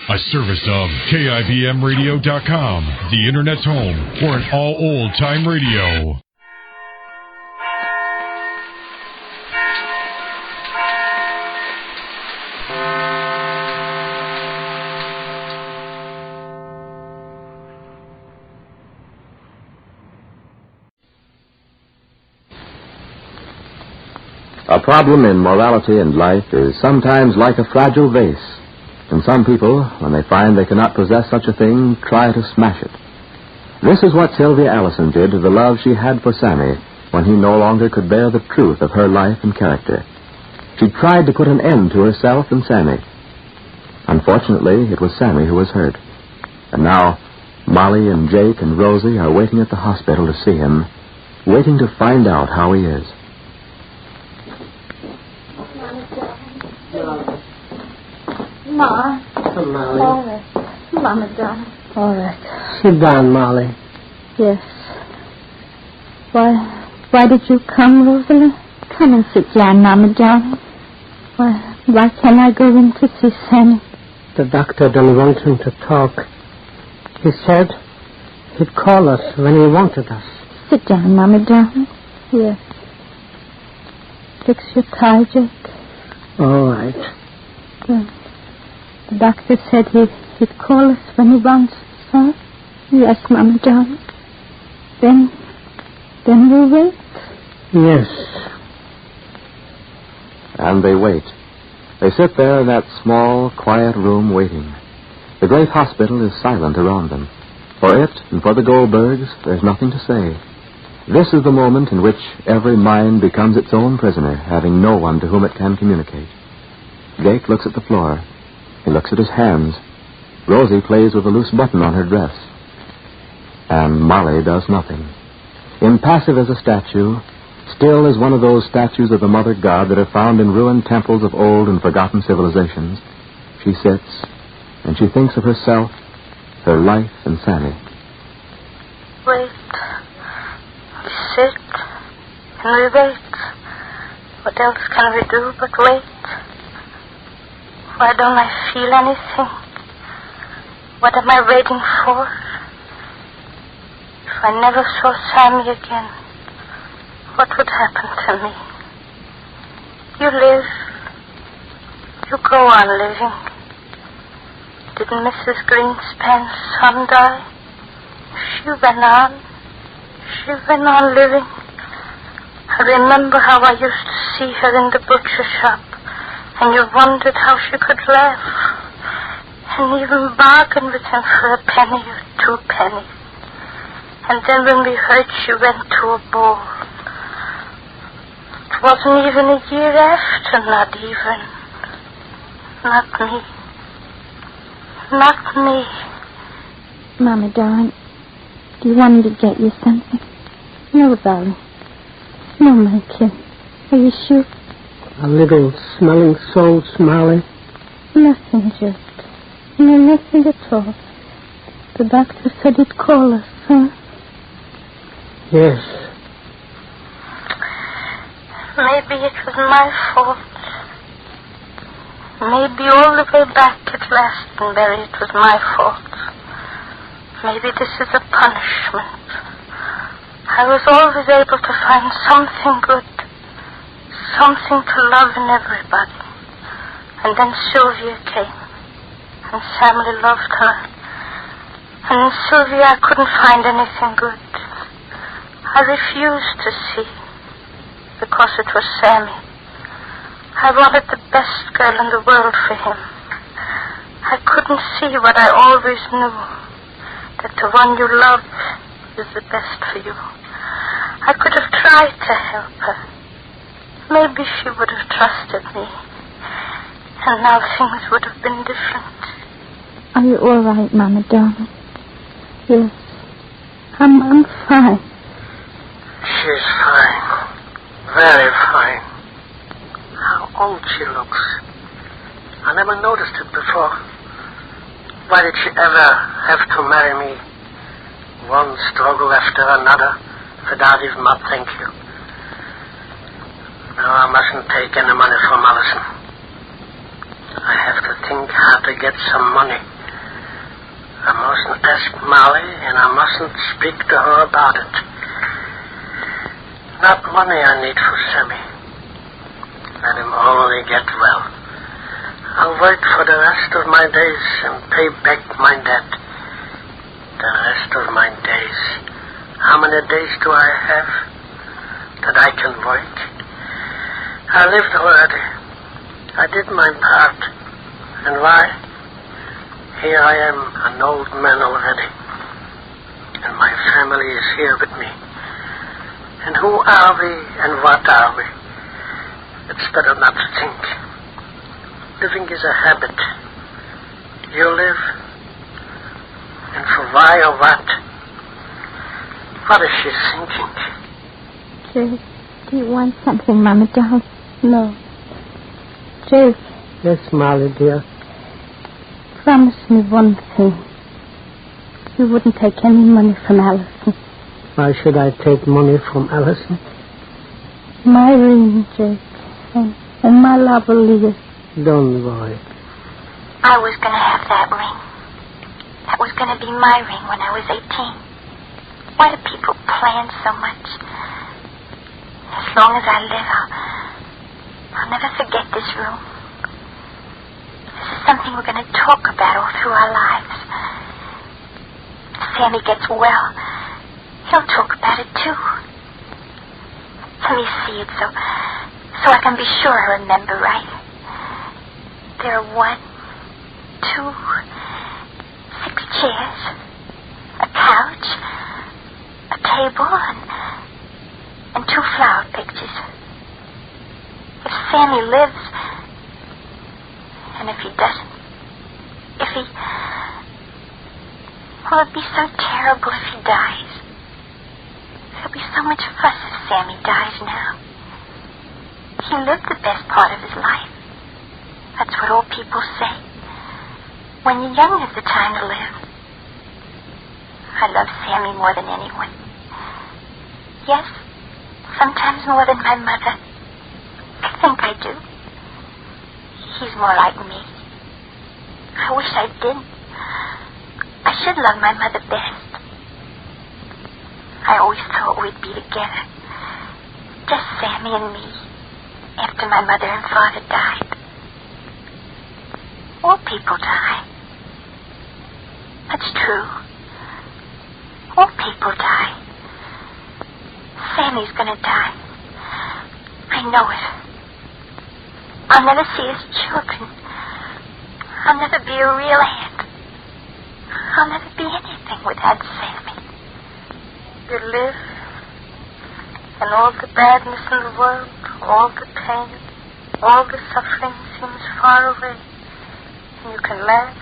A service of KIBMradio.com, the Internet's home for an all old-time radio. A problem in morality and life is sometimes like a fragile vase, and some people, when they find they cannot possess such a thing, try to smash it. This is what Sylvia Allison did to the love she had for Sammy when he no longer could bear the truth of her life and character. She tried to put an end to herself and Sammy. Unfortunately, it was Sammy who was hurt. And now, Molly and Jake and Rosie are waiting at the hospital to see him, waiting to find out how he is. Ma. Come, Molly. All right. Mama, darling. All right. Sit down, Molly. Yes. Why did you come, Rosalie? Come and sit down, Mama, darling. Why can't I go in to see Sammy? The doctor don't want him to talk. He said he'd call us when he wanted us. Sit down, Mama, darling. Yes. Fix your tie, Jake. All right. Well, the doctor said he'd call us when he wants us, huh? Yes, Mama, darling. Then we'll wait. Yes. And they wait. They sit there in that small, quiet room waiting. The great hospital is silent around them. For it and for the Goldbergs, there's nothing to say. This is the moment in which every mind becomes its own prisoner, having no one to whom it can communicate. Jake looks at the floor. He looks at his hands. Rosie plays with a loose button on her dress. And Molly does nothing. Impassive as a statue, still as one of those statues of the Mother God that are found in ruined temples of old and forgotten civilizations, she sits, and she thinks of herself, her life, and Sammy. Wait. We sit, and we wait. What else can we do but wait? Why don't I feel anything? What am I waiting for? If I never saw Sammy again, what would happen to me? You live. You go on living. Didn't Mrs. Greenspan's son die? She went on. She went on living. I remember how I used to see her in the butcher shop, and you wondered how she could laugh, and even bargain with him for a penny or 2 pennies. And then when we heard she went to a ball, it wasn't even a year after, not even. Not me. Not me. Mama, darling, do you want me to get you something? No, darling. No, my kid. Are you sure? A little smelling salts, Molly? Nothing, just. No, nothing at all. The doctor said he'd call us, huh? Yes. Maybe it was my fault. Maybe all the way back at Glastonbury it was my fault. Maybe this is a punishment. I was always able to find something good, something to love in everybody. And then Sylvia came, and Sammy loved her. And in Sylvia I couldn't find anything good. I refused to see, because it was Sammy. I wanted the best girl in the world for him. I couldn't see what I always knew, that the one you love is the best for you. I could have tried to help her. Maybe she would have trusted me, and now things would have been different. Are you all right, Mama, darling? Yes. I'm fine. She's fine. Very fine. How old she looks. I never noticed it before. Why did she ever have to marry me? One struggle after another, without even a thank you. Now I mustn't take any money from Allison. I have to think how to get some money. mustn't ask Molly, and I mustn't speak to her about it. Not money I need for Sammy. Let him only get well. I'll work for the rest of my days and pay back my debt. The rest of my days. How many days do I have that I can work? I lived already. I did my part. And why? Here I am, an old man already. And my family is here with me. And who are we and what are we? It's better not to think. Living is a habit. You live. And for why or what? What is she thinking? Jake, do you want something, Mama, darling? No. Jake. Yes, Molly, dear. Promise me one thing. You wouldn't take any money from Allison. Why should I take money from Allison? My ring, Jake. And my lavalier. Don't worry. I was going to have that ring. That was going to be my ring when I was 18. Why do people plan so much? As long as I live, I'll never forget this room. This is something we're going to talk about all through our lives. If Sammy gets well, he'll talk about it too. Let me see it so I can be sure I remember right. There are 1, 2, 6 chairs, a couch, a table, and 2 flower pictures. If Sammy lives, and if he doesn't, well, it'd be so terrible if he dies. There'll be so much fuss if Sammy dies now. He lived the best part of his life. That's what old people say. When you're young is the time to live. I love Sammy more than anyone. Yes, sometimes more than my mother. I think I do. He's more like me. I wish I didn't. I should love my mother best. I always thought we'd be together. Just Sammy and me. After my mother and father died. All people die. That's true. All people die. Sammy's gonna die. I know it. I'll never see his children. I'll never be a real aunt. I'll never be anything without Sammy. You live, and all the badness in the world, all the pain, all the suffering seems far away. And you can laugh,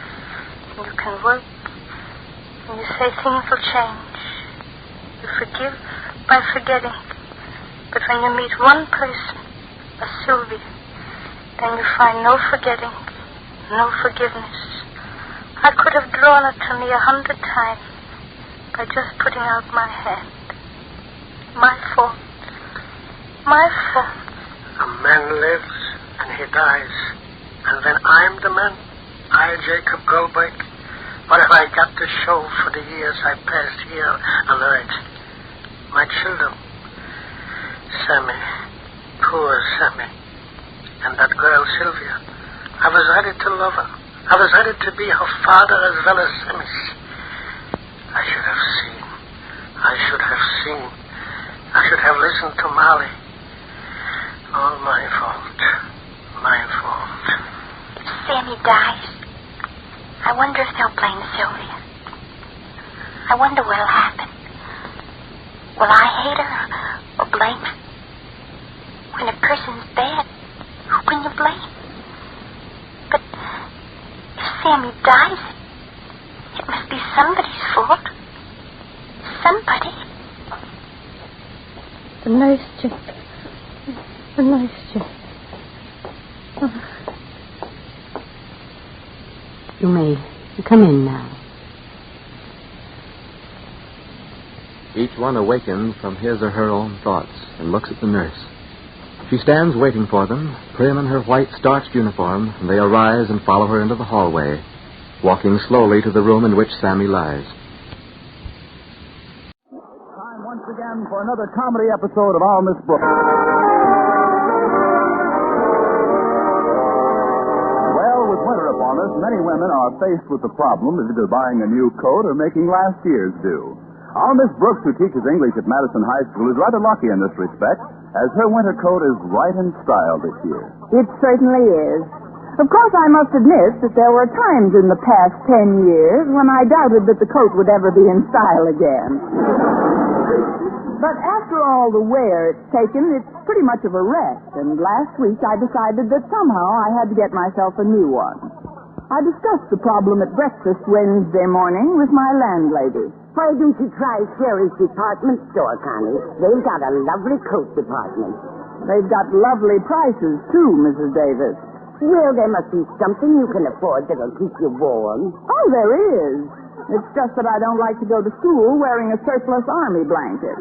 and you can work, and you say things will change. You forgive by forgetting. But when you meet one person, a Sylvia, then you find no forgetting, no forgiveness. I could have drawn it to me 100 times by just putting out my hand. My fault. My fault. A man lives and he dies. And when I'm the man, I, Jacob Goldberg, what have I got to show for the years I passed here on earth? My children. Sammy. Poor Sammy. And that girl, Sylvia. I was ready to love her. I was ready to be her father as well as Sammy's. I should have seen. I should have listened to Molly. All my fault. My fault. If Sammy dies, I wonder if they'll blame Sylvia. I wonder what'll happen. Will I hate her or blame her? When a person's bad, who can you blame? But if Sammy dies, it must be somebody's fault. Somebody. The nurse, Jack. The nurse, Jack. Oh. You may come in now. Each one awakens from his or her own thoughts and looks at the nurse. She stands waiting for them, prim in her white starched uniform, and they arise and follow her into the hallway. walking slowly to the room in which Sammy lies. Time once again for another comedy episode of Our Miss Brooks. Well, with winter upon us, many women are faced with the problem of either buying a new coat or making last year's do. Our Miss Brooks, who teaches English at Madison High School, is rather lucky in this respect, as her winter coat is right in style this year. It certainly is. Of course, I must admit that there were times in the past 10 years when I doubted that the coat would ever be in style again. But after all the wear it's taken, it's pretty much of a rest, and last week I decided that somehow I had to get myself a new one. I discussed the problem at breakfast Wednesday morning with my landlady. Why don't you try Sherry's department store, Connie? They've got a lovely coat department. They've got lovely prices, too, Mrs. Davis. Well, there must be something you can afford that'll keep you warm. Oh, there is. It's just that I don't like to go to school wearing a surplus army blanket.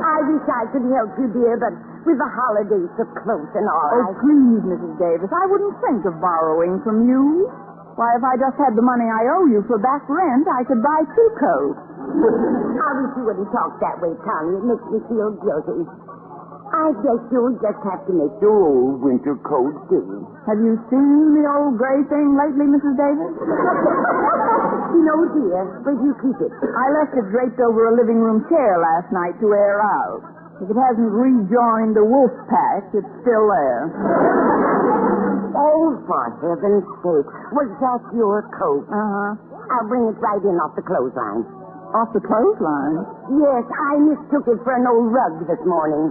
I wish I could help you, dear, but with the holidays so close and all. Oh, please, Mrs. Davis, I wouldn't think of borrowing from you. Why, if I just had the money I owe you for back rent, I could buy 2 coats. I wish you wouldn't talk that way, Connie. It makes me feel guilty. I guess you'll just have to make your old winter coat do. Have you seen the old gray thing lately, Mrs. Davis? No, dear. Where do you keep it? I left it draped over a living room chair last night to air out. If it hasn't rejoined the wolf pack, it's still there. Oh, for heaven's sake. Was that your coat? Uh-huh. I'll bring it right in off the clothesline. Off the clothesline? Yes, I mistook it for an old rug this morning.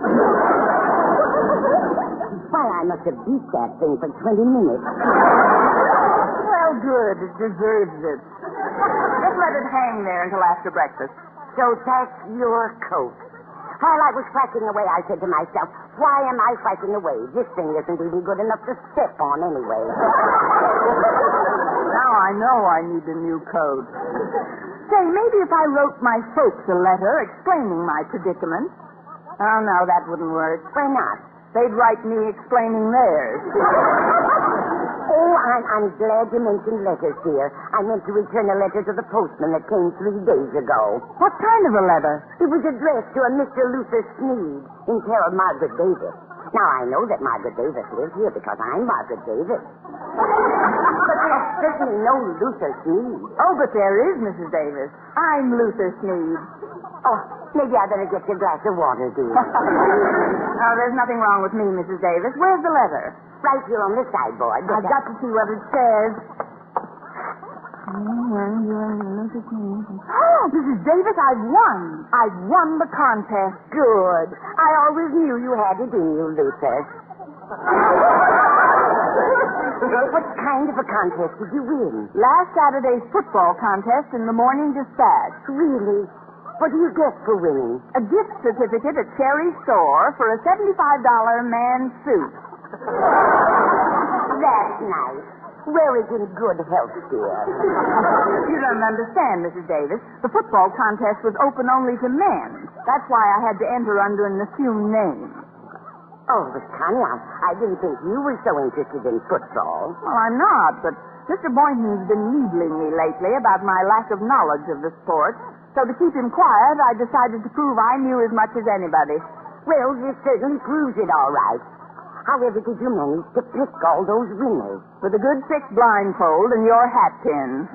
Why, I must have beat that thing for 20 minutes. Well, good. It deserves it. Just let it hang there until after breakfast. So that's your coat. While I was whacking away, I said to myself, why am I whacking away? This thing isn't even good enough to step on anyway. Now I know I need a new coat. Say, maybe if I wrote my folks a letter explaining my predicament. Oh, no, that wouldn't work. Why not? They'd write me explaining theirs. Oh, I'm glad you mentioned letters, dear. I meant to return a letter to the postman that came 3 days ago. What kind of a letter? It was addressed to a Mr. Luther Sneed in care of Margaret Davis. Now, I know that Margaret Davis lives here because I'm Margaret Davis. But there's certainly no Luther Sneed. Oh, but there is, Mrs. Davis. I'm Luther Sneed. Oh, maybe I better get you a glass of water, dear. Oh, there's nothing wrong with me, Mrs. Davis. Where's the letter? Right here on this sideboard. I've got to see what it says. Oh, Mrs. Davis, I've won. I've won the contest. Good. I always knew you had it in you, Luther. What kind of a contest did you win? Last Saturday's football contest in the Morning Dispatch. Really? What do you get for winning? A gift certificate at Cherry Store for a $75 man's suit. That's nice. Wear it in good health, dear. You don't understand, Mrs. Davis. The football contest was open only to men. That's why I had to enter under an assumed name. Oh, but Connie, I didn't think you were so interested in football. Well, I'm not, but Mr. Boynton's been needling me lately about my lack of knowledge of the sport. So to keep him quiet, I decided to prove I knew as much as anybody. Well, this certainly proves it all right. However did you manage to pick all those winners? With a good thick blindfold and your hat pin.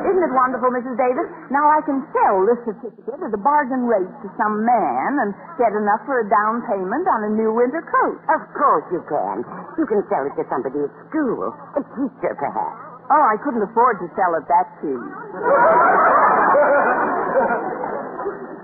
Isn't it wonderful, Mrs. Davis? Now I can sell this certificate at a bargain rate to some man and get enough for a down payment on a new winter coat. Of course you can. You can sell it to somebody at school. A teacher, perhaps. Oh, I couldn't afford to sell it that cheap.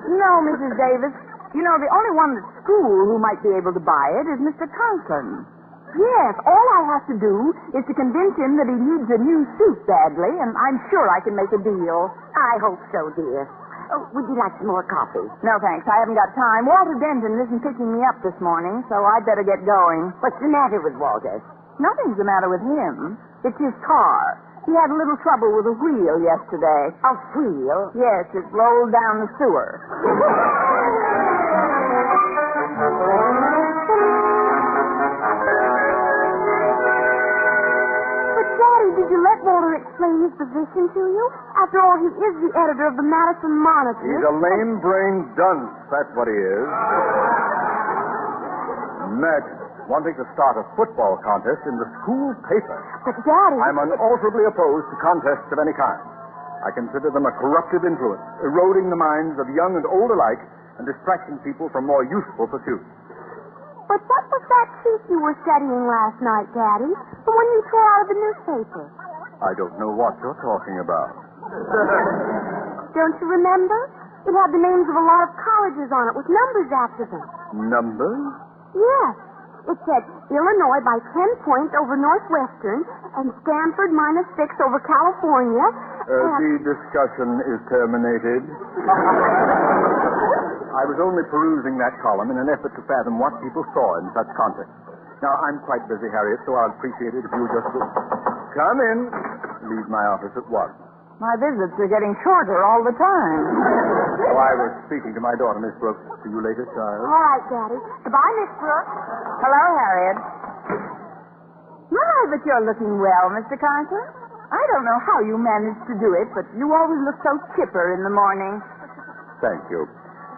No, Mrs. Davis. You know, the only one at school who might be able to buy it is Mr. Connin. Yes, all I have to do is to convince him that he needs a new suit badly, and I'm sure I can make a deal. I hope so, dear. Oh, would you like some more coffee? No, thanks. I haven't got time. Walter Denton isn't picking me up this morning, so I'd better get going. What's the matter with Walter? Nothing's the matter with him. It's his car. He had a little trouble with a wheel yesterday. A wheel? Yes, it rolled down the sewer. Daddy, did you let Walter explain his position to you? After all, he is the editor of the Madison Monitor. He's a lame-brained dunce, that's what he is. Imagine wanting to start a football contest in the school paper. But, Daddy... I'm unalterably opposed to contests of any kind. I consider them a corruptive influence, eroding the minds of young and old alike and distracting people from more useful pursuits. But what was that sheet you were studying last night, Daddy? The one you tore out of the newspaper. I don't know what you're talking about. Don't you remember? It had the names of a lot of colleges on it with numbers after them. Numbers? Yes. It said Illinois by 10 points over Northwestern and Stanford -6 over California. The discussion is terminated. I was only perusing that column in an effort to fathom what people saw in such context. Now, I'm quite busy, Harriet, so I'll appreciate it if you'll just come in. Leave my office at once. My visits are getting shorter all the time. Oh, I was speaking to my daughter, Miss Brooks. See you later, child. All right, Daddy. Goodbye, Miss Brooks. Hello, Harriet. My, but you're looking well, Mr. Conklin. I don't know how you managed to do it, but you always look so chipper in the morning. Thank you.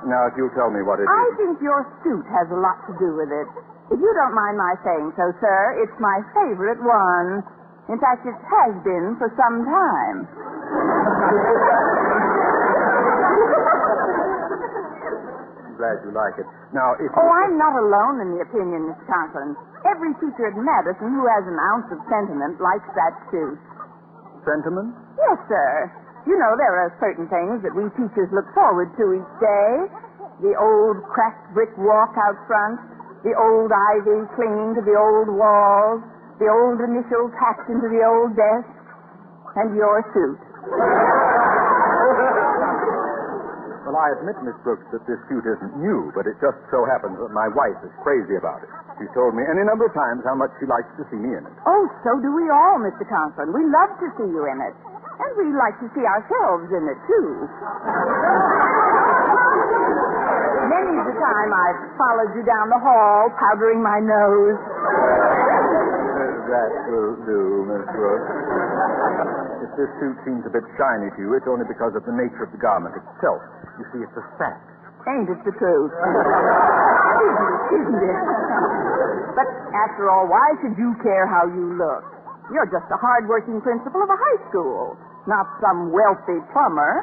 Now, if you'll tell me what it I is. think your suit has a lot to do with it. If you don't mind my saying so, sir, it's my favorite one. In fact, it has been for some time. I'm glad you like it. Now, if Oh, I'm not alone in the opinion, Miss Conklin. Every teacher at Madison who has an ounce of sentiment likes that suit. Sentiment? Yes, sir. You know, there are certain things that we teachers look forward to each day. The old cracked brick walk out front, the old ivy clinging to the old walls, the old initials hacked into the old desk, and your suit. Well, I admit, Miss Brooks, that this suit isn't new, but it just so happens that my wife is crazy about it. She's told me any number of times how much she likes to see me in it. Oh, so do we all, Mr. Conklin. We love to see you in it. And we like to see ourselves in it, too. Many's the time I've followed you down the hall, powdering my nose. That will do, Miss Brooks. If this suit seems a bit shiny to you, it's only because of the nature of the garment itself. You see, it's a sack. Ain't it the truth? Isn't it? But after all, why should you care how you look? You're just a hard-working principal of a high school, not some wealthy plumber.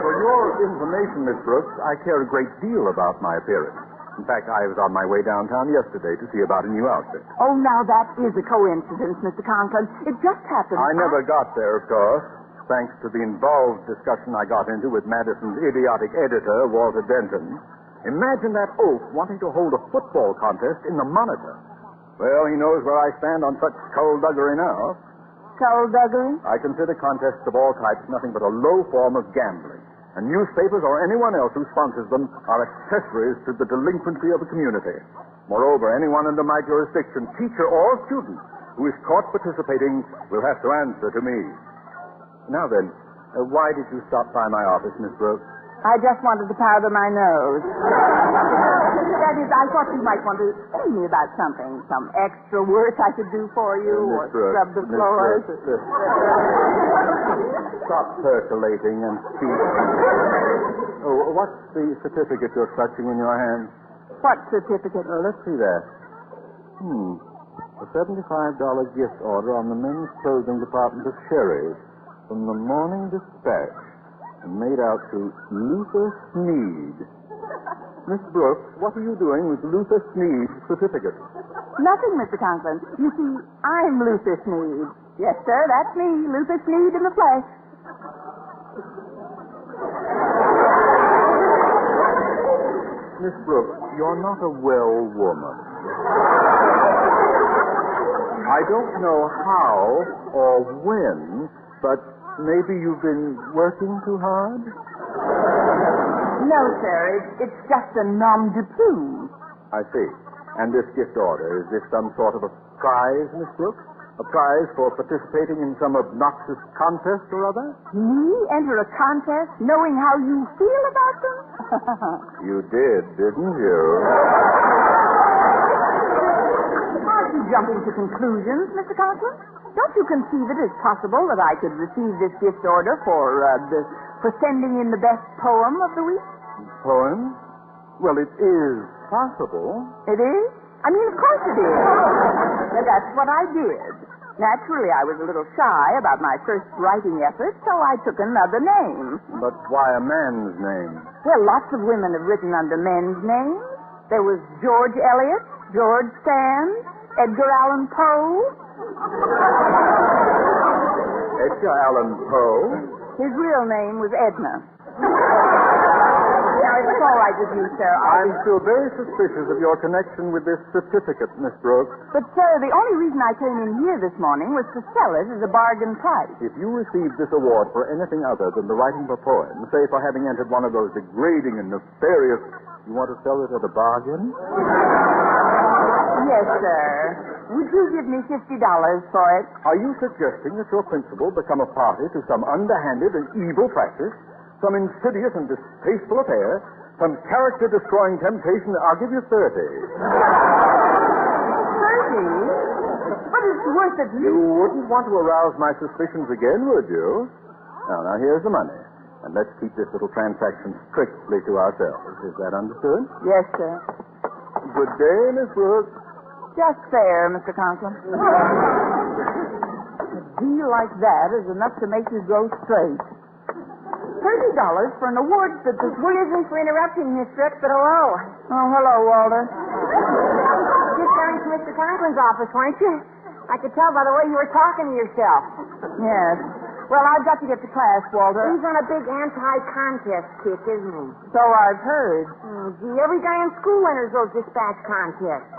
For your information, Miss Brooks, I care a great deal about my appearance. In fact, I was on my way downtown yesterday to see about a new outfit. Oh, now that is a coincidence, Mr. Conklin. It just happened. I never got there, of course, thanks to the involved discussion I got into with Madison's idiotic editor, Walter Denton. Imagine that oaf wanting to hold a football contest in the Monitor. Well, he knows where I stand on such skullduggery now. Skullduggery? I consider contests of all types nothing but a low form of gambling. And newspapers or anyone else who sponsors them are accessories to the delinquency of the community. Moreover, anyone under my jurisdiction, teacher or student, who is caught participating will have to answer to me. Now then, why did you stop by my office, Miss Brooks? I just wanted to powder my nose. That is, I thought you might want to tell me about something. Some extra work I could do for you, or scrub the floors. Stop percolating and speak. Oh, what's the certificate you're clutching in your hand? What certificate? Let's see that. A $75 gift order on the men's clothing department of Sherry's from the Morning Dispatch and made out to Luther Sneed. Miss Brooks, what are you doing with Luther Sneed's certificate? Nothing, Mr. Conklin. You see, I'm Luther Sneed. Yes, sir, that's me, Luther Sneed in the flesh. Miss Brooks, you're not a well woman. I don't know how or when, but maybe you've been working too hard? No, sir, it's just a nom de plume. I see. And this gift order, is this some sort of a prize, Miss Brooks? A prize for participating in some obnoxious contest or other? Me enter a contest knowing how you feel about them? You did, didn't you? How did Don't jump into conclusions, Mr. Conklin. Don't you conceive it as possible that I could receive this gift order for sending in the best poem of the week? Poem? Well, it is possible. It is? I mean, of course it is. But that's what I did. Naturally, I was a little shy about my first writing effort, so I took another name. But why a man's name? Well, lots of women have written under men's names. There was George Eliot, George Sand, Edgar Allan Poe. Edgar Allan Poe? His real name was Edna. Now, it's all right with you, sir. I'm still very suspicious of your connection with this certificate, Miss Brooks. But, sir, the only reason I came in here this morning was to sell it as a bargain price. If you received this award for anything other than the writing of a poem, say for having entered one of those degrading and nefarious... You want to sell it at a bargain? Yes, sir. Would you give me $50 for it? Are you suggesting that your principal become a party to some underhanded and evil practice, some insidious and distasteful affair, some character-destroying temptation? I'll give you 30. 30? But it's worth at least... You wouldn't want to arouse my suspicions again, would you? Now, here's the money. And let's keep this little transaction strictly to ourselves. Is that understood? Yes, sir. Good day, Miss Brooks. Just fair, Mr. Conklin. A deal like that is enough to make you go straight. $30 for an award that the... Excuse me for interrupting, Miss Brooks, but hello. Oh, hello, Walter. Just coming from Mr. Conklin's office, weren't you? I could tell by the way you were talking to yourself. Yes. Well, I've got to get to class, Walter. He's on a big anti-contest kick, isn't he? So I've heard. Oh, gee, every guy in school enters those dispatch contests.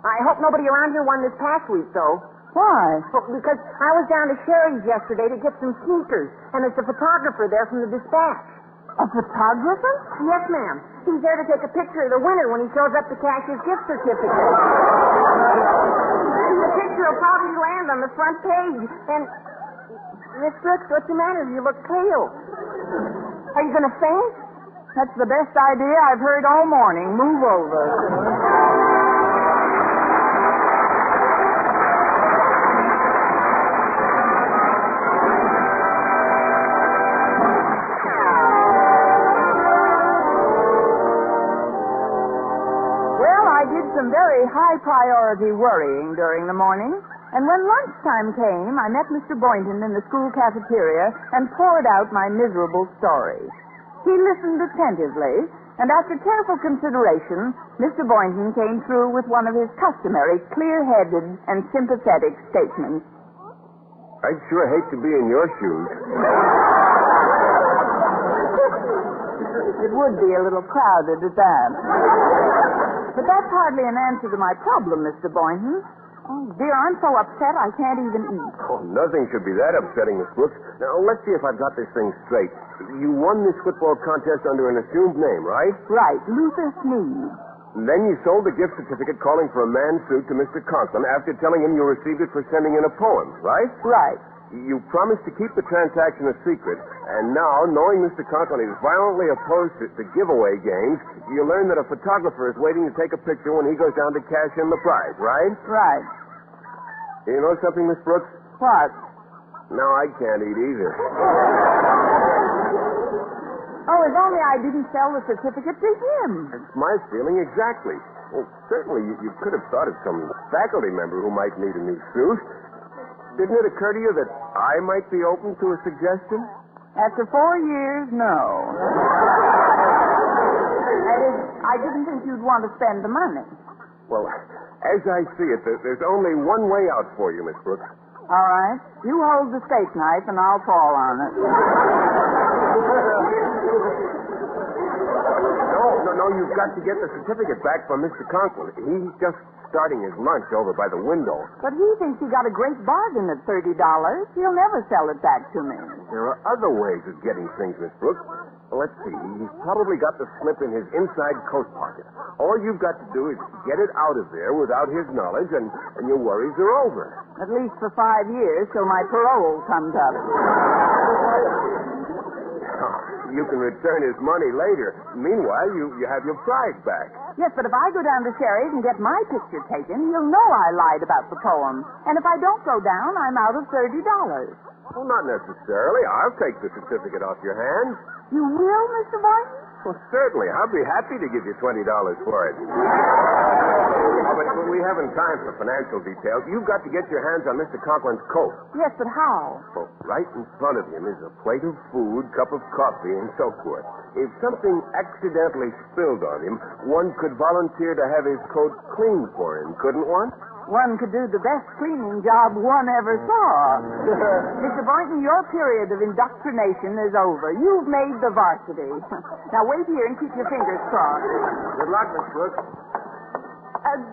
I hope nobody around here won this past week, though. Why? Well, because I was down to Sherry's yesterday to get some sneakers, and there's a photographer there from the dispatch. A photographer? Yes, ma'am. He's there to take a picture of the winner when he shows up to cash his gift certificate. The picture will probably land on the front page, and... Miss Brooks, what's the matter? You look pale. Are you going to faint? That's the best idea I've heard all morning. Move over. Well, I did some very high-priority worrying during the morning. And when lunchtime came, I met Mr. Boynton in the school cafeteria and poured out my miserable story. He listened attentively, and after careful consideration, Mr. Boynton came through with one of his customary clear-headed and sympathetic statements. I'd sure hate to be in your shoes. It would be a little crowded at that. But that's hardly an answer to my problem, Mr. Boynton. Oh, dear, I'm so upset I can't even eat. Oh, nothing should be that upsetting, Miss Brooks. Now, let's see if I've got this thing straight. You won this football contest under an assumed name, right? Right, Luther Sneed. And then you sold the gift certificate calling for a man's suit to Mr. Conklin after telling him you received it for sending in a poem, right? Right. You promised to keep the transaction a secret, and now, knowing Mr. Conklin is violently opposed to giveaway games, you learn that a photographer is waiting to take a picture when he goes down to cash in the prize, right? Right. You know something, Miss Brooks? What? No, I can't eat either. Oh, if only I didn't sell the certificate to him. That's my feeling exactly. Well, certainly you could have thought of some faculty member who might need a new suit. Didn't it occur to you that I might be open to a suggestion? After 4 years, no. That is, I didn't think you'd want to spend the money. Well, as I see it, there's only one way out for you, Miss Brooks. All right. You hold the steak knife, and I'll fall on it. No, you've got to get the certificate back from Mr. Conklin. He's just starting his lunch over by the window. But he thinks he got a great bargain at $30. He'll never sell it back to me. There are other ways of getting things, Miss Brooks. Well, let's see. He's probably got the slip in his inside coat pocket. All you've got to do is get it out of there without his knowledge, and your worries are over. At least for 5 years, till my parole comes up. You can return his money later. Meanwhile, you have your prize back. Yes, but if I go down to Sherry's and get my picture taken, he'll know I lied about the poem. And if I don't go down, I'm out of $30. Well, not necessarily. I'll take the certificate off your hands. You will, Mr. Boynton? Well, certainly. I'll be happy to give you $20 for it. But we haven't time for financial details. You've got to get your hands on Mr. Conklin's coat. Yes, but how? Well, right in front of him is a plate of food, cup of coffee, and so forth. If something accidentally spilled on him, one could volunteer to have his coat cleaned for him, couldn't one? One could do the best cleaning job one ever saw. Mr. Boynton, your period of indoctrination is over. You've made the varsity. Now wait here and keep your fingers crossed. Good luck, Miss Brooks.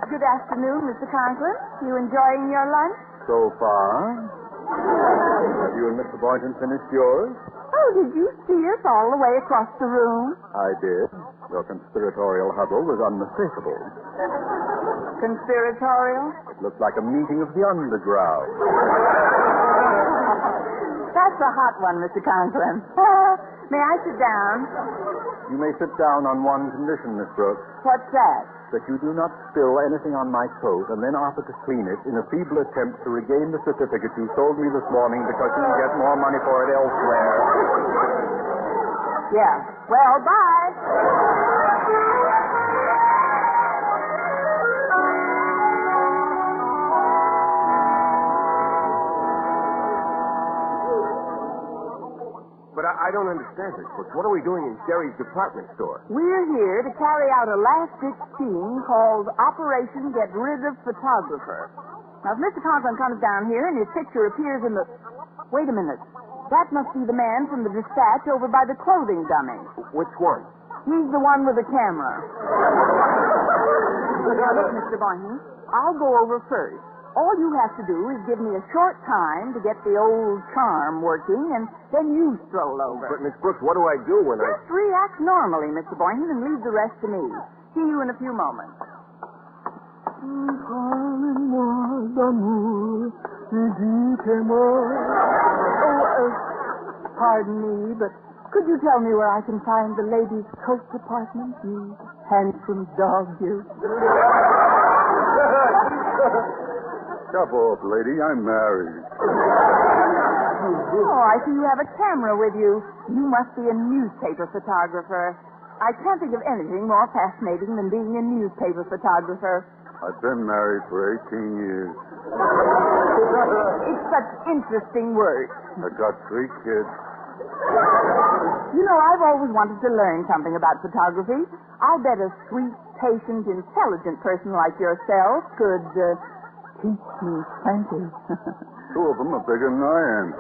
Good afternoon, Mr. Conklin. You enjoying your lunch? So far. Have you and Mr. Boynton finished yours? Oh, did you see us all the way across the room? I did. Your conspiratorial huddle was unmistakable. Conspiratorial? It looked like a meeting of the underground. That's a hot one, Mr. Conklin. May I sit down? You may sit down on one condition, Miss Brooks. What's that? That you do not spill anything on my coat and then offer to clean it in a feeble attempt to regain the certificate you sold me this morning because you can get more money for it elsewhere. Yeah. Well, bye. But I don't understand this, Brooks. What are we doing in Sherry's department store? We're here to carry out a last-ditch scheme called Operation Get Rid of Photographer. Now, if Mr. Conklin comes down here and his picture appears in the... Wait a minute. That must be the man from the dispatch over by the clothing dummy. Which one? He's the one with the camera. Now, look, Mr. Boynton, I'll go over first. All you have to do is give me a short time to get the old charm working, and then you stroll over. But, Miss Brooks, what do I do when Just react normally, Mr. Boynton, and leave the rest to me. See you in a few moments. Pardon me, but could you tell me where I can find the ladies' coat department, you handsome dog, you? Stop off, lady. I'm married. Oh, I see you have a camera with you. You must be a newspaper photographer. I can't think of anything more fascinating than being a newspaper photographer. I've been married for 18 years. It's such interesting work. I got 3 kids. You know, I've always wanted to learn something about photography. I'll bet a sweet, patient, intelligent person like yourself could... teach me plenty. 2 of them are bigger than I am.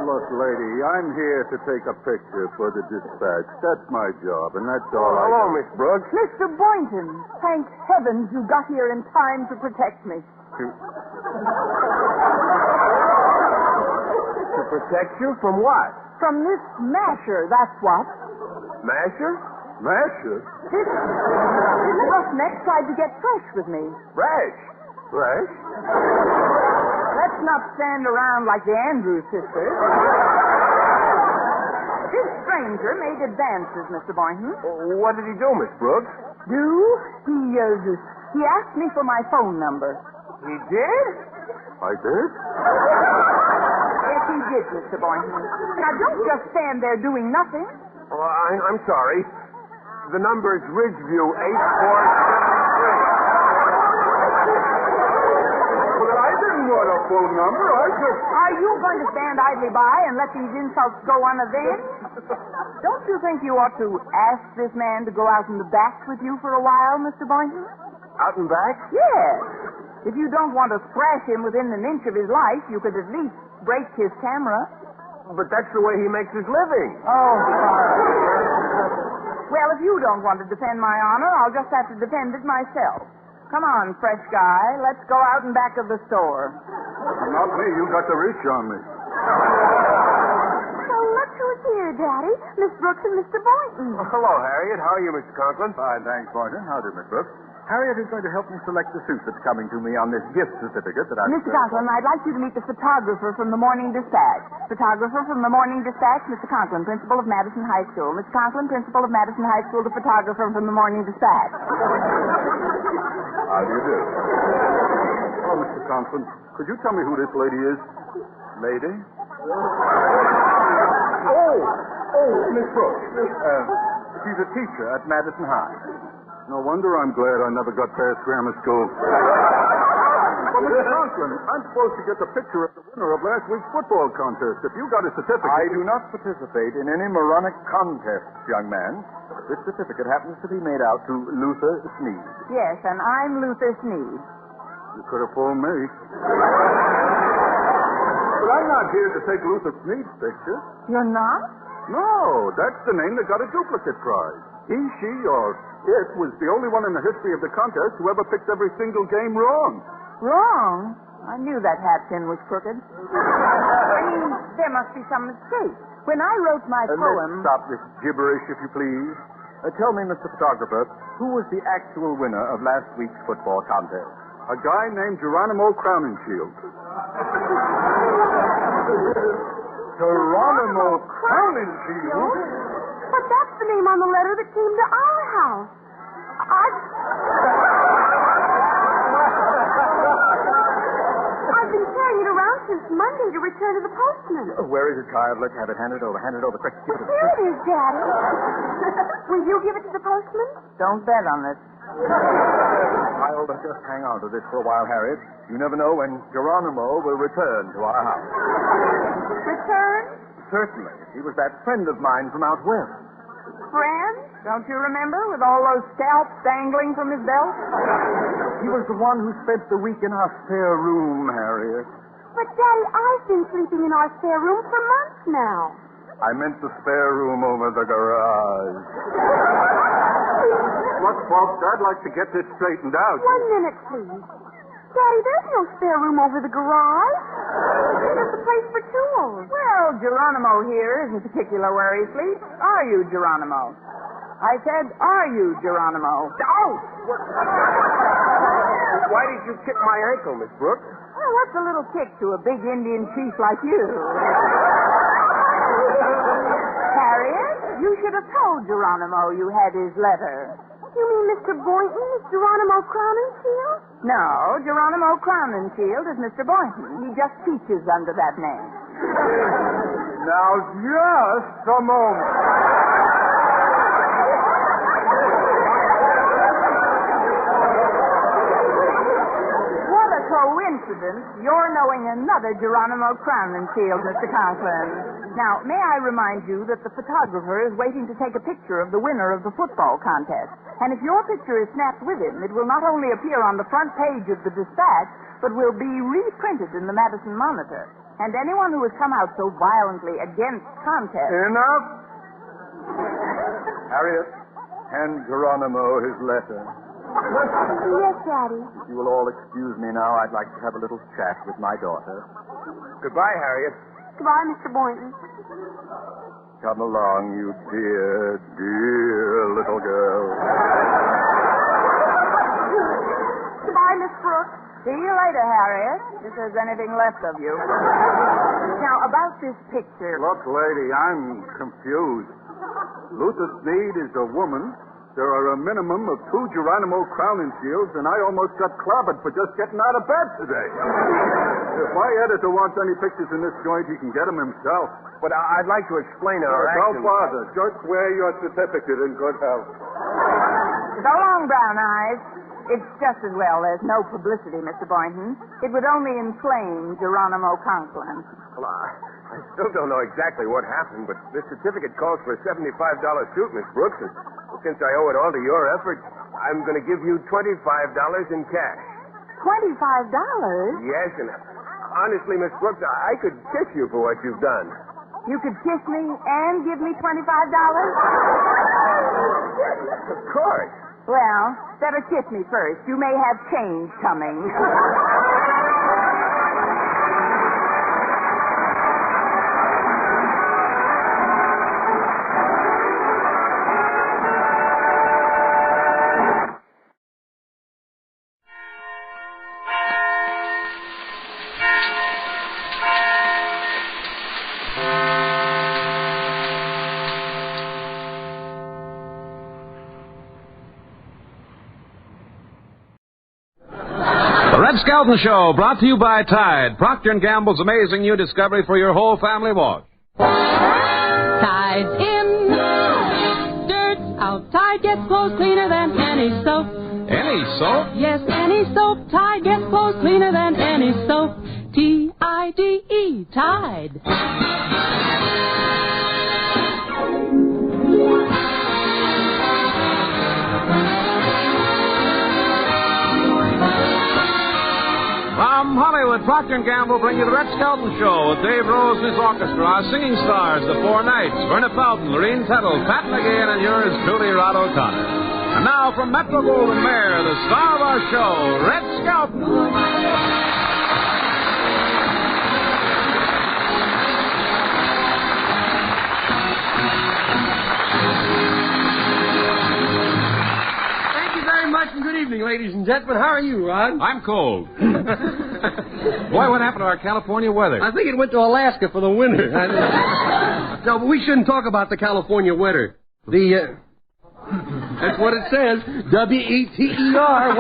Look, lady, I'm here to take a picture for the dispatch. That's my job, and that's all I... Hello, Miss Brooks. Mr. Boynton, thank heavens you got here in time to protect me. To protect you from what? From this masher, that's what. Masher? Masher? This roughneck tried to get fresh with me. Fresh? Fresh? Let's not stand around like the Andrews sisters. This stranger made advances, Mr. Boynton. What did he do, Miss Brooks? Do? He asked me for my phone number. He did? I did? Yes, he did, Mr. Boynton. Now, don't just stand there doing nothing. Oh, I'm sorry. The number is Ridgeview 8473. Well, I didn't want a full number. I just... Are you going to stand idly by and let these insults go unavenged? Don't you think you ought to ask this man to go out in the back with you for a while, Mr. Boynton? Out and back? Yes. If you don't want to thrash him within an inch of his life, you could at least break his camera. But that's the way he makes his living. Oh, well, if you don't want to defend my honor, I'll just have to defend it myself. Come on, fresh guy. Let's go out in back of the store. Not me. You got the reach on me. So look who's here, here, Daddy. Miss Brooks and Mr. Boynton. Oh, hello, Harriet. How are you, Mr. Conklin? Fine, thanks, Poncho. How do, Miss Brooks? Harriet is going to help me select the suit that's coming to me on this gift certificate that I've... Mr. Conklin, I'd like you to meet the photographer from the Morning Dispatch. Photographer from the Morning Dispatch, Mr. Conklin, principal of Madison High School. Mr. Conklin, principal of Madison High School, the photographer from the Morning Dispatch. How do you do? Oh, Mr. Conklin, could you tell me who this lady is? Lady? Oh, Miss Brooks. She's a teacher at Madison High. No wonder I'm glad I never got past grammar school. Well, Mr. Conklin, I'm supposed to get the picture of the winner of last week's football contest. If you got a certificate... I do not participate in any moronic contests, young man. This certificate happens to be made out to Luther Sneed. Yes, and I'm Luther Sneed. You could have phoned me. But I'm not here to take Luther Sneed's picture. You're not? No, that's the name that got a duplicate prize. He, she, or it was the only one in the history of the contest who ever picked every single game wrong. Wrong? I knew that hat pin was crooked. I mean, there must be some mistake. When I wrote my poem... Let's stop this gibberish, if you please. Tell me, Mr. Photographer, who was the actual winner of last week's football contest? A guy named Geronimo Crowninshield. Geronimo Crowninshield? But that's the name on the letter that came to our house. I've been carrying it around since Monday to return to the postman. Where is it, child? Let's have it. Hand it over. Hand it over quick. Give it. Here it is, Daddy. Will you give it to the postman? Don't bet on this. I'll just hang on to this for a while, Harriet. You never know when Geronimo will return to our house. Return? Certainly. He was that friend of mine from out west. Friend? Don't you remember, with all those scalps dangling from his belt? He was the one who spent the week in our spare room, Harriet. But, Daddy, I've been sleeping in our spare room for months now. I meant the spare room over the garage. Look, folks, I'd like to get this straightened out. 1 minute, please. Daddy, there's no spare room over the garage. There's a place for tools. Well, Geronimo here isn't particular where he sleeps. Are you, Geronimo? I said, are you, Geronimo? Ouch! Why did you kick my ankle, Miss Brooks? Well, what's a little kick to a big Indian chief like you? Harriet, you should have told Geronimo you had his letter. You mean Mr. Boynton is Geronimo Crowninshield? No, Geronimo Crowninshield is Mr. Boynton. He just teaches under that name. Now, just a moment. What a coincidence, you're knowing another Geronimo Crowninshield, Mr. Conklin. Now, may I remind you that the photographer is waiting to take a picture of the winner of the football contest. And if your picture is snapped with him, it will not only appear on the front page of the Dispatch, but will be reprinted in the Madison Monitor. And anyone who has come out so violently against contest... Enough! Harriet, hand Geronimo his letter. Yes, Daddy. If you will all excuse me now, I'd like to have a little chat with my daughter. Goodbye, Harriet. Goodbye, Mr. Boynton. Come along, you dear, dear little girl. Goodbye, Miss Brooks. See you later, Harriet, if there's anything left of you. Now, about this picture... Look, lady, I'm confused. Luther Sneed is a woman. There are a minimum of 2 Geronimo Crowninshields, and I almost got clobbered for just getting out of bed today. If my editor wants any pictures in this joint, he can get them himself. But I'd like to explain our Don't actions. bother. Just wear your certificate in good health. So long, Brown Eyes. It's just as well there's no publicity, Mr. Boynton. It would only inflame Geronimo Conklin. Well, I still don't know exactly what happened, but this certificate calls for a $75 suit, Miss Brooks, and since I owe it all to your efforts, I'm going to give you $25 in cash. $25? Yes, and honestly, Miss Brooks, I could kiss you for what you've done. You could kiss me and give me $25? Of course. Well, better kiss me first. You may have change coming. Red Skelton Show, brought to you by Tide, Procter & Gamble's amazing new discovery for your whole family wash. Tide's in, dirt's out. Tide gets clothes cleaner than any soap. Any soap? Yes, any soap. Tide gets clothes cleaner than any soap. T-I-D-E, Tide. From Hollywood, Procter & Gamble bring you the Red Skelton Show with Dave Rose and his orchestra, our singing stars, the Four Knights, Verna Felton, Lorene Tuttle, Pat McGee, and yours truly, Rod O'Connor. And now from Metro-Goldwyn-Mayer, the star of our show, Red Skelton. And good evening, ladies and gentlemen. How are you, Rod? I'm cold. Boy, what happened to our California weather? I think it went to Alaska for the winter. No, but we shouldn't talk about the California weather. That's what it says. W-E-T-E-R.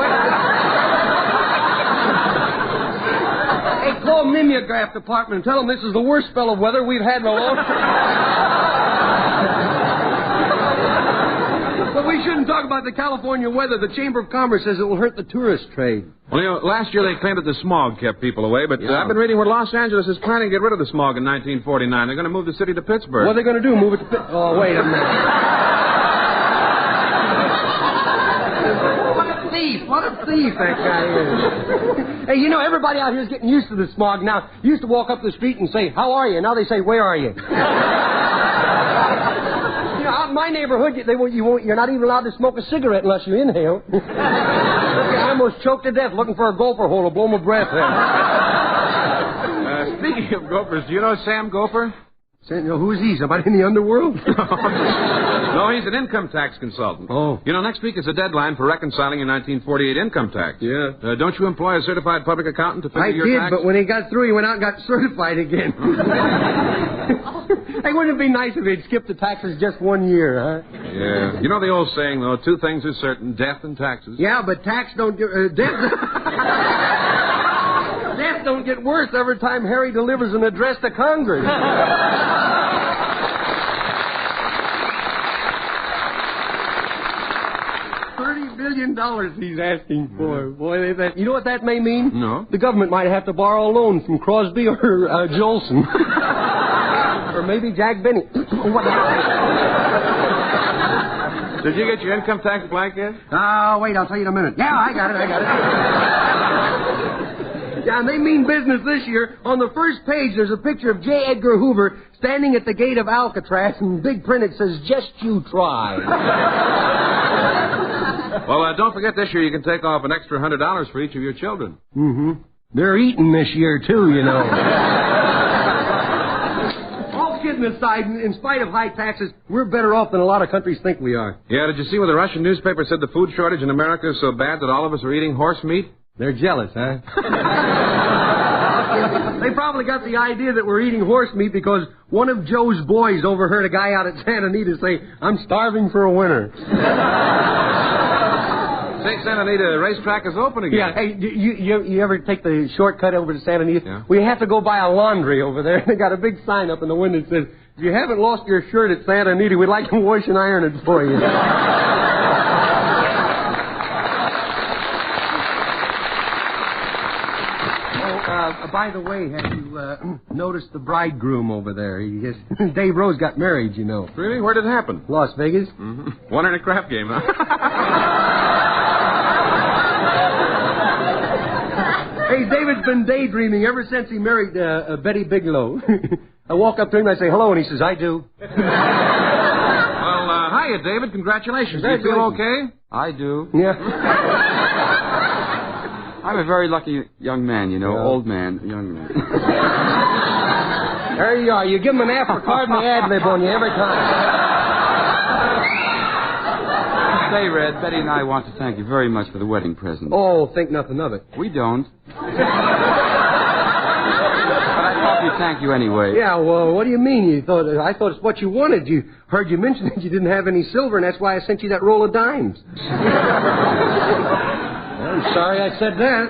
Hey, call Mimeograph Department and tell them this is the worst spell of weather we've had in a long time. But we shouldn't talk about the California weather. The Chamber of Commerce says it will hurt the tourist trade. Well, you know, last year they claimed that the smog kept people away, but I've been reading where Los Angeles is planning to get rid of the smog in 1949. They're going to move the city to Pittsburgh. What are they going to do, move it to Pittsburgh? Oh, wait a minute. What a thief that guy is. Hey, you know, everybody out here is getting used to the smog now. You used to walk up the street and say, how are you? Now they say, where are you? Out in my neighborhood, you're not even allowed to smoke a cigarette unless you inhale. I almost choked to death looking for a gopher hole to blow my breath in. Speaking of gophers, do you know Sam Gopher? Who's he? Somebody in the underworld? No, he's an income tax consultant. Oh. You know, next week is the deadline for reconciling your 1948 income tax. Yeah. Don't you employ a certified public accountant to figure your tax? I did, but when he got through, he went out and got certified again. Hey, wouldn't it be nice if he'd skipped the taxes just 1 year, huh? Yeah. You know the old saying, though, two things are certain, death and taxes. Yeah, but death don't get worse every time Harry delivers an address to Congress. $30 billion he's asking for. Boy, you know what that may mean? No. The government might have to borrow a loan from Crosby or Jolson. Or maybe Jack Benny. Did you get your income tax blanket? Oh, wait, I'll tell you in a minute. Yeah, I got it. Yeah, and they mean business this year. On the first page, there's a picture of J. Edgar Hoover standing at the gate of Alcatraz, and in big print it says, just you try. Well, don't forget this year you can take off an extra $100 for each of your children. Mm-hmm. They're eating this year, too, you know. All kidding aside, in spite of high taxes, we're better off than a lot of countries think we are. Yeah, did you see where the Russian newspaper said the food shortage in America is so bad that all of us are eating horse meat? They're jealous, huh? They probably got the idea that we're eating horse meat because one of Joe's boys overheard a guy out at Santa Anita say, I'm starving for a winter. St. Santa Anita racetrack is open again. Yeah, hey, you ever take the shortcut over to Santa Anita? Yeah. We have to go by a laundry over there. They got a big sign up in the window that says, if you haven't lost your shirt at Santa Anita, we'd like to wash and iron it for you. By the way, have you noticed the bridegroom over there? Dave Rose got married, you know. Really? Where did it happen? Las Vegas. Mm-hmm. Won in a crap game, huh? Hey, David's been daydreaming ever since he married Betty Bigelow. I walk up to him and I say, hello, and he says, I do. Well, hiya, David. Congratulations. Do you feel okay? I do. Yeah. I'm a very lucky young man, you know. Yeah. Old man, young man. There you are. You give him an after card and they ad-lib on you every time. Say, Red, Betty and I want to thank you very much for the wedding present. Oh, think nothing of it. We don't. But I thought we'd thank you anyway. Yeah, well, what do you mean? I thought it's what you wanted. You heard you mention that you didn't have any silver, and that's why I sent you that roll of dimes. I'm sorry I said that.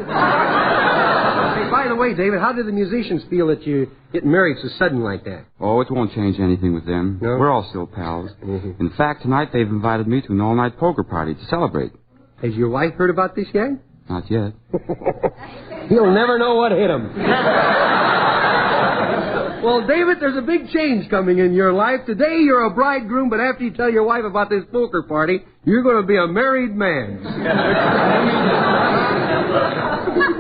Hey, by the way, David, how did the musicians feel that you getting married so sudden like that? Oh, it won't change anything with them. No? We're all still pals. In fact, tonight they've invited me to an all-night poker party to celebrate. Has your wife heard about this yet? Not yet. He'll never know what hit him. Well, David, there's a big change coming in your life. Today you're a bridegroom, but after you tell your wife about this poker party, you're going to be a married man.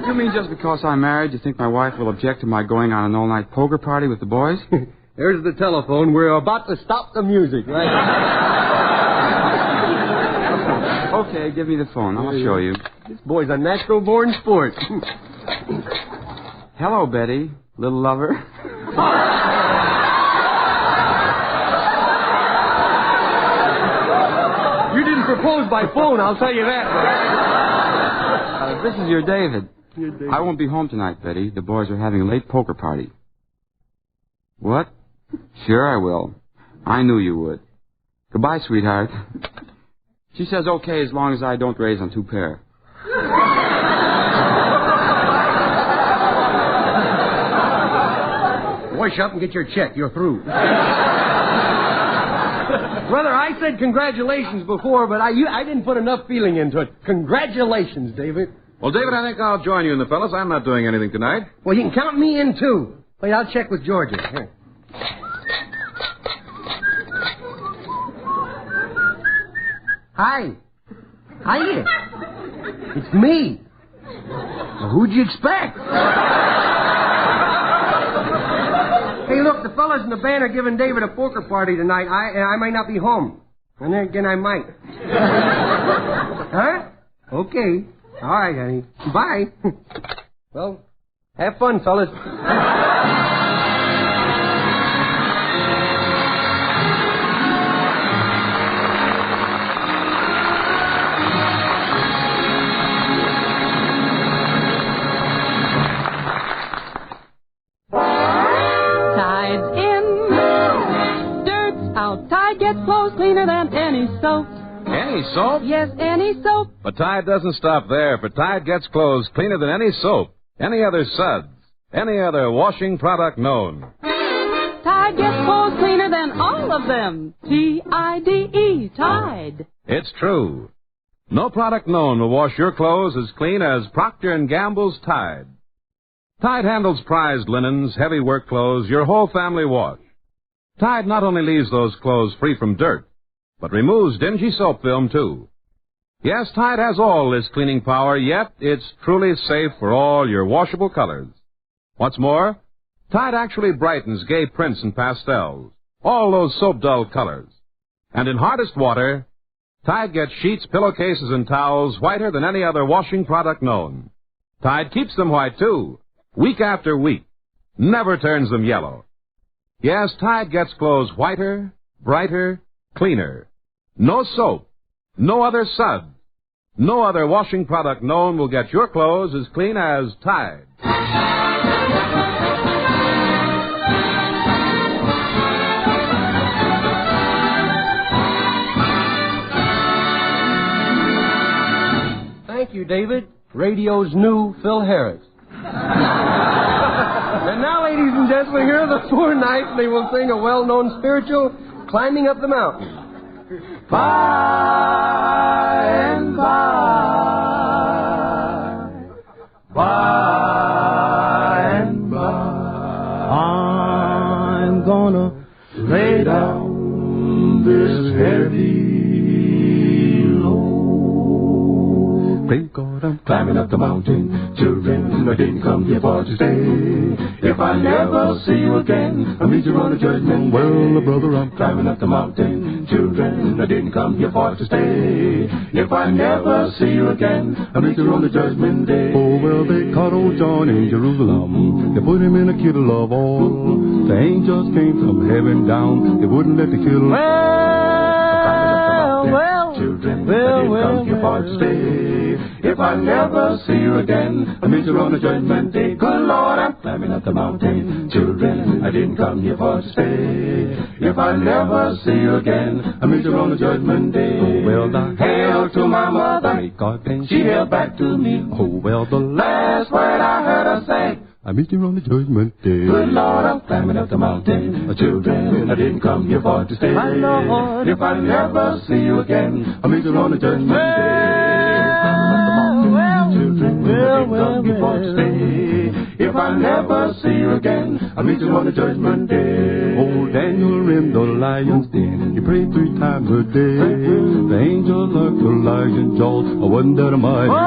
You mean just because I'm married, you think my wife will object to my going on an all-night poker party with the boys? There's the telephone. We're about to stop the music, right? Okay, give me the phone. I'll show you. This boy's a natural-born sport. Hello, Betty, little lover. You didn't propose by phone, I'll tell you that. This is your David. I won't be home tonight, Betty. The boys are having a late poker party. What? Sure I will. I knew you would. Goodbye, sweetheart. She says okay as long as I don't raise on 2 pair. Wash up and get your check. You're through. Brother, I said congratulations before, but I didn't put enough feeling into it. Congratulations, David. Well, David, I think I'll join you and the fellas. I'm not doing anything tonight. Well, you can count me in, too. Wait, I'll check with Georgia. Here. Hi. Hiya. It's me. Well, who'd you expect? Hey, look, the fellas in the band are giving David a poker party tonight. I might not be home. And then again, I might. Huh? Okay. All right, honey. Bye. Well, have fun, fellas. Tide gets clothes cleaner than any soap. Any soap? Yes, any soap. But Tide doesn't stop there, for Tide gets clothes cleaner than any soap, any other suds, any other washing product known. Tide gets clothes cleaner than all of them. T-I-D-E, Tide. It's true. No product known will wash your clothes as clean as Procter & Gamble's Tide. Tide handles prized linens, heavy work clothes, your whole family wash. Tide not only leaves those clothes free from dirt, but removes dingy soap film, too. Yes, Tide has all this cleaning power, yet it's truly safe for all your washable colors. What's more, Tide actually brightens gay prints and pastels, all those soap-dull colors. And in hardest water, Tide gets sheets, pillowcases, and towels whiter than any other washing product known. Tide keeps them white, too, week after week, never turns them yellow. Yes, Tide gets clothes whiter, brighter, cleaner. No soap, no other suds, no other washing product known will get your clothes as clean as Tide. Thank you, David. Radio's new Phil Harris. And now, ladies and gentlemen, here are the Four Knights. They will sing a well-known spiritual, Climbing Up the Mountain. By and by and by, I'm gonna lay down this heavy load. Thank God I'm climbing up the mountain. Children, I didn't come here for to stay. If I never see you again, I'll meet you on the judgment. Well, brother, I'm climbing up the mountain. Children, I didn't come here for to stay. If I never see you again, I'll meet you on the judgment day. Oh, well, they caught old John in Jerusalem. They put him in a kettle of oil. The angels came from heaven down. They wouldn't let the kettle. Children, I didn't come here for to stay. If I never see you again, I'll meet you on the judgment day. Good Lord, I'm climbing up the mountain. Children, I didn't come here for to stay. If I never see you again, I'll meet you on the judgment day. Well, now, Hail hug to my mother. May God thank she held back to me. Oh, well, the last word I heard her say, I meet you on the judgment day. Good Lord, I'm climbing up the mountain. Children, I didn't come here for to stay. My Lord, if I never see you again, I meet you on the judgment day. Children, I didn't come here for to stay. If I never see you again, I meet you on the judgment day. Old Daniel in the lion's den, he prayed 3 times a day. The angel looked the lion's jaws, I wasn't that a mighty sin.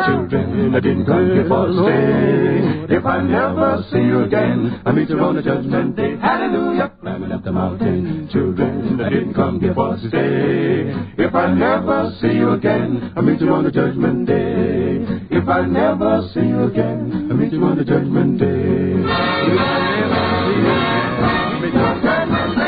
Children, I didn't come here for to stay. If I never see you again, I meet you on the judgment day. Hallelujah, climbing up the mountain. Children, I didn't come here for to stay. If I never see you again, I meet you on the judgment day. If I never see you again, I meet you on the judgment day. If I never see you again, I meet you on the judgment day.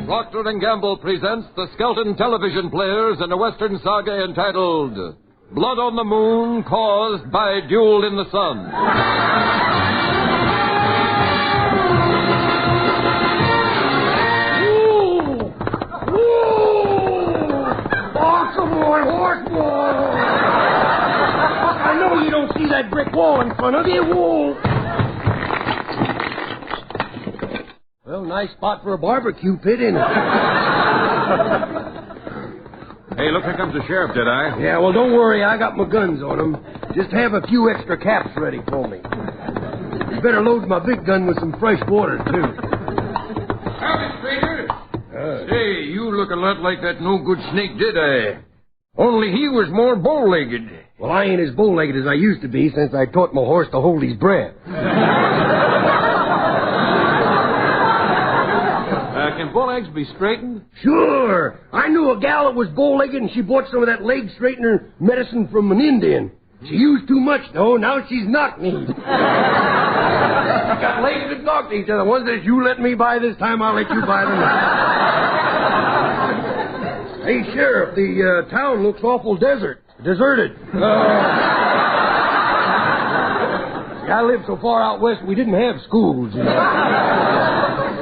Procter & Gamble presents the Skelton television players in a Western saga entitled Blood on the Moon Caused by Duel in the Sun. Awesome, boy, horse boy. I know you don't see that brick wall in front of you. Whoa. Well, nice spot for a barbecue pit, isn't it? Hey, look, here comes the sheriff, did I? Yeah, well, don't worry. I got my guns on him. Just have a few extra caps ready for me. You better load my big gun with some fresh water, too. Howdy, stranger. Say, you look a lot like that no-good snake, did I? Only he was more bow-legged. Well, I ain't as bow-legged as I used to be since I taught my horse to hold his breath. Can bull-legs be straightened? Sure. I knew a gal that was bow-legged, and she bought some of that leg straightener medicine from an Indian. She used too much, though. Now she's knock-kneed. Got legs that talk to each other. One says, you let me buy this time, I'll let you buy them. Hey, Sheriff, the town looks awful deserted. I lived so far out west, we didn't have schools, you know.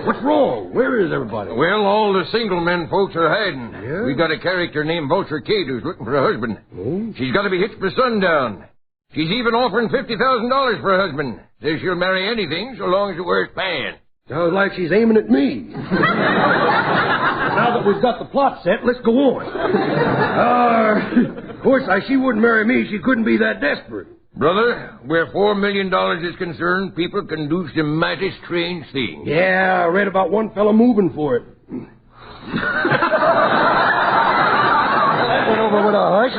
What's wrong? Where is everybody? Well, all the single men folks are hiding. Yeah? We got a character named Vulture Kate who's looking for a husband. Oh? She's got to be hitched by sundown. She's even offering $50,000 for a husband. Says she'll marry anything so long as it wears pants. Sounds like she's aiming at me. Now that we've got the plot set, let's go on. Of course, she wouldn't marry me. She couldn't be that desperate. Brother, where $4 million is concerned, people can do some mighty strange things. Yeah, I read about one fella moving for it. That went over with a hush.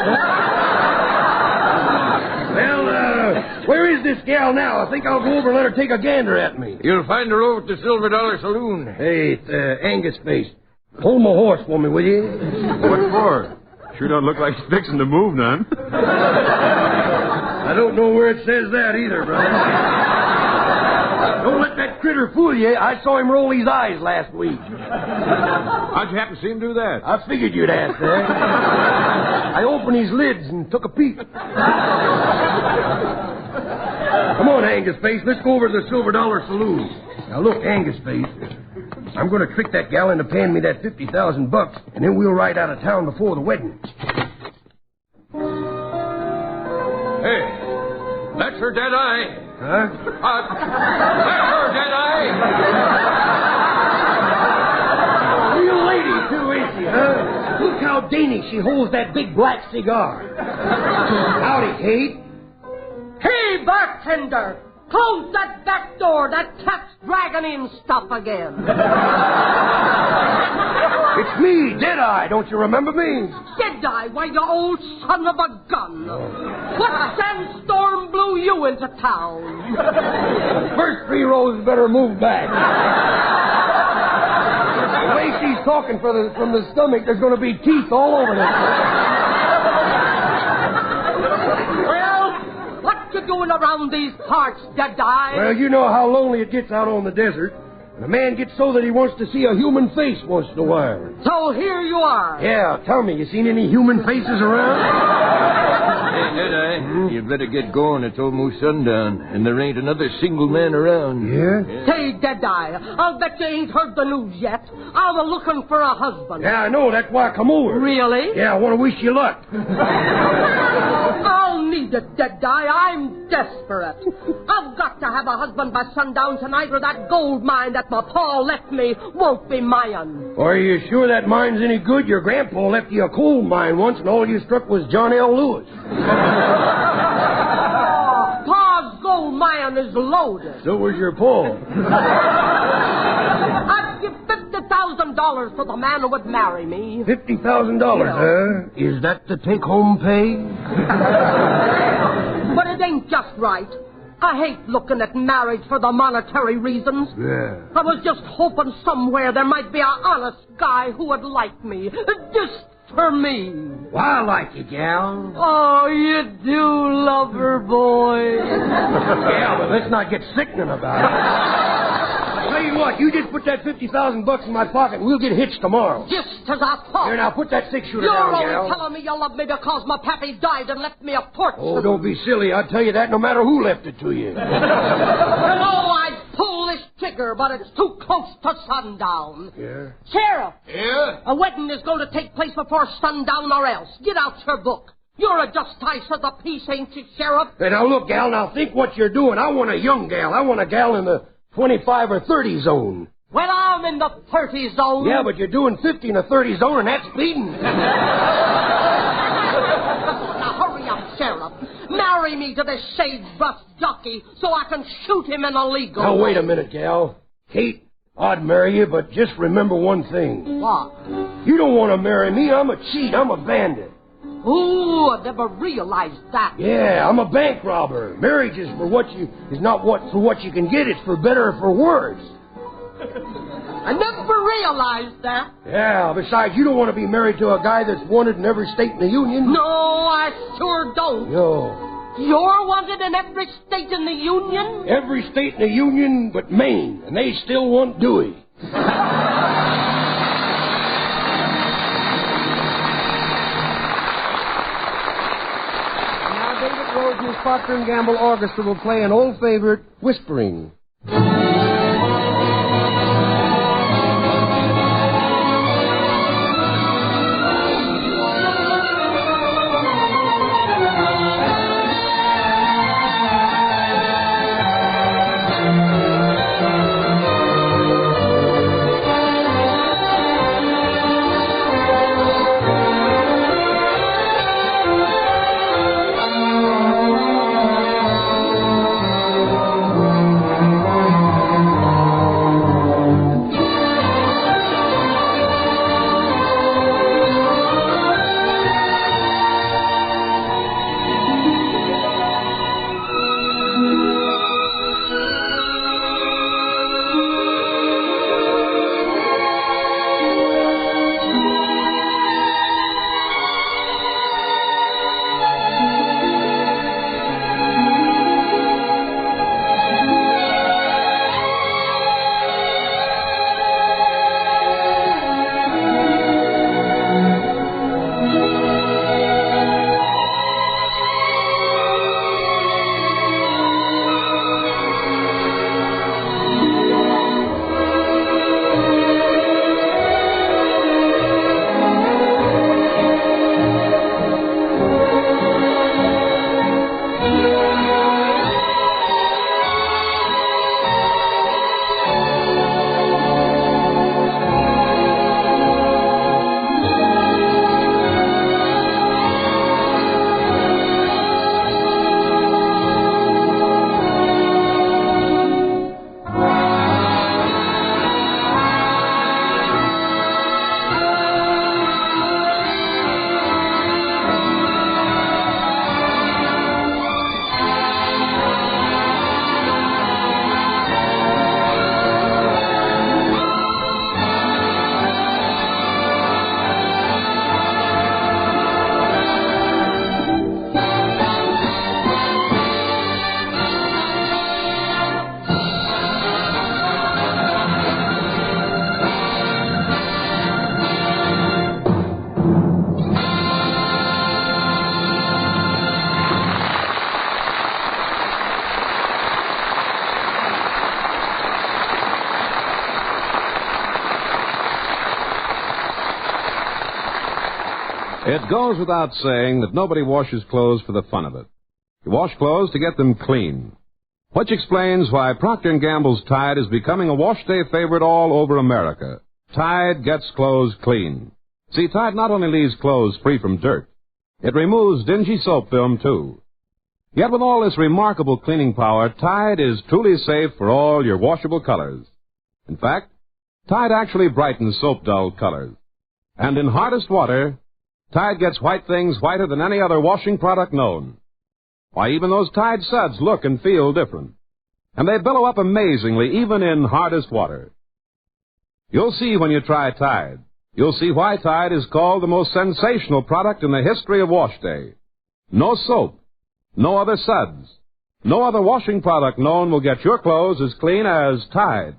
Well, where is this gal now? I think I'll go over and let her take a gander at me. You'll find her over at the Silver Dollar Saloon. Hey, it's Angus Face. Hold my horse for me, will you? What for? Sure don't look like he's fixing to move none. I don't know where it says that either, brother. Don't let that critter fool you. I saw him roll his eyes last week. How'd you happen to see him do that? I figured you'd ask that. I opened his lids and took a peek. Come on, Angus Face. Let's go over to the Silver Dollar Saloon. Now, look, Angus Face. I'm going to trick that gal into paying me that $50,000, and then we'll ride out of town before the wedding. Hey, that's her dead eye. Huh? That's her dead eye. Real lady, too, ain't she, huh? Look how dainty she holds that big black cigar. Howdy, Kate. Hey, bartender! Close that back door. That cat's dragging in stuff again. It's me, Deadeye. Don't you remember me? Deadeye? Why, you old son of a gun. What sandstorm blew you into town? First 3 rows better move back. The way she's talking from the stomach, there's going to be teeth all over this. What you doing around these parts, Deadeye? Well, you know how lonely it gets out on the desert. And a man gets so that he wants to see a human face once in a while. So here you are. Yeah, tell me, you seen any human faces around? Hey, did I? You better get going. It's almost sundown, and there ain't another single man around. Yeah? Say, Deadeye, I'll bet you ain't heard the news yet. I'm looking for a husband. Yeah, I know. That's why I come over. Really? Yeah, I want to wish you luck. I'll need it, Deadeye. I'm desperate. I've got to have a husband by sundown tonight, or that gold mine that my pa left me won't be mine. Are you sure that mine's any good? Your grandpa left you a coal mine once, and all you struck was John L. Lewis. Pa's gold mine is loaded. So was your pa. I'd give $50,000 for the man who would marry me. $50,000, huh? Is that the take-home pay? But it ain't just right. I hate looking at marriage for the monetary reasons. Yeah. I was just hoping somewhere there might be an honest guy who would like me. Just for me. Well, I like you, gal. Oh, you do, lover boy. Yeah, but let's not get sickening about it. Tell you what, you just put that $50,000 in my pocket and we'll get hitched tomorrow. Just as I thought. Here, now, put that six-shooter You're down, only gal. telling me you love me because my pappy died and left me a fortune. Oh, don't be silly. I'll tell you that no matter who left it to you. You know I'd pull this trigger, but it's too close to sundown. Yeah? Sheriff. Yeah? A wedding is going to take place before sundown or else. Get out your book. You're a justice of the peace, ain't you, Sheriff? Hey, now, look, gal, now think what you're doing. I want a young gal. I want a gal in the 25 or 30 zone. Well, I'm in the 30 zone. Yeah, but you're doing 50 in the 30 zone, and that's speeding. Now, hurry up, Sheriff. Marry me to this shade-brush jockey so I can shoot him in a legal. Now, wait a minute, gal. Kate, I'd marry you, but just remember one thing. What? You don't want to marry me. I'm a cheat. I'm a bandit. Ooh, I never realized that. Yeah, I'm a bank robber. Marriage is for what you for what you can get. It's for better or for worse. I never realized that. Yeah, besides, you don't want to be married to a guy that's wanted in every state in the Union. No, I sure don't. No. You're wanted in every state in the Union? Every state in the Union but Maine, and they still want Dewey. Now, David Rose and his Procter & Gamble Orchestra will play an old favorite, Whispering. It goes without saying that nobody washes clothes for the fun of it. You wash clothes to get them clean. Which explains why Procter & Gamble's Tide is becoming a wash day favorite all over America. Tide gets clothes clean. See, Tide not only leaves clothes free from dirt, it removes dingy soap film, too. Yet with all this remarkable cleaning power, Tide is truly safe for all your washable colors. In fact, Tide actually brightens soap-dull colors. And in hardest water, Tide gets white things whiter than any other washing product known. Why, even those Tide suds look and feel different. And they billow up amazingly, even in hardest water. You'll see when you try Tide. You'll see why Tide is called the most sensational product in the history of wash day. No soap, no other suds, no other washing product known will get your clothes as clean as Tide.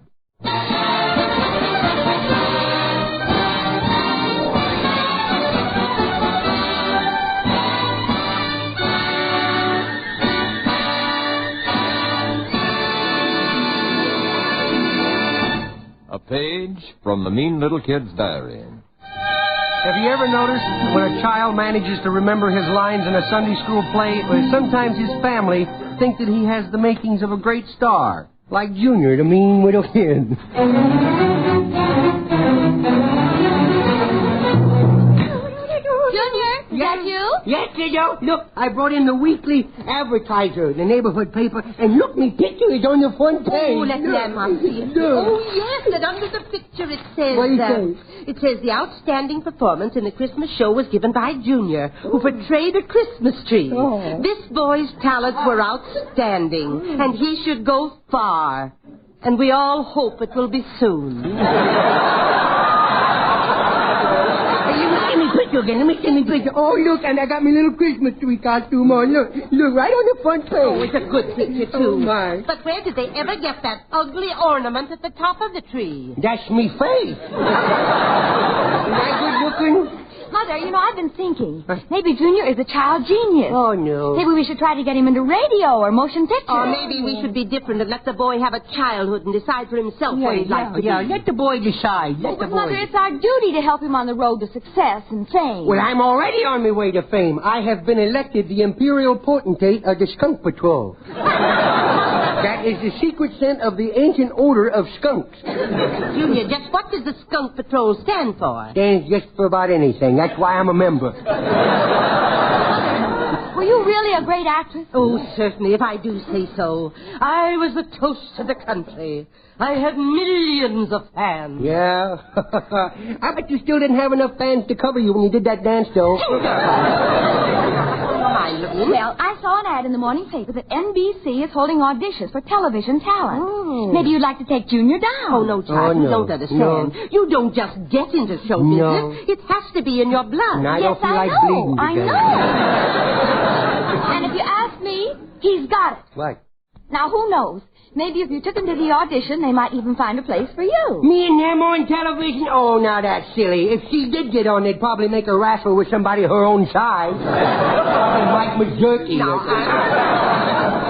A page from the Mean Little Kid's diary. Have you ever noticed when a child manages to remember his lines in a Sunday school play, sometimes his family think that he has the makings of a great star, like Junior, the mean little kid. Is that you? Yes, kiddo. Look, I brought in the weekly Advertiser, the neighborhood paper, and look, me picture is on the front page. Oh, let Grandma see it. Oh, yes, and under the picture it says... What do you say? It says the outstanding performance in the Christmas show was given by Junior, who portrayed a Christmas tree. Oh. This boy's talents were outstanding, and he should go far. And we all hope it will be soon. Let me see me picture. Oh, look, and I got my little Christmas tree costume on. Look, right on the front page. Oh, it's a good picture, too. Oh, my. But where did they ever get that ugly ornament at the top of the tree? That's me face. Isn't that good looking? Mother, I've been thinking. Maybe Junior is a child genius. Oh, no. Maybe we should try to get him into radio or motion picture. Or maybe we should be different and let the boy have a childhood and decide for himself what he'd like to be. Let the boy decide. Mother, it's our duty to help him on the road to success and fame. Well, I'm already on my way to fame. I have been elected the Imperial Potentate of the Skunk Patrol. That is the secret scent of the ancient odor of skunks. Junior, just what does the Skunk Patrol stand for? Stands just for about anything. That's why I'm a member. Were you really a great actress? Oh, certainly, if I do say so. I was the toast of the country. I had millions of fans. Yeah? I bet you still didn't have enough fans to cover you when you did that dance, though. Well, I saw an ad in the morning paper that NBC is holding auditions for television talent. Oh. Maybe you'd like to take Junior down. Oh, no, child, you don't understand. No. You don't just get into show business. No. It has to be in your blood. And I don't feel like bleeding I today. know. And if you ask me, he's got it. What? Now, who knows? Maybe if you took him to the audition, they might even find a place for you. Me and them on television? Oh, now that's silly. If she did get on, they'd probably make her wrestle with somebody her own size. Like Mazurki. Now,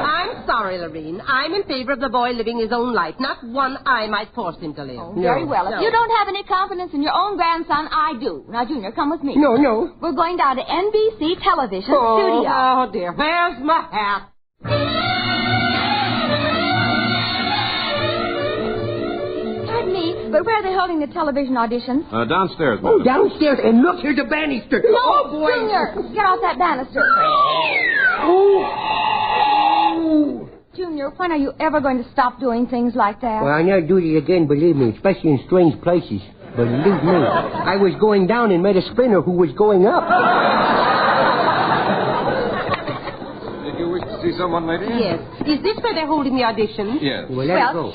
I'm sorry, Lorene. I'm in favor of the boy living his own life. Not one I might force him to live. Oh, very well. If you don't have any confidence in your own grandson, I do. Now, Junior, come with me. No. We're going down to NBC Television Studio. Oh, dear. Where's my hat? Pardon me, but where are they holding the television auditions? Downstairs, Oh, madam. downstairs, and look, here's the banister. No, oh, boy. Junior, get off that banister. Oh. Junior, when are you ever going to stop doing things like that? Well, I never do it again, believe me, especially in strange places. Believe me, I was going down and met a sprinter who was going up. Did you wish to see someone, lady? Yes. Is this where they're holding the audition? Yes. Well, let it go.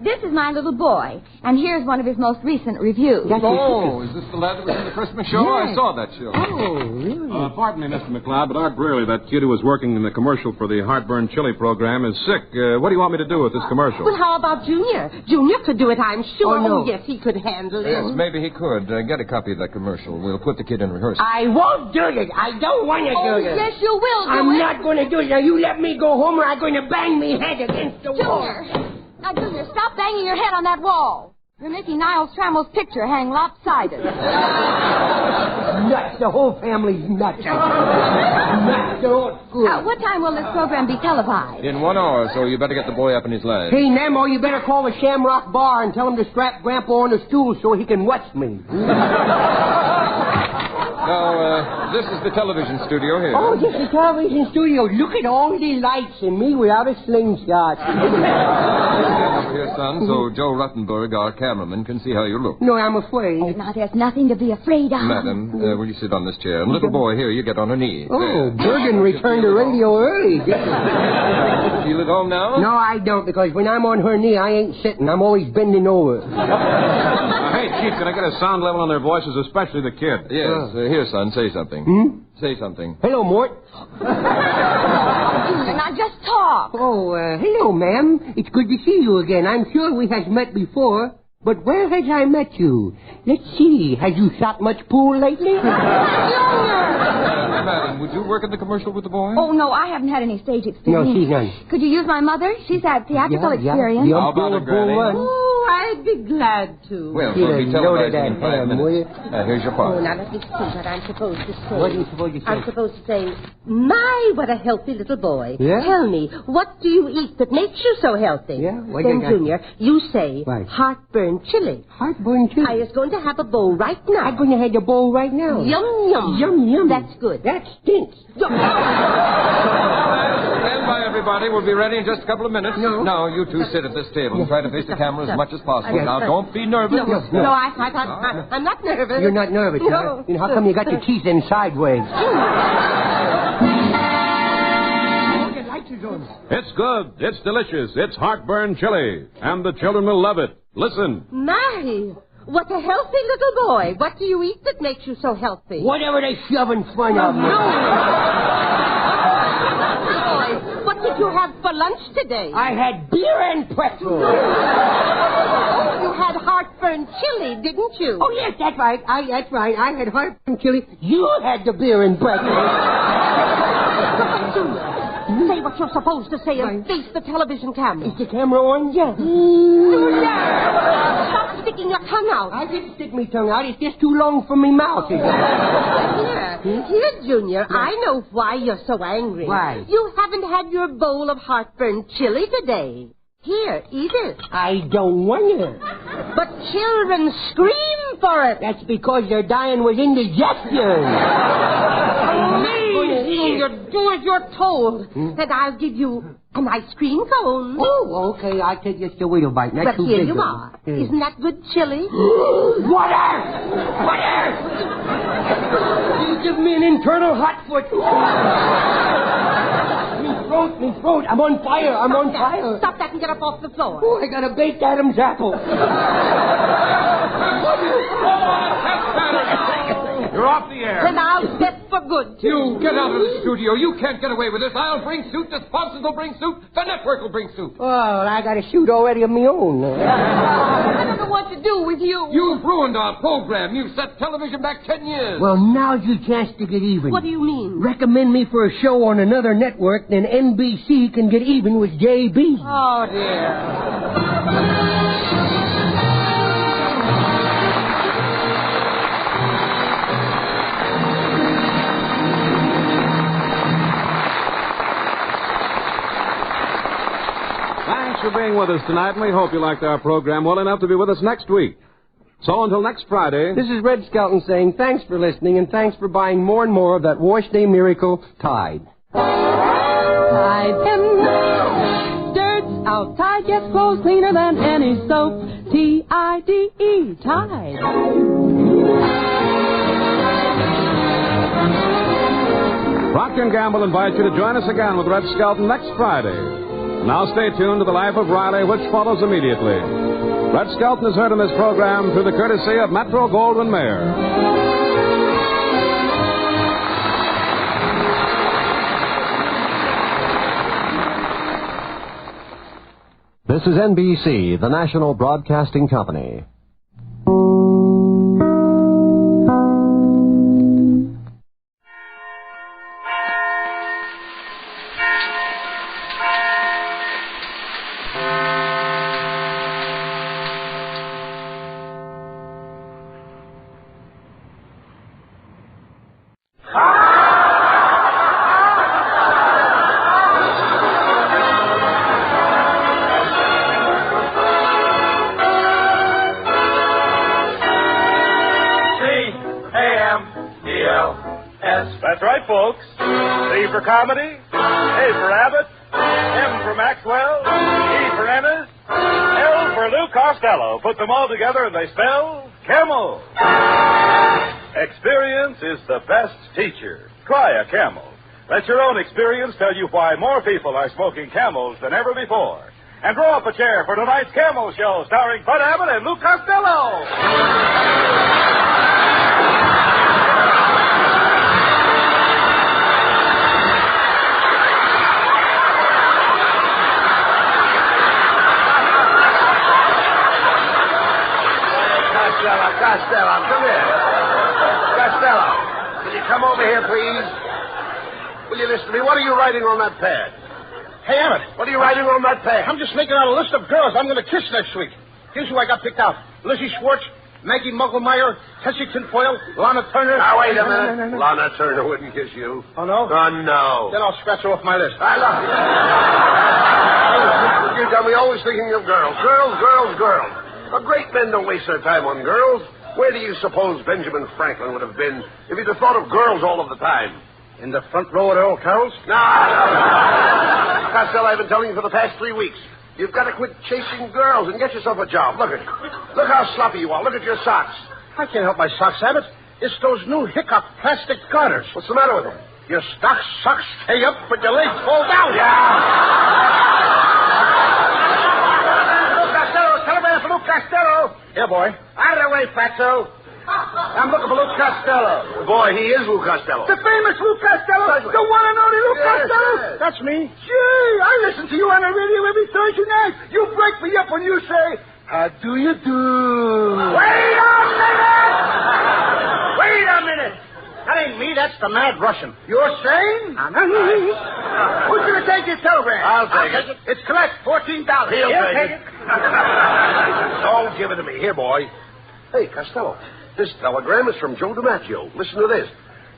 This is my little boy, and here's one of his most recent reviews. Oh, is this the lad that was in the Christmas show? Yes. I saw that show. Oh, really? Pardon me, Mr. McLeod, but Art Brearley, that kid who was working in the commercial for the Heartburn Chili program, is sick. What do you want me to do with this commercial? Well, how about Junior? Junior could do it, I'm sure. Oh, no. Yes, he could handle it. Yes, maybe he could. Get a copy of that commercial. We'll put the kid in rehearsal. I won't do it. I don't want to do it. Yes, you will do I'm it. not going to do it. Now, you let me go home or I'm going to bang me head against the wall. Junior. Now, Junior, stop banging your head on that wall. You're making Niles Trammell's picture hang lopsided. Nuts. The whole family's nuts. Nuts. They're all screwed. What time will this program be televised? In 1 hour, so you better get the boy up in his line. Hey, Nemo, you better call the Shamrock Bar and tell him to strap Grandpa on the stool so he can watch me. Now, this is the television studio here. Oh, this is the television studio. Look at all the lights and me without a slingshot. Up here, son, so Joe Ruttenberg, our cameraman, can see how you look. No, I'm afraid. Oh, now, there's nothing to be afraid of. Madam, will you sit on this chair? And little boy, here, you get on her knee. Oh, Bergen returned to radio early. Feel at home now? No, I don't, because when I'm on her knee, I ain't sitting. I'm always bending over. Hey, Chief, can I get a sound level on their voices, especially the kid? Yes. Here, son, say something. Say something. Hello, Mort. Now, just talk. Oh, hello, ma'am. It's good to see you again. I'm sure we has met before, but where has I met you? Let's see. Has you shot much pool lately? Madam, would you work in the commercial with the boy? Oh, no, I haven't had any stage experience. No, she's none. Could you use my mother? She's had theatrical experience. How about it, Granny? Oh, I'd be glad to. Well, we'll be televising in 5 minutes. Here's your part. Oh, now let me see what I'm supposed to say. What are you supposed to say? I'm supposed to say, my, what a healthy little boy. Yeah? Tell me, what do you eat that makes you so healthy? Yeah? What Then, you got? Junior, you say Right. heartburn chili. Heartburn chili? I is going to have a bowl right now. I'm going to have the bowl right now. Yum, yum. Yum, yum. That's good. That stinks. Stand by, everybody. We'll be ready in just a couple of minutes. No. Now, you two sit at this table and try to face the camera as much as possible. Now, don't be nervous. No, I'm not nervous. You're not nervous, No. huh? You know, how come you got your teeth in sideways? It's good. It's delicious. It's heartburn chili. And the children will love it. Listen. My, what a healthy little boy. What do you eat that makes you so healthy? Whatever they shove in front of me. Boy, what did you have for lunch today? I had beer and pretzels. You had heartburn chili, didn't you? Oh, yes, that's right. That's right. I had heartburn chili. You had the beer and pretzels. Say what you're supposed to say and face the television camera. Is the camera on? Yes. Stop sticking your tongue out. I didn't stick my tongue out. It's just too long for me mouth. Here, Junior, I know why you're so angry. Why? You haven't had your bowl of heartburn chili today. Here, eat it. I don't want it. But children scream for it. That's because they're dying with indigestion. You're do as you're told. And I'll give you an ice cream cone. Oh, okay. I'll take just a little bite. Not But too here big, you though. are. Isn't that good chili? Water! Water! You give me an internal hot foot. Me throat. I'm on fire. Stop that and get up off the floor. Oh, I got a baked Adam's apple. You're off the air. Then I'll bet for good, too. You get out of the studio. You can't get away with this. I'll bring suit. The sponsors will bring suit. The network will bring suit. Well, I got a suit already of my own. I don't know what to do with you. You've ruined our program. You've set television back 10 years. Well, now's your chance to get even. What do you mean? Recommend me for a show on another network, then NBC can get even with JB. Oh, dear. Thanks for being with us tonight, and we hope you liked our program well enough to be with us next week. So until next Friday... This is Red Skelton saying thanks for listening, and thanks for buying more and more of that Wash Day Miracle Tide. Tide dirt's out. Tide gets clothes cleaner than any soap. T-I-D-E, Tide. Procter & Gamble invites you to join us again with Red Skelton next Friday. Now stay tuned to The Life of Riley, which follows immediately. Red Skelton is heard in this program through the courtesy of Metro-Goldwyn-Mayer. This is NBC, the national broadcasting company. folks. C for comedy, A for Abbott, M for Maxwell, E for Ennis, L for Lou Costello. Put them all together and they spell Camel. Experience is the best teacher. Try a Camel. Let your own experience tell you why more people are smoking Camels than ever before. And draw up a chair for tonight's Camel Show, starring Bud Abbott and Lou Costello. Costello, come here. Costello, can you come over here, please? Will you listen to me? What are you writing on that pad? Hey, Abbott. What are you writing on that pad? I'm just making out a list of girls I'm going to kiss next week. Here's who I got picked out. Lizzie Schwartz, Maggie Mugglemeyer, Tessie Tinfoil, Lana Turner. Now, wait a minute. Lana Turner wouldn't kiss you. Oh, no? Oh, no. Then I'll scratch her off my list. I love you. You got me always thinking of girls. Girls. A great men don't waste their time on girls. Where do you suppose Benjamin Franklin would have been if he'd have thought of girls all of the time? In the front row at Earl Carroll's? No. Costello, I've been telling you for the past 3 weeks. You've got to quit chasing girls and get yourself a job. Look how sloppy you are. Look at your socks. I can't help my socks, Abbott. It's those new hiccup plastic garters. What's the matter with them? Your socks stay up, but your legs fall down. Telegram for Lou Costello. Here, boy. Out of the way, Fatso. I'm looking for Lou Costello. Boy, he is Lou Costello. The famous Lou Costello. That's right. The one and only Lou Costello. Yes. That's me. Gee, I listen to you on the radio every Thursday night. You break me up when you say, how do you do? Wait a minute. That ain't me. That's the Mad Russian. You're saying? Who's going to take your telegram? I'll take it. It's correct. $14. He'll take it. Don't give it to me. Here, boy. Hey, Costello, this telegram is from Joe DiMaggio. Listen to this.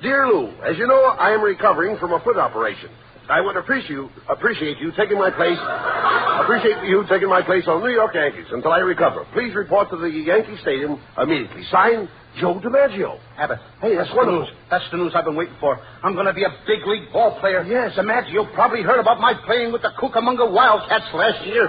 Dear Lou, as you know, I am recovering from a foot operation. I would appreciate you taking my place on the New York Yankees until I recover. Please report to the Yankee Stadium immediately. Signed, Joe DiMaggio. Abbott. Hey, that's wonderful. That's the news I've been waiting for. I'm going to be a big league ball player. Yes. DiMaggio probably heard about my playing with the Cucamonga Wildcats last year.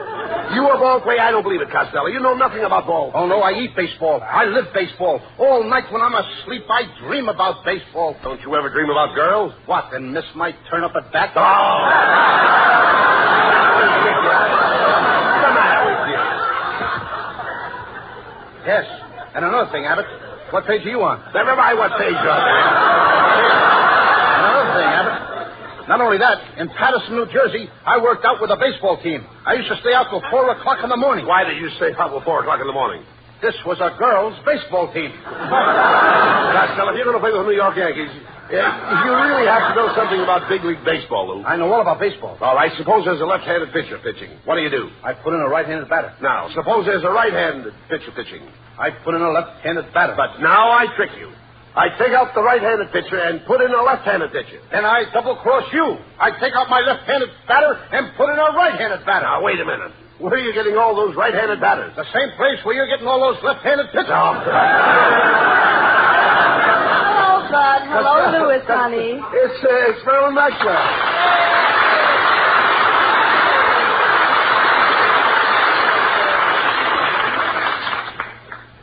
You a ball player? I don't believe it, Costello. You know nothing about ball. Oh, no, I eat baseball. I live baseball. All night when I'm asleep, I dream about baseball. Don't you ever dream about girls? What, and miss my turn up at bat? Oh! What's the matter with you? Yes. And another thing, Abbott. What page are you on? Never mind what page you're on. Another thing, Abbott. Not only that, in Patterson, New Jersey, I worked out with a baseball team. I used to stay out till 4 o'clock in the morning. Why did you stay out till 4 o'clock in the morning? This was a girls' baseball team. Costello, if you're going to play with the New York Yankees, you really have to know something about big league baseball, Lou. I know all about baseball. All right, suppose there's a left-handed pitcher pitching. What do? I put in a right-handed batter. Now, suppose there's a right-handed pitcher pitching. I put in a left-handed batter. But now I trick you. I take out the right-handed pitcher and put in a left-handed pitcher. Then I double-cross you. I take out my left-handed batter and put in a right-handed batter. Now, wait a minute. Where are you getting all those right-handed batters? The same place where you're getting all those left-handed pitchers. Oh. Hello, Bud. Hello, Louis, honey. It's Marilyn Maxwell.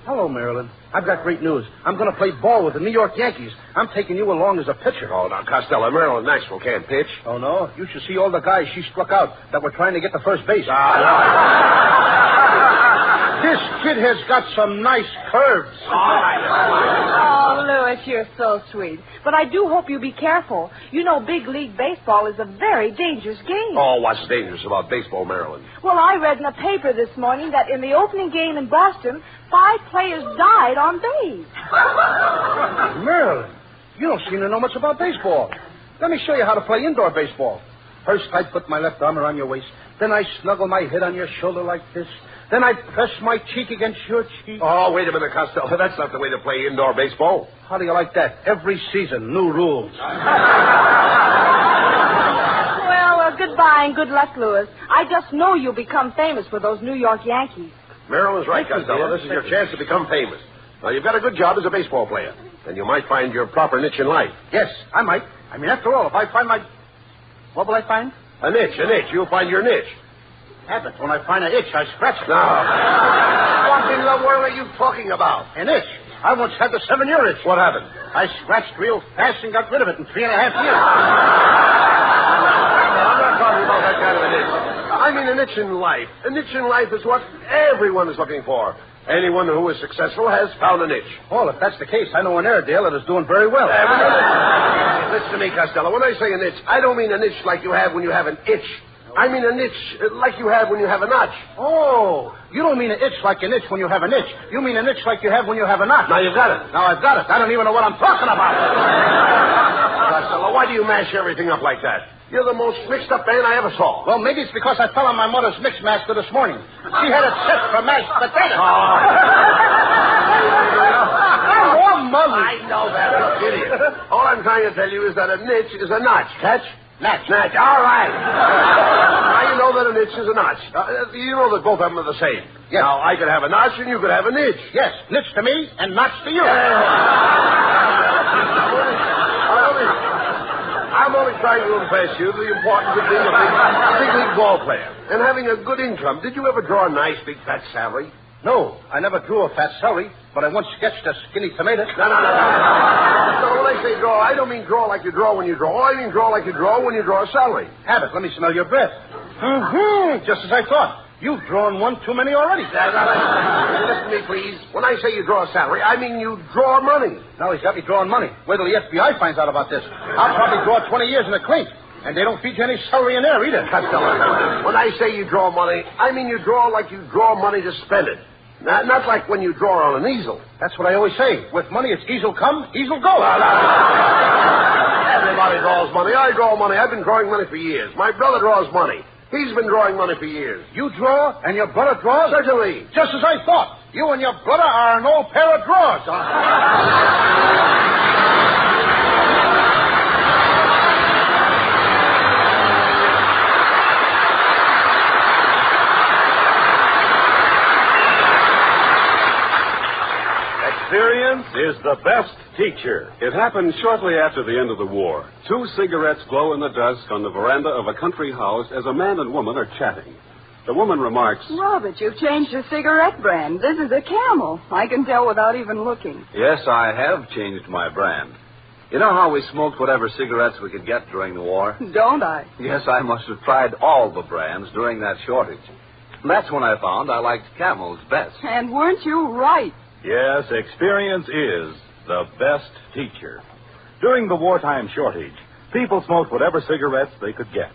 Hello, Marilyn. I've got great news. I'm going to play ball with the New York Yankees. I'm taking you along as a pitcher. Oh, now, Costello, Marilyn Maxwell can't pitch. Oh, no? You should see all the guys she struck out that were trying to get to first base. This kid has got some nice curves. Oh, Louis, you're so sweet. But I do hope you be careful. You know big league baseball is a very dangerous game. Oh, what's dangerous about baseball, Marilyn? Well, I read in the paper this morning that in the opening game in Boston, 5 players died on base. Marilyn, you don't seem to know much about baseball. Let me show you how to play indoor baseball. First, I put my left arm around your waist. Then I snuggle my head on your shoulder like this. Then I press my cheek against your cheek. Oh, wait a minute, Costello. That's not the way to play indoor baseball. How do you like that? Every season, new rules. Well, goodbye and good luck, Louis. I just know you'll become famous with those New York Yankees. Marilyn's right, Costello. This is your chance to become famous. Now, you've got a good job as a baseball player, and you might find your proper niche in life. Yes, I might. I mean, after all, if I find my... What will I find? An itch. You'll find your niche. Abbott, when I find an itch, I scratch it. No. What in the world are you talking about? An itch. I once had the 7-year itch. What happened? I scratched real fast and got rid of it in 3.5 years. I'm not talking about that kind of an itch. I mean an itch in life. An itch in life is what everyone is looking for. Anyone who is successful has found an itch. Well, if that's the case, I know an Airedale that is doing very well. Listen to me, Costello. When I say an itch, I don't mean an itch like you have when you have an itch. I mean an itch like you have when you have a notch. Oh, you don't mean an itch like an itch when you have an itch. You mean an itch like you have when you have a notch. Now you've got it. Now I've got it. I don't even know what I'm talking about. Costello, why do you mash everything up like that? You're the most mixed-up man I ever saw. Well, maybe it's because I fell on my mother's mix master this morning. She had it set for mashed potatoes. I know that, you idiot. All I'm trying to tell you is that a niche is a notch. Catch? Notch. All right. Now you know that a niche is a notch. You know that both of them are the same. Yes. Now, I could have a notch and you could have a niche. Yes, niche to me and notch to you. I'm only trying to impress you the importance of being a big league ball player and having a good income. Did you ever draw a nice big fat salary? No, I never drew a fat celery, but I once sketched a skinny tomato. No. So when I say draw, I don't mean draw like you draw when you draw. I mean draw like you draw when you draw a salary. Abbott, let me smell your breath. Just as I thought. You've drawn one too many already. Listen to me, please. When I say you draw a salary, I mean you draw money. Now he's got me drawing money. Wait till the FBI finds out about this. I'll probably draw 20 years in the clink. And they don't feed you any celery in there either. Costello, when I say you draw money, I mean you draw like you draw money to spend it. Not like when you draw on an easel. That's what I always say. With money, it's easel come, easel go. Everybody draws money. I draw money. I've been drawing money for years. My brother draws money. He's been drawing money for years. You draw, and your brother draws? Certainly. Just as I thought. You and your brother are an old pair of drawers. Experience is the best teacher. It happened shortly after the end of the war. 2 cigarettes glow in the dusk on the veranda of a country house as a man and woman are chatting. The woman remarks, Robert, you've changed your cigarette brand. This is a Camel. I can tell without even looking. Yes, I have changed my brand. You know how we smoked whatever cigarettes we could get during the war? Don't I? Yes, I must have tried all the brands during that shortage. That's when I found I liked Camel's best. And weren't you right? Yes, experience is the best teacher. During the wartime shortage, people smoked whatever cigarettes they could get.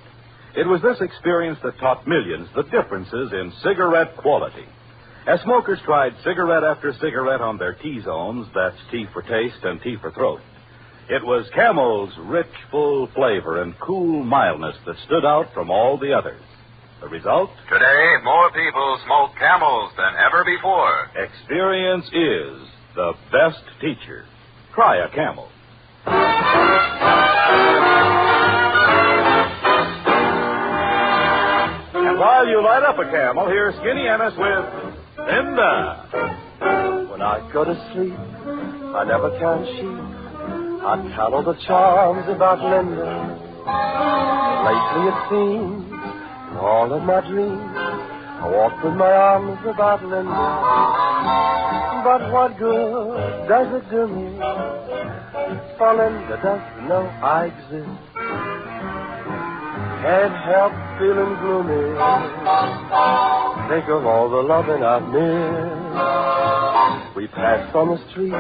It was this experience that taught millions the differences in cigarette quality. As smokers tried cigarette after cigarette on their T-zones, that's T for taste and T for throat, it was Camel's rich, full flavor and cool mildness that stood out from all the others. The result? Today, more people smoke Camels than ever before. Experience is the best teacher. Try a Camel. And while you light up a Camel, here's Skinny Amos with Linda. When I go to sleep, I never can sleep. I count all the charms about Linda. Lately it seems all of my dreams, I walk with my arms about Linda. But what good does it do me? For Linda doesn't know I exist. Can't help feeling gloomy. Think of all the loving I've missed. We pass on the street,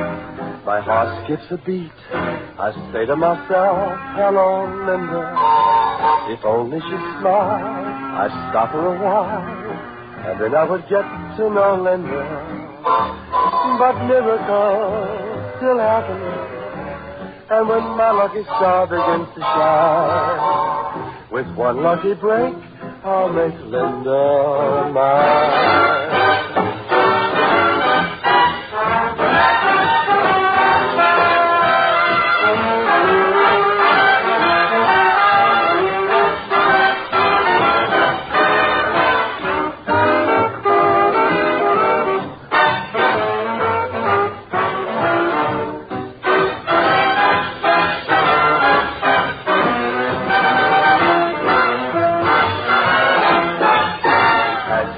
my heart skips a beat. I say to myself, hello, Linda. If only she'd smile, I'd stop her a while, and then I would get to know Linda. But miracles still happen, and when my lucky star begins to shine, with one lucky break, I'll make Linda mine.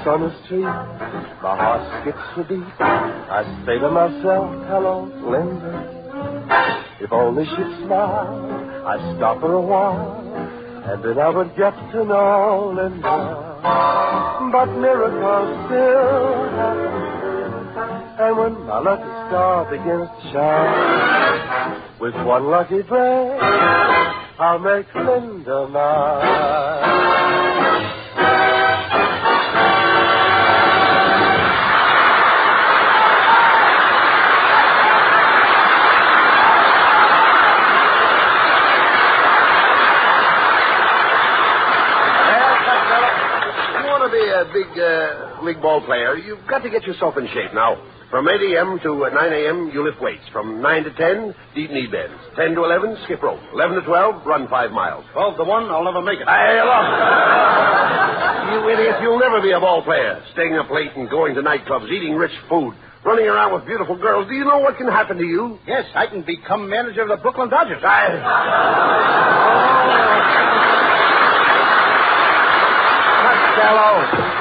on the street, my heart skips a beat. I say to myself, hello, Linda. If only she'd smile, I'd stop her a while, and then I would get to know Linda. But miracles still happen, and when my lucky star begins to shine, with one lucky break, I'll make Linda mine. A big league ball player, you've got to get yourself in shape now. From 8 a.m. to 9 a.m., you lift weights. From 9 to 10, deep knee bends. 10 to 11, skip rope. 11 to 12, run 5 miles. 12 to 1, I'll never make it. Hey, look. You idiot, you'll never be a ball player. Staying up late and going to nightclubs, eating rich food, running around with beautiful girls. Do you know what can happen to you? Yes, I can become manager of the Brooklyn Dodgers. Costello,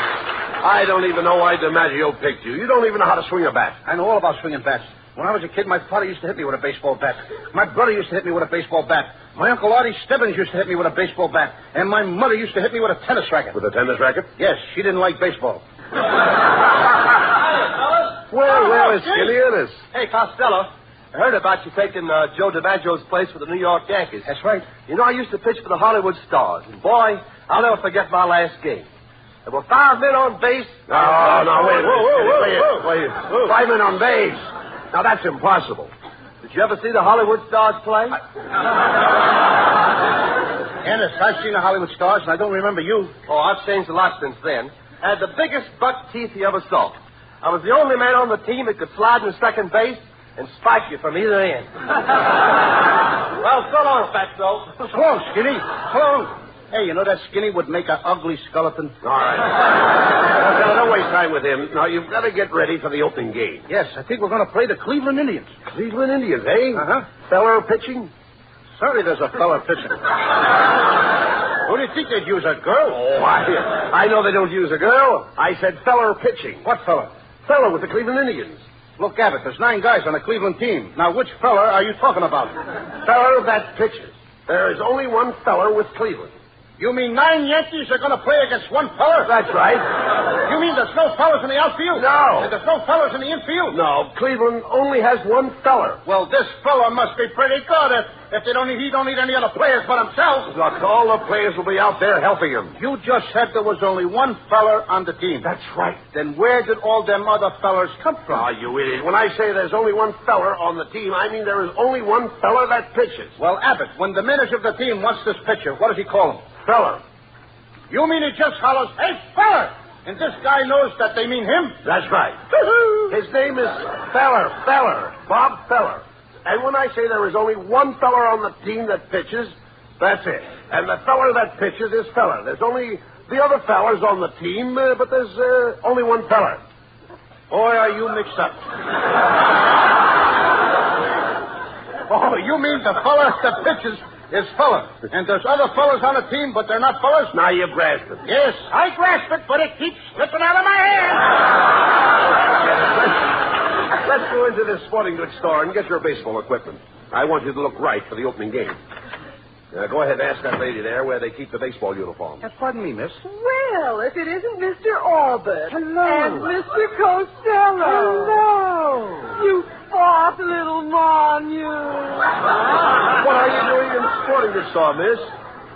I don't even know why DiMaggio picked you. You don't even know how to swing a bat. I know all about swinging bats. When I was a kid, my father used to hit me with a baseball bat. My brother used to hit me with a baseball bat. My Uncle Artie Stebbins used to hit me with a baseball bat. And my mother used to hit me with a tennis racket. With a tennis racket? Yes, she didn't like baseball. Well, it's Skinny Ennis. Hey, Costello, I heard about you taking Joe DiMaggio's place for the New York Yankees. That's right. You know, I used to pitch for the Hollywood Stars. And, boy, I'll never forget my last game. There were 5 men on base. No, wait. 5 men on base. Now, that's impossible. Did you ever see the Hollywood Stars play? Ennis, I've seen the Hollywood Stars, and I don't remember you. Oh, I've changed a lot since then. I had the biggest buck teeth you ever saw. I was the only man on the team that could slide into second base and spike you from either end. Well, so long, Fatso. So long, Skinny. So long. Hey, you know that Skinny would make an ugly skeleton? All right. Don't waste time with him. Now, you've got to get ready for the opening game. Yes, I think we're going to play the Cleveland Indians. Cleveland Indians, eh? Uh-huh. Feller pitching? Certainly there's a feller pitching. Who do you think they'd use, a girl? Oh, I know they don't use a girl. I said feller pitching. What feller? Feller with the Cleveland Indians. Look, Abbott, there's 9 guys on the Cleveland team. Now, which feller are you talking about? Feller that pitches. There is only one feller with Cleveland. You mean 9 Yankees are going to play against one feller? That's right. You mean there's no fellers in the outfield? No. And there's no fellers in the infield? No, Cleveland only has one feller. Well, this feller must be pretty good if he don't need any other players but himself. Look, all the players will be out there helping him. You just said there was only one feller on the team. That's right. Then where did all them other fellers come from? Oh, you idiot. When I say there's only one feller on the team, I mean there is only one feller that pitches. Well, Abbott, when the manager of the team wants this pitcher, what does he call him? Feller. You mean he just hollers, "Hey, feller!" And this guy knows that they mean him? That's right. His name is Feller, Bob Feller. And when I say there is only one feller on the team that pitches, that's it. And the feller that pitches is Feller. There's only the other fellers on the team, but there's only one feller. Boy, are you mixed up. Oh, you mean the feller that pitches is feller. And there's other fellas on the team, but they're not fellas? Now you grasp it. Yes, I grasp it, but it keeps slipping out of my hand. Let's go into this sporting goods store and get your baseball equipment. I want you to look right for the opening game. Go ahead and ask that lady there where they keep the baseball uniforms. Pardon me, miss. Well, if it isn't Mr. Abbott. Hello. And Mr. Costello. Hello. You fat little mon, you. What are you doing in the sporting goods store, miss?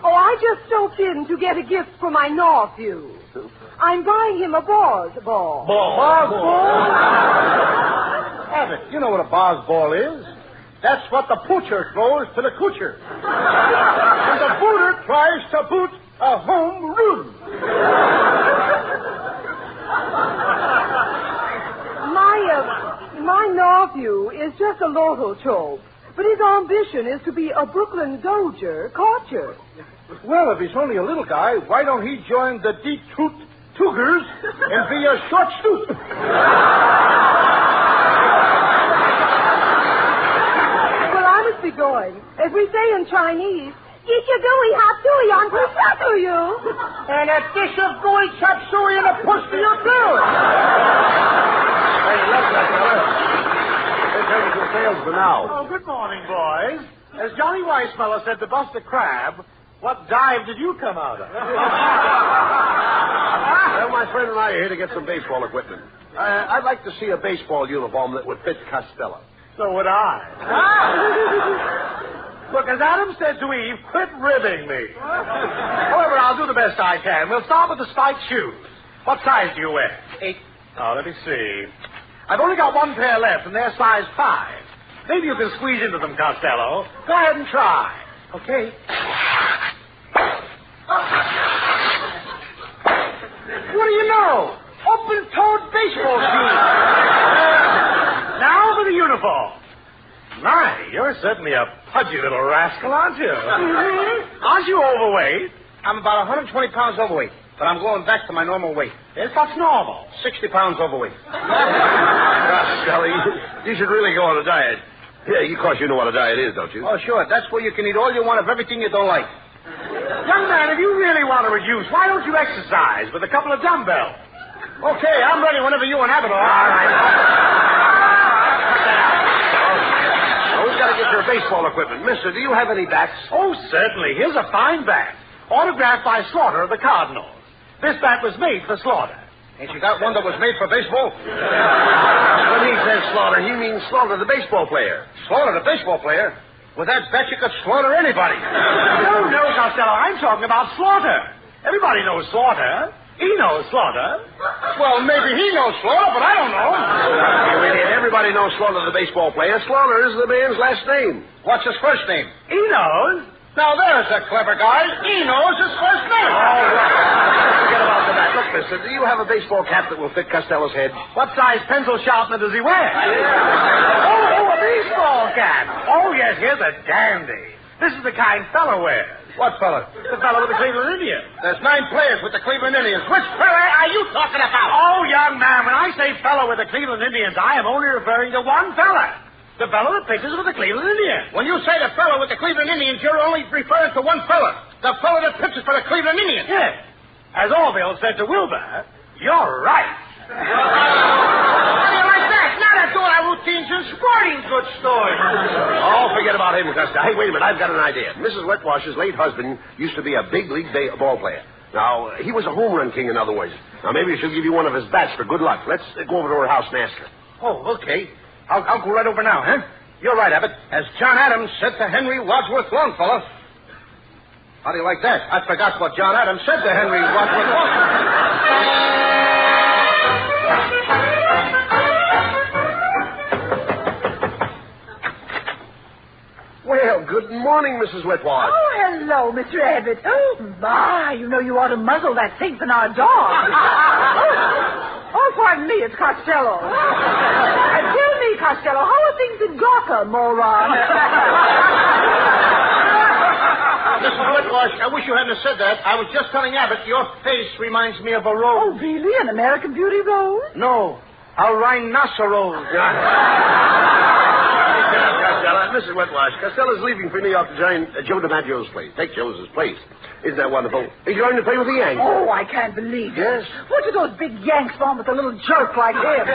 Oh, I just stopped in to get a gift for my nephew. I'm buying him a ball. Ball? Abbott, you know what a bar's ball is. That's what the poocher throws to the coocher. And the booter tries to boot a home run. My nephew is just a lotto chope, but his ambition is to be a Brooklyn Dodger catcher. Well, if he's only a little guy, why don't he join the Detroit Tougers and be a short stoop? Be going. As we say in Chinese, Eat your gooey hot suey, Uncle. So do you. And a dish of gooey chop suey and a push for your bill. Hey, look, that fella. They're taking some sales for now. Oh, good morning, boys. As Johnny Weissmuller said to Buster Crabbe, what dive did you come out of? Well, my friend and I are here to get some baseball equipment. I'd like to see a baseball uniform that would fit Costello. So would I. Look, as Adam said to Eve, quit ribbing me. However, I'll do the best I can. We'll start with the spiked shoes. What size do you wear? 8. Oh, let me see. I've only got one pair left, and they're size 5. Maybe you can squeeze into them, Costello. Go ahead and try. Okay. What do you know? Open-toed baseball shoes. Now for the uniform. My, you're certainly a pudgy little rascal, aren't you? Mm-hmm. Aren't you overweight? I'm about 120 pounds overweight, but I'm going back to my normal weight. Yes, what's normal? 60 pounds overweight. Costello, you should really go on a diet. Yeah, of course you know what a diet is, don't you? Oh, sure. That's where you can eat all you want of everything you don't like. Young man, if you really want to reduce, why don't you exercise with a couple of dumbbells? Okay, I'm ready whenever you and Abbott are. All right. We've got to get your baseball equipment. Mister, do you have any bats? Oh, certainly. Here's a fine bat. Autographed by Slaughter of the Cardinals. This bat was made for Slaughter. Ain't you got one that was made for baseball? When he says Slaughter, he means Slaughter, the baseball player. Slaughter, the baseball player? With that bat, you could slaughter anybody. No, Costello. I'm talking about Slaughter. Everybody knows Slaughter. He knows Slaughter. Well, maybe he knows Slaughter, but I don't know. You idiot. Everybody knows Slaughter, the baseball player. Slaughter is the man's last name. What's his first name? He knows. Now, there's a clever guy. He knows his first name. All right. Forget about the bat. Look, mister, do you have a baseball cap that will fit Costello's head? What size pencil sharpener does he wear? Oh, a baseball cap. Oh, yes, here's a dandy. This is the kind fella wears. What fella? The fella with the Cleveland Indians. There's 9 players with the Cleveland Indians. Which fella are you talking about? Oh, young man, when I say fella with the Cleveland Indians, I am only referring to one fella. The fellow that pitches with the Cleveland Indians. When you say the fellow with the Cleveland Indians, you're only referring to one fella. The fellow that pitches for the Cleveland Indians. Yes. As Orville said to Wilbur, you're right. How do you like that? Now that's all our routines and sporting good stories. Oh, forget about him, Costello. Hey, wait a minute. I've got an idea. Mrs. Wetwash's late husband used to be a big league ball player. Now, he was a home run king, in other words. Now, maybe she'll give you one of his bats for good luck. Let's go over to her house and ask her. Oh, okay. I'll go right over now, huh? You're right, Abbott. As John Adams said to Henry Wadsworth Longfellow. How do you like that? I forgot what John Adams said to Henry Wadsworth Longfellow. Well, good morning, Mrs. Wetwash. Oh, hello, Mr. Abbott. Oh, my. You know you ought to muzzle that St. Bernard dog. Oh, pardon me. It's Costello. Tell me, Costello, how are things in Gawker, moron? Mrs. Wetwash, I wish you hadn't said that. I was just telling Abbott your face reminds me of a rose. Oh, really? An American Beauty rose? No, a rhinoceros. Mrs. Wetwash, Costello's leaving for New York to join Joe DiMaggio's place. Take Joe's place. Isn't that wonderful? He's going to play with the Yanks. Oh, I can't believe it. Yes? What do those big Yanks want with a little jerk like him?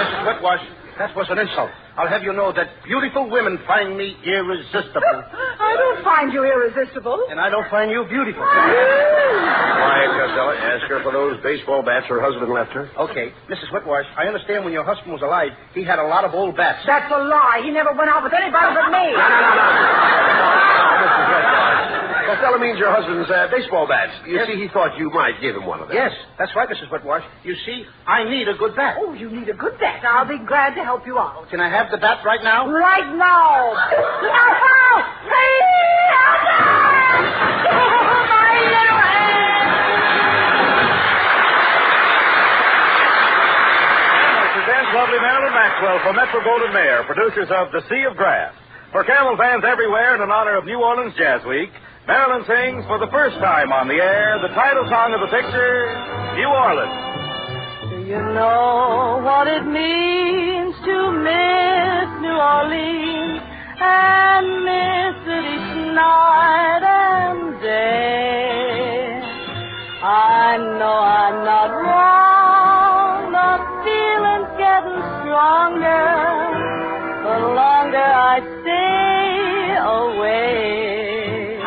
Mrs. Wetwash, that was an insult. I'll have you know that beautiful women find me irresistible. I don't find you irresistible. And I don't find you beautiful. Quiet, Costello. Ask her for those baseball bats her husband left her. Okay. Mrs. Wetwash, I understand when your husband was alive, he had a lot of old bats. That's a lie. He never went out with anybody but me. Mrs. Wetwash. Costello means your husband's baseball bats. You see, he thought you might give him one of them. Yes, that's right, Mrs. Wetwash. You see, I need a good bat. Oh, you need a good bat. I'll be glad to help you out. Can I have the bat right now? Right now. Presents lovely Marilyn Maxwell for Metro-Goldwyn-Mayer, producers of The Sea of Grass. For Camel fans everywhere and in honor of New Orleans Jazz Week, Marilyn sings for the first time on the air the title song of the picture, New Orleans. Do you know what it means to miss New Orleans and miss it each night and day. I know I'm not wrong, the feeling's getting stronger the longer I stay away.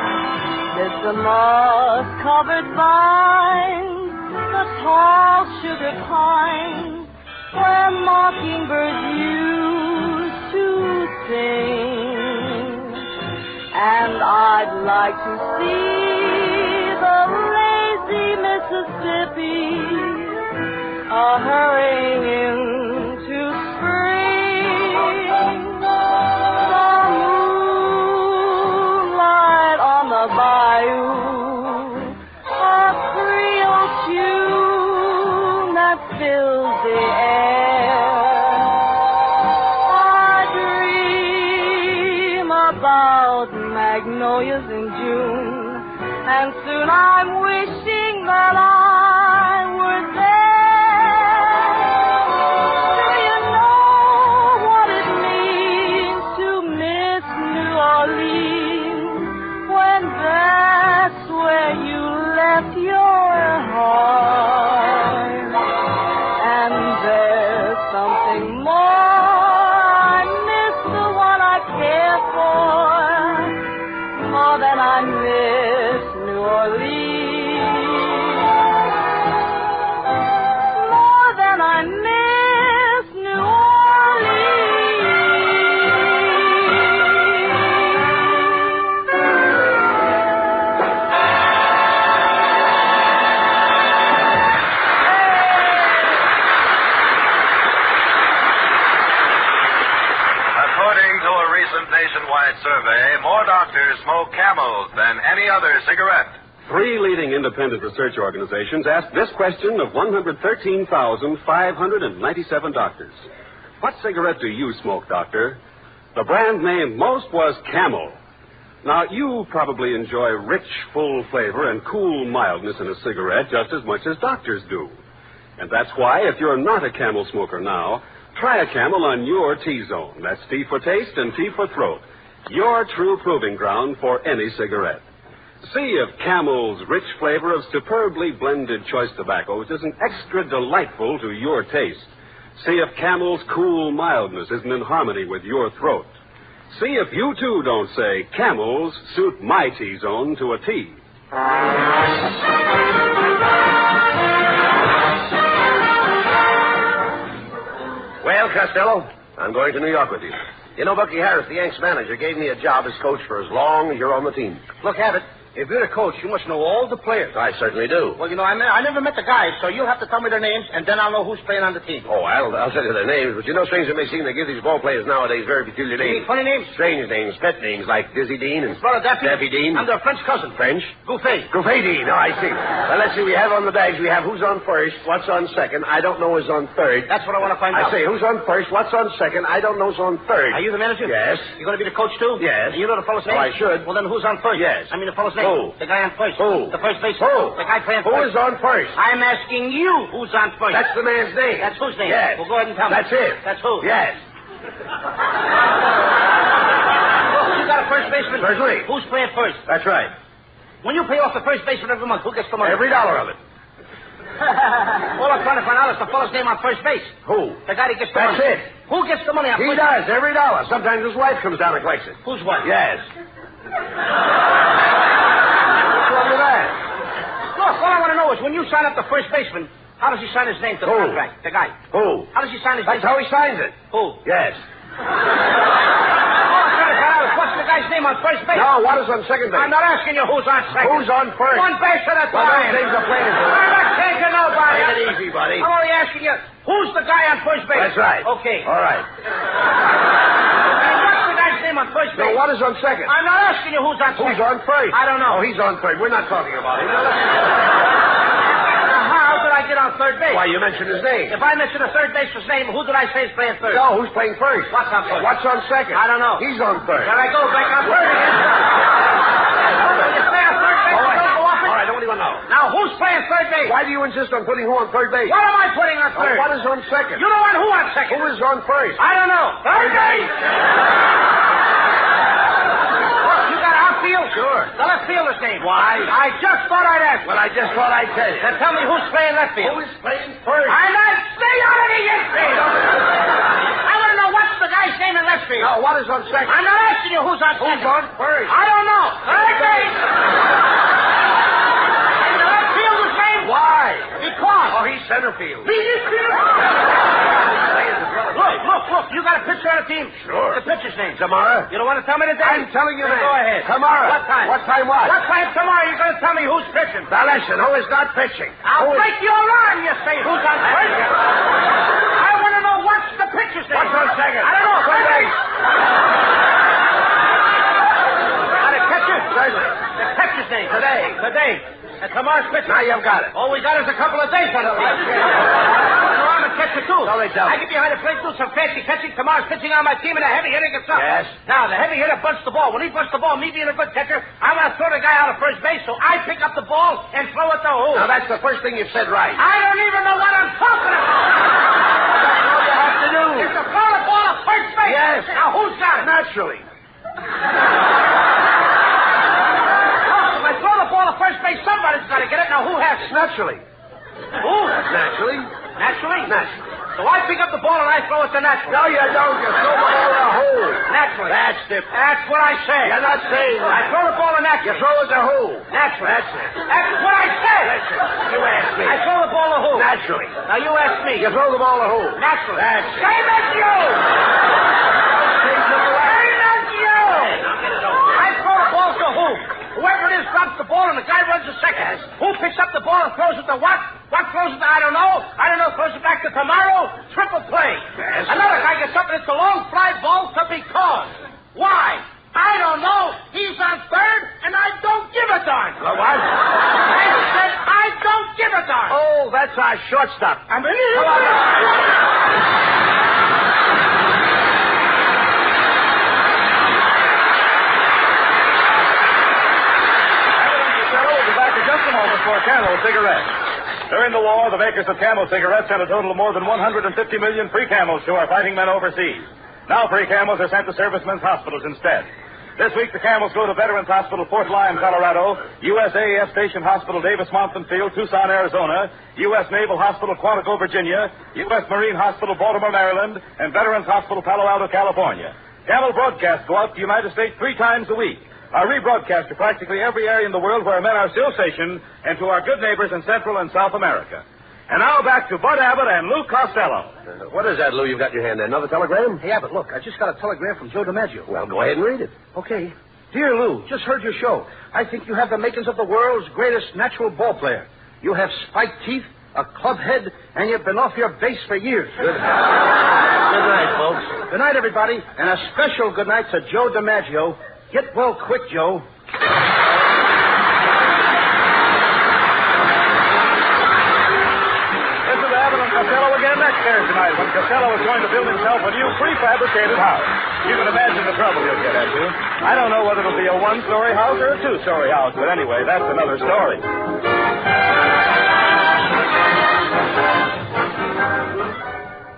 There's the moss-covered vines, the tall sugar pines, where mockingbirds used to sing. And I'd like to see the lazy Mississippi hurrying into spring. The moonlight on the bayou, a Creole tune that fills the air. I dream about magnolias in June, and soon I'm wishing that I were there. Do you know what it means to miss New Orleans when that's where you left your heart? And there's something more. I miss the one I care for more than I miss New Orleans. More than I miss New According to a recent nationwide survey, more doctors smoke Camels than any other cigarette. 3 leading independent research organizations asked this question of 113,597 doctors. What cigarette do you smoke, doctor? The brand name most was Camel. Now, you probably enjoy rich, full flavor and cool mildness in a cigarette just as much as doctors do. And that's why, if you're not a Camel smoker now, try a Camel on your T-zone. That's T for taste and T for throat. Your true proving ground for any cigarette. See if Camel's rich flavor of superbly blended choice tobaccos isn't extra delightful to your taste. See if Camel's cool mildness isn't in harmony with your throat. See if you, too, don't say, Camels suit my T-zone to a T. Well, Costello, I'm going to New York with you. You know, Bucky Harris, the Yanks manager, gave me a job as coach for as long as you're on the team. Look, Abbott, if you're the coach, you must know all the players. I certainly do. Well, you know, I never met the guys, so you'll have to tell me their names, and then I'll know who's playing on the team. Oh, I'll tell you their names, but you know, strange it may seem, they give these ball players nowadays very peculiar names. Funny names? Strange names, pet names, like Dizzy Dean and Brother Duffy. Daffy Dean. I'm their French cousin. French? Gouffet. Gouffet Dean, oh, I see. Well, let's see, we have on the bags, we have who's on first, what's on second, I don't know who's on third. That's what I want to find out. I say, who's on first, what's on second, I don't know who's on third. Are you the manager? Yes. You're going to be the coach, too? Yes. And you know the fellow's name? Oh, I should. Well, then who's on first? Yes. I mean the fellow's name. Who? The guy on first. Who? The first baseman. Who? The guy playing Who first. is on first? I'm asking you who's on first. That's the man's name. That's whose name? Yes. Well, go ahead and tell me. That's it. That's who? Yes. You got a first baseman? Certainly. Who's playing first? That's right. When you pay off the first baseman every month, who gets the money? Every dollar of it. All I'm trying to find out is the fellow's name on first base. Who? The guy that gets the That's money. it. Who gets the money on He first does, every dollar. Sometimes his wife comes down and collects it. Whose wife? Yes. What's wrong with that? Look, all I want to know is when you sign up the first baseman, how does he sign his name to the Who? contract? The guy. Who? How does he sign his That's name? how he signs it. Who? Yes. All I'm trying to find out is what's the guy's name on first base? No, what is on second base? I'm not asking you who's on second. Who's on first? One base at a time. Well, those things are plain as day. I'm not taking nobody. Take it easy, buddy. I'm only asking you, who's the guy on first base? That's right. Okay. All right. What's the guy's name on first base? Now, what is on second? I'm not asking you who's on second. Who's on first? I don't know. Oh, he's on third. We're not talking about him. How did I get on third base? Why, you mentioned his name. If I mention a third baseman's name, who did I say is playing third? No, who's playing first? What's on first? What's on second? I don't know. He's on third. There I go, back on third again. You stay on third base, don't go off it. All right, I don't even know. Now, who's playing third base? Why do you insist on putting who on third base? What am I putting on third? What is on second? You don't want who on second? Who is on first? I don't know. Third base! The left fielder's name. Why? I just thought I'd ask. Well, I just thought I'd tell you. Then tell me who's playing left field. Who is playing first? I'm not. Stay out of the infield. I want to know what's the guy's name in left field. Now, what is on second? I'm not asking you who's on second. Who's on first? I don't know. Third base. And the left fielder's name? Why? Because. Oh, he's center field. Look, you got a pitcher on the team? Sure. The pitcher's name? Tomorrow. You don't want to tell me the I'm name? telling you Then that. Go ahead. Tomorrow. What time? What time what? What time tomorrow? You're going to tell me who's pitching. Now, listen, who is not pitching? I'll break your arm, you say. Who's on first? I want to know what's the pitcher's name. What's on second? I don't know. Third base. Got a catcher? Certainly. The catcher's name. Today. And tomorrow's pitcher. Now you've got it. All we got is a couple of days on the field. I'm a catcher, too. No, they don't. I get behind the plate, do some fancy catching. Tomorrow's pitching on my team, and a heavy hitter gets up. Yes. Now, the heavy hitter bunts the ball. When he bunts the ball, me being a good catcher, I'm going to throw the guy out of first base, so I pick up the ball and throw it to who? Now, that's the first thing you've said right. I don't even know what I'm talking about. That's all you have to do. It's to throw the ball to first base. Yes. Now, who's got it? Naturally. If I throw the ball to first base, somebody's got to get it. Now, who has it? Naturally. Who? Naturally. Naturally? Naturally. So I pick up the ball and I throw it to Naturally. No, you don't. You throw the ball in a hole. Naturally. That's different. That's what I say. You're not saying that. I throw the ball to Naturally. You throw it to who? Naturally. That's it. That's what I said. Listen, you ask me. I throw the ball to who? Naturally. Now you ask me. You throw the ball to who? Naturally. That's it. Same as you. Same as you. I throw the ball to who? Whoever it is drops the ball and the guy runs to second. Yes. Who picks up the ball and throws it to what? What throws it to? I don't know. Throws it back to tomorrow. Triple play. Yes. Another guy gets up and it's a long fly ball to be caught. Why? I don't know. He's on third and I don't give a darn. The what? I said I don't give a darn. Oh, that's our shortstop. I'm an idiot. Just a moment for Camel cigarettes. During the war, the makers of Camel cigarettes sent a total of more than 150 million free Camels to our fighting men overseas. Now free Camels are sent to servicemen's hospitals instead. This week, the Camels go to Veterans Hospital, Fort Lyon, Colorado, USAF Station Hospital, Davis-Monthan Field, Tucson, Arizona, U.S. Naval Hospital, Quantico, Virginia, U.S. Marine Hospital, Baltimore, Maryland, and Veterans Hospital, Palo Alto, California. Camel broadcasts go out to the United States 3 times a week. Are rebroadcast to practically every area in the world where men are still stationed, and to our good neighbors in Central and South America. And now back to Bud Abbott and Lou Costello. What is that, Lou? You've got in your hand there. Another telegram? Hey, Abbott, look, I just got a telegram from Joe DiMaggio. Well, go ahead and read it. Okay. Dear Lou, just heard your show. I think you have the makings of the world's greatest natural ball player. You have spiked teeth, a club head, and you've been off your base for years. Good night, folks. Good night, everybody, and a special good night to Joe DiMaggio. Get well quick, Joe. This is Abbott and Costello again next Thursday night when Costello is going to build himself a new prefabricated house. You can imagine the trouble he'll get into. I don't know whether it'll be a 1-story house or a 2-story house, but anyway, that's another story.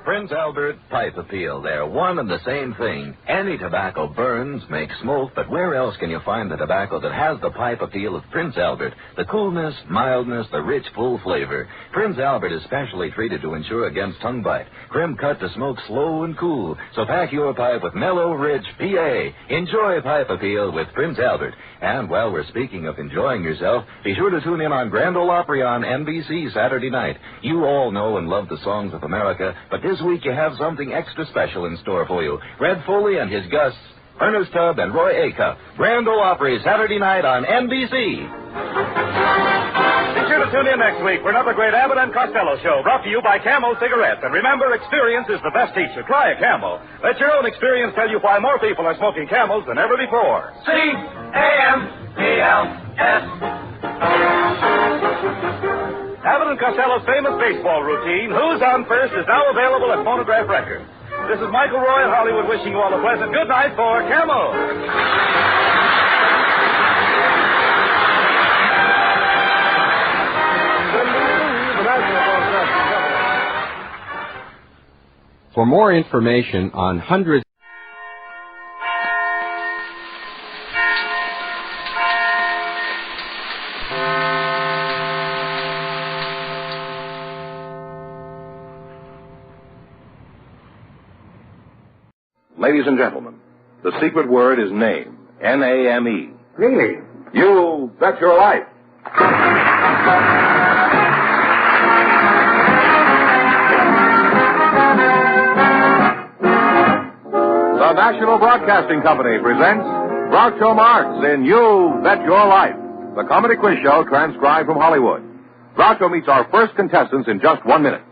Prince Albert Pipe Appeal. They're one and the same thing. Any tobacco burns, makes smoke, but where else can you find the tobacco that has the pipe appeal of Prince Albert? The coolness, mildness, the rich, full flavor. Prince Albert is specially treated to ensure against tongue bite. Trim cut to smoke slow and cool. So pack your pipe with mellow, rich PA. Enjoy Pipe Appeal with Prince Albert. And while we're speaking of enjoying yourself, be sure to tune in on Grand Ole Opry on NBC Saturday night. You all know and love the songs of America, but this week you have something extra special in store for you. Red Foley and his guests, Ernest Tubb and Roy Acuff. Grand Ole Opry Saturday night on NBC. Be sure to tune in next week for another great Abbott and Costello show brought to you by Camel Cigarettes. And remember, experience is the best teacher. Try a Camel. Let your own experience tell you why more people are smoking Camels than ever before. C-A-M-E-L-S. Abbott and Costello's famous baseball routine, Who's on First, is now available at Phonograph Records. This is Michael Roy in Hollywood wishing you all a pleasant good night for Camel. For more information on hundreds Ladies and gentlemen, the secret word is name. N-A-M-E. Really? You bet your life. The National Broadcasting Company presents Groucho Marx in You Bet Your Life, the comedy quiz show transcribed from Hollywood. Groucho meets our first contestants in just 1 minute.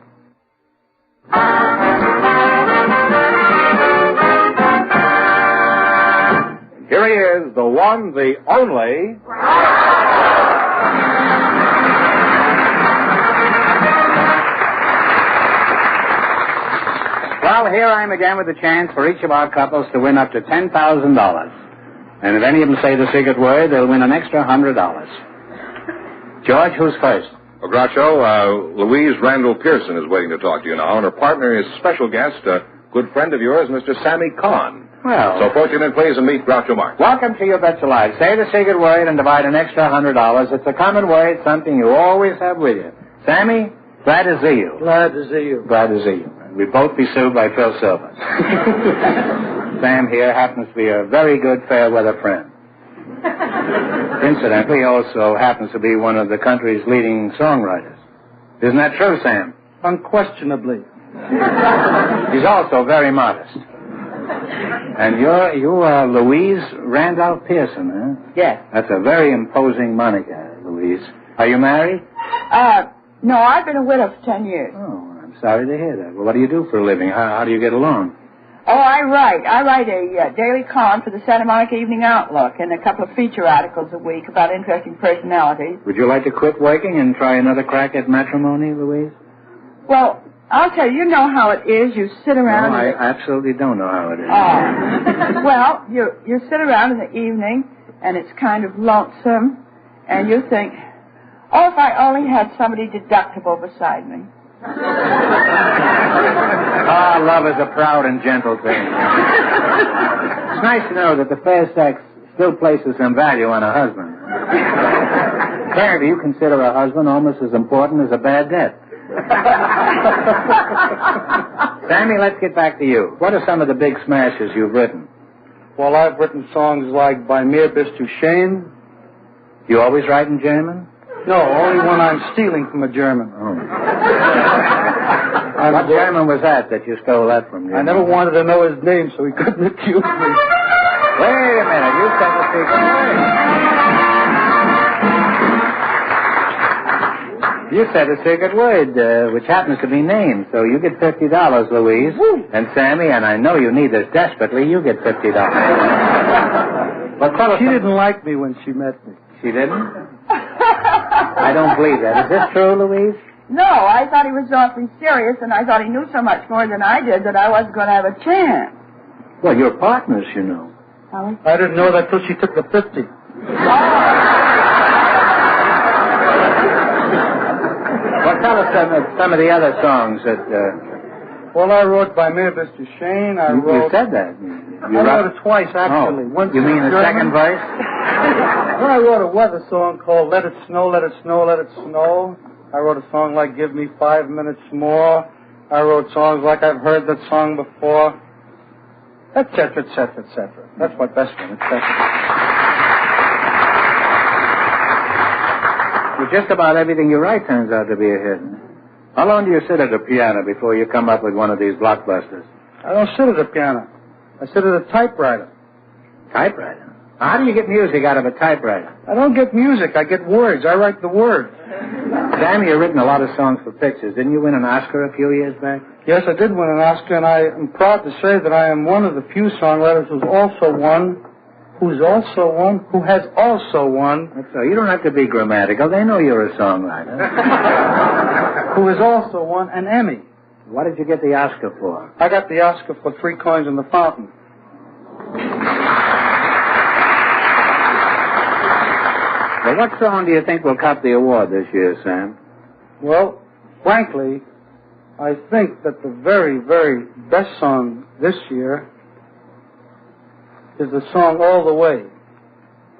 Here he is, the one, the only... Well, here I am again with a chance for each of our couples to win up to $10,000. And if any of them say the secret word, they'll win an extra $100. George, who's first? Well, Groucho, Louise Randall Pearson is waiting to talk to you now, and her partner is special guest, a good friend of yours, Mr. Sammy Kahn. Well... So, fortune and please, and meet Groucho Marx. Welcome to You Bet Your Life. Say the secret word and divide an extra $100. It's a common word, something you always have with you. Sammy, glad to see you. Glad to see you. Glad to see you. We'd both be sued by Phil Silver. Sam here happens to be a very good fair-weather friend. Incidentally, he also happens to be one of the country's leading songwriters. Isn't that true, Sam? Unquestionably. He's also very modest. And you are Louise Randolph Pearson, huh? Yes. That's a very imposing moniker, Louise. Are you married? No, I've been a widow for 10 years. Oh, I'm sorry to hear that. Well, what do you do for a living? How do you get along? Oh, I write. I write a daily column for the Santa Monica Evening Outlook and a couple of feature articles a week about interesting personalities. Would you like to quit working and try another crack at matrimony, Louise? Well, I'll tell you, you know how it is. You sit around... No, I absolutely don't know how it is. Oh. Well, you sit around in the evening, and it's kind of lonesome, and you think, oh, if I only had somebody deductible beside me. Ah, love is a proud and gentle thing. It's nice to know that the fair sex still places some value on a husband. Apparently, you consider a husband almost as important as a bad debt. Sammy, let's get back to you. What are some of the big smashes you've written? Well, I've written songs like Bei mir bist du schön. You always write in German? No, only when I'm stealing from a German. Oh. What German was that you stole that from? I never wanted to know his name, so he couldn't accuse me. Wait a minute. You said the secret word. You said a secret word, which happens to be named. So you get $50, Louise. Woo. And Sammy, and I know you need this desperately, you get $50. Well, she didn't like me when she met me. She didn't? I don't believe that. Is this true, Louise? No, I thought he was awfully serious, and I thought he knew so much more than I did that I wasn't going to have a chance. Well, you're partners, you know. Holly? I didn't know that till she took the 50. Well, tell us some of the other songs that... Well, I wrote Bei mir bist du schön. You said that. I wrote it twice, actually. Oh, you mean the second verse? Well, I wrote a weather song called Let It Snow, Let It Snow, Let It Snow. I wrote a song like Give Me 5 Minutes More. I wrote songs like I've heard that song before, etc., etc., etc. That's my best one, etc. Well, just about everything you write turns out to be a hit. How long do you sit at a piano before you come up with one of these blockbusters? I don't sit at a piano. I sit at a typewriter. Typewriter? How do you get music out of a typewriter? I don't get music. I get words. I write the words. Sammy, you've written a lot of songs for pictures. Didn't you win an Oscar a few years back? Yes, I did win an Oscar, and I am proud to say that I am one of the few songwriters who has also won. That's so. You don't have to be grammatical. They know you're a songwriter. Who has also won an Emmy. What did you get the Oscar for? I got the Oscar for 3 Coins in the Fountain. Well, what song do you think will cop the award this year, Sam? Well, frankly, I think that the very, very best song this year is the song All the Way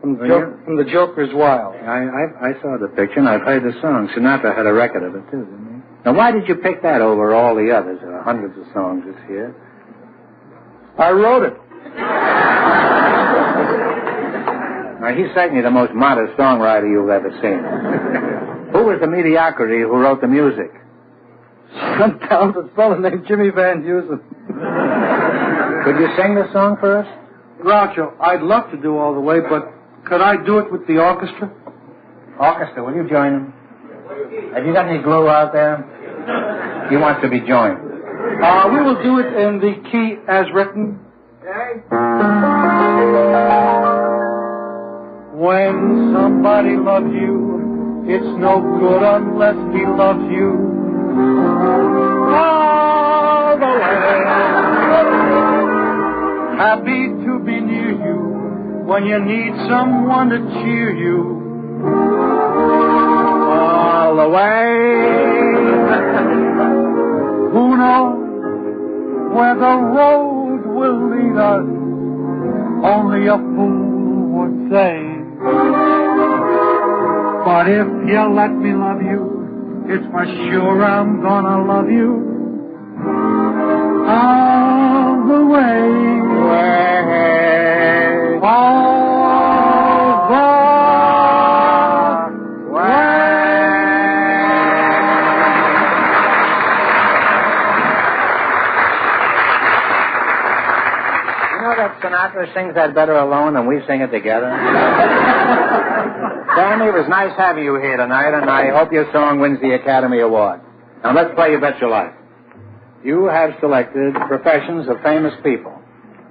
from the Joker's Wild. I saw the picture, and I've heard the song. Sinatra had a record of it, too, didn't he? Now, why did you pick that over all the others? There are hundreds of songs this year. I wrote it. Now, he's certainly the most modest songwriter you've ever seen. Who was the mediocrity who wrote the music? Some talented fellow named Jimmy Van Heusen. Could you sing the song for us? Groucho, I'd love to do All the Way, but could I do it with the orchestra? Orchestra, will you join him? Have you got any glue out there? He wants to be joined. We will do it in the key as written. When somebody loves you, it's no good unless he loves you all the way. Happy to be near you when you need someone to cheer you all the way. Who knows where the road will lead us? Only a fool would say. But if you let me love you, it's for sure I'm gonna love you all the way. All the way. You know that Sinatra sings that better alone than we sing it together? Sammy, it was nice having you here tonight, and I hope your song wins the Academy Award. Now, let's play You Bet Your Life. You have selected professions of famous people.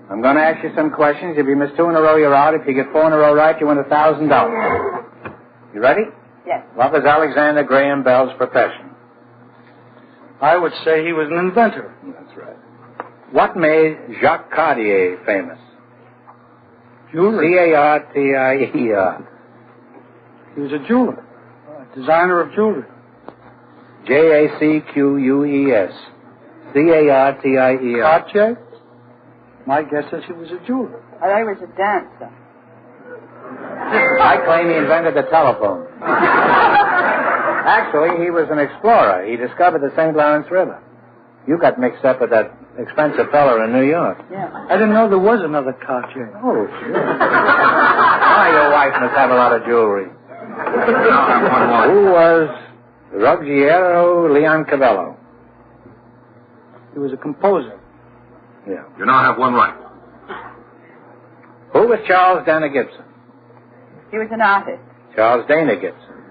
I'm going to ask you some questions. If you miss 2 in a row, you're out. If you get 4 in a row right, you win $1,000. You ready? Yes. What was Alexander Graham Bell's profession? I would say he was an inventor. That's right. What made Jacques Cartier famous? Jewelry. C-A-R-T-I-E-R. He was a jeweler, a designer of jewelry. J-A-C-Q-U-E-S. C-A-R-T-I-E-R. Cartier? My guess is he was a jeweler. I thought he was a dancer. I claim he invented the telephone. Actually, he was an explorer. He discovered the St. Lawrence River. You got mixed up with that expensive fellow in New York. Yeah. I didn't know there was another Cartier. Oh, sure. Ah, your wife must have a lot of jewelry. Who was Ruggiero Leoncavallo? He was a composer. Yeah. You now have one right. Who was Charles Dana Gibson? He was an artist. Charles Dana Gibson.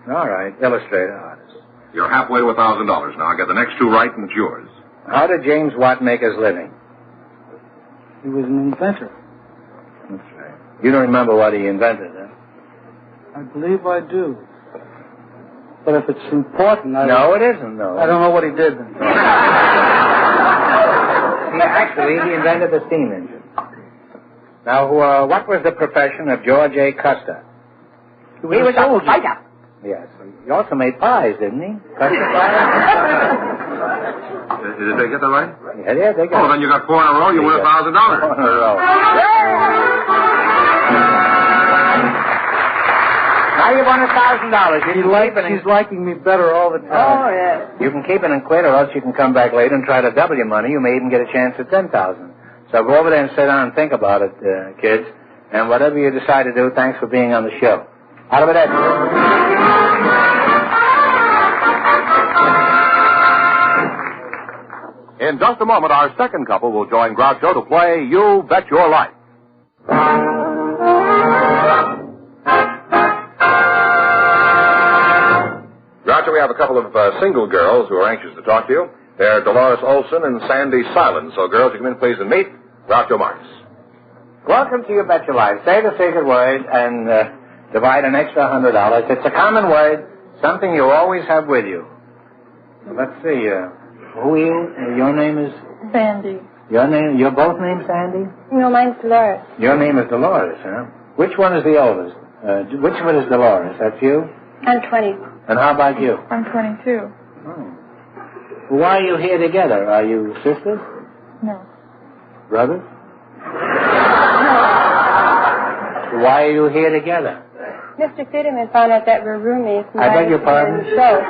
All right, illustrator artist. You're halfway to $1,000 now. Get the next 2 right and it's yours. How did James Watt make his living? He was an inventor. That's right. You don't remember what he invented, huh? I believe I do. But if it's important, No, it isn't, no. I don't know what he did then. Actually, he invented the steam engine. Now, what was the profession of George A. Custer? He was a fighter. Yes. He also made pies, didn't he? Custer pies? Did they get that right? Yeah, they got Oh, then you got 4 in a row. You win $1,000. 4 in a row. Now you won $1,000. She's liking me better all the time. Oh, yes. You can keep it and quit, or else you can come back later and try to double your money. You may even get a chance at $10,000. So go over there and sit down and think about it, kids. And whatever you decide to do, thanks for being on the show. Out of it, Ed. In just a moment, our second couple will join Groucho to play You Bet Your Life. Groucho, we have a couple of single girls who are anxious to talk to you. They're Dolores Olson and Sandy Silence. So, girls, you come in, please, and meet Groucho Marx. Welcome to You Bet Your Life. Say the secret word and divide an extra $100. It's a common word, something you always have with you. Let's see. Who are you? Your name is? Sandy. You're both named Sandy? No, mine's Dolores. Your name is Dolores, huh? Which one is the oldest? Which one is Dolores? That's you? I'm 20. And how about you? I'm 22. Oh. Why are you here together? Are you sisters? No. Brothers? Why are you here together? Mr. Fitterman found out that we're roommates. I beg your pardon? So.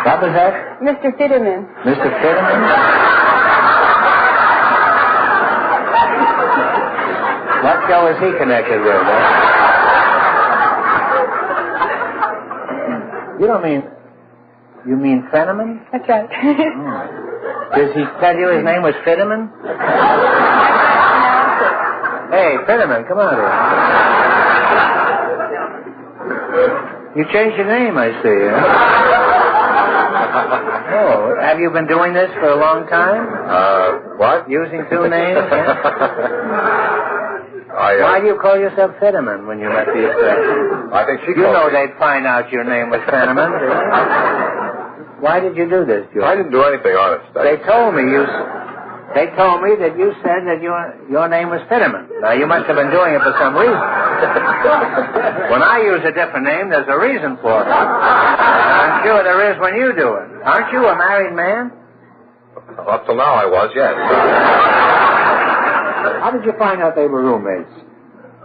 What was that? Mr. Fitterman. Mr. Fitterman? show is he connected with? You don't mean... You mean Fenneman? That's right. Does he tell you his name was Fenneman? Hey, Fenneman, come on here. You changed your name, I see. Huh? Oh, have you been doing this for a long time? What? Using two names? Yeah? Why do you call yourself Fenneman when you met these guys? I think she You called know me. they'd find out your name was Fenneman. Why did you do this, George? I didn't do anything, honest. They told me that you said that your name was Fenneman. Now, you must have been doing it for some reason. When I use a different name, there's a reason for it. I'm sure there is when you do it. Aren't you a married man? Up till now I was, yes. How did you find out they were roommates?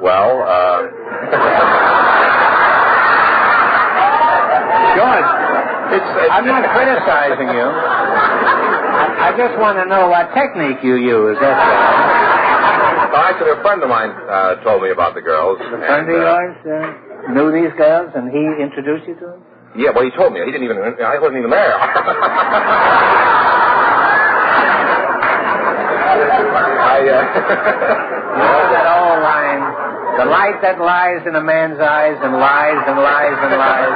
Well, George, I'm not criticizing you. I just want to know what technique you use, that's all. Actually, a friend of mine told me about the girls. A friend of yours knew these girls, and he introduced you to them? Yeah, well, he told me. I wasn't even there. You know that old line, the light that lies in a man's eyes and lies and lies and lies.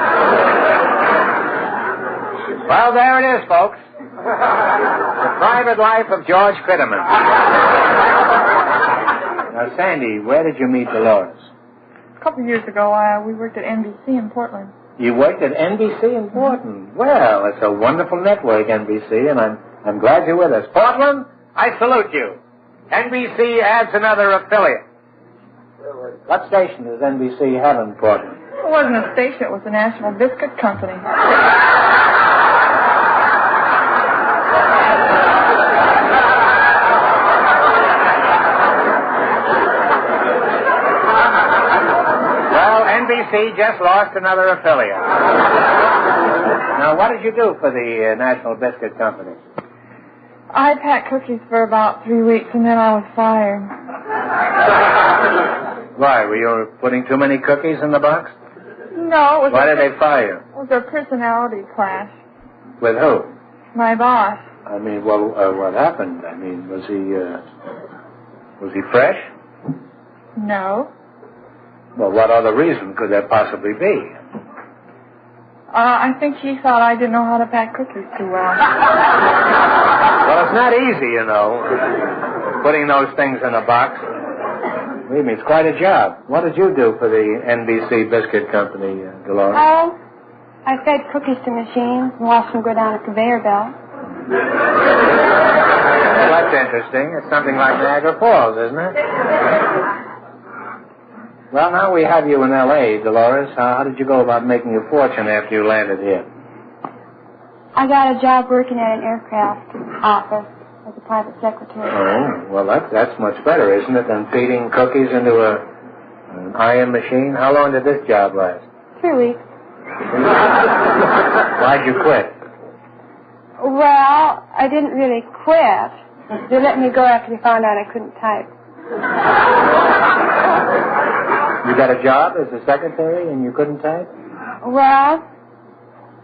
Well, there it is, folks. The private life of George Fitterman. Now, Sandy, where did you meet Dolores? A couple of years ago, we worked at NBC in Portland. You worked at NBC in Portland. Well, it's a wonderful network, NBC, and I'm glad you're with us. Portland, I salute you. NBC adds another affiliate. What station does NBC have in Portland? It wasn't a station, it was the National Biscuit Company. Well, NBC just lost another affiliate. Now, what did you do for the National Biscuit Company? I packed cookies for about 3 weeks, and then I was fired. Why, were you putting too many cookies in the box? No, it was... Why did they fire you? It was a personality clash. With who? My boss. I mean, well, what happened? I mean, was he fresh? No. Well, what other reason could there possibly be? I think he thought I didn't know how to pack cookies too well. Well, it's not easy, you know, putting those things in a box. Believe me, it's quite a job. What did you do for the NBC Biscuit Company, Dolores? Oh, I fed cookies to machines and watched them go down a conveyor belt. Well, that's interesting. It's something like Niagara Falls, isn't it? Well, now we have you in L.A., Dolores. How did you go about making a fortune after you landed here? I got a job working at an aircraft office as a private secretary. Oh, well, that's much better, isn't it, than feeding cookies into an iron machine? How long did this job last? 3 weeks. Why'd you quit? Well, I didn't really quit. They let me go after they found out I couldn't type. You got a job as a secretary and you couldn't type? Well,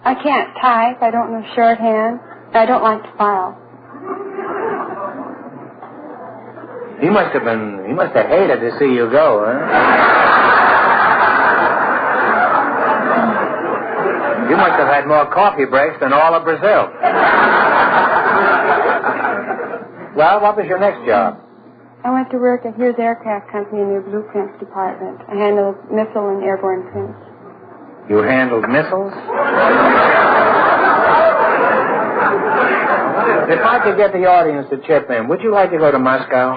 I can't type. I don't know shorthand. I don't like to file. He must have hated to see you go, huh? You must have had more coffee breaks than all of Brazil. Well, what was your next job? I went to work at Here's Aircraft Company in their blueprints department. I handled missile and airborne prints. You handled missiles? If I could get the audience to chip in, would you like to go to Moscow?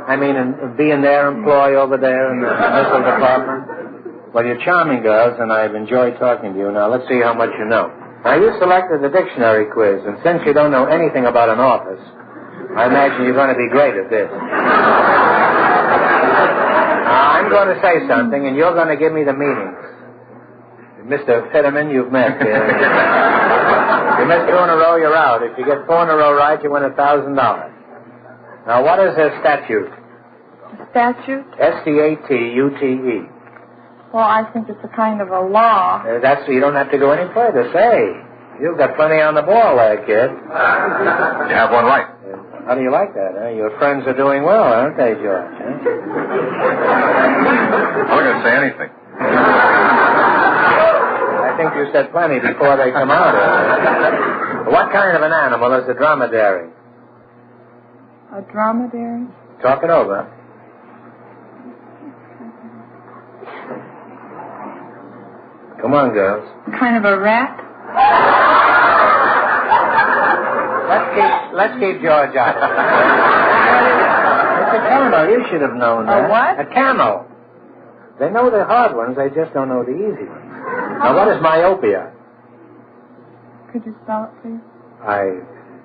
I mean, and be in their employ over there in the missile department? Well, you're charming girls, and I've enjoyed talking to you. Now, let's see how much you know. Now, you selected the dictionary quiz, and since you don't know anything about an office, I imagine you're going to be great at this. Now, I'm going to say something, and you're going to give me the meanings. Mr. Fitterman, you've met. If you miss 2 in a row, you're out. If you get 4 in a row right, you win $1,000. Now, what is a statute? Statute? S-T-A-T-U-T-E. Well, I think it's a kind of a law. You don't have to go any further. Say, you've got plenty on the ball there, kid. You have one right. How do you like that, huh? Your friends are doing well, aren't they, George? Huh? I'm not going to say anything. I think you said plenty before they come out. What kind of an animal is a dromedary? A dromedary? Talk it over. Come on, girls. Kind of a rat? Let's keep George out of it. It's a camel. You should have known that. A what? A camel. They know the hard ones. They just don't know the easy ones. Now, what is myopia? Could you spell it, please?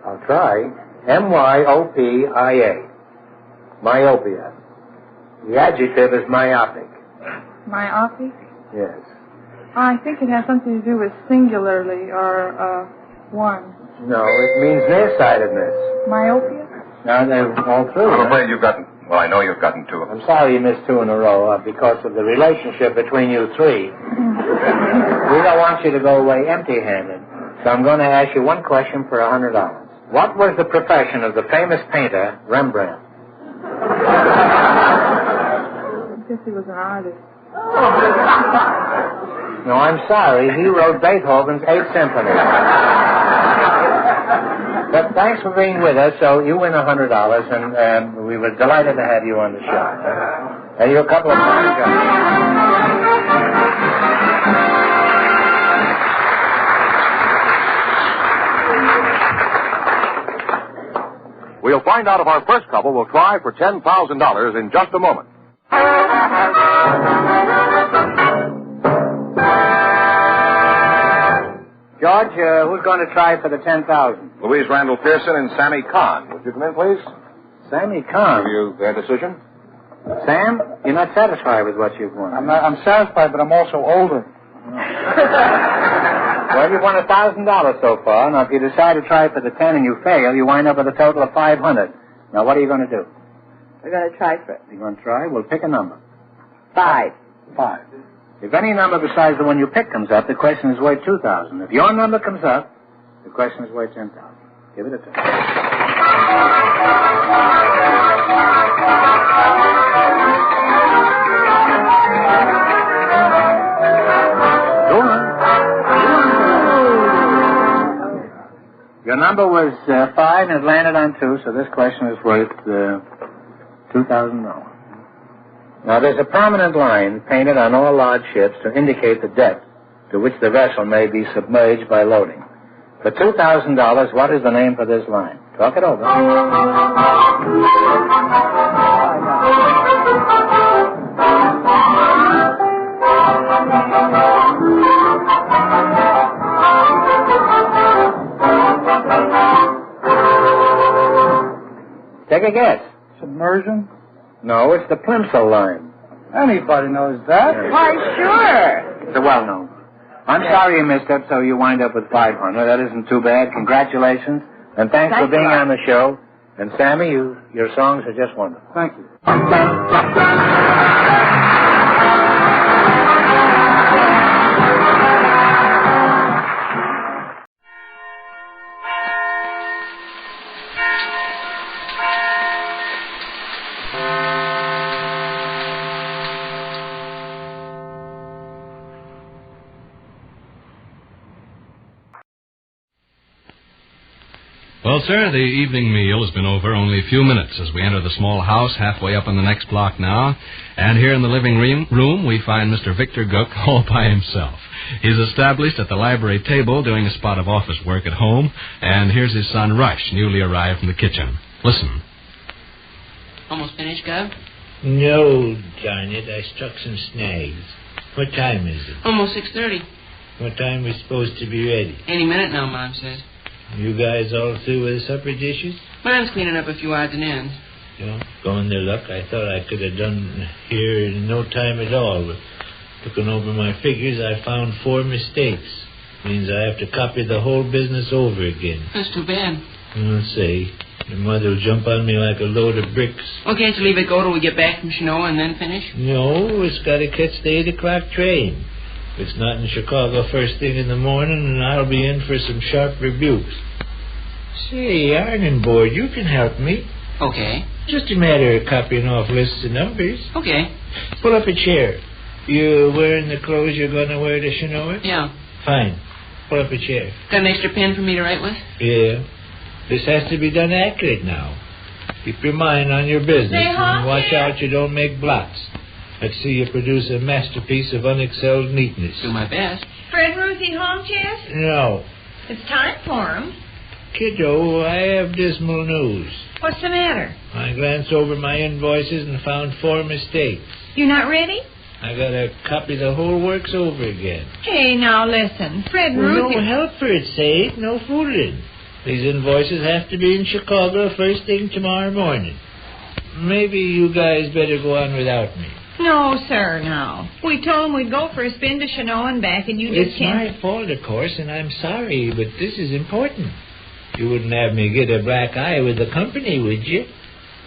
I'll try. M-Y-O-P-I-A. Myopia. The adjective is myopic. Myopic? Yes. I think it has something to do with singularly or one. No, it means nearsightedness. Myopia? Now, they're all through. I'm afraid you've gotten... Well, I know you've gotten two. I'm sorry you missed two in a row because of the relationship between you three. We don't want you to go away empty-handed. So I'm going to ask you one question for $100. What was the profession of the famous painter, Rembrandt? I guess he was an artist. No, I'm sorry. He wrote Beethoven's 8th Symphony. But thanks for being with us. So you win $100, and we were delighted to have you on the show. Have you a couple of minutes? We'll find out if our first couple will try for $10,000 in just a moment. George, who's going to try for the $10,000? Louise Randall Pearson and Sammy Kahn. Would you come in, please? Sammy Kahn? Have you their decision? Sam, you're not satisfied with what you've won. I'm satisfied, but I'm also older. Well, you've won $1,000 so far. Now, if you decide to try for the 10 and you fail, you wind up with a total of $500. Now, what are you going to do? We're going to try for it. You're going to try? Well, pick a number. 5. 5. If any number besides the one you pick comes up, the question is worth $2,000. If your number comes up, the question is worth $10,000. Give it a try. Your number was 5 and it landed on 2, so this question is worth $2,000. Now, there's a permanent line painted on all large ships to indicate the depth to which the vessel may be submerged by loading. For $2,000, what is the name for this line? Talk it over. Take a guess. Submersion? No, it's the Plimsoll line. Anybody knows that. Why, sure. It's a well-known. I'm sorry you missed it, so you wind up with $500. That isn't too bad. Congratulations. And thanks for being on the show. And Sammy, your songs are just wonderful. Thank you. Well, sir, the evening meal has been over only a few minutes as we enter the small house halfway up on the next block now. And here in the living room, we find Mr. Victor Gook all by himself. He's established at the library table doing a spot of office work at home. And here's his son, Rush, newly arrived from the kitchen. Listen. Almost finished, Gov? No, darn it. I struck some snags. What time is it? Almost 6:30. What time are we supposed to be ready? Any minute now, Mom says. You guys all through with the supper dishes? Mine's cleaning up a few odds and ends. Yeah, going their luck. I thought I could have done here in no time at all. But looking over my figures, I found 4 mistakes. Means I have to copy the whole business over again. That's too bad. I'll say. Your mother'll jump on me like a load of bricks. Well, can't you leave it go till we get back from Chinoa and then finish? No, it's got to catch the 8 o'clock train. If it's not in Chicago first thing in the morning, and I'll be in for some sharp rebukes. Say, ironing board, you can help me. Okay. Just a matter of copying off lists of numbers. Okay. Pull up a chair. You wearing the clothes you're going to wear to Chinoa? Yeah. Fine. Pull up a chair. Got an extra pen for me to write with? Yeah. This has to be done accurate now. Keep your mind on your business and watch out you don't make blots. Let's see you produce a masterpiece of unexcelled neatness. Do my best. Fred Ruthie home, Chess? No. It's time for him. Kiddo, I have dismal news. What's the matter? I glanced over my invoices and found 4 mistakes. You're not ready? I gotta copy the whole works over again. Hey, now listen. Fred Ruthie... No help for it, Sade. No fooling. These invoices have to be in Chicago first thing tomorrow morning. Maybe you guys better go on without me. No, sir, no. We told him we'd go for a spin to Chinoa and back, and you just can't... It's my fault, of course, and I'm sorry, but this is important. You wouldn't have me get a black eye with the company, would you?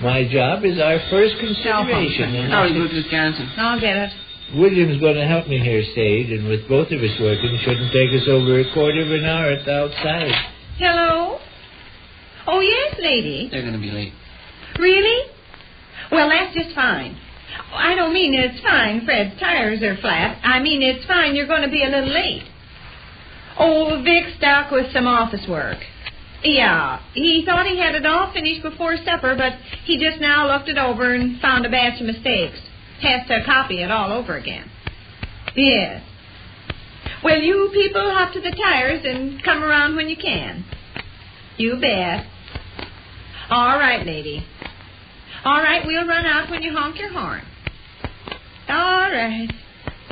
My job is our first consideration. How is Mrs. Johnson? I'll get it. William's going to help me here, Sade, and with both of us working, it shouldn't take us over a quarter of an hour at the outside. Hello? Oh, yes, lady. They're going to be late. Really? Well, that's just fine. I don't mean it's fine Fred's tires are flat. I mean it's fine you're going to be a little late. Oh, Vic's stuck with some office work. Yeah, he thought he had it all finished before supper, but he just now looked it over and found a batch of mistakes. Has to copy it all over again. Yes. Well, you people hop to the tires and come around when you can. You bet. All right, lady. All right, we'll run out when you honk your horn. All right.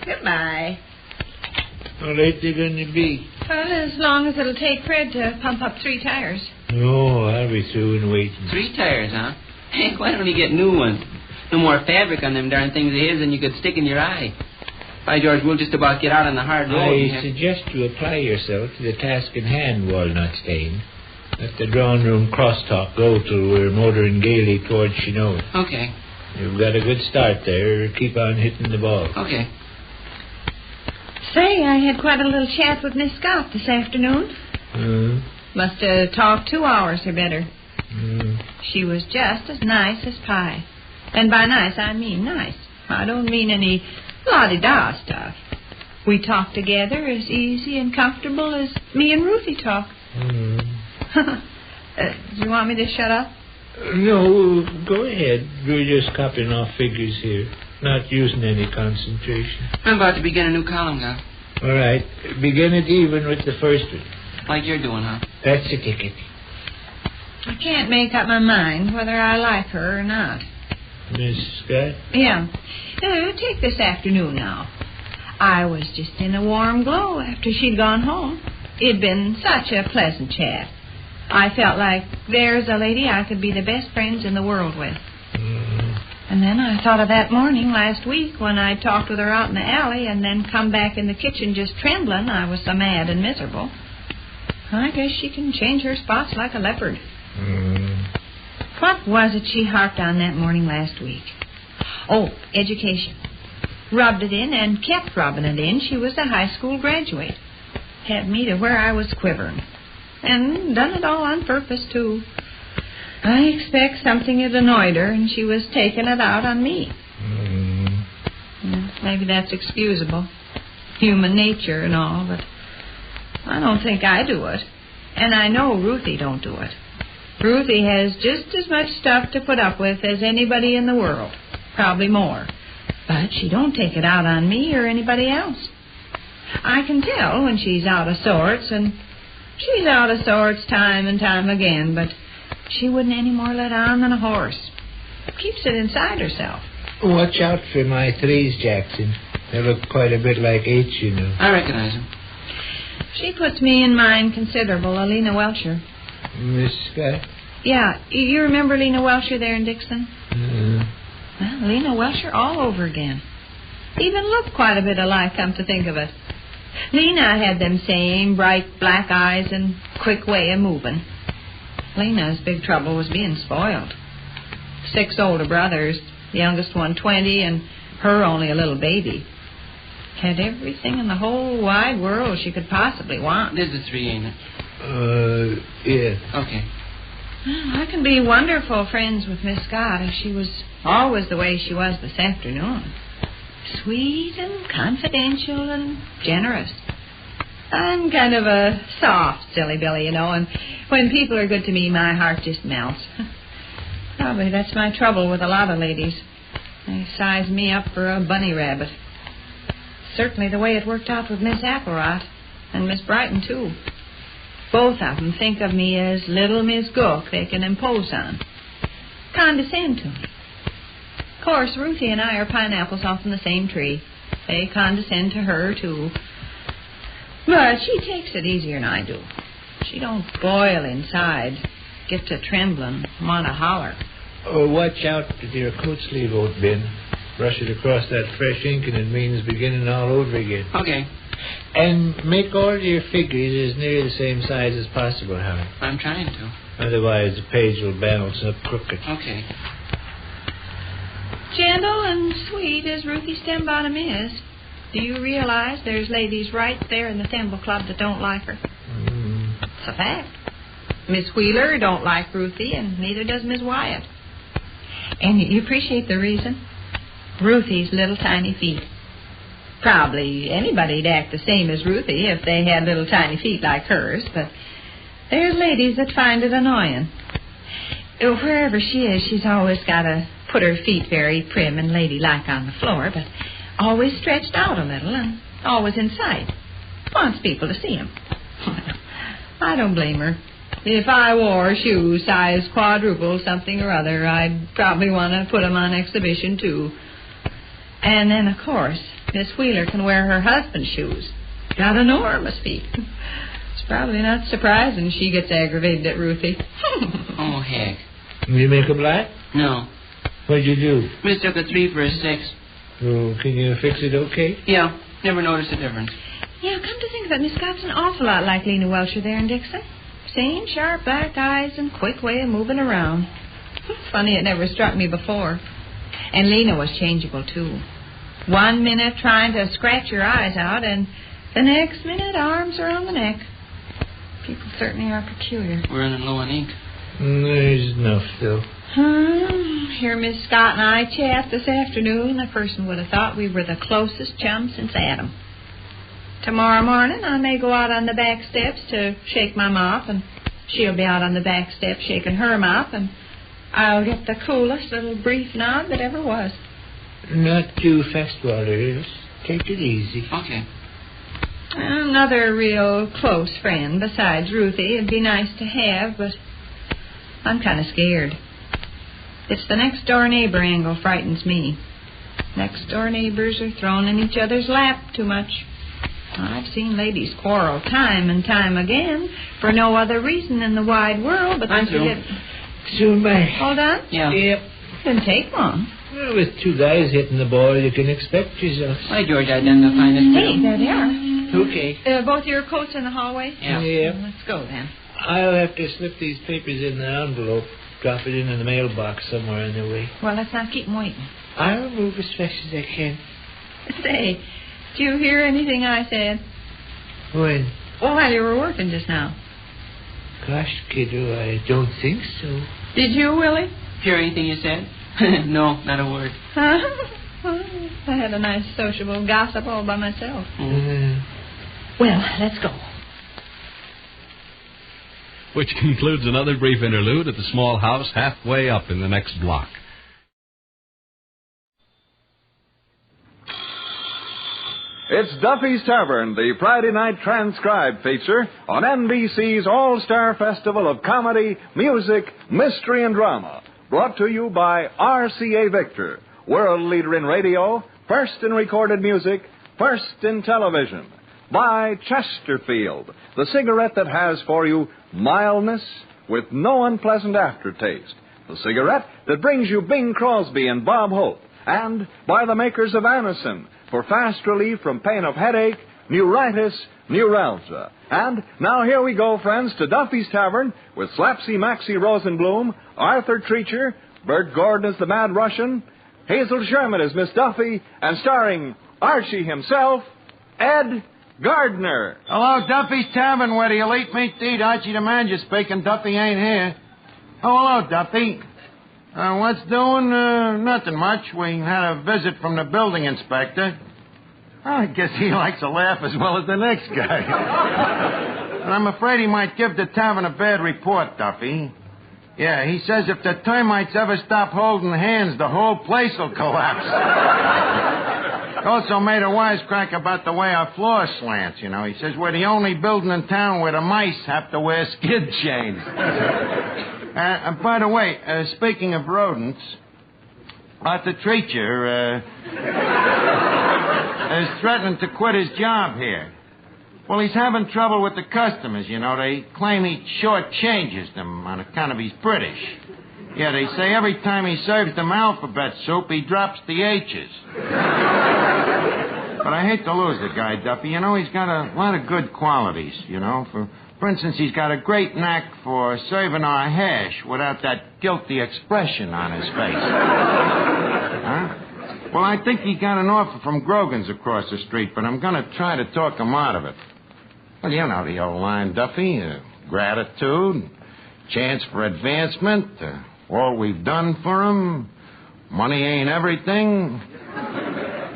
Goodbye. How late they going to be? Well, as long as it'll take Fred to pump up 3 tires. Oh, I'll be through in waiting. 3 tires, huh? Hey, why don't he get new ones? No more fabric on them darn things of his than you could stick in your eye. By George, we'll just about get out on the hard road. I suggest you apply yourself to the task in hand, Walnut Stain. Let the drawing room crosstalk go till we're motoring gaily towards Chinoa. Okay. You've got a good start there. Keep on hitting the ball. Okay. Say, I had quite a little chat with Miss Scott this afternoon. Must have talked 2 hours or better. She was just as nice as pie. And by nice, I mean nice. I don't mean any la-di-da stuff. We talked together as easy and comfortable as me and Ruthie talk. Do you want me to shut up? No, go ahead. We're just copying off figures here. Not using any concentration. I'm about to begin a new column, Gus. All right. Begin it even with the first one. Like you're doing, huh? That's the ticket. I can't make up my mind whether I like her or not. Miss Scott? Yeah. Take this afternoon now. I was just in a warm glow after she'd gone home. It'd been such a pleasant chat. I felt like there's a lady I could be the best friends in the world with. And then I thought of that morning last week when I talked with her out in the alley and then come back in the kitchen just trembling. I was so mad and miserable. I guess she can change her spots like a leopard. What was it she harped on that morning last week? Oh, education. Rubbed it in and kept rubbing it in. She was a high school graduate. Had me to where I was quivering. And done it all on purpose, too. I expect something had annoyed her, and she was taking it out on me. Maybe that's excusable. Human nature and all, but I don't think I do it. And I know Ruthie don't do it. Ruthie has just as much stuff to put up with as anybody in the world. Probably more. But she don't take it out on me or anybody else. I can tell when she's out of sorts, and she's out of sorts time and time again, but she wouldn't any more let on than a horse. Keeps it inside herself. Watch out for my 3s, Jackson. They look quite a bit like 8s, you know. I recognize them. She puts me in mind considerable of Lena Welcher. Miss Scott? Yeah, you remember Lena Welcher there in Dixon? Well, Lena Welcher all over again. Even looked quite a bit alike, come to think of it. Lena had them same bright black eyes and quick way of moving. Lena's big trouble was being spoiled. 6 older brothers, the youngest one 20, and her only a little baby. Had everything in the whole wide world she could possibly want. This is 3, ain't it? Yeah. Okay. I can be wonderful friends with Miss Scott if she was always the way she was this afternoon. Sweet and confidential and generous. I'm kind of a soft, silly Billy, you know, and when people are good to me, my heart just melts. Probably that's my trouble with a lot of ladies. They size me up for a bunny rabbit. Certainly the way it worked out with Miss Applerot and Miss Brighton, too. Both of them think of me as little Miss Gook they can impose on. Condescend to me. Of course, Ruthie and I are pineapples off in the same tree. They condescend to her, too. But she takes it easier than I do. She don't boil inside, get to trembling, want to holler. Oh, watch out with your coat sleeve, old Ben. Brush it across that fresh ink and it means beginning all over again. Okay. And make all your figures as near the same size as possible, Harry. I'm trying to. Otherwise, the page will balance up crooked. Okay. Gentle and sweet as Ruthie Stembottom is, do you realize there's ladies right there in the Thimble Club that don't like her? It's a fact. Miss Wheeler don't like Ruthie, and neither does Miss Wyatt. And you appreciate the reason? Ruthie's little tiny feet. Probably anybody'd act the same as Ruthie if they had little tiny feet like hers, but there's ladies that find it annoying. Wherever she is, she's always got to put her feet very prim and ladylike on the floor, but always stretched out a little and always in sight. Wants people to see them. I don't blame her. If I wore shoes size quadruple something or other, I'd probably want to put them on exhibition, too. And then, of course, Miss Wheeler can wear her husband's shoes. Got enormous feet. It's probably not surprising she gets aggravated at Ruthie. Oh, heck. You make a black? No. What'd you do? Mistook a 3 for a 6. Oh, can you fix it okay? Yeah, never noticed a difference. Yeah, come to think of it, Miss Scott's an awful lot like Lena Welcher there in Dixon. Same sharp black eyes and quick way of moving around. Funny it never struck me before. And Lena was changeable, too. 1 minute trying to scratch your eyes out, and the next minute arms around the neck. People certainly are peculiar. We're running low on ink. There's enough, though. Here Miss Scott and I chat this afternoon. A person would have thought we were the closest chums since Adam. Tomorrow morning I may go out on the back steps to shake my mop, and she'll be out on the back steps shaking her mop, and I'll get the coolest little brief nod that ever was. Not too fast, Walter. Take it easy. Okay. Another real close friend besides Ruthie it'd be nice to have, but I'm kind of scared. It's the next-door neighbor angle frightens me. Next-door neighbors are thrown in each other's lap too much. I've seen ladies quarrel time and time again for no other reason in the wide world but to get... Soon back. Hold on? Yeah. Yep. Didn't take long. Well, with 2 guys hitting the ball, you can expect yourself. Why, George, identifying this Hey, there they are. Okay. Both your coats in the hallway? Yeah. Yep. Let's go, then. I'll have to slip these papers in the envelope, drop it in the mailbox somewhere on the way. Well, let's not keep them waiting. I'll move as fast as I can. Say, did you hear anything I said? When? Oh, while you were working just now. Gosh, kiddo, I don't think so. Did you, Willie? Hear anything you said? No, not a word. I had a nice sociable gossip all by myself. Well, let's go. Which concludes another brief interlude at the small house halfway up in the next block. It's Duffy's Tavern, the Friday night transcribed feature on NBC's All-Star Festival of Comedy, Music, Mystery, and Drama. Brought to you by RCA Victor, world leader in radio, first in recorded music, first in television. By Chesterfield, the cigarette that has for you mildness with no unpleasant aftertaste. The cigarette that brings you Bing Crosby and Bob Hope. And by the makers of Anacin, for fast relief from pain of headache, neuritis, neuralgia. And now here we go, friends, to Duffy's Tavern with Slapsy Maxie Rosenblum, Arthur Treacher, Bert Gordon as the Mad Russian, Hazel Sherman as Miss Duffy, and starring Archie himself, Ed Gardner. Hello, Duffy's Tavern, where the elite meet to eat. Archie the manager speaking. Duffy ain't here. Oh, hello, Duffy. What's doing? Nothing much. We had a visit from the building inspector. I guess he likes to laugh as well as the next guy. And I'm afraid he might give the tavern a bad report, Duffy. Yeah, he says if the termites ever stop holding hands, the whole place will collapse. He also made a wisecrack about the way our floor slants, you know. He says we're the only building in town where the mice have to wear skid chains. By the way, speaking of rodents, Arthur Treacher is threatening to quit his job here. Well, he's having trouble with the customers, you know. They claim he shortchanges them on account of he's British. Yeah, they say every time he serves them alphabet soup, he drops the H's. But I hate to lose the guy, Duffy. You know, he's got a lot of good qualities, you know. For instance, he's got a great knack for serving our hash without that guilty expression on his face. Huh? Well, I think he got an offer from Grogan's across the street, but I'm going to try to talk him out of it. Well, you know the old line, Duffy. Gratitude, chance for advancement, all we've done for him, money ain't everything.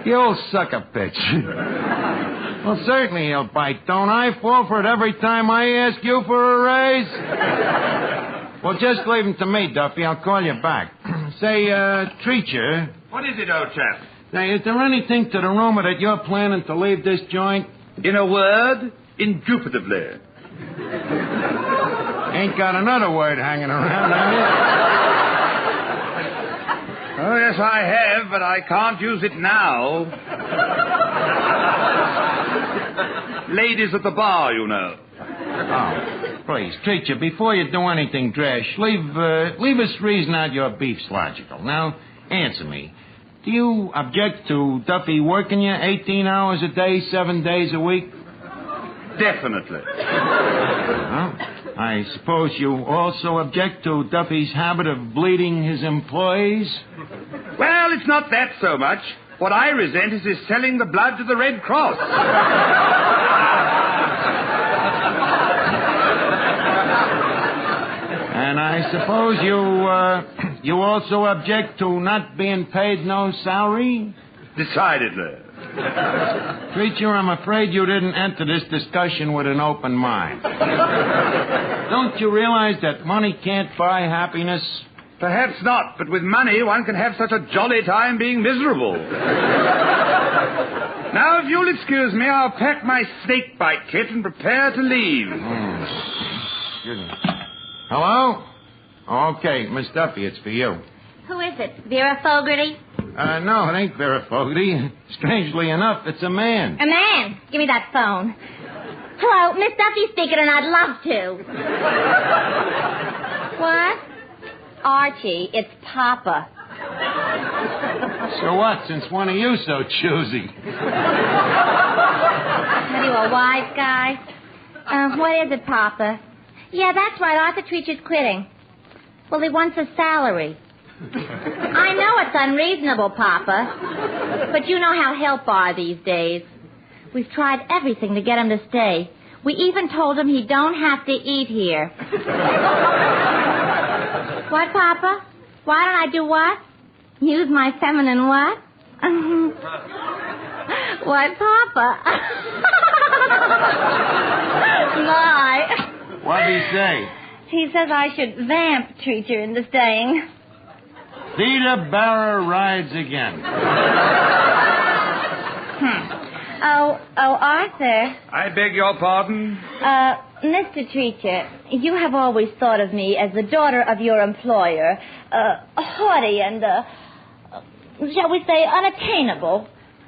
The old sucker pitch. Well, certainly he'll bite. Don't I fall for it every time I ask you for a raise? Well, just leave him to me, Duffy. I'll call you back. Say, Treacher. What is it, old chap? Now, is there anything to the rumor that you're planning to leave this joint? In a word, indubitably. Ain't got another word hanging around, have you? Oh, yes, I have, but I can't use it now. Ladies at the bar, you know. Oh, please, Treacher, before you do anything brash, leave us reason out your beef's logical. Now, answer me. Do you object to Duffy working you 18 hours a day, 7 days a week? Definitely. I suppose you also object to Duffy's habit of bleeding his employees? Well, it's not that so much. What I resent is his selling the blood to the Red Cross. And I suppose you also object to not being paid no salary? Decidedly. Treacher, I'm afraid you didn't enter this discussion with an open mind. Don't you realize that money can't buy happiness? Perhaps not, but with money one can have such a jolly time being miserable. Now, if you'll excuse me, I'll pack my snake bite kit and prepare to leave. Hello? Okay, Miss Duffy, it's for you. Who is it? Vera Fogarty? No, it ain't Vera Fogarty. Strangely enough, it's a man. A man? Give me that phone. Hello, Miss Duffy speaking, and I'd love to. What? Archie, it's Papa. So what, since when are you so choosy? Are you a wise guy? What is it, Papa? Yeah, that's right, Arthur Treacher's quitting. Well, he wants a salary. I know it's unreasonable, Papa, but you know how help are these days. We've tried everything to get him to stay. We even told him he don't have to eat here. What, Papa? Why don't I do what? Use my feminine what? What, Papa? My. What'd he say? He says I should vamp Treacher into staying. Theta Barra rides again. Oh, Arthur. I beg your pardon? Mr. Treacher, you have always thought of me as the daughter of your employer, haughty and, shall we say, unattainable.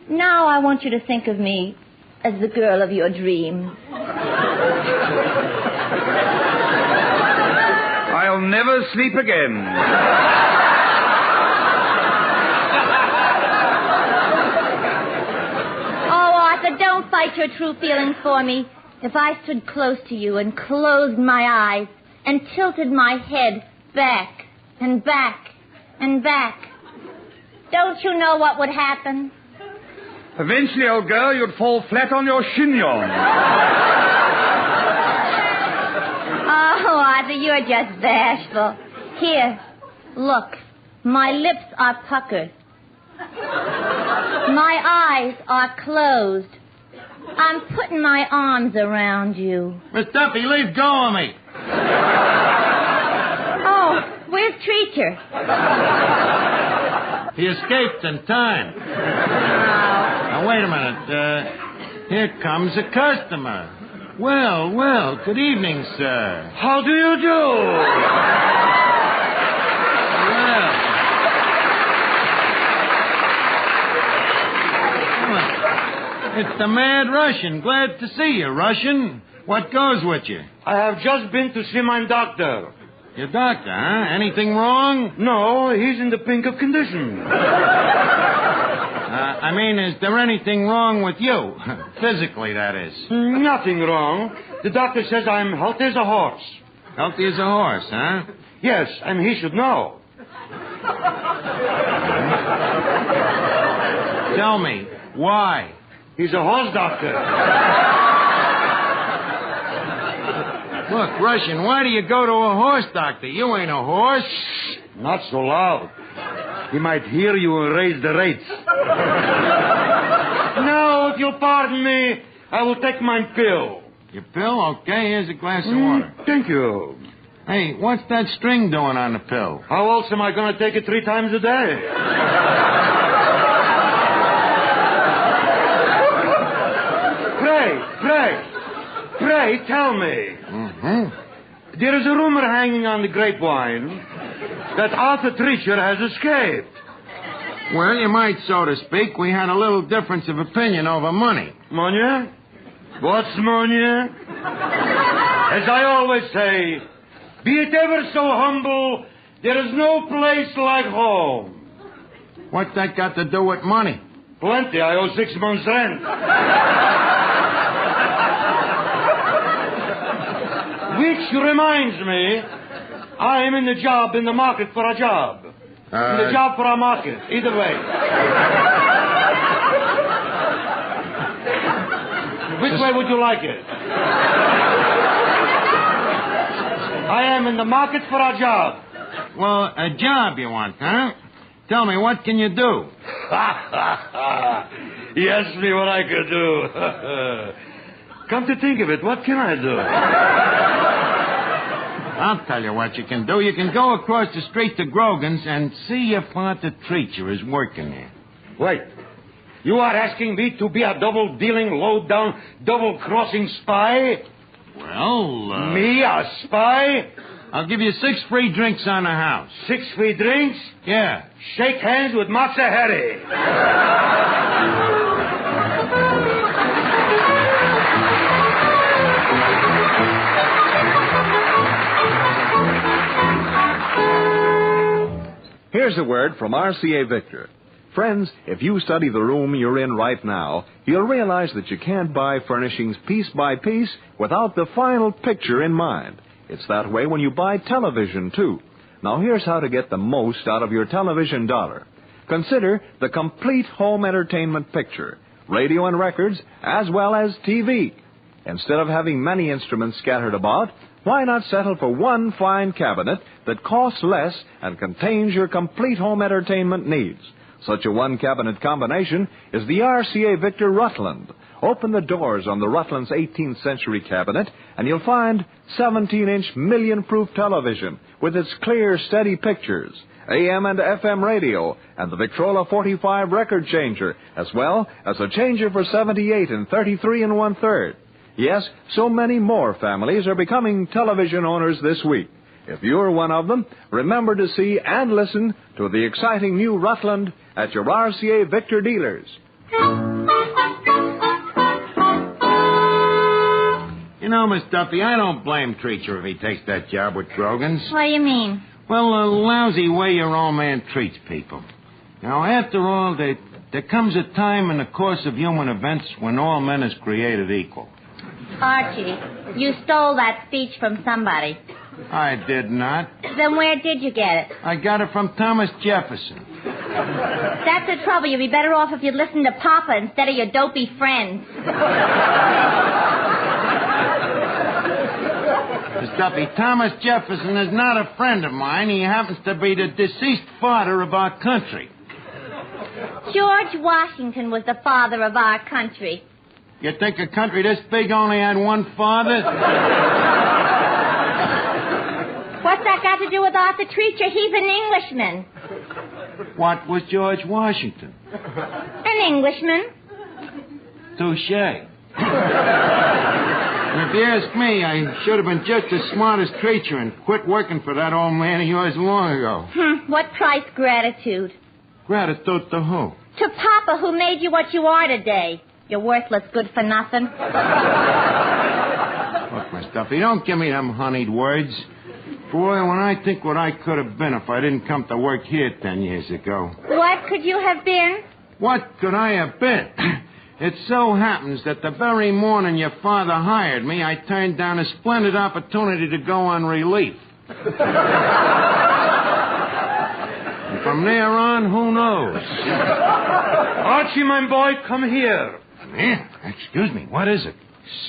Now I want you to think of me as the girl of your dreams. I'll never sleep again. Oh, Arthur, don't fight quite your true feelings for me if I stood close to you and closed my eyes and tilted my head back and back and back. Don't you know what would happen? Eventually, old girl, you'd fall flat on your chignon. Oh, Arthur, you're just bashful. Here, look. My lips are puckered. My eyes are closed. I'm putting my arms around you. Miss Duffy, leave go of me. Oh, where's Treacher? He escaped in time. Now, wait a minute. Here comes a customer. Well, good evening, sir. How do you do? It's the Mad Russian. Glad to see you, Russian. What goes with you? I have just been to see my doctor. Your doctor, huh? Anything wrong? No, he's in the pink of condition. I mean, is there anything wrong with you? Physically, that is. Nothing wrong. The doctor says I'm healthy as a horse. Healthy as a horse, huh? Yes, and he should know. Tell me, why? He's a horse doctor. Look, Russian, why do you go to a horse doctor? You ain't a horse. Not so loud. He might hear you and raise the rates. Now, if you'll pardon me, I will take my pill. Your pill? Okay, here's a glass of water. Thank you. Hey, what's that string doing on the pill? How else am I going to take it 3 times a day? Pray, tell me. Mm-hmm. There is a rumor hanging on the grapevine that Arthur Treacher has escaped. Well, you might, so to speak. We had a little difference of opinion over money. Money? What's money? As I always say, be it ever so humble, there is no place like home. What's that got to do with money? Plenty. I owe 6 months' rent. Which reminds me, I am in the market for a job. In the job for a market. Either way. Which way would you like it? I am in the market for a job. Well, a job you want, huh? Tell me, what can you do? He asked me what I could do. Come to think of it, what can I do? I'll tell you what you can do. You can go across the street to Grogan's and see if Arthur Treacher is working there. Wait. You are asking me to be a double-dealing, low-down, double-crossing spy? Well, Me, a spy? I'll give you 6 free drinks on the house. 6 free drinks? Yeah. Shake hands with Matza Harry. Here's a word from RCA Victor. Friends, if you study the room you're in right now, you'll realize that you can't buy furnishings piece by piece without the final picture in mind. It's that way when you buy television, too. Now, here's how to get the most out of your television dollar. Consider the complete home entertainment picture, radio and records, as well as TV. Instead of having many instruments scattered about, why not settle for one fine cabinet that costs less and contains your complete home entertainment needs? Such a one-cabinet combination is the RCA Victor Rutland. Open the doors on the Rutland's 18th century cabinet, and you'll find 17-inch million-proof television with its clear, steady pictures, AM and FM radio, and the Victrola 45 record changer, as well as a changer for 78 and 33 1/3. Yes, so many more families are becoming television owners this week. If you're one of them, remember to see and listen to the exciting new Rutland at your RCA Victor dealers. You know, Miss Duffy, I don't blame Treacher if he takes that job with Grogan's. What do you mean? Well, a lousy way your old man treats people. Now, after all, there comes a time in the course of human events when all men is created equal. Archie, you stole that speech from somebody. I did not. Then where did you get it? I got it from Thomas Jefferson. That's the trouble. You'd be better off if you'd listened to Papa instead of your dopey friends. Miss Duffy, Thomas Jefferson is not a friend of mine. He happens to be the deceased father of our country. George Washington was the father of our country. You think a country this big only had one father? What's that got to do with Arthur Treacher? He's an Englishman. What was George Washington? An Englishman. Touché. And if you ask me, I should have been just as smart as Treacher and quit working for that old man of yours long ago. What price gratitude? Gratitude to who? To Papa, who made you what you are today. You're worthless good for nothing. Look, Miss Duffy, don't give me them honeyed words. Boy, when I think what I could have been if I didn't come to work here 10 years ago. What could you have been? What could I have been? It so happens that the very morning your father hired me, I turned down a splendid opportunity to go on relief. And from there on, who knows? Archie, my boy, come here. Yeah, excuse me, what is it?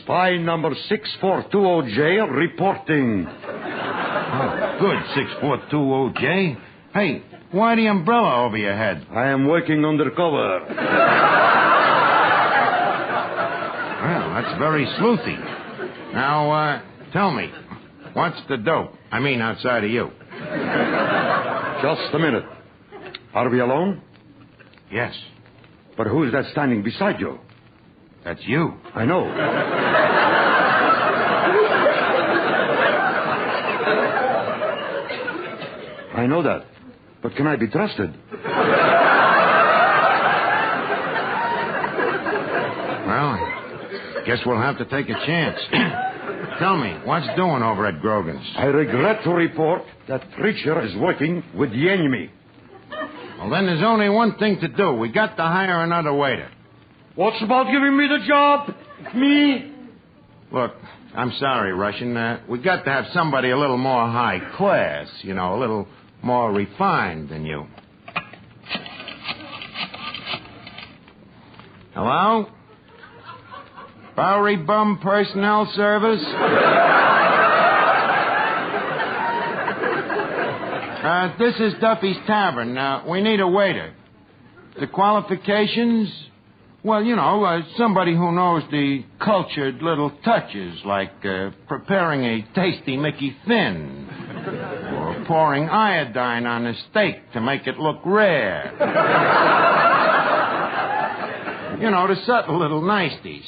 Spy number 6420J reporting. Oh, good, 6420J. Hey, why the umbrella over your head? I am working undercover. Well, that's very sleuthy. Now, tell me, what's the dope? I mean, outside of you. Just a minute. Are we alone? Yes. But who is that standing beside you? That's you. I know. I know that. But can I be trusted? Well, I guess we'll have to take a chance. Tell me, what's doing over at Grogan's? I regret to report that Treacher is working with the enemy. Well, then there's only one thing to do. We got to hire another waiter. What's about giving me the job? Me? Look, I'm sorry, Russian. We got to have somebody a little more high class, you know, a little more refined than you. Hello? Bowery Bum Personnel Service? This is Duffy's Tavern. We need a waiter. The qualifications? Well, you know, somebody who knows the cultured little touches, like preparing a tasty Mickey Thin, or pouring iodine on a steak to make it look rare. You know, the subtle little niceties.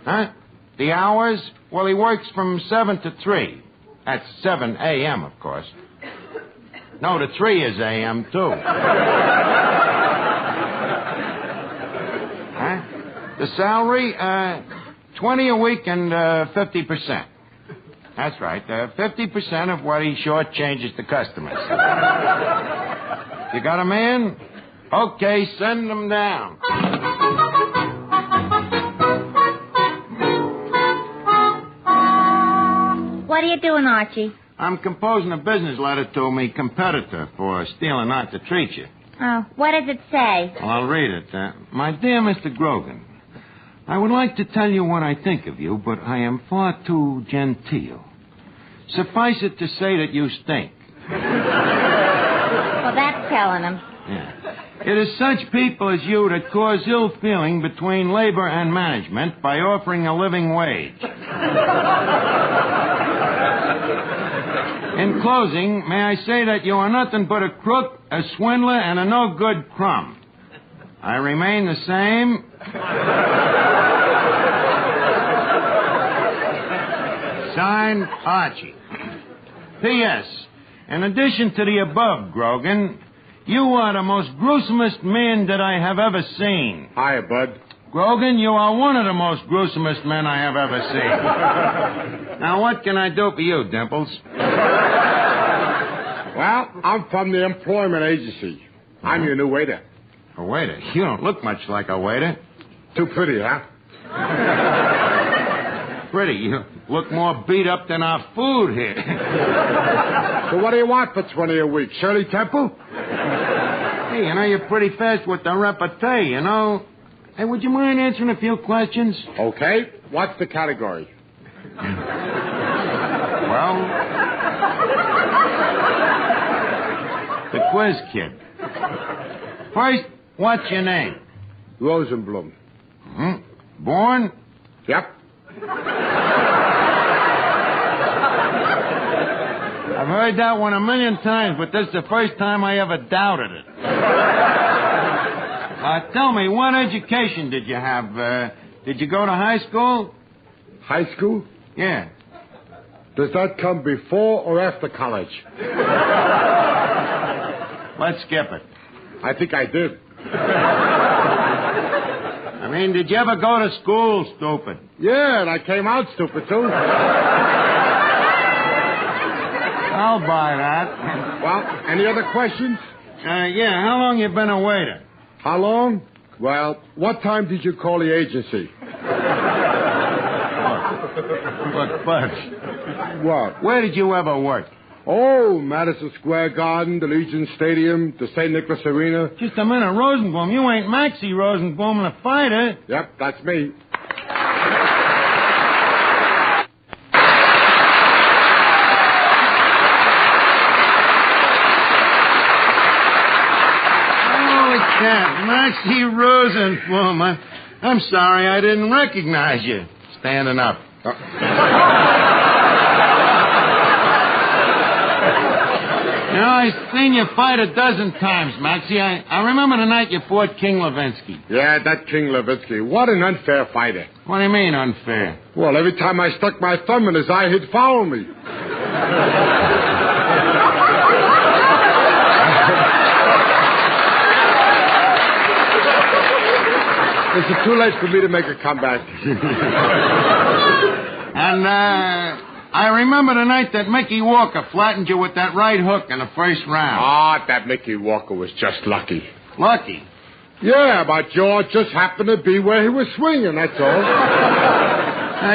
Huh? The hours? Well, he works from 7 to 3. That's 7 a.m., of course. No, the 3 is a.m., too. Huh? The salary, 20 a week and 50%. That's right, 50% of what he shortchanges the customers. You got a man? Okay, send him down. What are you doing, Archie? I'm composing a business letter to me competitor for stealing Arthur Treacher. Oh, what does it say? Well, I'll read it. My dear Mr. Grogan, I would like to tell you what I think of you, but I am far too genteel. Suffice it to say that you stink. Well, that's telling him. Yeah. It is such people as you that cause ill feeling between labor and management by offering a living wage. In closing, may I say that you are nothing but a crook, a swindler, and a no-good crumb. I remain the same. Signed, Archie. P.S. In addition to the above, Grogan, you are the most gruesomest man that I have ever seen. Hiya, Bud. Grogan, you are one of the most gruesomest men I have ever seen. Now, what can I do for you, Dimples? Well, I'm from the employment agency. I'm your new waiter. A waiter? You don't look much like a waiter. Too pretty, huh? Pretty. You look more beat up than our food here. So what do you want for 20 a week? Shirley Temple? Hey, you're pretty fast with the repartee, Hey, would you mind answering a few questions? Okay. What's the category? Well, the quiz kid. First, what's your name? Rosenblum. Mm-hmm. Born? Yep. I've heard that one a million times, but this is the first time I ever doubted it. Tell me, what education did you have? Did you go to high school? High school? Yeah. Does that come before or after college? Let's skip it. I think I did. I mean, did you ever go to school, stupid? Yeah, and I came out stupid, too. I'll buy that. Well, any other questions? Yeah, how long you been a waiter? How long? Well, what time did you call the agency? Look, Bud. What? Where did you ever work? Oh, Madison Square Garden, the Legion Stadium, the St. Nicholas Arena. Just a minute, Rosenblum. You ain't Maxie Rosenblum, the fighter. Yep, that's me. Maxie Rosenblum. I'm sorry I didn't recognize you. Standing up. I've seen you fight a dozen times, Maxie. I remember the night you fought King Levinsky. Yeah, that King Levinsky. What an unfair fighter. What do you mean, unfair? Well, every time I stuck my thumb in his eye, he'd foul me. It's too late for me to make a comeback. And, I remember the night that Mickey Walker flattened you with that right hook in the first round. Ah, that Mickey Walker was just lucky. Lucky? Yeah, but George just happened to be where he was swinging, that's all.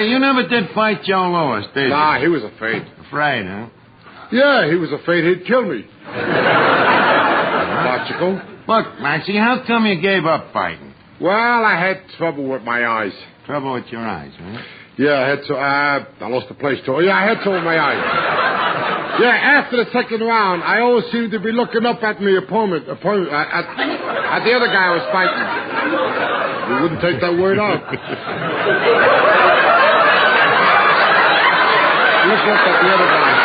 You never did fight Joe Louis, did you? Nah, he was afraid. Afraid, huh? Yeah, he was afraid he'd kill me. Logical. Look, Maxie, how come you gave up fighting? Well, I had trouble with my eyes. Trouble with your eyes, huh? Yeah, I had to, I lost the place too. Yeah, I had trouble with my eyes. Yeah, after the second round, I always seemed to be looking up at my opponent at the other guy I was fighting. You wouldn't take that word out. Look up at the other guy.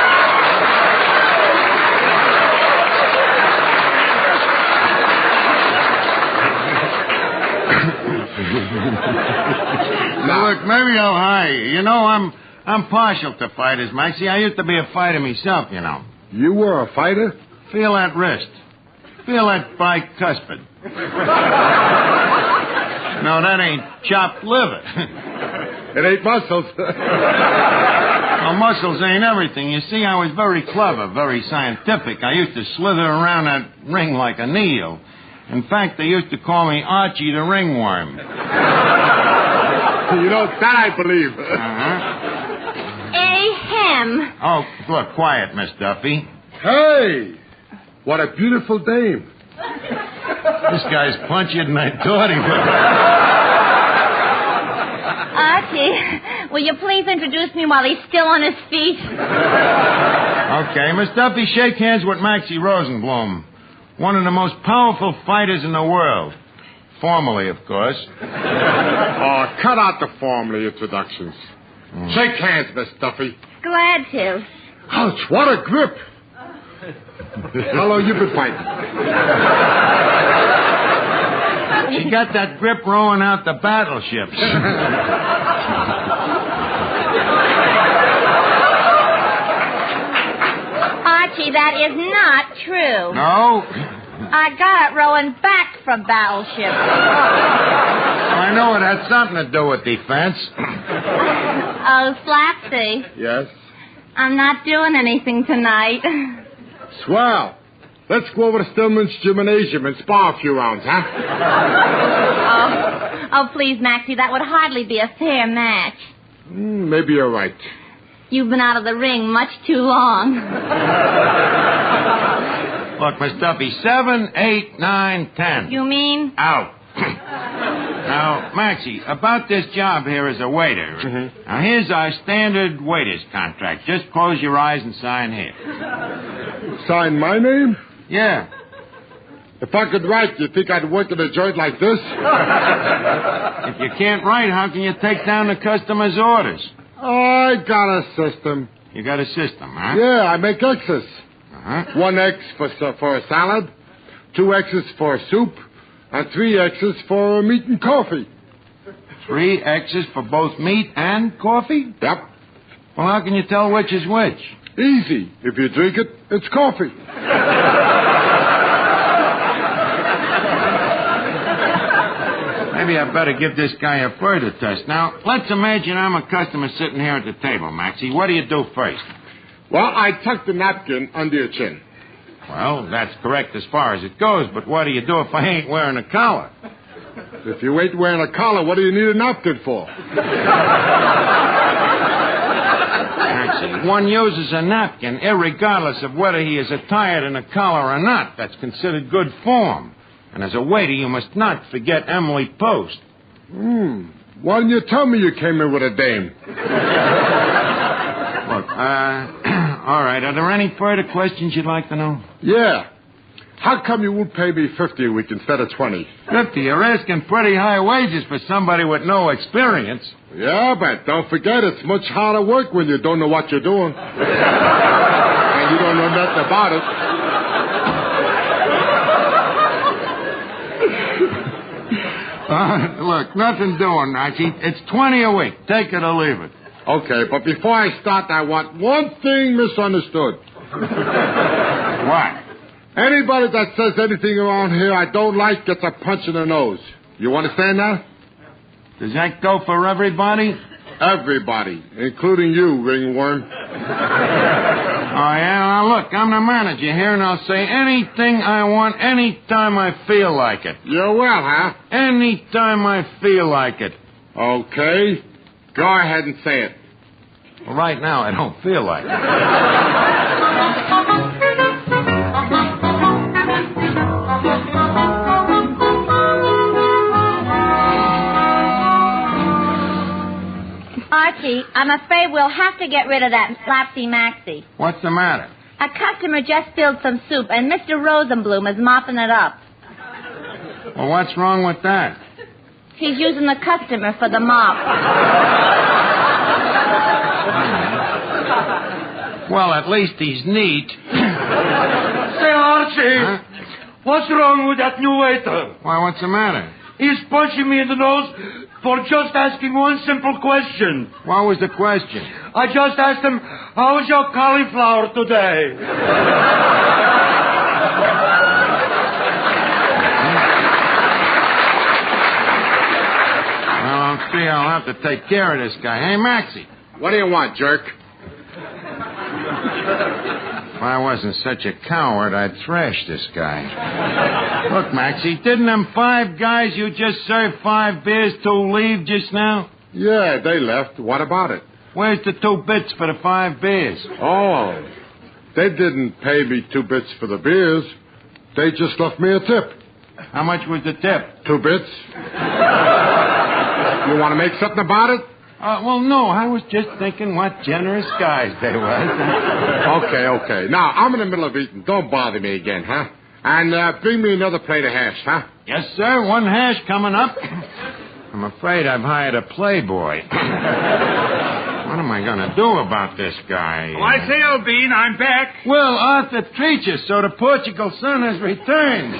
Now, look, maybe I'll hire you. I'm partial to fighters, Maxie. I used to be a fighter myself, You were a fighter? Feel that wrist. Feel that bicuspid. No, that ain't chopped liver. It ain't muscles. Well, muscles ain't everything. You see, I was very clever, very scientific. I used to slither around that ring like a needle. In fact, they used to call me Archie the Ringworm. That I believe. Ahem. Oh, look, quiet, Miss Duffy. Hey, what a beautiful dame. This guy's punchier than I thought he was. Archie, will you please introduce me while he's still on his feet? Okay, Miss Duffy, shake hands with Maxie Rosenblum. One of the most powerful fighters in the world. Formally, of course. Oh, cut out the formally introductions. Shake hands, Miss Duffy. Glad to. Ouch, what a grip. How long you been fighting? She got that grip rowing out the battleships. Archie, that is not true. No? I got it rowing back from battleships. I know it had something to do with defense. Oh, Slapsy. Yes? I'm not doing anything tonight. Swell. Let's go over to Stillman's Gymnasium and spar a few rounds, huh? Oh, please, Maxie, that would hardly be a fair match. Maybe you're right. You've been out of the ring much too long. Look, Miss Duffy, 7, 8, 9, 10. You mean? Out. Now, Maxie, about this job here as a waiter. Mm-hmm. Now, here's our standard waiter's contract. Just close your eyes and sign here. Sign my name? Yeah. If I could write, you think I'd work in a joint like this? If you can't write, how can you take down the customer's orders? I got a system. You got a system, huh? Yeah, I make X's. Uh-huh. 1 X for a salad, 2 X's for soup, and 3 X's for meat and coffee. 3 X's for both meat and coffee? Yep. Well, how can you tell which is which? Easy. If you drink it, it's coffee. Maybe I better give this guy a further test. Now, let's imagine I'm a customer sitting here at the table, Maxie. What do you do first? Well, I tuck the napkin under your chin. Well, that's correct as far as it goes, but what do you do if I ain't wearing a collar? If you ain't wearing a collar, what do you need a napkin for? Maxie, one uses a napkin irregardless of whether he is attired in a collar or not. That's considered good form. And as a waiter, you must not forget Emily Post. Why didn't you tell me you came in with a dame? Look, all right. Are there any further questions you'd like to know? Yeah. How come you won't pay me $50 a week instead of $20? 50? You're asking pretty high wages for somebody with no experience. Yeah, but don't forget, it's much harder work when you don't know what you're doing. And you don't know nothing about it. Look, nothing doing, Archie. It's $20 a week. Take it or leave it. Okay, but before I start, I want one thing misunderstood. What? Anybody that says anything around here I don't like gets a punch in the nose. You understand that? Does that go for everybody? Everybody, including you, ringworm. Oh, yeah? Now, look, I'm the manager here, and I'll say anything I want anytime I feel like it. You will, huh? Anytime I feel like it. Okay. Go ahead and say it. Well, right now, I don't feel like it. Archie, I'm afraid we'll have to get rid of that Slapsy Maxie. What's the matter? A customer just spilled some soup, and Mr. Rosenblum is mopping it up. Well, what's wrong with that? He's using the customer for the mop. Well, at least he's neat. Say, Archie, what's wrong with that new waiter? Why, what's the matter? He's punching me in the nose for just asking one simple question. What was the question? I just asked him, how is your cauliflower today? Well, I'll see. I'll have to take care of this guy. Hey, Maxie. What do you want, jerk? If I wasn't such a coward, I'd thrash this guy. Look, Maxie, didn't them 5 guys you just served 5 beers to leave just now? Yeah, they left. What about it? Where's the 2 bits for the 5 beers? Oh, they didn't pay me 2 bits for the beers. They just left me a tip. How much was the tip? 2 bits. You want to make something about it? Well, no, I was just thinking what generous guys they was. Okay. Now, I'm in the middle of eating. Don't bother me again, huh? And bring me another plate of hash, huh? Yes, sir. 1 hash coming up. I'm afraid I've hired a playboy. What am I going to do about this guy? Oh, I say, Albine, I'm back. Well, Arthur Treacher, so the Portugal son has returned.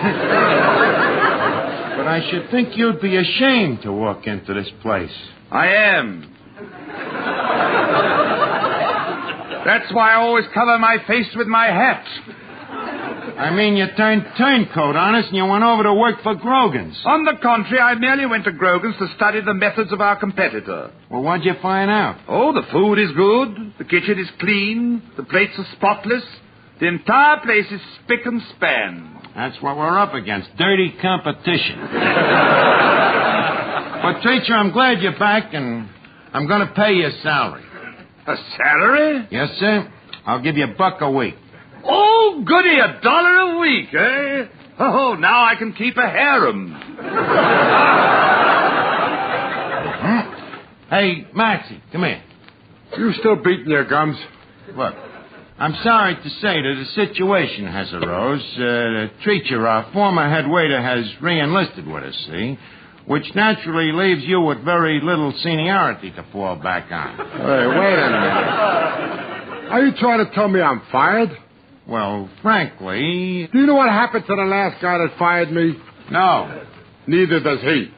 But I should think you'd be ashamed to walk into this place. I am. That's why I always cover my face with my hat. I mean, you turned turncoat on us and you went over to work for Grogan's. On the contrary, I merely went to Grogan's to study the methods of our competitor. Well, what'd you find out? Oh, the food is good, the kitchen is clean, the plates are spotless, The entire place is spick and span. That's what we're up against, dirty competition. But, teacher, I'm glad you're back, and I'm going to pay you a salary. A salary? Yes, sir. I'll give you $1 a week. Oh, goody, $1 a week, eh? Oh, now I can keep a harem. Hey, Maxie, come here. You still beating your gums? Look, I'm sorry to say that a situation has arose. The teacher, our former head waiter, has re-enlisted with us, see? Which naturally leaves you with very little seniority to fall back on. Hey, wait a minute. Are you trying to tell me I'm fired? Well, frankly... Do you know what happened to the last guy that fired me? No. Neither does he.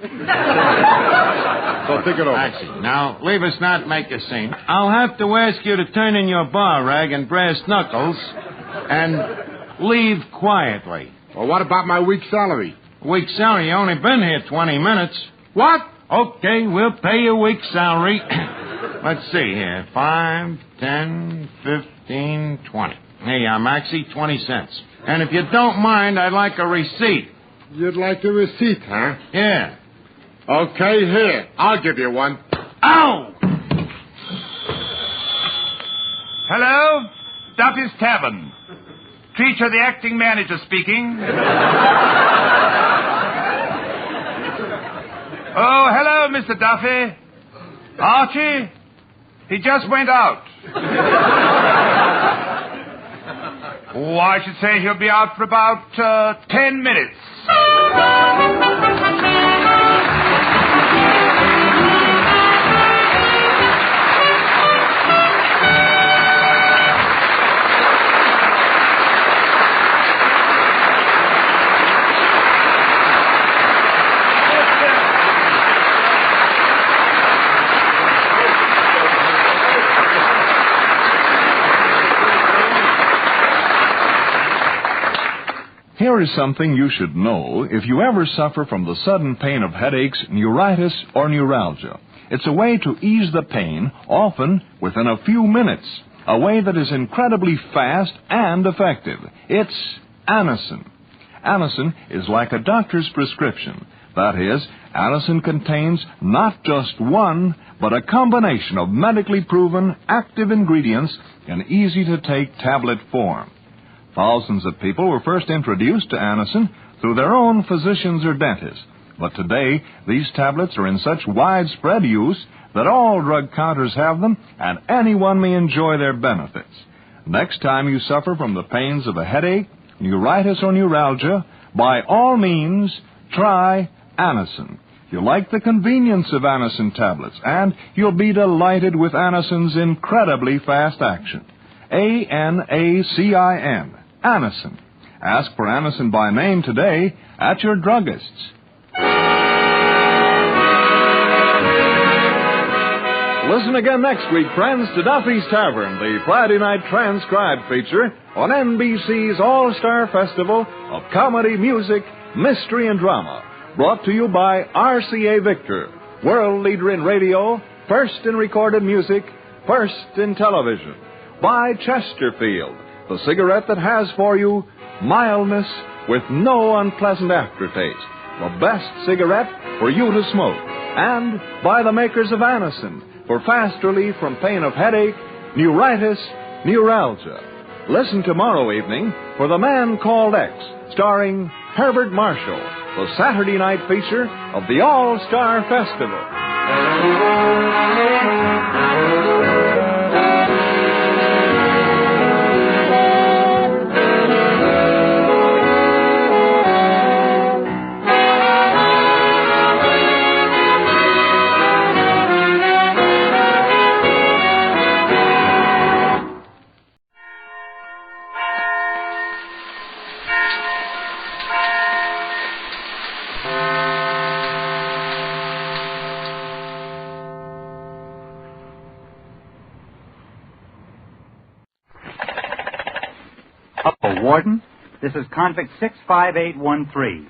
So think it over. Actually, now, leave us not make a scene. I'll have to ask you to turn in your bar rag and brass knuckles and leave quietly. Well, what about my week's salary? Week's salary? You only been here 20 minutes. What? Okay, we'll pay you a week's salary. Let's see here. 5, 10, 15, 20. Here you are, Maxie, 20 cents. And if you don't mind, I'd like a receipt. You'd like a receipt, huh? Yeah. Okay, here. I'll give you one. Ow! Hello? Duffy's Tavern. Teacher, the acting manager speaking. Oh, hello, Mr. Duffy. Archie? He just went out. Oh, I should say he'll be out for about 10 minutes. Here is something you should know if you ever suffer from the sudden pain of headaches, neuritis, or neuralgia. It's a way to ease the pain, often within a few minutes. A way that is incredibly fast and effective. It's Anacin. Anacin is like a doctor's prescription. That is, Anacin contains not just one, but a combination of medically proven active ingredients in easy-to-take tablet form. Thousands of people were first introduced to Anacin through their own physicians or dentists. But today, these tablets are in such widespread use that all drug counters have them, and anyone may enjoy their benefits. Next time you suffer from the pains of a headache, neuritis, or neuralgia, by all means, try Anacin. You'll like the convenience of Anacin tablets, and you'll be delighted with Anacin's incredibly fast action. Anacin. Anacin. Ask for Anacin by name today at your druggist's. Listen again next week, friends, to Duffy's Tavern, the Friday night transcribed feature on NBC's All-Star Festival of Comedy, Music, Mystery, and Drama. Brought to you by RCA Victor, world leader in radio, first in recorded music, first in television. By Chesterfield, the cigarette that has for you mildness with no unpleasant aftertaste. The best cigarette for you to smoke. And by the makers of Anacin, for fast relief from pain of headache, neuritis, neuralgia. Listen tomorrow evening for The Man Called X, starring Herbert Marshall, the Saturday night feature of the All-Star Festival. Warden, this is convict 65813.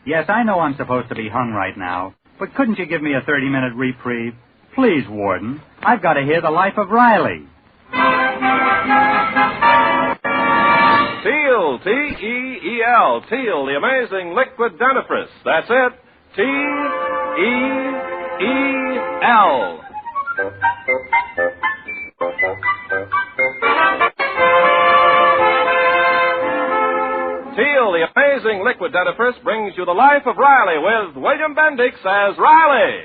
Yes, I know I'm supposed to be hung right now, but couldn't you give me a 30-minute reprieve? Please, Warden, I've got to hear the life of Riley. Teal, T-E-E-L, Teal, the amazing liquid dentifrice. That's it, T-E-E-L. Teal, the amazing liquid dentifrice, brings you The Life of Riley with William Bendix as Riley.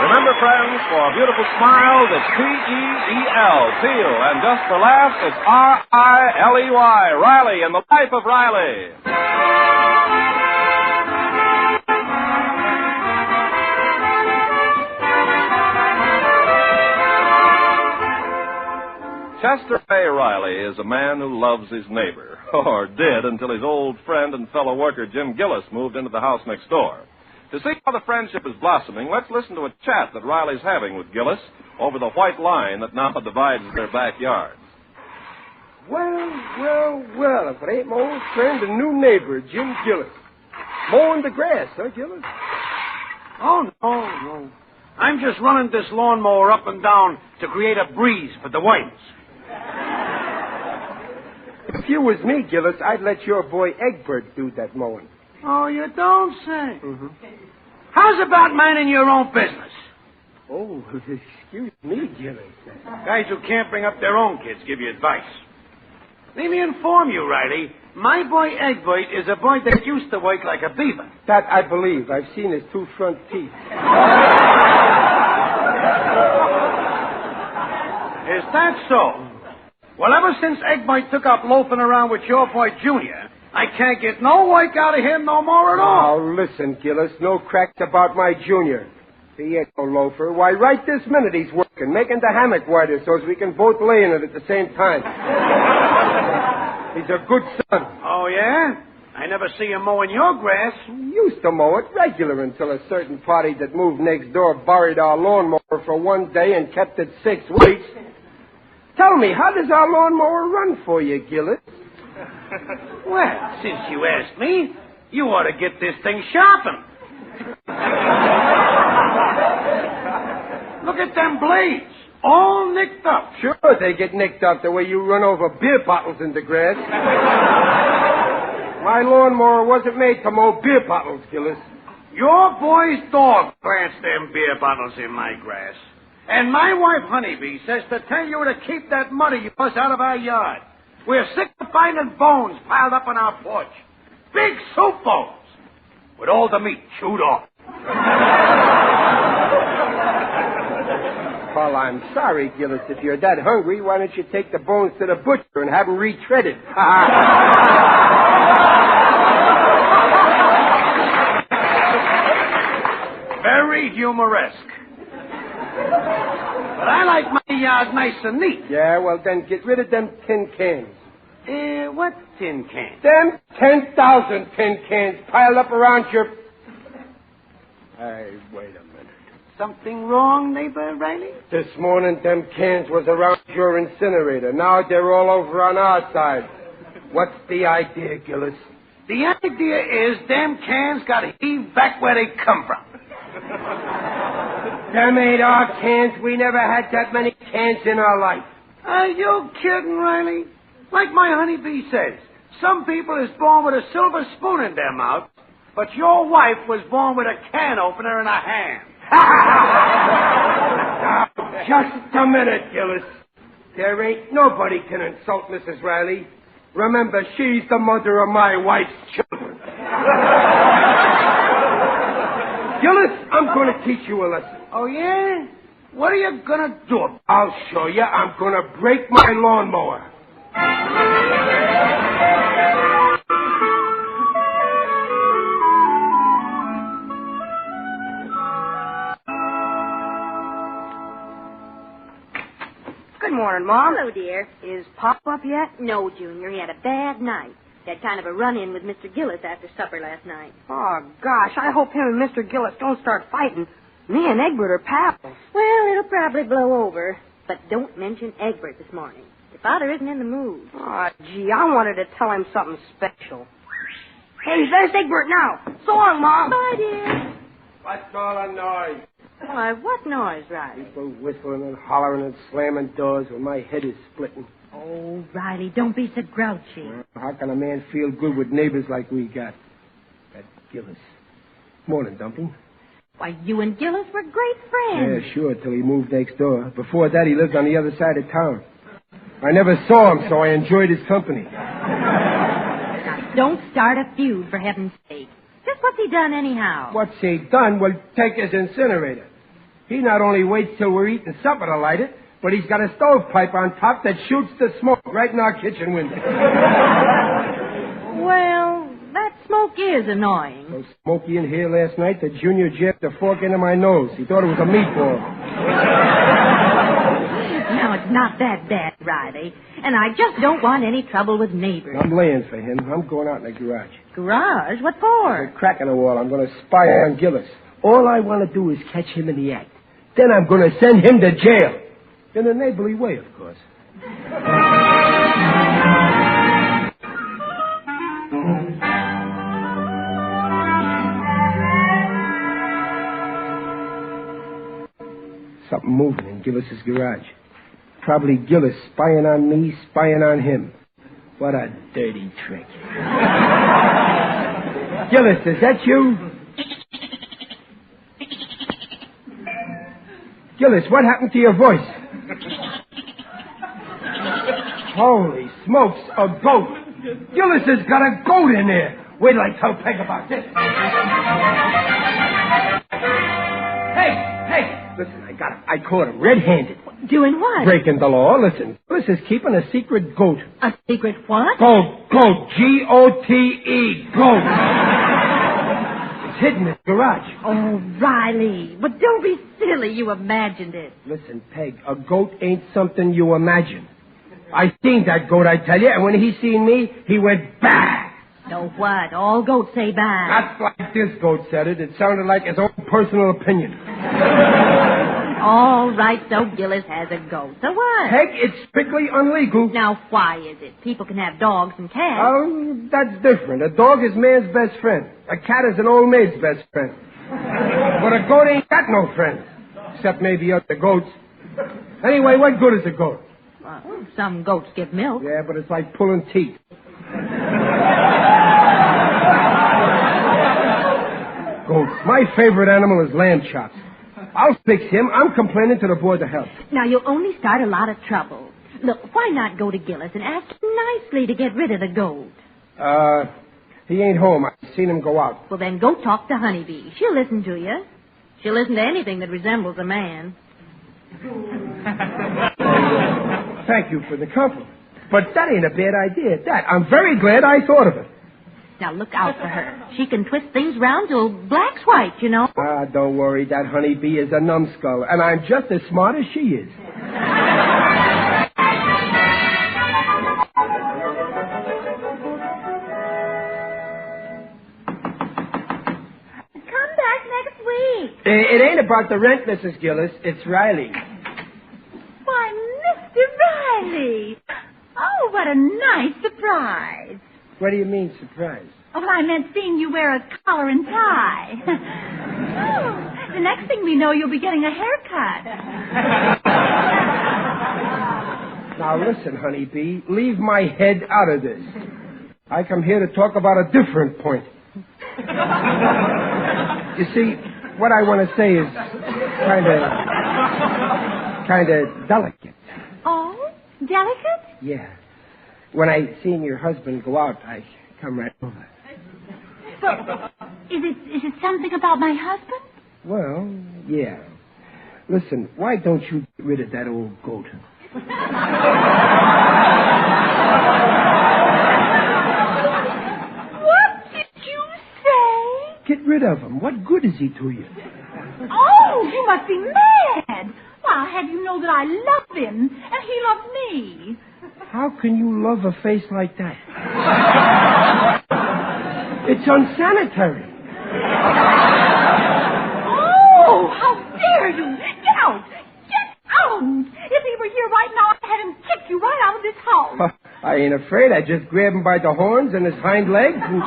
Remember, friends, for beautiful smiles, it's T-E-E-L, Teal, and just for laughs, it's R-I-L-E-Y, Riley in The Life of Riley. Chester A. Riley is a man who loves his neighbor, or did until his old friend and fellow worker Jim Gillis moved into the house next door. To see how the friendship is blossoming, let's listen to a chat that Riley's having with Gillis over the white line that now divides their backyards. Well, if it ain't my old friend and new neighbor, Jim Gillis. Mowing the grass, huh, Gillis? Oh, no. I'm just running this lawnmower up and down to create a breeze for the whites. If you was me, Gillis, I'd let your boy Egbert do that mowing. Oh, you don't say. Mm-hmm. How's about minding your own business? Oh, excuse me, Gillis. Guys who can't bring up their own kids give you advice. Let me inform you, Riley. My boy Egbert is a boy that used to work like a beaver. That I believe. I've seen his 2 front teeth. Is that so? Well, ever since Egbert took up loafing around with your boy Junior, I can't get no work out of him no more at all. Oh, listen, Gillis, no cracks about my Junior. He ain't no loafer. Why, right this minute he's working, making the hammock wider so as we can both lay in it at the same time. He's a good son. Oh, yeah? I never see him mowing your grass. He used to mow it regular until a certain party that moved next door borrowed our lawnmower for one day and kept it 6 weeks. Tell me, how does our lawnmower run for you, Gillis? Well, since you asked me, you ought to get this thing sharpened. Look at them blades, all nicked up. Sure, they get nicked up the way you run over beer bottles in the grass. My lawnmower wasn't made to mow beer bottles, Gillis. Your boy's dog plants them beer bottles in my grass. And my wife, Honeybee, says to tell you to keep that mud of yours out of our yard. We're sick of finding bones piled up on our porch. Big soup bones. With all the meat chewed off. Well, I'm sorry, Gillis. If you're that hungry, why don't you take the bones to the butcher and have them retreaded? Very humoresque. But I like my yard nice and neat. Yeah, well, then get rid of them tin cans. What tin cans? Them 10,000 tin cans piled up around your... Hey, wait a minute. Something wrong, neighbor Riley? This morning, them cans was around your incinerator. Now they're all over on our side. What's the idea, Gillis? The idea is them cans got heaved back where they come from. Them ain't our cans. We never had that many cans in our life. Are you kidding, Riley? Like my honeybee says, some people is born with a silver spoon in their mouth, but your wife was born with a can opener in her hand. Now, just a minute, Gillis. There ain't nobody can insult Mrs. Riley. Remember, she's the mother of my wife's children. Gillis, I'm going to teach you a lesson. Oh, yeah? What are you going to do? I'll show you. I'm going to break my lawnmower. Good morning, Mom. Hello, dear. Is Pop up yet? No, Junior. He had a bad night. He had kind of a run-in with Mr. Gillis after supper last night. Oh, gosh, I hope him and Mr. Gillis don't start fighting. Me and Egbert are pals. Well, it'll probably blow over. But don't mention Egbert this morning. Your father isn't in the mood. Oh, gee, I wanted to tell him something special. Hey, there's Egbert now. So long, Mom. Bye, dear. What's all the noise? Why, what noise, Riley? People whistling and hollering and slamming doors when my head is splitting. Oh, Riley, don't be so grouchy. Well, how can a man feel good with neighbors like we got? That Gillis. Morning, Dumpy. Why, you and Gillis were great friends. Yeah, sure, till he moved next door. Before that, he lived on the other side of town. I never saw him, so I enjoyed his company. Now, don't start a feud, for heaven's sake. Just what's he done anyhow? What's he done? Well, take his incinerator. He not only waits till we're eating supper to light it, but he's got a stovepipe on top that shoots the smoke right in our kitchen window. Well, that smoke is annoying. So Smokey in here last night, the junior jabbed a fork into my nose. He thought it was a meatball. Now, it's not that bad, Riley. And I just don't want any trouble with neighbors. I'm laying for him. I'm going out in the garage. Garage? What for? A crack in the wall. I'm going to spy on Gillis. All I want to do is catch him in the act. Then I'm going to send him to jail. In a neighborly way, of course. Something moving in Gillis's garage. Probably Gillis spying on me, spying on him. What a dirty trick. Gillis, is that you? Gillis, what happened to your voice? Holy smokes, a goat. Gillis has got a goat in there. Wait till I tell Peg about this. Hey, listen, I got him. I caught him red-handed. Doing what? Breaking the law. Listen, Gillis is keeping a secret goat. A secret what? Goat. G-O-T-E, goat. It's hidden in his garage. Oh, Riley, but don't be silly. You imagined it. Listen, Peg, a goat ain't something you imagine. I seen that goat, I tell you, and when he seen me, he went bah. So what? All goats say bah. Not like this goat said it. It sounded like his own personal opinion. All right, so Gillis has a goat. So what? Peg, it's strictly illegal. Now, why is it? People can have dogs and cats. Oh, that's different. A dog is man's best friend. A cat is an old maid's best friend. But a goat ain't got no friends. Except maybe other goats. Anyway, what good is a goat? Well, some goats give milk. Yeah, but it's like pulling teeth. Goats. My favorite animal is lamb chops. I'll fix him. I'm complaining to the Board of Health. Now, you'll only start a lot of trouble. Look, why not go to Gillis and ask him nicely to get rid of the goat? He ain't home. I've seen him go out. Well, then go talk to Honeybee. She'll listen to you. She'll listen to anything that resembles a man. Thank you for the compliment. But that ain't a bad idea, that. I'm very glad I thought of it. Now, look out for her. She can twist things round till black's white, you know. Ah, don't worry. That honeybee is a numbskull, and I'm just as smart as she is. Come back next week. It ain't about the rent, Mrs. Gillis. It's Riley. Why, Mr. Riley. Oh, what a nice surprise. What do you mean, surprise? Oh, well, I meant seeing you wear a collar and tie. Oh, the next thing we know, you'll be getting a haircut. Now, listen, honeybee. Leave my head out of this. I come here to talk about a different point. You see, what I want to say is kind of delicate. Oh, delicate? Yeah. When I seen your husband go out, I come right over. But is it something about my husband? Well, yeah. Listen, why don't you get rid of that old goat? What did you say? Get rid of him. What good is he to you? Oh, you must be mad. Well, I'll have you know that I love him, and he loves me. How can you love a face like that? It's unsanitary. Oh, how dare you! Get out! Get out! If he were here right now, I'd have him kick you right out of this house. I ain't afraid. I just grab him by the horns and his hind legs. And...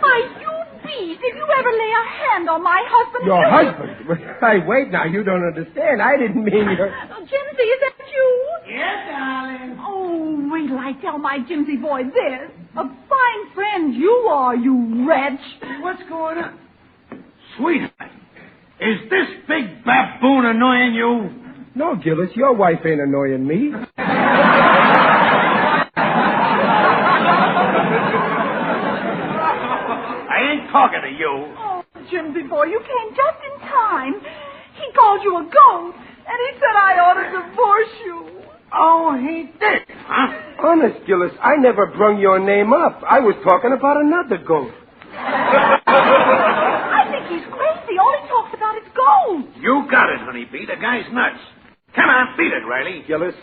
Why, you beast! If you ever never lay a hand on my husband. Your husband? Hey, wait now. You don't understand. I didn't mean your... Jimsy, is that you? Yes, darling. Oh, wait till I tell my Jimsy boy this. A fine friend you are, you wretch. What's going on? Sweetheart, is this big baboon annoying you? No, Gillis, your wife ain't annoying me. I ain't talking to you. Oh, Jimsy boy, you came just in time. He called you a goat, and he said I ought to divorce you. Oh, he did, huh? Honest, Gillis, I never brung your name up. I was talking about another goat. I think he's crazy. All he talks about is gold. You got it, honeybee. The guy's nuts. Come on, beat it, Riley. Gillis,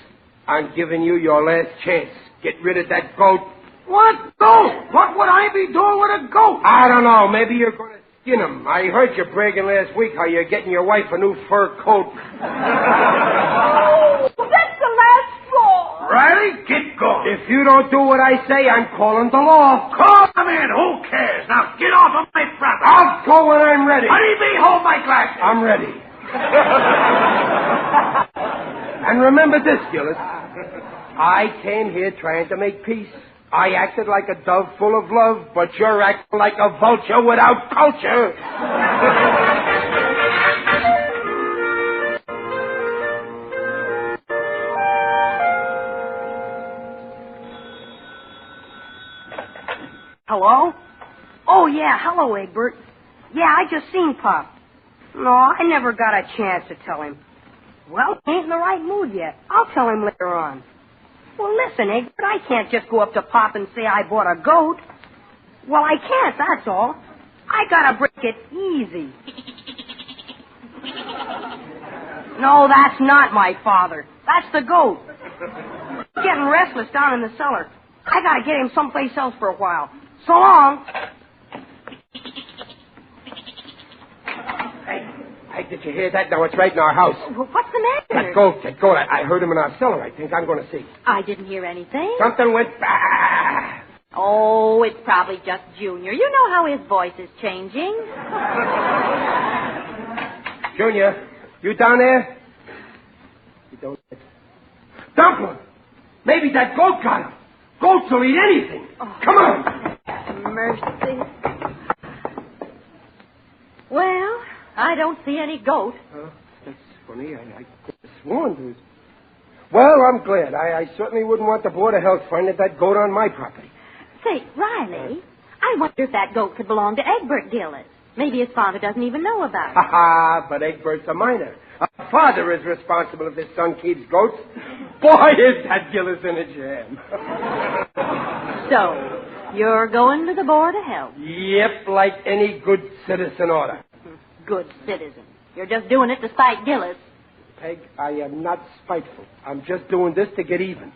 I'm giving you your last chance. Get rid of that goat. What goat? What would I be doing with a goat? I don't know. Maybe you're going to skin him. I heard you bragging last week how you're getting your wife a new fur coat. Oh, that's the last straw. Riley, get going. If you don't do what I say, I'm calling the law. Call him in. Who cares? Now get off of my property. I'll go when I'm ready. Honeybee, hold my glasses. I'm ready. And remember this, Gillis. I came here trying to make peace. I acted like a dove full of love, but you're acting like a vulture without culture. Hello? Oh, yeah. Hello, Egbert. Yeah, I just seen Pop. No, I never got a chance to tell him. Well, he ain't in the right mood yet. I'll tell him later on. Well, listen, Egbert, I can't just go up to Pop and say I bought a goat. Well, I can't, that's all. I gotta break it easy. No, that's not my father. That's the goat. He's getting restless down in the cellar. I gotta get him someplace else for a while. So long. Hey, did you hear that? Now it's right in our house. What's the matter? That goat. I heard him in our cellar. I think I'm going to see. I didn't hear anything. Something went bah. Oh, it's probably just Junior. You know how his voice is changing. Junior, you down there? You don't... Dump! Maybe that goat got him. Goats will eat anything. Oh. Come on. Mercy. Well, I don't see any goat. That's funny. I could have sworn to it. Well, I'm glad. I certainly wouldn't want the Board of Health finding that goat on my property. Say, Riley, I wonder if that goat could belong to Egbert Gillis. Maybe his father doesn't even know about it. Ha, but Egbert's a minor. A father is responsible if his son keeps goats. Boy, is that Gillis in a jam. So, you're going to the Board of Health? Yep, like any good citizen oughta. Good citizen. You're just doing it to spite Gillis. Peg, I am not spiteful. I'm just doing this to get even.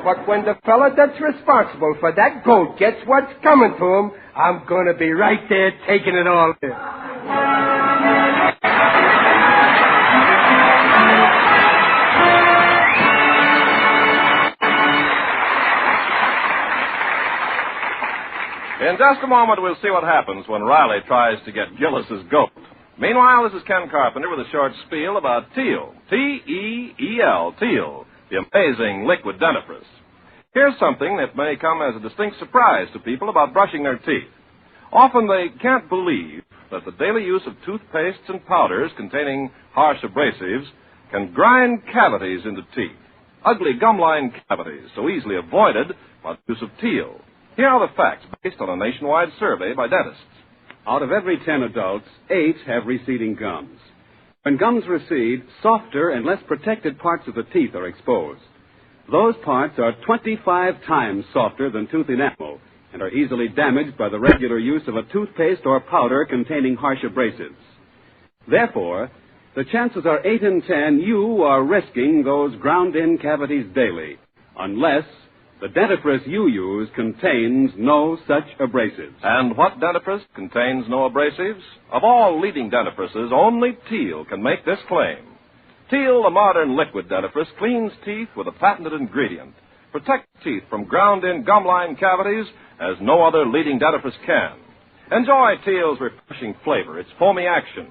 But when the fella that's responsible for that goat gets what's coming to him, I'm going to be right there taking it all in. In just a moment, we'll see what happens when Riley tries to get Gillis's goat. Meanwhile, this is Ken Carpenter with a short spiel about Teal. T-E-E-L, Teal, the amazing liquid dentifrice. Here's something that may come as a distinct surprise to people about brushing their teeth. Often they can't believe that the daily use of toothpastes and powders containing harsh abrasives can grind cavities into teeth. Ugly gum-line cavities so easily avoided by the use of Teal. Here are the facts based on a nationwide survey by dentists. Out of every 10 adults, 8 have receding gums. When gums recede, softer and less protected parts of the teeth are exposed. Those parts are 25 times softer than tooth enamel and are easily damaged by the regular use of a toothpaste or powder containing harsh abrasives. Therefore, the chances are 8 in 10 you are risking those ground-in cavities daily, unless the dentifrice you use contains no such abrasives. And what dentifrice contains no abrasives? Of all leading dentifrices, only Teal can make this claim. Teal, the modern liquid dentifrice, cleans teeth with a patented ingredient. Protects teeth from ground-in gum-line cavities as no other leading dentifrice can. Enjoy Teal's refreshing flavor, its foamy action.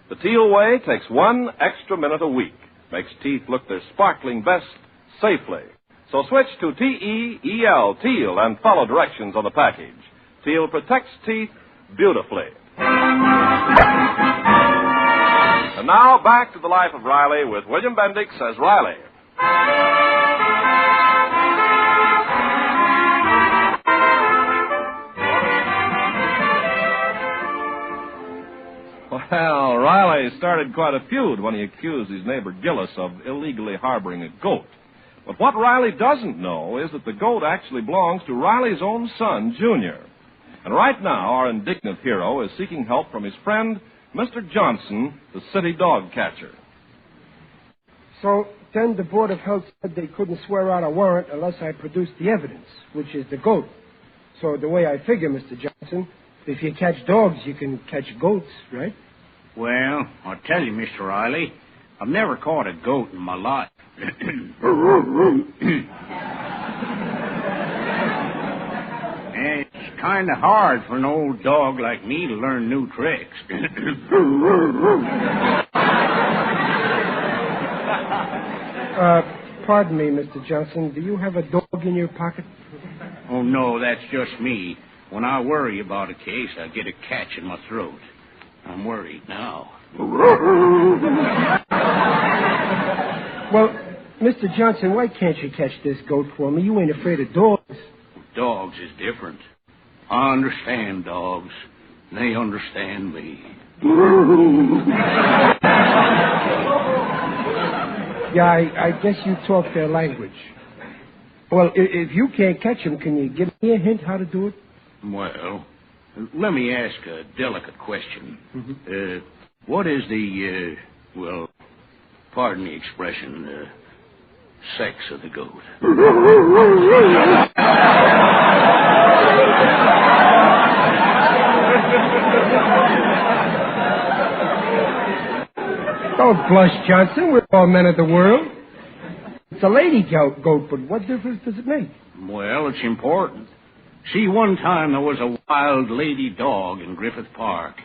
The Teal way takes 1 extra minute a week, makes teeth look their sparkling best safely. So switch to T-E-E-L, Teal, and follow directions on the package. Teal protects teeth beautifully. And now back to the life of Riley with William Bendix as Riley. Well, Riley started quite a feud when he accused his neighbor Gillis of illegally harboring a goat. But what Riley doesn't know is that the goat actually belongs to Riley's own son, Junior. And right now, our indignant hero is seeking help from his friend, Mr. Johnson, the city dog catcher. So then the Board of Health said they couldn't swear out a warrant unless I produced the evidence, which is the goat. So the way I figure, Mr. Johnson, if you catch dogs, you can catch goats, right? Well, I'll tell you, Mr. Riley, I've never caught a goat in my life. It's kind of hard for an old dog like me to learn new tricks. Pardon me, Mr. Johnson. Do you have a dog in your pocket? Oh, no, that's just me. When I worry about a case, I get a catch in my throat. I'm worried now. Well, Mr. Johnson, why can't you catch this goat for me? You ain't afraid of dogs. Dogs is different. I understand dogs. They understand me. Yeah, I guess you talk their language. Well, if you can't catch them, can you give me a hint how to do it? Well, let me ask a delicate question. Mm-hmm. What is the, pardon the expression, sex of the goat? Don't blush, Johnson. We're all men of the world. It's a lady goat, but what difference does it make? Well, it's important. See, one time there was a wild lady dog in Griffith Park.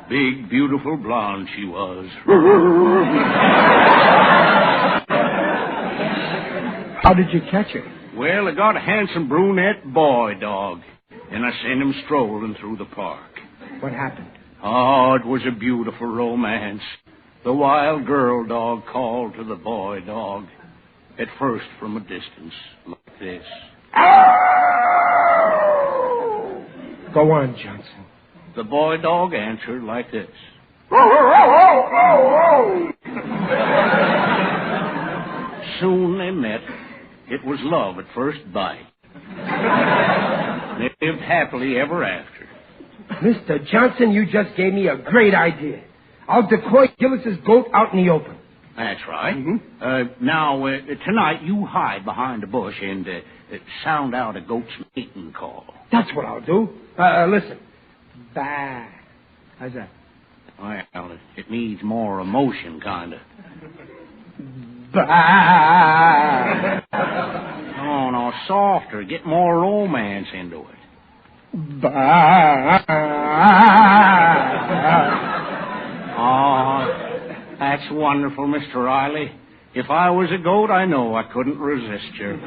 Big, beautiful blonde she was. How did you catch her? Well, I got a handsome brunette boy dog, and I sent him strolling through the park. What happened? Oh, it was a beautiful romance. The wild girl dog called to the boy dog, at first from a distance, like this. Go on, Johnson. The boy dog answered like this. Soon they met. It was love at first bite. They lived happily ever after. Mr. Johnson, you just gave me a great idea. I'll decoy Gillis's goat out in the open. That's right. Mm-hmm. Now, tonight you hide behind a bush and sound out a goat's mating call. That's what I'll do. Listen. Bah. How's that? Well, it needs more emotion, kind of. Bah. Oh, no, softer. Get more romance into it. Bah. Oh, that's wonderful, Mr. Riley. If I was a goat, I know I couldn't resist you.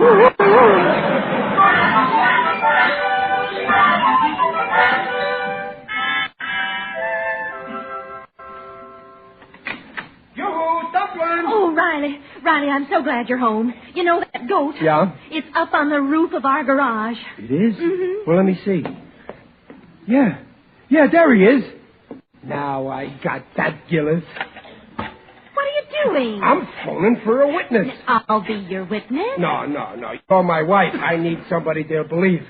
Oh, Riley, I'm so glad you're home. You know that goat? Yeah? It's up on the roof of our garage. It is? Mm-hmm. Well, let me see. Yeah, there he is. Now I got that, Gillis. What are you doing? I'm phoning for a witness. I'll be your witness. No. You're my wife. I need somebody they'll believe.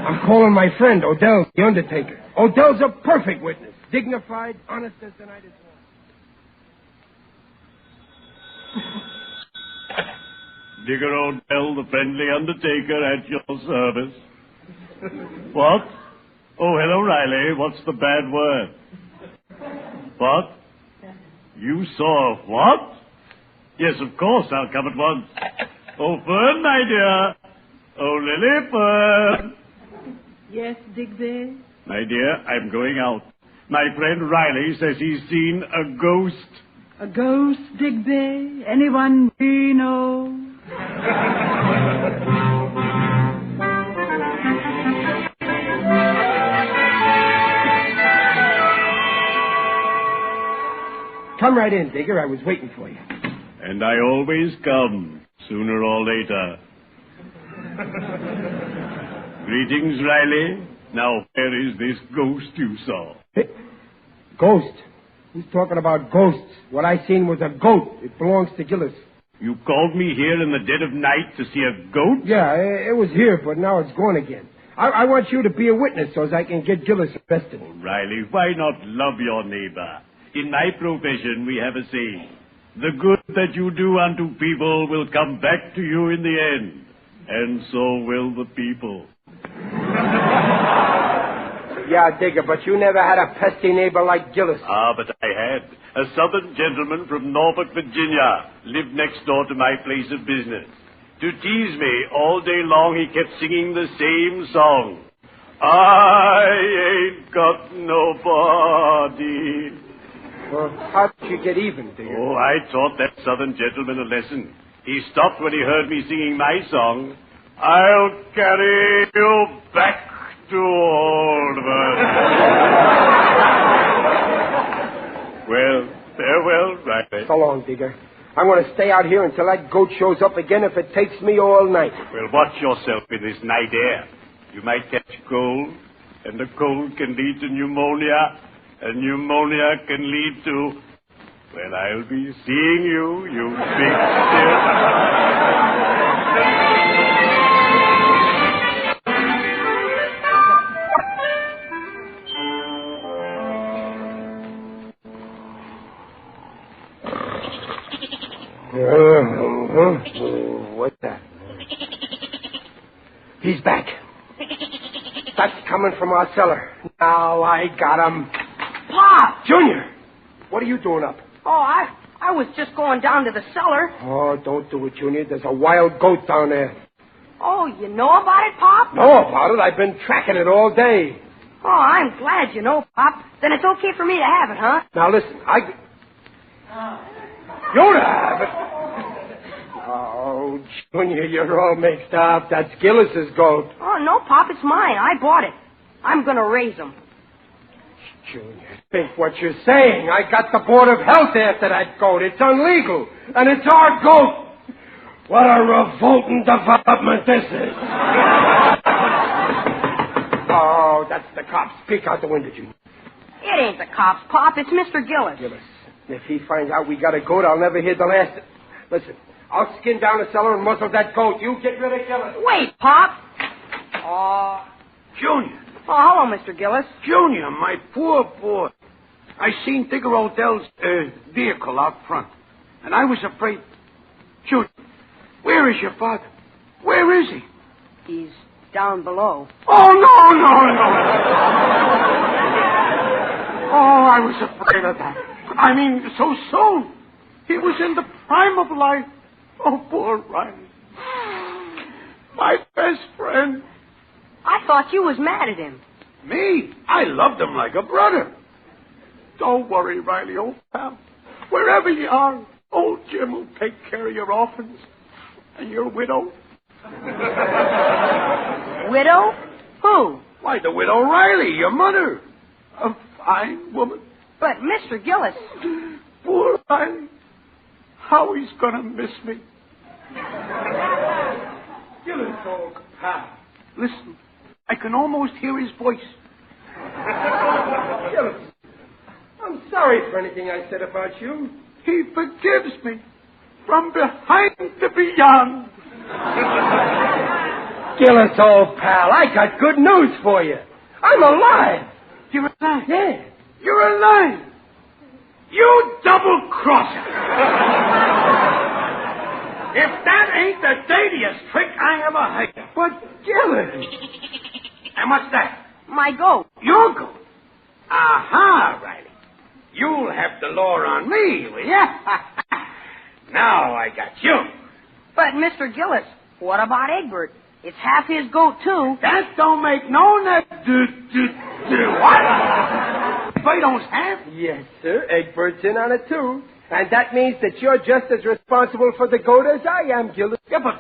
I'm calling my friend, Odell, the undertaker. Odell's a perfect witness. Dignified, honest as the night is long. Digger Odell, the friendly undertaker, at your service. What? Oh, hello, Riley. What's the bad word? What? You saw what? Yes, of course, I'll come at once. Oh, Fern, my dear. Oh, Lily Fern. Yes, Digby? My dear, I'm going out. My friend Riley says he's seen a ghost. A ghost, Digby? Anyone we know? Come right in, Digger. I was waiting for you. And I always come, sooner or later. Greetings, Riley. Now, where is this ghost you saw? Ghost? Who's talking about ghosts? What I seen was a goat. It belongs to Gillis. You called me here in the dead of night to see a goat? Yeah, it was here, but now it's gone again. I want you to be a witness so as I can get Gillis arrested. Riley, why not love your neighbor? In my profession, we have a saying. The good that you do unto people will come back to you in the end. And so will the people. Yeah, Digger, but you never had a pesky neighbor like Gillis. Ah, but I had. A southern gentleman from Norfolk, Virginia, lived next door to my place of business. To tease me all day long, he kept singing the same song. I ain't got nobody. Well, how did you get even, Digger? Oh, I taught that southern gentleman a lesson. He stopped when he heard me singing my song. I'll carry you back to old Well, farewell, Riley. So long, Digger. I'm going to stay out here until that goat shows up again if it takes me all night. Well, watch yourself in this night air. You might catch cold, and the cold can lead to pneumonia, and pneumonia can lead to... Well, I'll be seeing you, you big What's that? He's back. That's coming from our cellar. Now I got him. Pop! Junior, what are you doing up? Oh, I was just going down to the cellar. Oh, don't do it, Junior. There's a wild goat down there. Oh, you know about it, Pop? Know about it? I've been tracking it all day. Oh, I'm glad you know, Pop. Then it's okay for me to have it, huh? Now listen, you're to have it. Oh, Junior, you're all mixed up. That's Gillis's goat. Oh, no, Pop, it's mine. I bought it. I'm going to raise him. Junior, think what you're saying. I got the Board of Health after that goat. It's illegal. And it's our goat. What a revolting development this is. Oh, that's the cops. Peek out the window, Junior. It ain't the cops, Pop. It's Mr. Gillis. Gillis. If he finds out we got a goat, I'll never hear the last... Listen, I'll skin down the cellar and muzzle that goat. You get rid of Gillis. Wait, Pop. Oh. Junior. Oh, hello, Mr. Gillis. Junior, my poor boy. I seen Digger Odell's vehicle out front, and I was afraid. Junior, where is your father? Where is he? He's down below. Oh, no. Oh, I was afraid of that. I mean, so soon. He was in the prime of life. Oh, poor Riley. My best friend. I thought you was mad at him. Me? I loved him like a brother. Don't worry, Riley, old pal. Wherever you are, old Jim will take care of your orphans and your widow. Widow? Who? Why, the widow Riley, your mother. A fine woman. But, Mr. Gillis... Poor Riley. How he's gonna miss me. Gillis, old pal. Listen, I can almost hear his voice. Gillis, I'm sorry for anything I said about you. He forgives me from behind to beyond. Gillis, old pal, I got good news for you. I'm alive. You're alive? Yeah. You're alive. You double-crosser. If that ain't the dirtiest trick I ever heard. But, Gillis. And what's that? My goat. Your goat? Aha, Riley. You'll have the law on me, will ya? Now I got you. But, Mr. Gillis, what about Egbert? It's half his goat, too. That don't make no What? They don't have? Yes, sir. Egbert's in on it, too. And that means that you're just as responsible for the goat as I am, Gillis. Yeah, but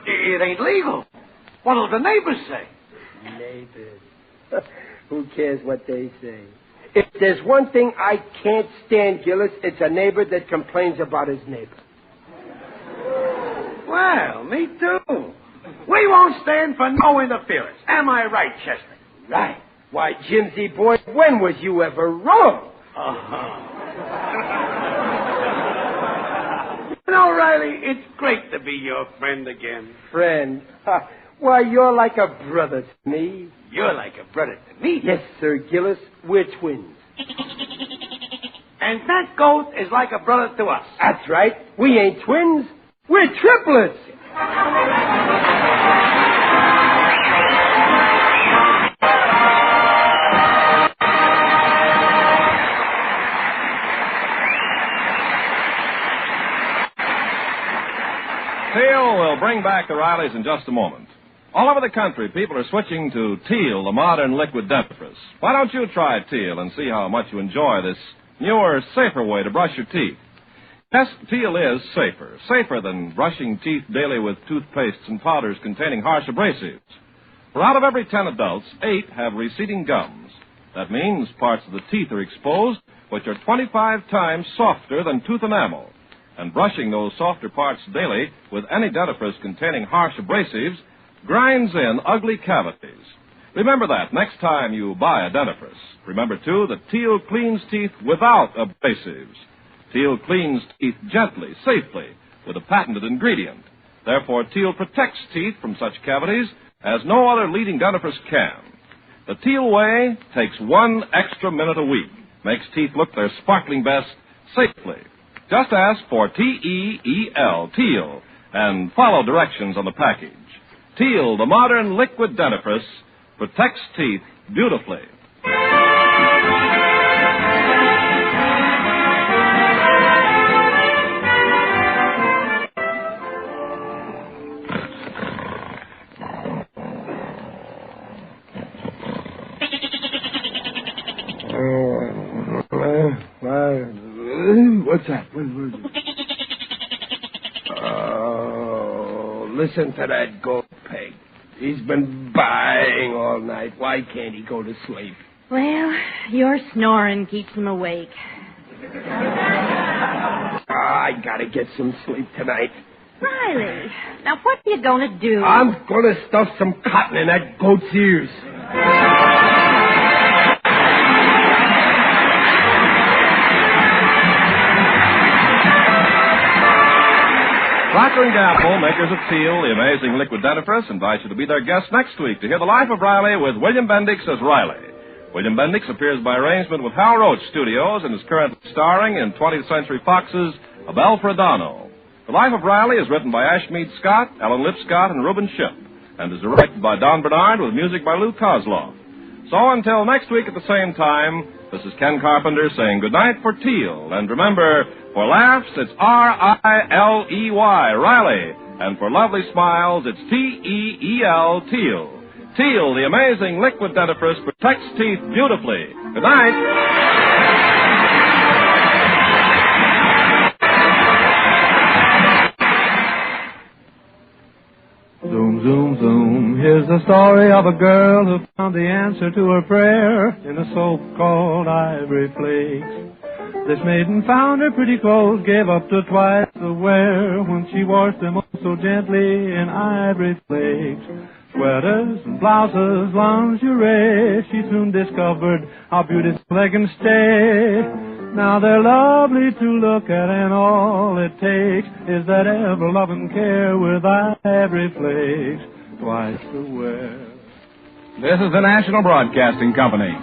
it ain't legal. What'll the neighbors say? Neighbors. Who cares what they say? If there's one thing I can't stand, Gillis, it's a neighbor that complains about his neighbor. Well, me too. We won't stand for no interference. Am I right, Chester? Right. Why, Jimsy boy, when was you ever wrong? You know, Riley, it's great to be your friend again. Friend? Why, you're like a brother to me. You're like a brother to me. Yes, sir, Gillis. We're twins. And that goat is like a brother to us. That's right. We ain't twins. We're triplets. Teal will bring back the Rileys in just a moment. All over the country, people are switching to Teal, the modern liquid dentifrice. Why don't you try Teal and see how much you enjoy this newer, safer way to brush your teeth? Yes, Teal is safer than brushing teeth daily with toothpastes and powders containing harsh abrasives. For out of every 10 adults, 8 have receding gums. That means parts of the teeth are exposed which are 25 times softer than tooth enamel. And brushing those softer parts daily with any dentifrice containing harsh abrasives grinds in ugly cavities. Remember that next time you buy a dentifrice. Remember, too, that Teal cleans teeth without abrasives. Teal cleans teeth gently, safely, with a patented ingredient. Therefore, Teal protects teeth from such cavities as no other leading dentifrice can. The Teal way takes 1 extra minute a week, makes teeth look their sparkling best safely. Just ask for T-E-E-L, Teal, and follow directions on the package. Teal, the modern liquid dentifrice, protects teeth beautifully. What's that? What is it? Oh, listen to that goat peg. He's been buying all night. Why can't he go to sleep? Well, your snoring keeps him awake. I gotta get some sleep tonight. Riley, now what are you going to do? I'm gonna stuff some cotton in that goat's ears. Procter & Gamble, makers of Teal, the amazing liquid dentifrice, invite you to be their guest next week to hear the life of Riley with William Bendix as Riley. William Bendix appears by arrangement with Hal Roach Studios and is currently starring in 20th Century Fox's Abel Fredano. The life of Riley is written by Ashmead Scott, Ellen Lipscott, and Reuben Shipp, and is directed by Don Bernard with music by Lou Kozloff. So until next week at the same time, this is Ken Carpenter saying goodnight for Teal. And remember, for laughs, it's R-I-L-E-Y, Riley. And for lovely smiles, it's T-E-E-L, Teal. Teal, the amazing liquid dentifrice, protects teeth beautifully. Good night. Zoom, zoom, zoom. Here's the story of a girl who found the answer to her prayer in a soap called Ivory Flakes. This maiden found her pretty clothes, gave up to twice the wear when she washed them oh so gently in Ivory Flakes. Sweaters and blouses, lingerie, she soon discovered how beautiful they can stay. Now they're lovely to look at, and all it takes is that ever-loving care with Ivory Flakes, twice the wear. This is the National Broadcasting Company.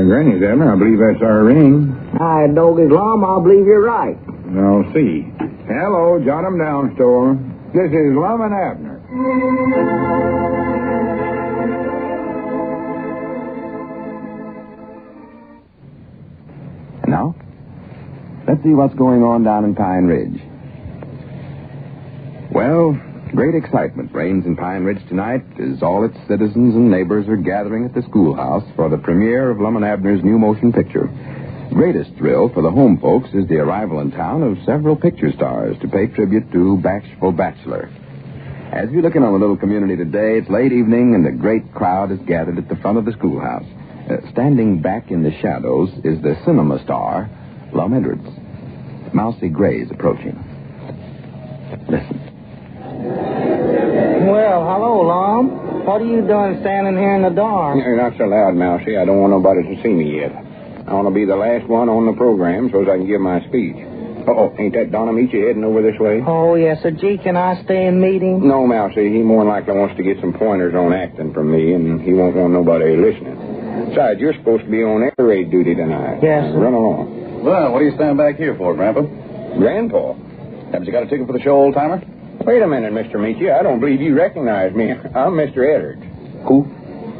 Granny's, Abner. I believe that's our ring. Hi, Doggy's Lum. I believe you're right. I'll see. Hello, Jot 'em Down store. This is Lum and Abner. And now, let's see what's going on down in Pine Ridge. Well, great excitement reigns in Pine Ridge tonight as all its citizens and neighbors are gathering at the schoolhouse for the premiere of Lum and Abner's new motion picture. Greatest thrill for the home folks is the arrival in town of several picture stars to pay tribute to Bashful Bachelor. As you look in on the little community today, it's late evening and a great crowd is gathered at the front of the schoolhouse. Standing back in the shadows is the cinema star, Lum Edwards. Mousy Gray is approaching. Listen. Well, hello, Lum. What are you doing standing here in the dark? You're not so loud, Mousy. I don't want nobody to see me yet. I want to be the last one on the program so as I can give my speech. Uh-oh, ain't that Don Amici heading over this way? Oh, yes, sir. Gee, can I stay and meet him? No, Mousy. He more than likely wants to get some pointers on acting from me, and he won't want nobody listening. Besides, you're supposed to be on air raid duty tonight. Yes, sir. Run along. Well, what do you stand back here for, Grandpa? Grandpa? Haven't you got a ticket for the show, old-timer? Wait a minute, Mr. Amici. I don't believe you recognize me. I'm Mr. Edwards. Who?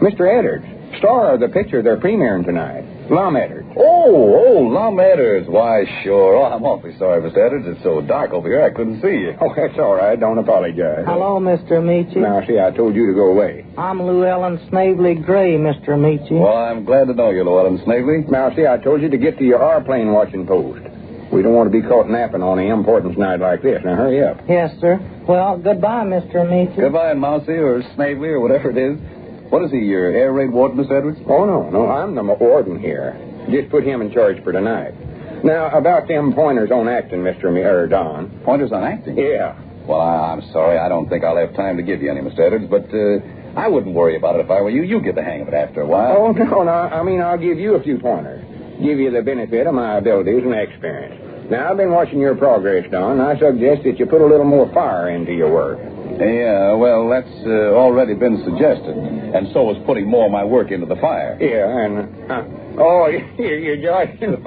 Mr. Edwards. Star of the picture they're premiering tonight. Lum Edwards. Oh, Lum Edwards. Why, sure. Oh, I'm awfully sorry, Mr. Edwards. It's so dark over here, I couldn't see you. Oh, that's all right. Don't apologize. Hello, Mr. Amici. Now, see, I told you to go away. I'm Llewellyn Snavely Gray, Mr. Amici. Well, I'm glad to know you, Llewellyn Snavely. Now, see, I told you to get to your airplane watching post. We don't want to be caught napping on an importance night like this. Now, hurry up. Yes, sir. Well, goodbye, Mr. Amici. Goodbye, Mousy, or Snavely, or whatever it is. What is he, your air raid warden, Mr. Edwards? Oh, no, I'm the warden here. Just put him in charge for tonight. Now, about them pointers on acting, Mr. Don. Pointers on acting? Yeah. Well, I'm sorry. I don't think I'll have time to give you any, Mr. Edwards, but I wouldn't worry about it if I were you. You'll get the hang of it after a while. Oh, no. I mean, I'll give you a few pointers. Give you the benefit of my abilities and experience. Now, I've been watching your progress, Don, and I suggest that you put a little more fire into your work. Yeah, well, that's already been suggested, and so is putting more of my work into the fire. Yeah, and... you're joking.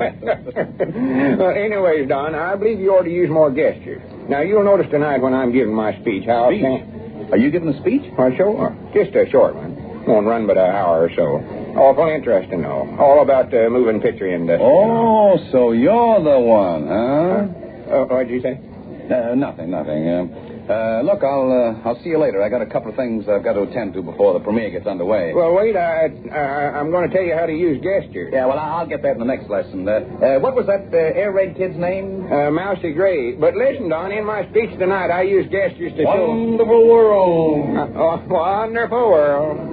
Well, anyways, Don, I believe you ought to use more gestures. Now, you'll notice tonight when I'm giving my speech how... Speech? Are you giving a speech? Well, sure. Just a short one. Won't run but an hour or so. Awful interesting, though. All about the moving picture industry. Oh, so you're the one, huh? What'd you say? Nothing. Look, I'll see you later. I got a couple of things I've got to attend to before the premiere gets underway. Well, wait. I'm going to tell you how to use gestures. Yeah, well, I'll get that in the next lesson. What was that air raid kid's name? Mousy Gray. But listen, Don, in my speech tonight, I use gestures to show... Wonderful world. Wonderful world.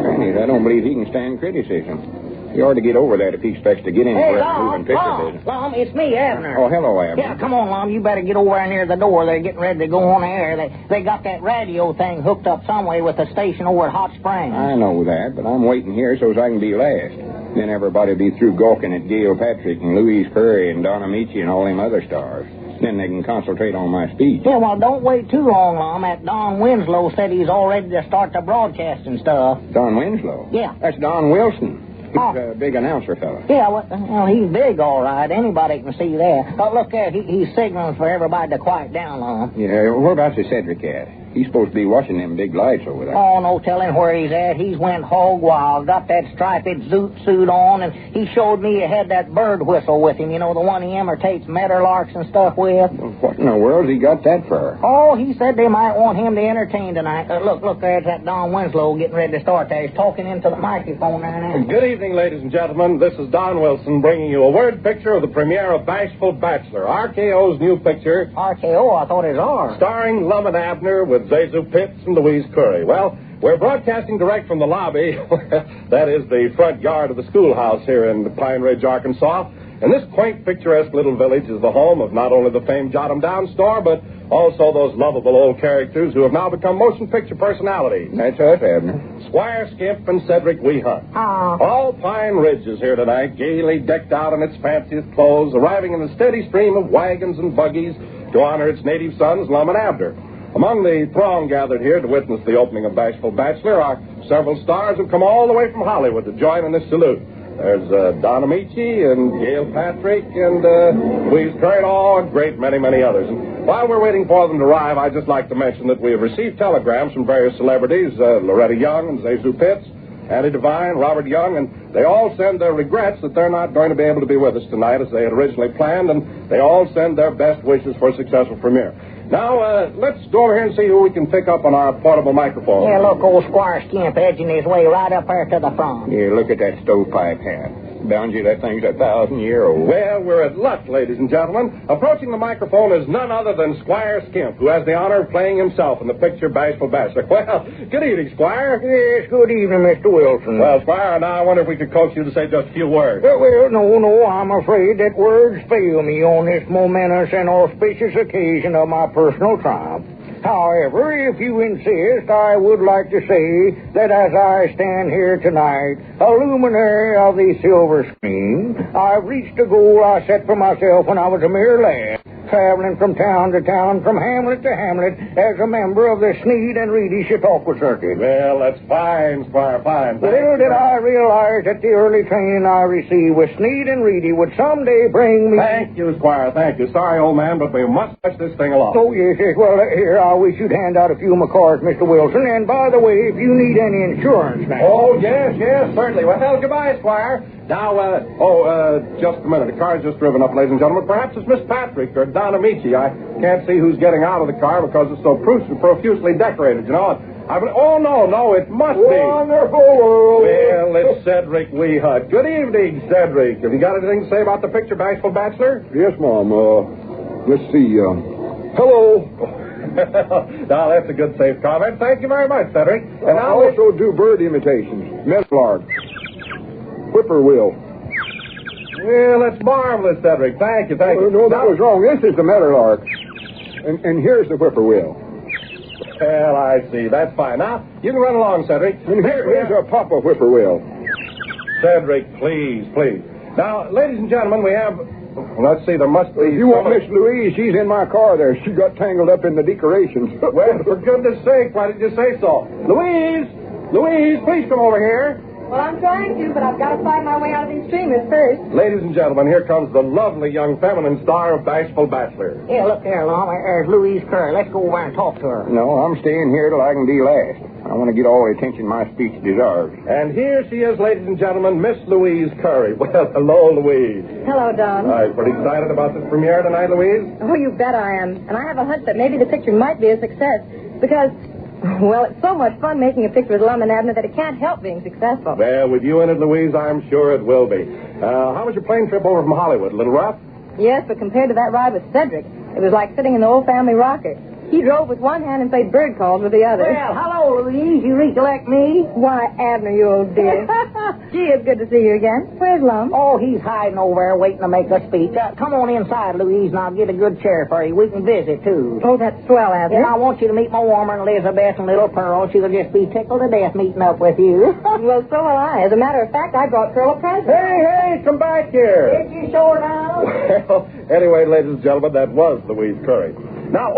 Granny, I don't believe he can stand criticism. He ought to get over that if he expects to get anywhere in the moving picture business. Lum, it's me, Abner. Oh, hello, Abner. Yeah, come on, Lum. You better get over there near the door. They're getting ready to go on the air. They got that radio thing hooked up some way with the station over at Hot Springs. I know that, but I'm waiting here so as I can be last. Then everybody will be through gawking at Gail Patrick and Louise Curry and Don Amici and all them other stars. Then they can concentrate on my speech. Yeah, well, don't wait too long, Lum. That Don Winslow said he's all ready to start the broadcasting stuff. Don Winslow? Yeah. That's Don Wilson. He's a big announcer fellow. Yeah, well, he's big, all right. Anybody can see that. But look there, he's signaling for everybody to quiet down on him. Yeah, whereabouts is Cedric at? He's supposed to be watching them big lights over there. Oh, no telling where he's at. He's went hog wild, got that striped zoot suit on, and he showed me he had that bird whistle with him, you know, the one he imitates meadowlarks and stuff with. Well, what in the world has he got that for? Oh, he said they might want him to entertain tonight. Look, there's that Don Winslow getting ready to start there. He's talking into the microphone there now. Good evening, ladies and gentlemen. This is Don Wilson bringing you a word picture of the premiere of Bashful Bachelor, RKO's new picture. RKO? I thought it was R. Starring Lum and Abner with Zazu Pitts and Louise Curry. Well, we're broadcasting direct from the lobby. That is the front yard of the schoolhouse here in Pine Ridge, Arkansas. And this quaint, picturesque little village is the home of not only the famed Jot 'em Down store, but also those lovable old characters who have now become motion picture personalities. That's us, Abner. Squire Skimp and Cedric Weehunt. All Pine Ridge is here tonight, gaily decked out in its fanciest clothes, arriving in a steady stream of wagons and buggies to honor its native sons, Lum and Abner. Among the throng gathered here to witness the opening of Bashful Bachelor are several stars who've come all the way from Hollywood to join in this salute. There's Don Amici and Gail Patrick and Louise Curry and a great many others. And while we're waiting for them to arrive, I'd just like to mention that we have received telegrams from various celebrities, Loretta Young and Zazu Pitts, Andy Devine, Robert Young, and they all send their regrets that they're not going to be able to be with us tonight as they had originally planned, and they all send their best wishes for a successful premiere. Now, let's go over here and see who we can pick up on our portable microphone. Yeah, look, old Squire Skimp edging his way right up there to the front. Yeah, look at that stovepipe hat. Bound you, that thing's 1,000-year-old. Well, we're at luck, ladies and gentlemen. Approaching the microphone is none other than Squire Skimp, who has the honor of playing himself in the picture Bashful Bachelor. Well, good evening, Squire. Yes, good evening, Mr. Wilson. Well, Squire, now I wonder if we could coax you to say just a few words. Well, no, I'm afraid that words fail me on this momentous and auspicious occasion of my personal triumph. However, if you insist, I would like to say that as I stand here tonight, a luminary of the silver screen, I've reached a goal I set for myself when I was a mere lad, traveling from town to town, from hamlet to hamlet, as a member of the Sneed and Reedy Chautauqua Circuit. Well, that's fine, Squire, fine. Little did I realize that the early training I received with Sneed and Reedy would someday bring me... Thank you, Squire, thank you. Sorry, old man, but we must push this thing along. Oh, yes. Well, here, I wish you'd hand out a few of my cards, Mr. Wilson. And by the way, if you need any insurance now... Oh, yes, certainly. Well, goodbye, Squire. Now, just a minute. The car's just driven up, ladies and gentlemen. Perhaps it's Miss Patrick or Don Amici. I can't see who's getting out of the car because it's so profusely decorated, you know. No, it must be. Wonderful world. Well, it's Cedric Weehut. Good evening, Cedric. Have you got anything to say about the picture Bashful Bachelor? Yes, Mom. Let's see. Hello. Now, that's a good, safe comment. Thank you very much, Cedric. And I also do bird imitations. Meadowlark. Whippoorwill. Well, that's marvelous, Cedric. Thank you. No, that was wrong. This is the meadowlark. And here's the whippoorwill. Well, I see. That's fine. Now, you can run along, Cedric. And here's a papa whippoorwill. Cedric, please. Now, ladies and gentlemen, we have... Let's see, there must be... You want Miss Louise? She's in my car there. She got tangled up in the decorations. Well, for goodness sake, why did you say so? Louise, please come over here. Well, I'm trying to, but I've got to find my way out of these streamers first. Ladies and gentlemen, here comes the lovely young feminine star of Bashful Bachelor. Yeah, look there, Lum. There's Louise Curry. Let's go over and talk to her. No, I'm staying here till I can be last. I want to get all the attention my speech deserves. And here she is, ladies and gentlemen, Miss Louise Curry. Well, hello, Louise. Hello, Don. Are you pretty excited about this premiere tonight, Louise? Oh, you bet I am. And I have a hunch that maybe the picture might be a success because... Well, it's so much fun making a picture with Lum and Abner that it can't help being successful. Well, with you in it, Louise, I'm sure it will be. How was your plane trip over from Hollywood? A little rough? Yes, but compared to that ride with Cedric, it was like sitting in the old family rocker. He drove with one hand and played bird calls with the other. Well, hello, Louise. You recollect me? Why, Abner, you old dear. Gee, it's good to see you again. Where's Lum? Oh, he's hiding over there waiting to make a speech. Come on inside, Louise, and I'll get a good chair for you. We can visit, too. Oh, that's swell, Abner. And I want you to meet my woman, Elizabeth, and little Pearl. She'll just be tickled to death meeting up with you. Well, so will I. As a matter of fact, I brought Pearl a present. Hey, come back here. Did you sure now? Well, anyway, ladies and gentlemen, that was Louise Curry. Now,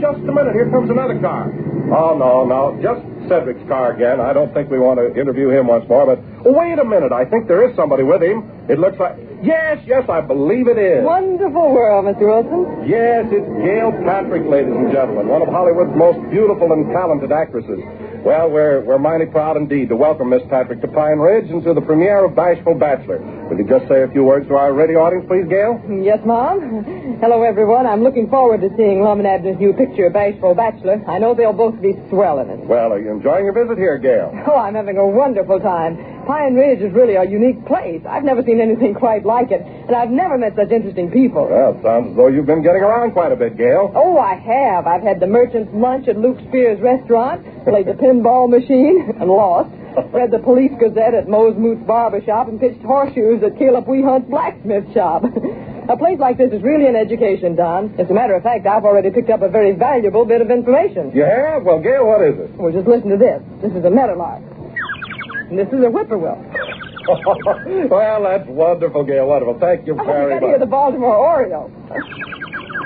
just a minute. Here comes another car. Oh, no. Just Cedric's car again. I don't think we want to interview him once more, but wait a minute. I think there is somebody with him. It looks like... Yes, I believe it is. Wonderful world, Mr. Wilson. Yes, it's Gail Patrick, ladies and gentlemen, one of Hollywood's most beautiful and talented actresses. Well, we're mighty proud indeed to welcome Miss Patrick to Pine Ridge and to the premiere of Bashful Bachelor. Will you just say a few words to our radio audience, please, Gail? Yes, Mom. Hello, everyone. I'm looking forward to seeing Lum and Abner's new picture, Bashful Bachelor. I know they'll both be swell in it. Well, are you enjoying your visit here, Gail? Oh, I'm having a wonderful time. Pine Ridge is really a unique place. I've never seen anything quite like it, and I've never met such interesting people. Well, it sounds as though you've been getting around quite a bit, Gail. Oh, I have. I've had the merchant's lunch at Luke Spear's restaurant, played the pinball machine, and lost. Read the Police Gazette at Moe's Moots Barber Shop and pitched horseshoes at Caleb Weehunt's blacksmith shop. A place like this is really an education, Don. As a matter of fact, I've already picked up a very valuable bit of information. You have? Well, Gail, what is it? Well, just listen to this. This is a meadowlark. And this is a whippoorwill. Well, that's wonderful, Gail. Wonderful. Thank you very much. Hear the Baltimore Oriole.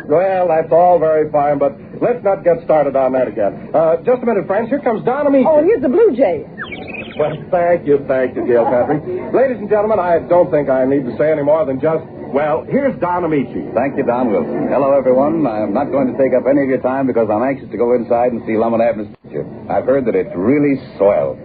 Well, that's all very fine, but let's not get started on that again. Just a minute, friends. Here comes Don Amici. Oh, and here's the Blue Jay. Well, thank you, Gail Patrick. Ladies and gentlemen, I don't think I need to say any more than just, well, here's Don Amici. Thank you, Don Wilson. Hello, everyone. I'm not going to take up any of your time because I'm anxious to go inside and see Lum and Abner's picture. I've heard that it's really swell.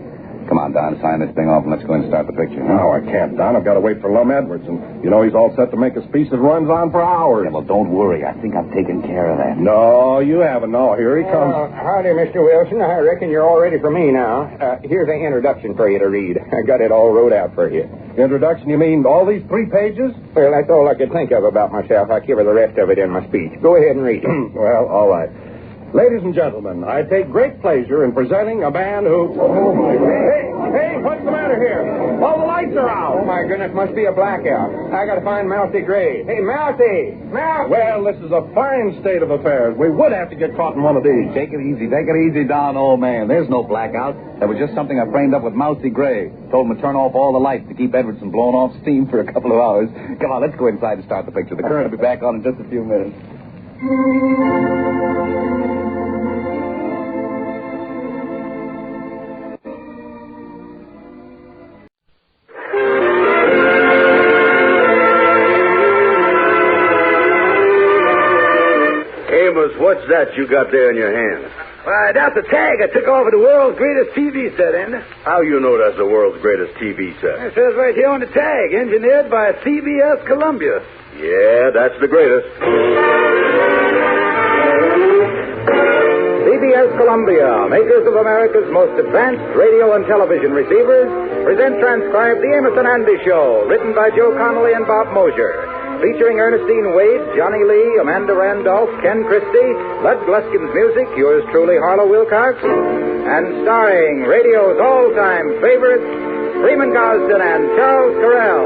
Come on, Don, sign this thing off and let's go in and start the picture. No, I can't, Don. I've got to wait for Lum Edwards, and you know he's all set to make a speech that runs on for hours. Yeah, well, don't worry. I think I've taken care of that. No, you haven't. No, here he comes. Howdy, Mr. Wilson. I reckon you're all ready for me now. Here's an introduction for you to read. I got it all wrote out for you. Introduction, you mean all these 3 pages? Well, that's all I could think of about myself. I'll cover the rest of it in my speech. Go ahead and read it. Well, all right. Ladies and gentlemen, I take great pleasure in presenting a man who... Oh, my God. Hey, what's the matter here? All the lights are out. Oh, my goodness, must be a blackout. I got to find Mousy Gray. Hey, Mousy! Well, this is a fine state of affairs. We would have to get caught in one of these. Take it easy, Don, old man. There's no blackout. That was just something I framed up with Mousy Gray. Told him to turn off all the lights to keep Edwards from blowing off steam for a couple of hours. Come on, let's go inside and start the picture. The current will be back on in just a few minutes. Amos, what's that you got there in your hand? Why, that's a tag I took off of the world's greatest TV set, ain't it? How you know that's the world's greatest TV set? It says right here on the tag, engineered by CBS Columbia. Yeah, that's the greatest. CBS Columbia, makers of America's most advanced radio and television receivers, present transcribed The Amos and Andy Show, written by Joe Connolly and Bob Mosier. Featuring Ernestine Wade, Johnny Lee, Amanda Randolph, Ken Christie, Bud Gluskin's music, yours truly, Harlow Wilcox, and starring radio's all-time favorites, Freeman Gosden and Charles Correll.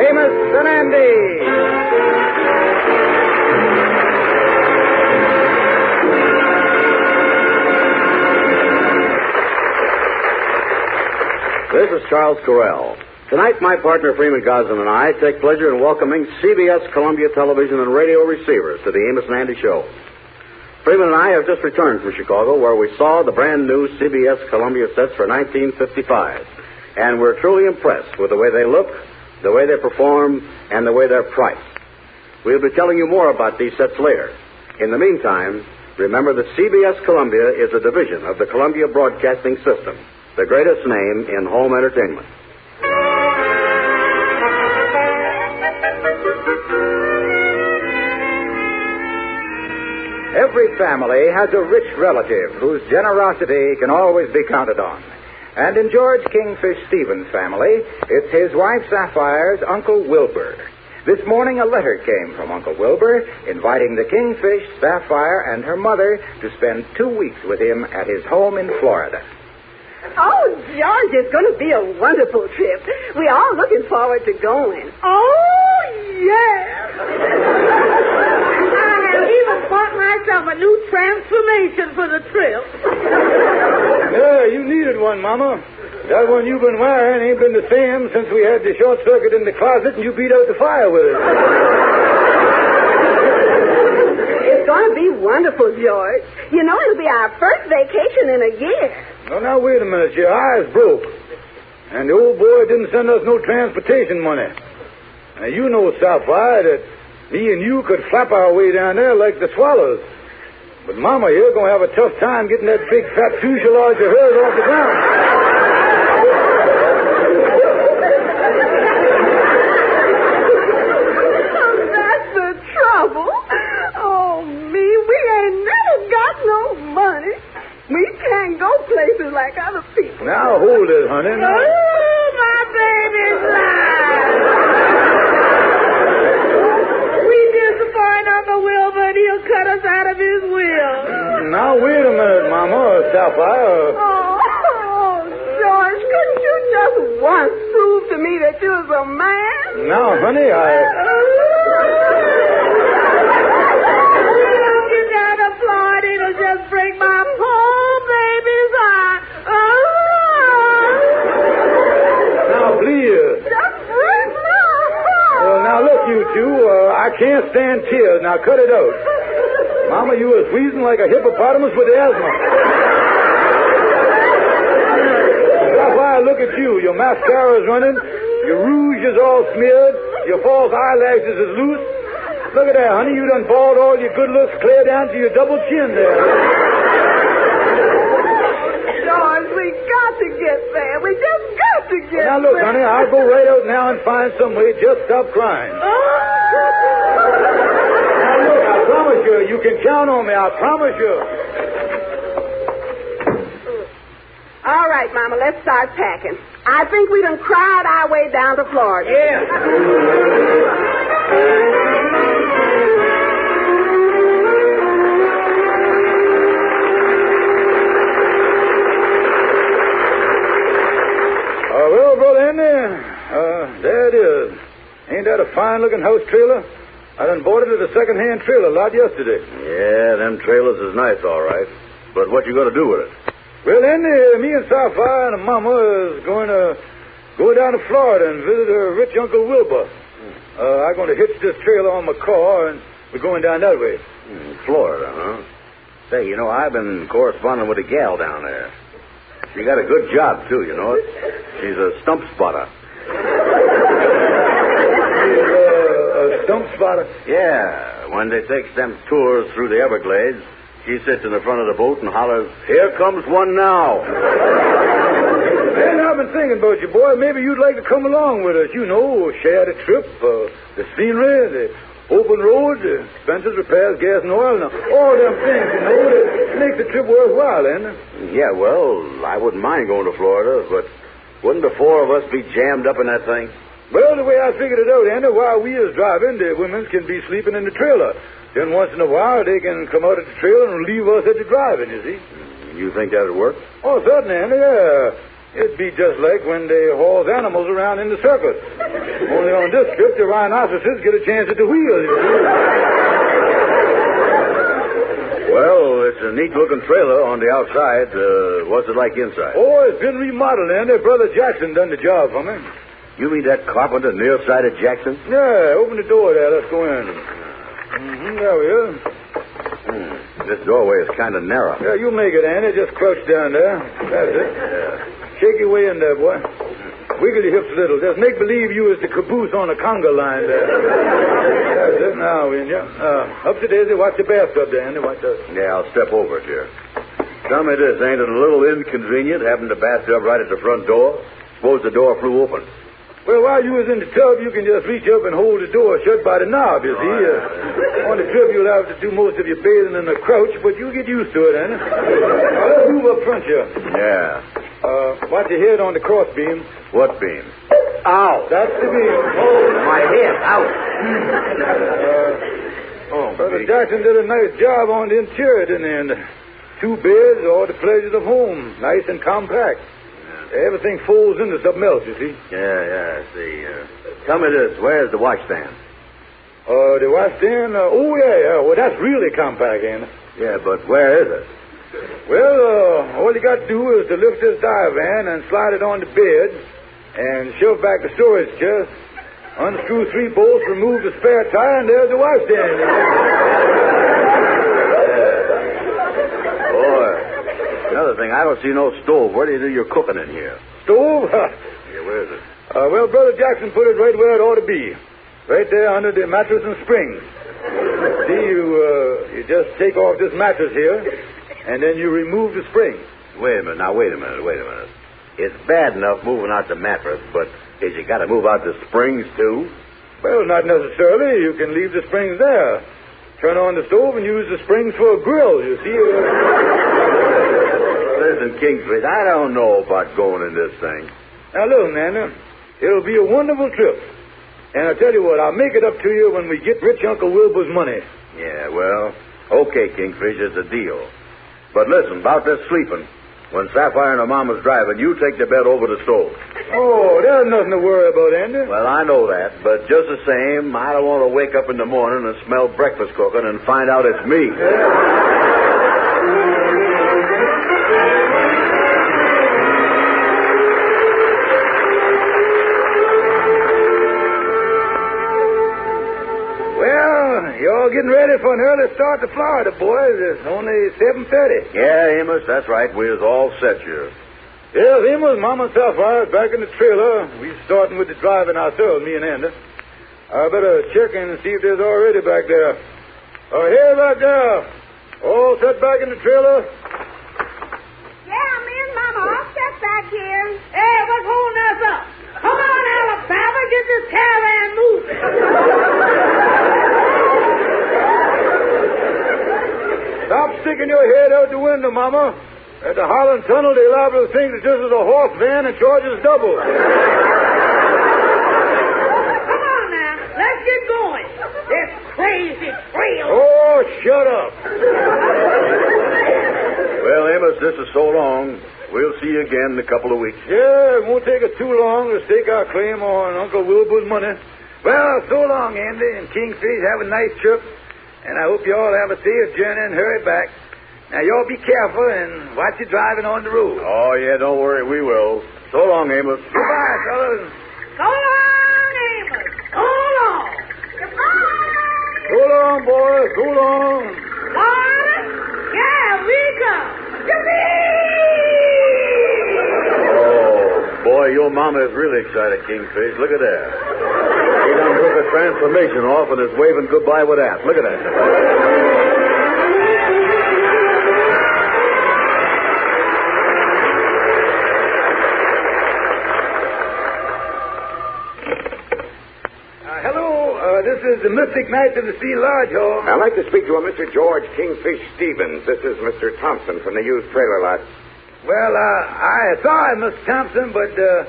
Amos and Andy. This is Charles Correll. Tonight, my partner Freeman Gosden and I take pleasure in welcoming CBS Columbia television and radio receivers to the Amos and Andy Show. Freeman and I have just returned from Chicago, where we saw the brand new CBS Columbia sets for 1955. And we're truly impressed with the way they look, the way they perform, and the way they're priced. We'll be telling you more about these sets later. In the meantime, remember that CBS Columbia is a division of the Columbia Broadcasting System, the greatest name in home entertainment. Every family has a rich relative whose generosity can always be counted on. And in George Kingfish Stevens' family, it's his wife Sapphire's Uncle Wilbur. This morning a letter came from Uncle Wilbur inviting the Kingfish, Sapphire, and her mother to spend 2 weeks with him at his home in Florida. Oh, George, it's going to be a wonderful trip. We're all looking forward to going. Oh, yes. I have even bought myself a new transformation for the trip. Yeah, you needed one, Mama. That one you've been wearing ain't been the same since we had the short circuit in the closet and you beat out the fire with it. It's going to be wonderful, George. You know, it'll be our first vacation in a year. Oh, now, wait a minute. Your eye's broke. And the old boy didn't send us no transportation money. Now, you know, Sapphire, that me and you could flap our way down there like the swallows. But Mama here going to have a tough time getting that big fat fuselage of hers off the ground. Oh, that's the trouble. Oh, me, we ain't never got no money. We can't go places like other people. Now, hold it, honey. Now. Oh, my baby's alive. We disappoint Uncle Wilbur and he'll cut us out of his will. Now, wait a minute, Mama. Sapphire. Oh, George, couldn't you just once prove to me that you was a man? Now, honey, Get down to Florida, it'll just break my poor baby's heart. Now, please. Just break my heart. Well, now, look, you two. I can't stand tears. Now, cut it out. Mama, you was wheezing like a hippopotamus with asthma. Why, look at you. Your mascara's running. Your rouge is all smeared. Your false eyelashes is loose. Look at that, honey. You done balled all your good looks clear down to your double chin there. George, we got to get there. We just got to get Now, look, there. honey, I'll go right out now and find some way. Just stop crying. Now, look, I promise you can count on me. I promise you. All right, Mama, let's start packing. I think we done cried our way down to Florida. Yeah. Well, Brother Andy, there it is. Ain't that a fine-looking house trailer? I done bought it at a second-hand trailer lot yesterday. Yeah, them trailers is nice, all right. But what you going to do with it? Well, Andy, me and Sapphire and Mama is going to go down to Florida and visit her rich Uncle Wilbur. I'm going to hitch this trailer on my car, and we're going down that way. Florida, huh? Say, I've been corresponding with a gal down there. She got a good job, too, you know it. She's a stump spotter. A stump spotter? Yeah. When they take them tours through the Everglades, she sits in the front of the boat and hollers, "Here comes one now." And I've been thinking about you, boy. Maybe you'd like to come along with us. Share the trip, the scenery, the open road, the expenses, repairs, gas and oil, and all them things, that make the trip worthwhile, ain't it? Yeah, well, I wouldn't mind going to Florida, but wouldn't the four of us be jammed up in that thing? Well, the way I figured it out, Andy, while we is driving, the women can be sleeping in the trailer. Then once in a while, they can come out of the trailer and leave us at the driving, you see. You think that'd work? Oh, certainly, Andy, yeah. It'd be just like when they haul animals around in the circus. Only on this trip, the rhinoceroses get a chance at the wheel, you see. Well, it's a neat-looking trailer on the outside. What's it like inside? Oh, it's been remodeled, Andy. Brother Jackson done the job for me. You mean that carpenter nearsighted Jackson? Yeah, open the door there. Let's go in. There we are. This doorway is kind of narrow. Yeah, you make it, Andy. Just crouch down there. That's it. Yeah. Shake your way in there, boy. Wiggle your hips a little. Just make believe you is the caboose on a conga line there. That's it. Now, in ya. Up to Daisy. Watch the bathtub there, Andy. Watch that. Yeah, I'll step over it here. Tell me this, ain't it a little inconvenient having the bathtub right at the front door? Suppose the door flew open. Well, while you was in the tub, you can just reach up and hold the door shut by the knob, you see. On the trip, you'll have to do most of your bathing in the crouch, but you'll get used to it, Andy. Now, let's move up front here. Yeah. Watch your head on the cross beam. What beam? Ow! That's the beam. Oh, my head. Ouch. Brother Jackson did a nice job on the interior, didn't he? And 2 beds, all the pleasures of home. Nice and compact. Everything folds into something else, you see. Yeah, I see. Tell me this. Where's the washstand? The washstand? Yeah. Well, that's really compact, ain't it? Yeah, but where is it? Well, all you got to do is to lift this divan and slide it on the bed and shove back the storage chest, unscrew 3 bolts, remove the spare tire, and there's the washstand. Boy, another thing, I don't see no stove. Where do you do your cooking in here? Stove? Yeah, where is it? Well, Brother Jackson put it right where it ought to be. Right there under the mattress and springs. See, you just take off this mattress here, and then you remove the springs. Wait a minute. It's bad enough moving out the mattress, but is you got to move out the springs, too? Well, not necessarily. You can leave the springs there. Turn on the stove and use the springs for a grill, you see. Listen, Kingfish, I don't know about going in this thing. Now, look, Nana, it'll be a wonderful trip. And I tell you what, I'll make it up to you when we get rich Uncle Wilbur's money. Yeah, well, okay, Kingfish, it's a deal. But listen, about this sleeping. When Sapphire and her mama's driving, you take the bed over the stove. Oh, there's nothing to worry about, Andy. Well, I know that, but just the same, I don't want to wake up in the morning and smell breakfast cooking and find out it's me. You're getting ready for an early start to Florida, boys. It's only 7:30. Yeah, Amos, that's right. We're all set here. Yes, Amos, Mama and Sapphire back in the trailer. We starting with the driving ourselves, me and Andy. I better check in and see if there's already back there. Here back there. All set back in the trailer? Yeah, me and Mama all set back here. Hey, what's holding us up? Come on, Alabama, get this caravan moving. Stop sticking your head out the window, Mama. At the Holland Tunnel, they liable to think it's just as a horse van and charges double. Come on now, let's get going. This crazy trail. Oh, shut up. Well, Amos, this is so long. We'll see you again in a couple of weeks. Yeah, it won't take us too long to stake our claim on Uncle Wilbur's money. Well, so long, Andy and Kingfish. Have a nice trip. And I hope you all have a safe journey and hurry back. Now, y'all be careful and watch your driving on the road. Oh, yeah, don't worry. We will. So long, Amos. Goodbye, fellas. So long, Amos. So long. Goodbye. So long, boys. So long. Boys, yeah, we come. Oh, boy, your mama is really excited, Kingfish. Look at that. He done took a transformation off and is waving goodbye with that. Look at that. This is the Mystic Knights of the Sea Lodge Hall. I'd like to speak to a Mr. George Kingfish Stevens. This is Mr. Thompson from the used trailer lot. Well, I sorry, Mr. Thompson, but the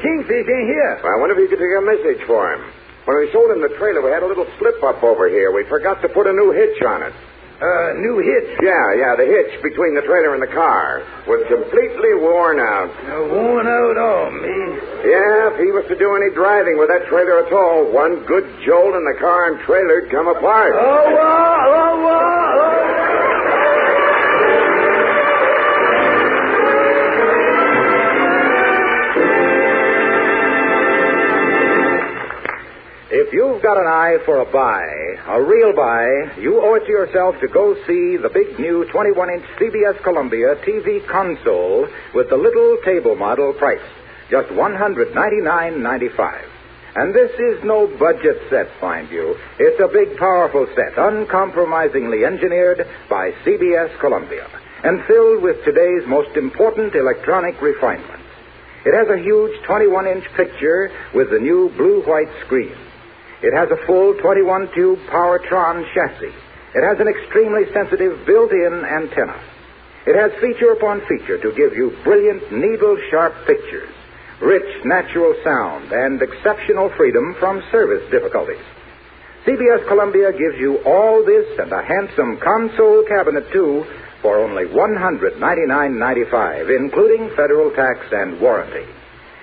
Kingfish ain't here. Well, I wonder if you could take a message for him. When we sold him the trailer, we had a little slip-up over here. We forgot to put a new hitch on it. New hitch? Yeah, the hitch between the trailer and the car was completely worn out. Worn out? Oh, me. Yeah, if he was to do any driving with that trailer at all, one good jolt and the car and trailer'd come apart. If you've got an eye for a buy, a real buy, you owe it to yourself to go see the big new 21-inch CBS Columbia TV console with the little table model price, just $199.95. And this is no budget set, mind you. It's a big, powerful set, uncompromisingly engineered by CBS Columbia and filled with today's most important electronic refinements. It has a huge 21-inch picture with the new blue-white screen. It has a full 21-tube Powertron chassis. It has an extremely sensitive built-in antenna. It has feature upon feature to give you brilliant, needle-sharp pictures, rich, natural sound, and exceptional freedom from service difficulties. CBS Columbia gives you all this and a handsome console cabinet, too, for only $199.95, including federal tax and warranty.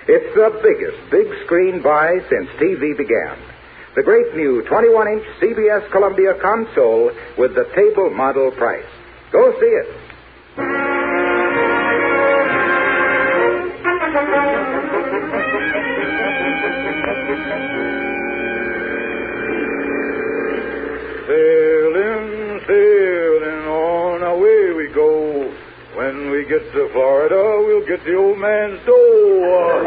It's the biggest big-screen buy since TV began. The great new 21-inch CBS Columbia console with the table model price. Go see it. Sailing, sailing, on our way we go. When we get to Florida, we'll get the old man's dough.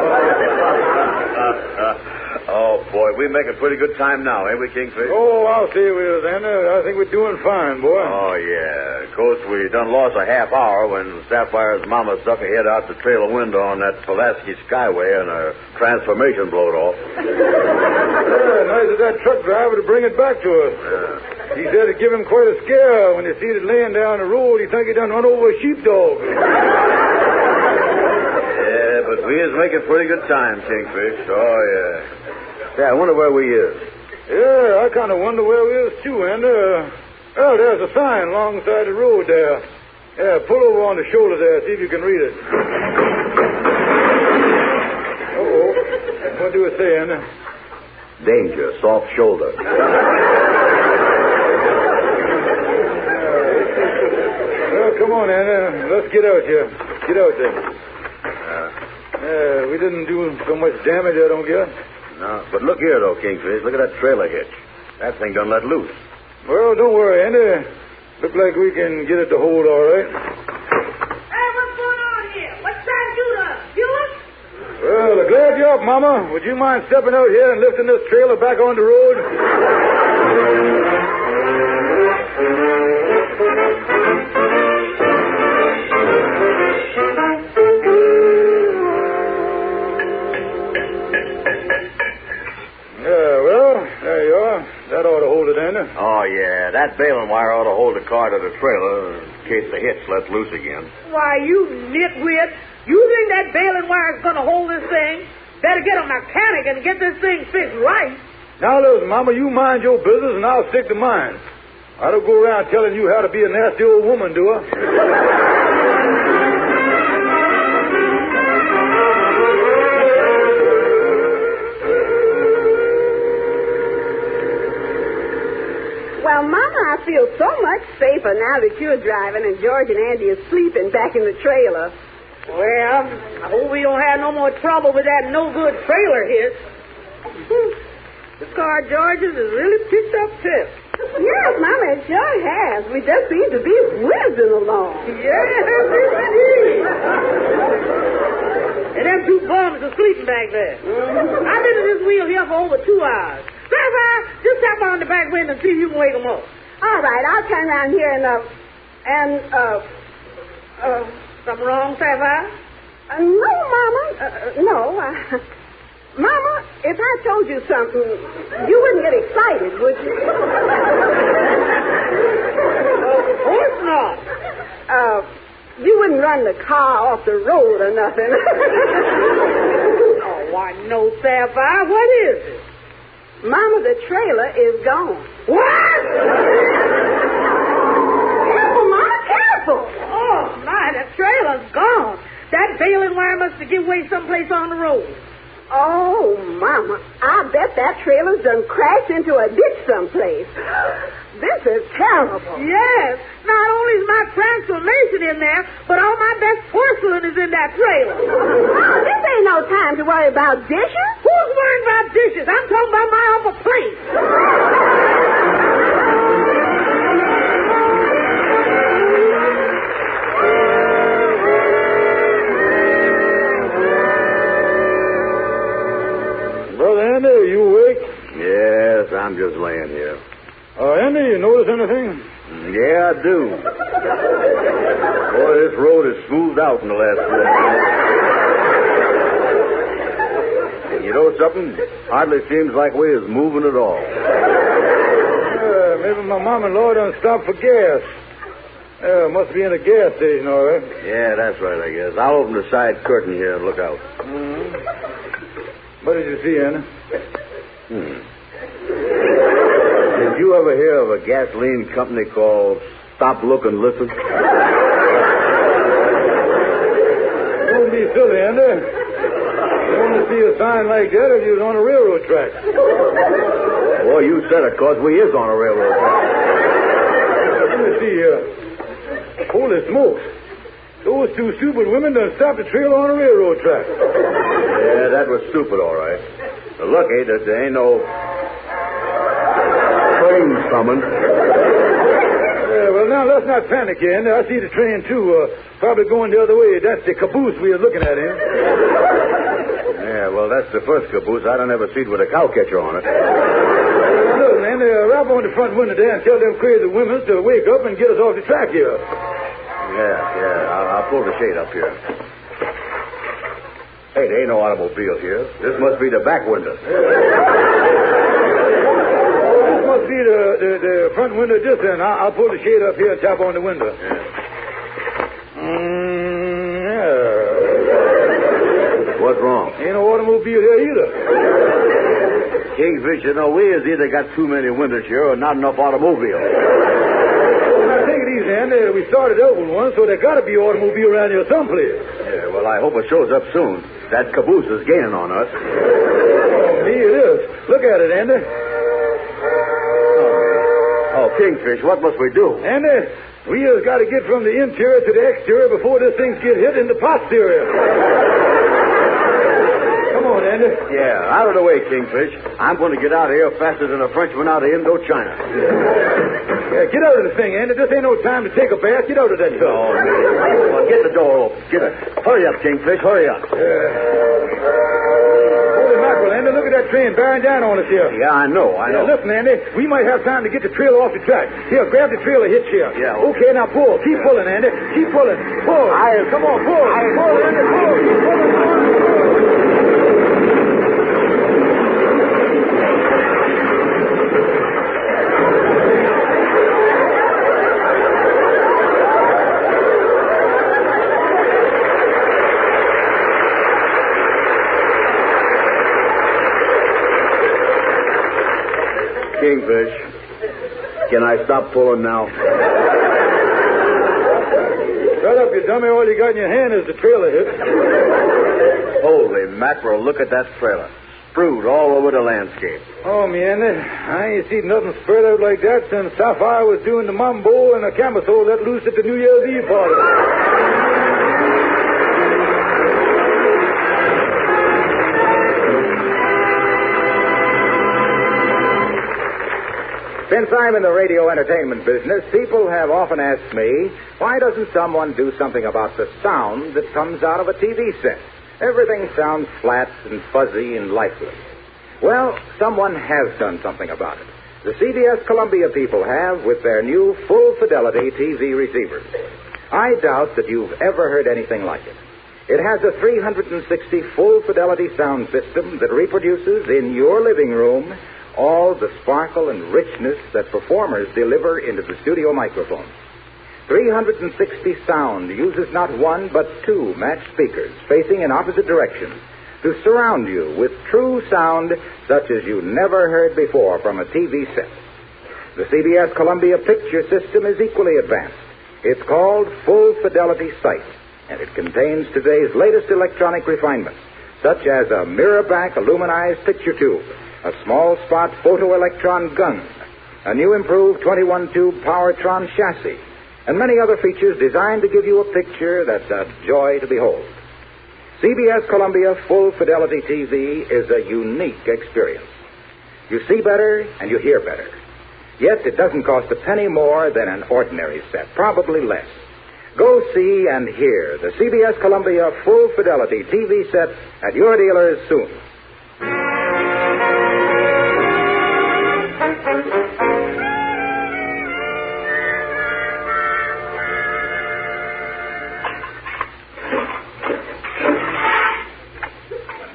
Oh, boy, we're making pretty good time now, ain't we, Kingfish? Oh, I'll say we is, Andy. I think we're doing fine, boy. Oh, yeah. Of course, we done lost a half hour when Sapphire's mama stuck her head out the trailer window on that Pulaski Skyway and her transformation blowed off. Yeah, nice of that truck driver to bring it back to us. Yeah. He said it give him quite a scare when he seen it laying down the road. He think he done run over a sheepdog. Yeah, but we is making pretty good time, Kingfish. Oh, yeah. Yeah, I wonder where we is. Yeah, I kind of wonder where we is, too, Andy. Oh, there's a sign alongside the road there. Yeah, pull over on the shoulder there, see if you can read it. Uh-oh. What do it say, Andy? Danger, soft shoulder. Well, come on, Andy. Let's get out here. Get out there. We didn't do so much damage, I don't guess. No, but look here, though, Kingfish. Look at that trailer hitch. That thing done let loose. Well, don't worry, Andy. Look like we can get it to hold all right. Hey, what's going on here? What's trying to do to Well, glad you're up, Mama. Would you mind stepping out here and lifting this trailer back on the road? There you are. That ought to hold it, Andy. Oh, yeah. That baling wire ought to hold the car to the trailer in case the hitch lets loose again. Why, you nitwit. You think that baling wire is going to hold this thing? Better get a mechanic and get this thing fixed right. Now, listen, Mama, you mind your business and I'll stick to mine. I don't go around telling you how to be a nasty old woman, do I? Well, Mama, I feel so much safer now that you're driving and George and Andy are sleeping back in the trailer. Well, I hope we don't have no more trouble with that no-good trailer here. The car George's is really picked up, too. Yes, Mama, it sure has. We just seem to be whizzing along. Yes, indeed. And them two bums are sleeping back there. I've been at this wheel here for over 2 hours. Just tap on the back window and see if you can wake them up. All right, I'll turn around here something wrong, Sapphire? No, Mama. No. Mama, if I told you something, you wouldn't get excited, would you? Of course not. You wouldn't run the car off the road or nothing. Oh, why, no, Sapphire. What is it? Mama, the trailer is gone. What? Careful, Mama, careful. Oh, my, the trailer's gone. That baling wire must have given way someplace on the road. Oh, Mama, I bet that trailer's done crashed into a ditch someplace. This is terrible. Yes. Not only is my transformation in there, but all my best porcelain is in that trailer. Oh, this ain't no time to worry about dishes. Who's worrying about dishes? I'm talking about my upper plate. Brother Andy, are you awake? Yes, I'm just laying here. Andy, you notice anything? Yeah, I do. Boy, this road has smoothed out in the last 4 months. And you know something? Hardly seems like we is moving at all. Maybe my mom-in-law done stopped for gas. Must be in a gas station, all right. Yeah, that's right, I guess. I'll open the side curtain here and look out. What did you see, Anna? Did you ever hear of a gasoline company called Stop, Look, and Listen? Don't be silly, Andy. You only see a sign like that if you was on a railroad track. Boy, you said it, 'cause we is on a railroad track. Let me see here. Holy smokes. Those two stupid women done stopped the trail on a railroad track. Yeah, that was stupid, all right. Now, look, that there ain't no trains coming. Well, now, let's not panic, Andy. I see the train, too. Probably going the other way. That's the caboose we are looking at, Andy. Yeah, well, that's the first caboose. I don't ever see it with a cow catcher on it. Look, man, rap on the front window there and tell them crazy women to wake up and get us off the track here. Yeah. I'll pull the shade up here. Hey, there ain't no automobile here. This must be the back window. This must be the front window just then. I'll pull the shade up here and tap on the window. What's wrong? Ain't no automobile here either. Kingfish, you know, we has either got too many windows here or not enough automobiles. Now, take it easy, Andy. We started out with one, so there got to be an automobile around here someplace. Yeah, well, I hope it shows up soon. That caboose is gaining on us. Me, it is. Look at it, Andy. Oh, Kingfish, what must we do? Andy, we has got to get from the interior to the exterior before this thing gets hit in the posterior. Come on, Andy. Yeah, out of the way, Kingfish. I'm going to get out of here faster than a Frenchman out of Indochina. Yeah, get out of the thing, Andy. This ain't no time to take a bath. Get out of that tub. Oh, man. Well, get the door open. Get it. Hurry up, Kingfish. Hurry up. Holy mackerel, Andy. Look at that train bearing down on us here. Yeah, I know. Listen, Andy. We might have time to get the trailer off the track. Here, grab the trailer hitch here. Yeah. Okay, now pull. Keep pulling, Andy. Keep pulling. Pull. Come on, pull. Pull, Andy. Pull. Keep pulling. Kingfish, can I stop pulling now? Shut up, you dummy. All you got in your hand is the trailer hitch. Holy mackerel, look at that trailer. Sprued all over the landscape. Oh, me, Andy. I ain't seen nothing spread out like that since Sapphire was doing the mambo and a camisole let loose at the New Year's Eve party. Since I'm in the radio entertainment business, people have often asked me, why doesn't someone do something about the sound that comes out of a TV set? Everything sounds flat and fuzzy and lifeless. Well, someone has done something about it. The CBS Columbia people have with their new full-fidelity TV receivers. I doubt that you've ever heard anything like it. It has a 360 full-fidelity sound system that reproduces in your living room all the sparkle and richness that performers deliver into the studio microphone. 360 sound uses not one but two matched speakers facing in opposite directions to surround you with true sound such as you never heard before from a TV set. The CBS Columbia picture system is equally advanced. It's called Full Fidelity Sight, and it contains today's latest electronic refinements, such as a mirror-back aluminized picture tube, a small-spot photoelectron gun, a new improved 21-tube Powertron chassis, and many other features designed to give you a picture that's a joy to behold. CBS Columbia Full Fidelity TV is a unique experience. You see better and you hear better. Yet it doesn't cost a penny more than an ordinary set, probably less. Go see and hear the CBS Columbia Full Fidelity TV set at your dealers soon.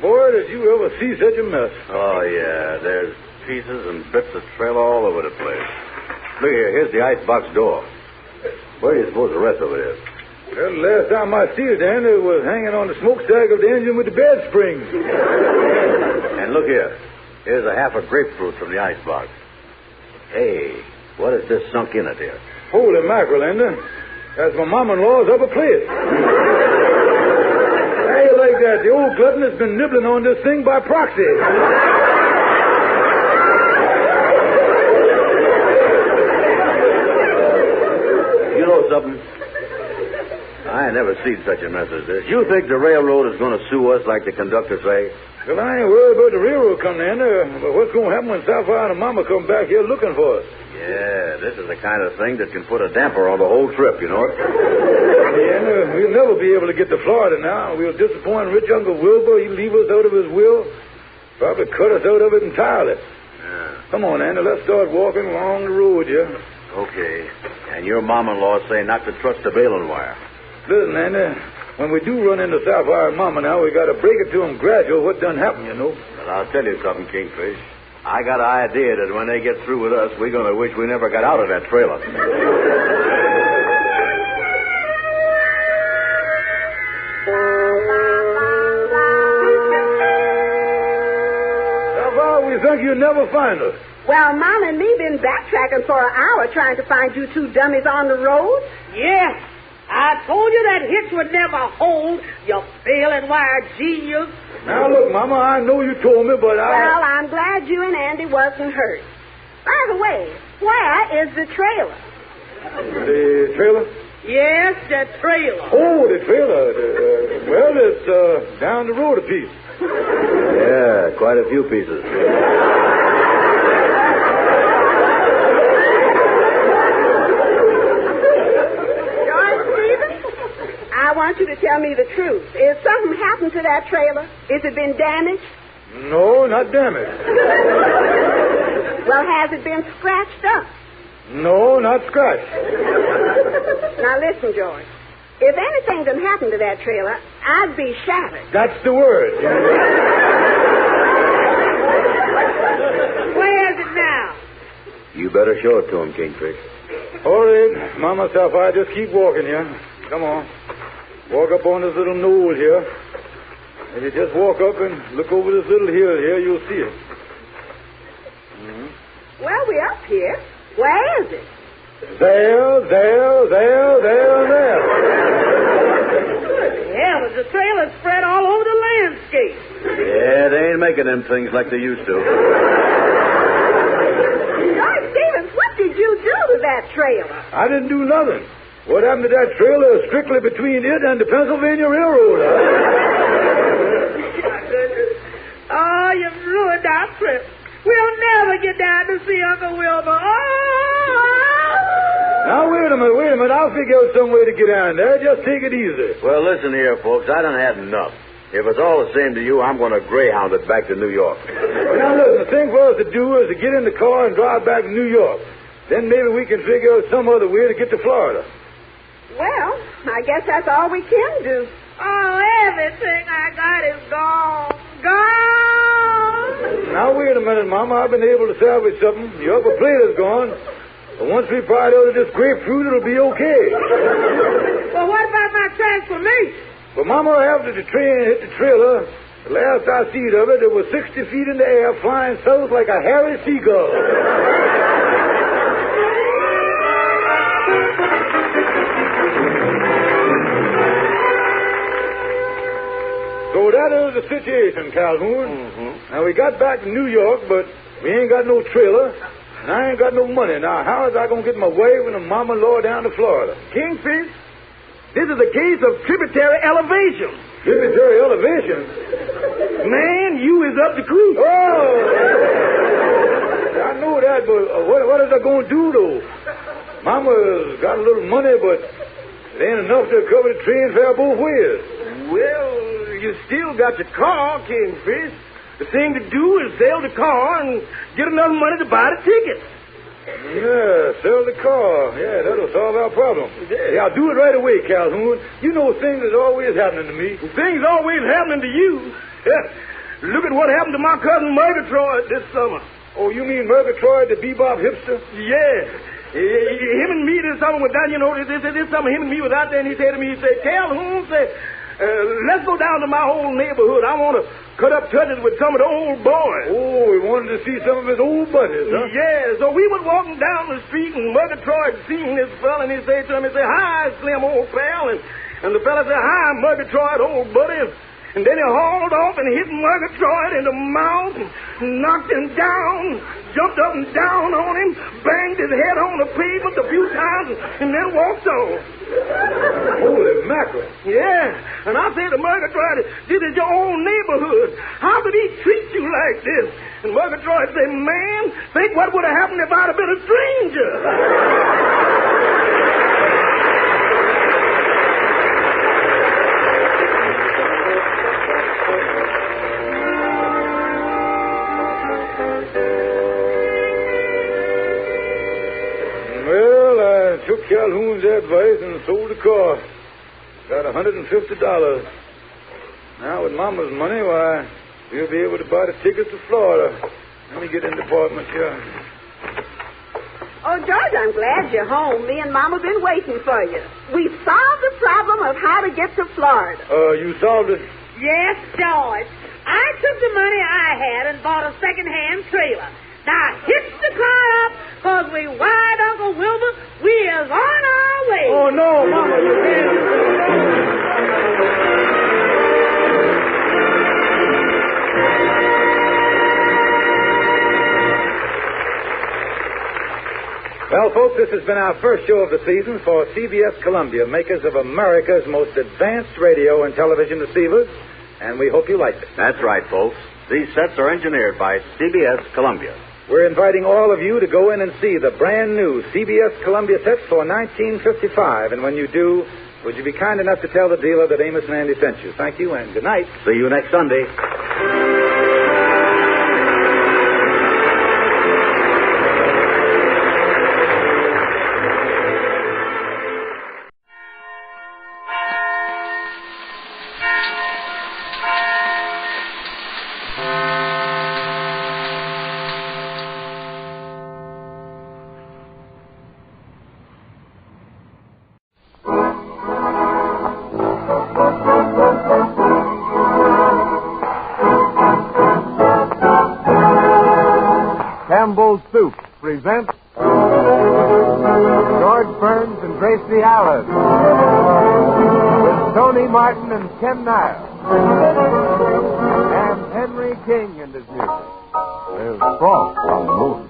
Boy, did you ever see such a mess. Oh, yeah. There's pieces and bits of trailer all over the place. Look here. Here's the icebox door. Where do you suppose the rest of it is? Well, the last time I see it, Dan, it was hanging on the smokestack of the engine with the bed springs. And look here. Here's a half a grapefruit from the icebox. Hey, what is this sunk in it here? Holy mackerel, Andy. That's my mom-in-law's upper plate. How you like that? The old glutton has been nibbling on this thing by proxy. You know something? I ain't never seen such a mess as this. You think the railroad is going to sue us like the conductor say? Well, I ain't worried about the railroad coming in. But what's going to happen when Sapphire and Mama come back here looking for us? Yeah, this is the kind of thing that can put a damper on the whole trip, you know it? Yeah, we'll never be able to get to Florida now. We'll disappoint rich Uncle Wilbur. He'll leave us out of his will. Probably cut us out of it entirely. Yeah. Come on, Andy. Let's start walking along the road here. Okay. And your mom-in-law say not to trust the baling wire. Listen, Andy, when we do run into Sapphire and Mama now, we got to break it to them gradual what done happened, you know. Well, I'll tell you something, Kingfish. I got an idea that when they get through with us, we're going to wish we never got out of that trailer. Sapphire, we think you'll never find us. Well, Mom and me been backtracking for an hour trying to find you two dummies on the road. Yes. I told you that hitch would never hold, you baling wire genius. Now, look, Mama, I know you told me, but Well, I'm glad you and Andy wasn't hurt. By the way, where is the trailer? The trailer? Yes, the trailer. Oh, the trailer. Well, it's down the road a piece. Yeah, quite a few pieces. want you to tell me the truth. Is something happened to that trailer? Has it been damaged? No, not damaged. Well, has it been scratched up? No, not scratched. Now listen, George. If anything done happened to that trailer, I'd be shattered. That's the word. Where is it now? You better show it to him, Kingfish. All right, Mama Sapphire, just keep walking here. Come on. Walk up on this little knoll here. And you just walk up and look over this little hill here, you'll see it. Mm-hmm. Well, we're up here. Where is it? There. Yeah, but the trailer's spread all over the landscape. Yeah, they ain't making them things like they used to. George Stevens, what did you do to that trailer? I didn't do nothing. What happened to that trailer is strictly between it and the Pennsylvania Railroad. Oh, you've ruined our trip. We'll never get down to see Uncle Wilbur. Now, wait a minute. I'll figure out some way to get down there. Just take it easy. Well, listen here, folks. I done had enough. If it's all the same to you, I'm going to Greyhound it back to New York. Now, listen, the thing for us to do is to get in the car and drive back to New York. Then maybe we can figure out some other way to get to Florida. Well, I guess that's all we can do. Oh, everything I got is gone. Gone! Now, wait a minute, Mama. I've been able to salvage something. The upper plate is gone. But once we pried out of this grapefruit, it'll be okay. Well, what about my transformation? But, Mama, after the train hit the trailer, the last I seen of it, it was 60 feet in the air, flying south like a hairy seagull. So that is the situation, Calhoun. Mm-hmm. Now, we got back to New York, but we ain't got no trailer, and I ain't got no money. Now, how is I going to get my wife and a mama-in-law down to Florida? Kingfish, this is a case of tributary elevation. Tributary elevation? Man, you is up the creek. Oh! I know that, but what is I going to do, though? Mama's got a little money, but it ain't enough to cover the train fare both ways. Well, you still got your car, Kingfish. The thing to do is sell the car and get enough money to buy the ticket. Yeah, sell the car. Yeah, that'll solve our problem. Yeah, I'll do it right away, Calhoun. You know things is always happening to me. Things always happening to you. Look at what happened to my cousin Murgatroyd this summer. Oh, you mean Murgatroyd, the bebop hipster? Yeah. Him and me this summer was down, this summer him and me was out there, and he said to me, he said, Calhoun, let's go down to my old neighborhood. I want to cut up touches with some of the old boys. Oh, he wanted to see some of his old buddies, huh? Yeah, so we was walking down the street, and Murgatroyd seen this fella, and he said to him, he said, hi, Slim, old pal. And the fella said, hi, Murgatroyd, old buddy. And then he hauled off and hit Murgatroyd in the mouth, and knocked him down, jumped up and down on him, banged his head on the pavement a few times, and then walked off. Holy mackerel. Yeah. And I said to Murgatroyd, this is your own neighborhood. How could he treat you like this? And Murgatroyd said, man, think what would have happened if I'd have been a stranger. Took Calhoun's advice and sold the car. Got $150. Now, with Mama's money, why, we'll be able to buy the tickets to Florida. Let me get in the apartment here. Oh, George, I'm glad you're home. Me and Mama been waiting for you. We solved the problem of how to get to Florida. You solved it? Yes, George. I took the money I had and bought a second-hand trailer. Now, hitch the car up, because we wired Uncle Wilbur. We is on our way. Oh, no, Mama, you can't. Well, folks, this has been our first show of the season for CBS Columbia, makers of America's most advanced radio and television receivers, and we hope you liked it. That's right, folks. These sets are engineered by CBS Columbia. we're inviting all of you to go in and see the brand new CBS Columbia sets for 1955. And when you do, would you be kind enough to tell the dealer that Amos and Andy sent you? Thank you, and good night. See you next Sunday. Campbell's Soup presents George Burns and Gracie Allen with Tony Martin and Ken Niles and Henry King and his music. There's Frost on the Moon.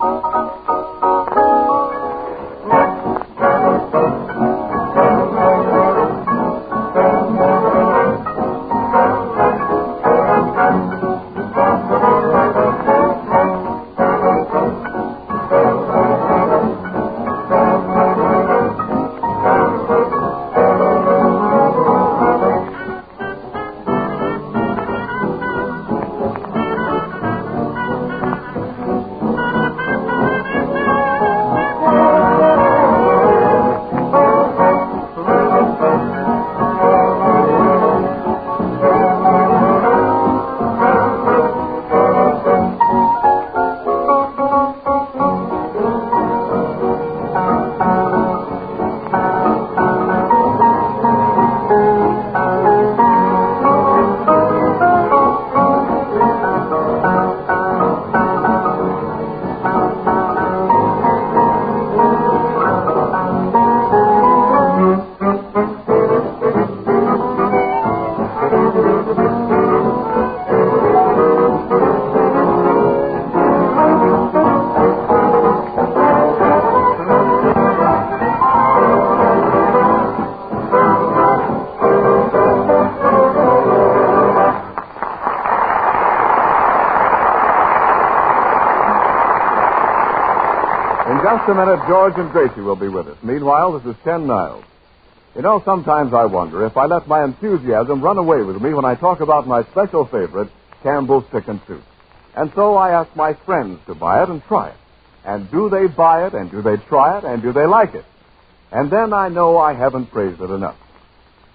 Just a minute, George and Gracie will be with us. Meanwhile, this is Ken Niles. You know, sometimes I wonder if I let my enthusiasm run away with me when I talk about my special favorite, Campbell's Chicken Soup. And so I ask my friends to buy it and try it. And do they buy it, and do they try it, and do they like it? And then I know I haven't praised it enough.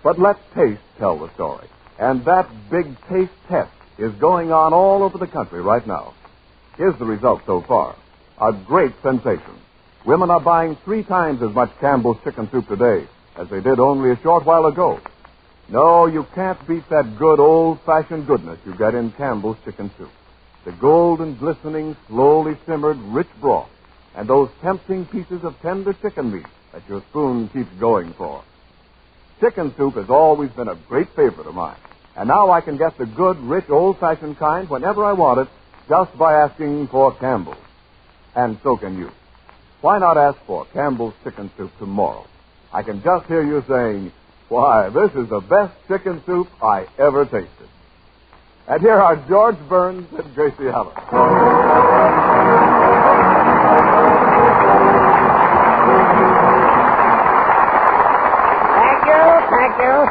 But let taste tell the story. And that big taste test is going on all over the country right now. Here's the result so far. A great sensation. Women are buying 3 times as much Campbell's Chicken Soup today as they did only a short while ago. No, you can't beat that good old-fashioned goodness you get in Campbell's Chicken Soup. The golden, glistening, slowly simmered, rich broth, and those tempting pieces of tender chicken meat that your spoon keeps going for. Chicken soup has always been a great favorite of mine, and now I can get the good, rich, old-fashioned kind whenever I want it just by asking for Campbell's. And so can you. Why not ask for Campbell's Chicken Soup tomorrow? I can just hear you saying, "Why, this is the best chicken soup I ever tasted." And here are George Burns and Gracie Allen.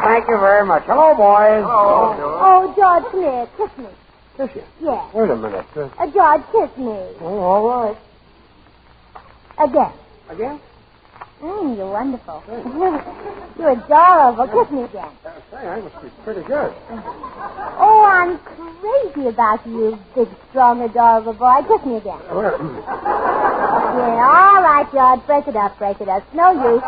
Thank you very much. Hello, boys. Hello. Oh, George, come here. Kiss me. Kiss you? Yeah. Wait a minute. George, kiss me. Oh, all right. Again. Again? You're wonderful. You're adorable. Kiss me again. Say, I must be pretty good. Oh, I'm crazy about you, big, strong, adorable boy. Kiss me again. Yeah, all right, George. Break it up. It's no use.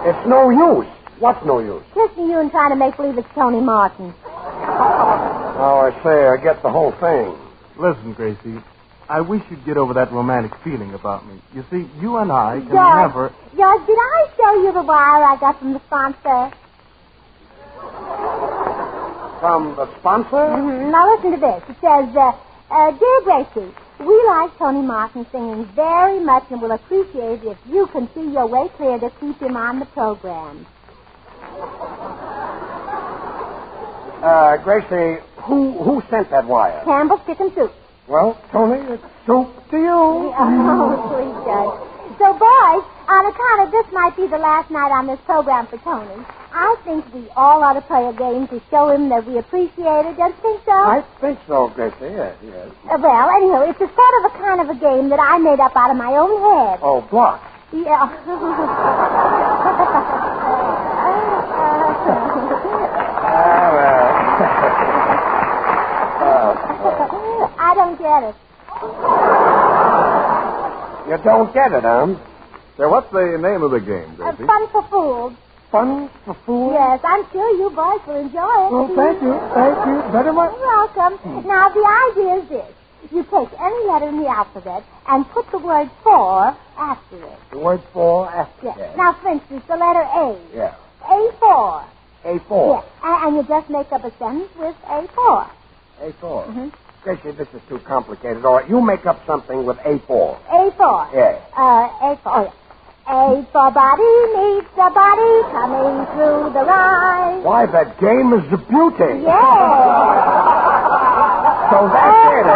It's no use. What's no use? Kissing you and trying to make believe it's Tony Martin. Oh, I say, I get the whole thing. Listen, Gracie, I wish you'd get over that romantic feeling about me. You see, you and I can never... George, did I show you the wire I got from the sponsor? From the sponsor? Mm-hmm. Now listen to this. It says, Dear Gracie, we like Tony Martin singing very much and will appreciate it if you can see your way clear to keep him on the program. Gracie, who sent that wire? Campbell's Chicken Soup. Well, Tony, it's soup to you. Oh, sweet Judge. So, boys, on account of this might be the last night on this program for Tony, I think we all ought to play a game to show him that we appreciate it. Don't you think so? I think so, Gracie. Yes. Well, anyhow, it's a sort of a kind of a game that I made up out of my own head. Oh, block. Yeah. I don't get it. You don't get it, huh? Say, what's the name of the game, Gracie? Fun for Fools. Fun for Fools? Yes, I'm sure you boys will enjoy it. Oh, thank you. Thank you very much. You're welcome. Now, the idea is this. You take any letter in the alphabet and put the word for after it. The word for after Yes. it. Now, for instance, the letter A. Yeah. A4. A4. Yes. And you just make up a sentence with A4. A4. Mm-hmm. Gracie, this is too complicated. All right, you make up something with A4. A4. Yes. A4. Oh, yeah. A for body meets the body coming through the rhyme. Why, that game is a beauty. Yeah. So that's it, eh?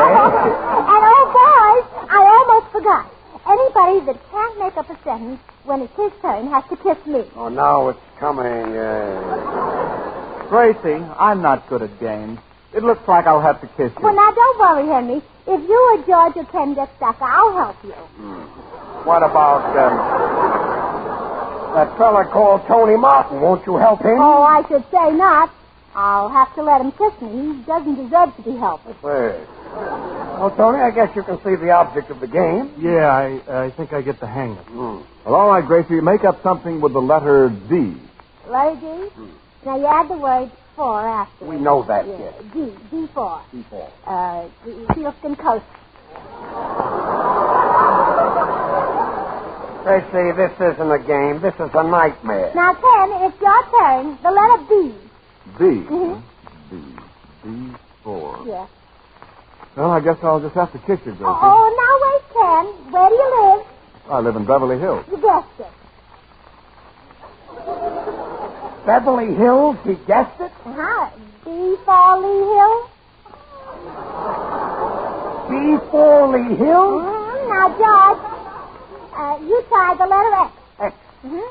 And oh, boys, I almost forgot. Anybody that can't make up a sentence when it's his turn has to kiss me. Oh, now it's coming. Gracie, I'm not good at games. It looks like I'll have to kiss you. Well, now, don't worry, Henry. If you or George or Ken get stuck, I'll help you. What about that fella called Tony Martin? Won't you help him? Oh, I should say not. I'll have to let him kiss me. He doesn't deserve to be helped. Well, Tony, I guess you can see the object of the game. Yeah, I think I get the hang of it. Well, all right, Gracie, make up something with the letter D. Letter D? Now, you add the word for after it. We know that, Yeah. yes. D4. D4. Sealskin Coast. Gracie, this isn't a game. This is a nightmare. Now, Ken, it's your turn. The letter B. B. Mm-hmm. D4. Yeah. Well, I guess I'll just have to kiss you, Gracie. Oh, now wait, Ken. Where do you live? I live in Beverly Hills. You guessed it. Beverly Hills, he guessed it? Uh-huh. B for Lee Hill. B4 Lee Hill? Now, George, you try the letter X. X. Mm-hmm.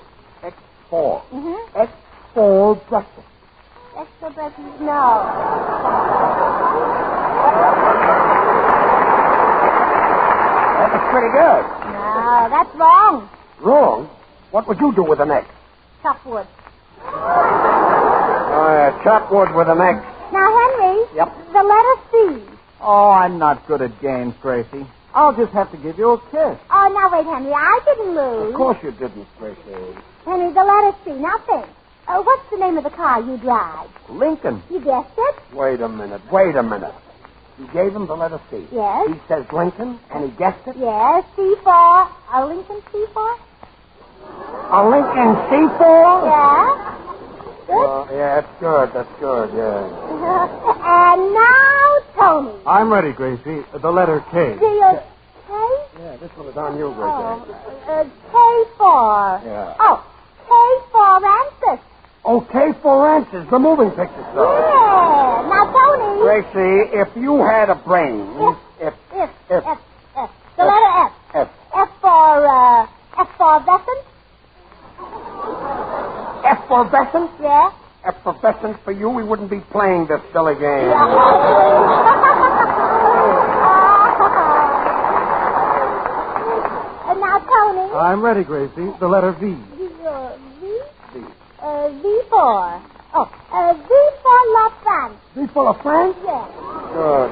X4. Mm-hmm. X4 breakfast. X for breakfast? No. That was pretty good. No, that's wrong. Wrong? What would you do with an X? Chop wood. Chop wood with an X. Now, Henry. Yep. The letter C. Oh, I'm not good at games, Gracie. I'll just have to give you a kiss. Oh, now wait, Henry. I didn't lose. Of course you didn't, Gracie. Henry, the letter C. Now think. What's the name of the car you drive? Lincoln. You guessed it? Wait a minute. You gave him the letter C. Yes. He says Lincoln, and he guessed it? Yes, C4. A Lincoln C4? A Lincoln C4? Yeah. Good? Yeah, that's good, yeah. And now, Tony. I'm ready, Gracie. The letter K. K? Yeah, this one is on you, Gracie. K4. Yeah. Oh, K for Rancis. Okay, for answers, the moving picture star. Yeah. Now, Tony. Gracie, if you had a brain, F. The letter F. F. F for Vesson. F for Vesson? Yeah. F for Vesson, for you, we wouldn't be playing this silly game. And now, Tony. I'm ready, Gracie. The letter V. V? V4. Oh, V for La France. V for La France? Yes. Good.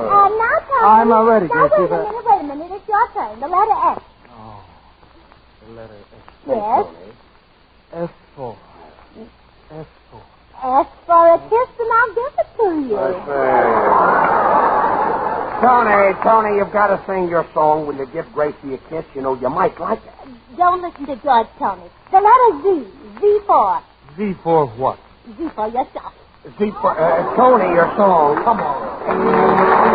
And now, Tony. I'm ready, Now, Gracie. wait a minute. It's your turn. The letter S. Oh, the letter S. Yes. S4. S for a kiss, and I'll give it to you. Tony, you've got to sing your song. Will you give Gracie a kiss? You know, you might like it. Don't listen to George, Tony. The letter Z. Z4. Z for what? Z for yourself. Z for, Tony, your song. Come on.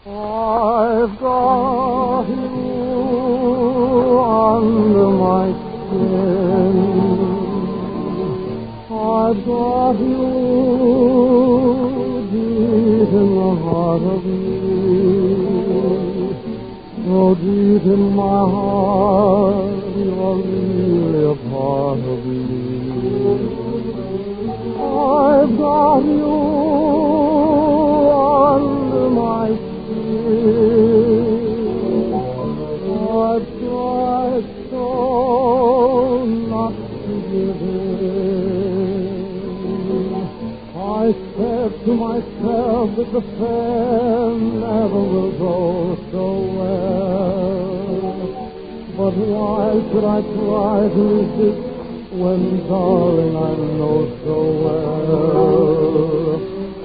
I've got you under my skin. part of me. So deep in my heart, you're really a part of me. I've got you under my skin. I've tried so not to give in. I said to myself that the fair never will go so well. But why should I try to resist when, darling, I know so well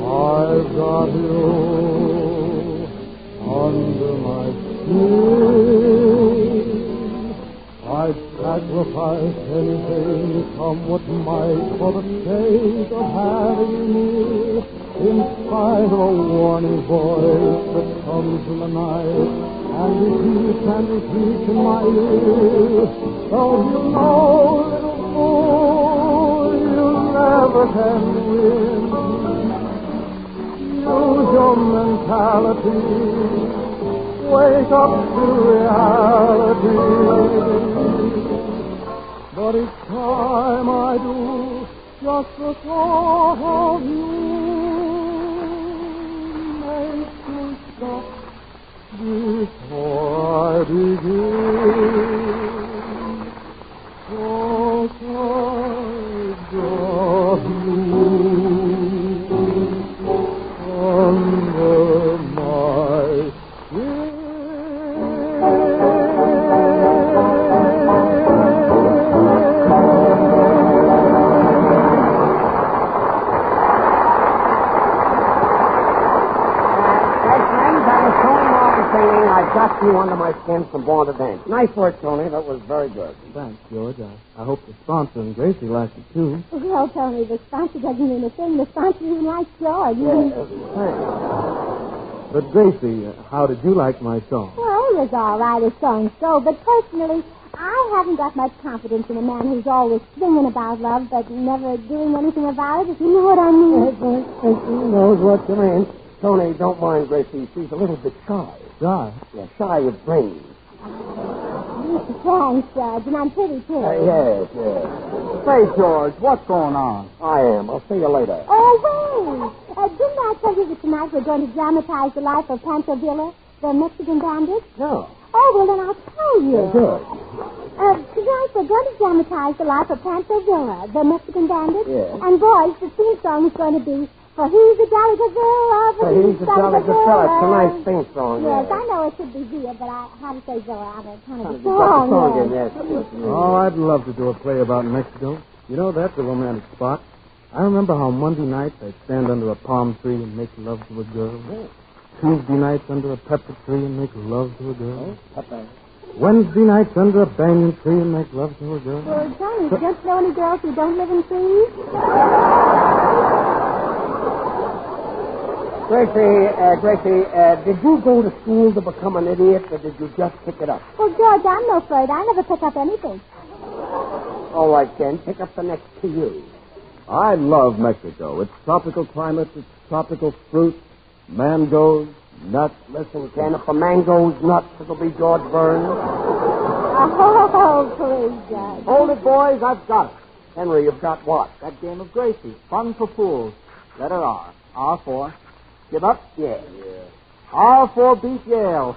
I've got you under my skin. I'd sacrifice anything, come what might, for the sake of having you near, in spite of a warning voice that comes in the night and repeats in my ear. Don't you know, little fool, you never can win. Use your mentality. Wake up to reality. But each time I do, just the thought of you makes me stop before I begin. 'Cause I've got you under my skin. I've got you under my skin from Born to Dance. Nice work, Tony. That was very good. Thanks, George. I hope the sponsor and Gracie likes it, too. Well, Tony, the sponsor doesn't mean a thing. The sponsor even likes George. Thanks. But, Gracie, how did you like my song? Well, it was all right as songs go, but personally, I haven't got much confidence in a man who's always singing about love but never doing anything about it, if you know what I mean. He knows what you mean. Tony, don't mind Gracie. She's a little bit shy. Shy? Yeah, shy of brains. Thanks, Judge, and I'm pretty, too. Yes. Say, George, what's going on? I am. I'll see you later. Oh, wait. Didn't I tell you that tonight we're going to dramatize the life of Poncho Villa, the Mexican bandit? No. Oh, well, then I'll tell you. Good. Tonight we're going to dramatize the life of Poncho Villa, the Mexican bandit. Yes. And, boys, the theme song is going to be For He's a Jolly Gazilla, For He's a Jolly Gazilla. It's a nice theme song. Yes, I know it should be Villa, but I had to say Zilla on it. Kind of a song. song, Yes. Oh, I'd love to do a play about Mexico. You know, that's a romantic spot. I remember how Monday nights I'd stand under a palm tree and make love to a girl. Tuesday nights under a pepper tree and make love to a girl. Wednesday nights under a banyan tree and make love to a girl. Well, Johnny, you don't know any girls who don't live in trees? Gracie, did you go to school to become an idiot, or did you just pick it up? Well, George, I'm no afraid. I never pick up anything. All right, Ken, pick up the next to you. I love Mexico. It's tropical climate, it's tropical fruit, mangoes, nuts. Listen, Ken, if the mangoes nuts, it'll be George Burns. Oh, please, Judge. Hold it, boys. I've got it. Henry, you've got what? That game of Gracie. Fun for fools. Letter R. R for... Give up? Yeah. R for beat Yale.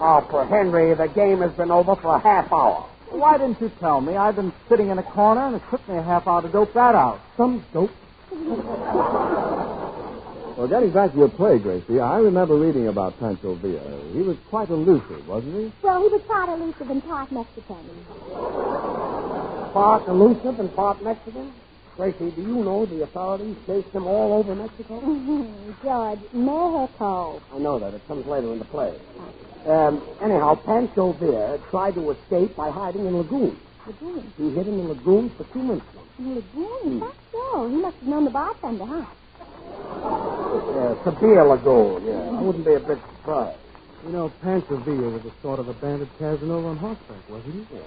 Oh, for Henry, the game has been over for a half hour. Why didn't you tell me? I've been sitting in a corner, and it took me a half hour to dope that out. Some dope. Well, getting back to your play, Gracie, I remember reading about Pancho Villa. He was quite elusive, wasn't he? Well, he was part elusive and part Mexican. Part elusive and part Mexican? Gracie, do you know the authorities chased him all over Mexico? George, Mexico. I know that. It comes later in the play. Anyhow, Pancho Villa tried to escape by hiding in lagoons. Lagoon? He hid in the lagoons for 2 months. In the lagoon? That's so. He must have known the bartender, huh? Severe Lagoon, yeah. I wouldn't be a bit surprised. You know, Pancho Villa was a sort of a bandit Casanova on horseback, wasn't he? Yeah.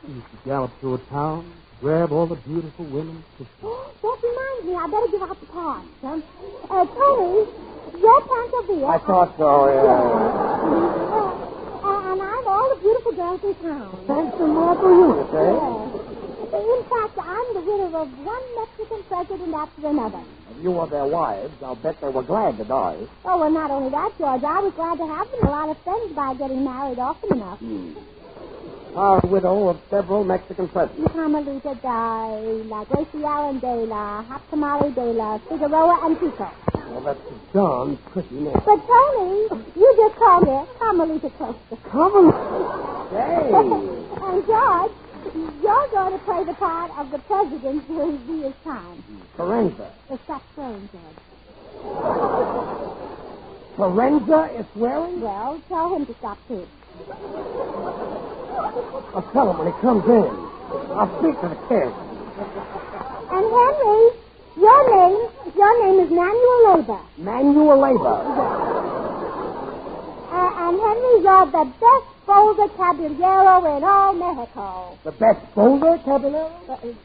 He used to gallop through a town, grab all the beautiful women. That reminds me, I better give out the cards. Tony, you're Poncho Villa. I thought so, And I'm all the beautiful girls in town. Thanks a lot for you, eh? In fact, I'm the widow of one Mexican president after another. If you were their wives, I'll bet they were glad to die. Oh, well, not only that, George. I was glad to have them a lot of friends by getting married often enough. Our widow of several Mexican presidents. Carmelita de la Gracie Allen de la Hot Tamale de la Figueroa and Pico. Well, that's a darn pretty name. But, Tony, you just call me Carmelita Costa. Carmelita? Hey! And, George, you're going to play the part of the president during Villa's time. Forenza. Stop swearing, George. Forenza is swearing? Well, tell him to stop, too. I'll tell him when he comes in. I'll speak to the kid. And Henry, your name is Manuel Labor. Manuel Labor. And Henry, you're the best boulder caballero in all Mexico. The best boulder caballero?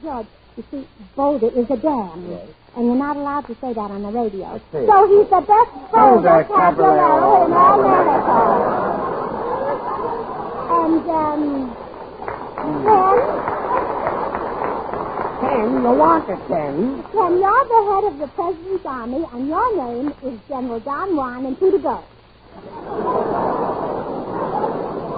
George, you see, boulder is a dam. Yes. And you're not allowed to say that on the radio. I see. So he's the best boulder caballero in all Mexico. And, Ken, you want it, Ken. Ken, you're the head of the president's army, and your name is General Don Juan, and two to go.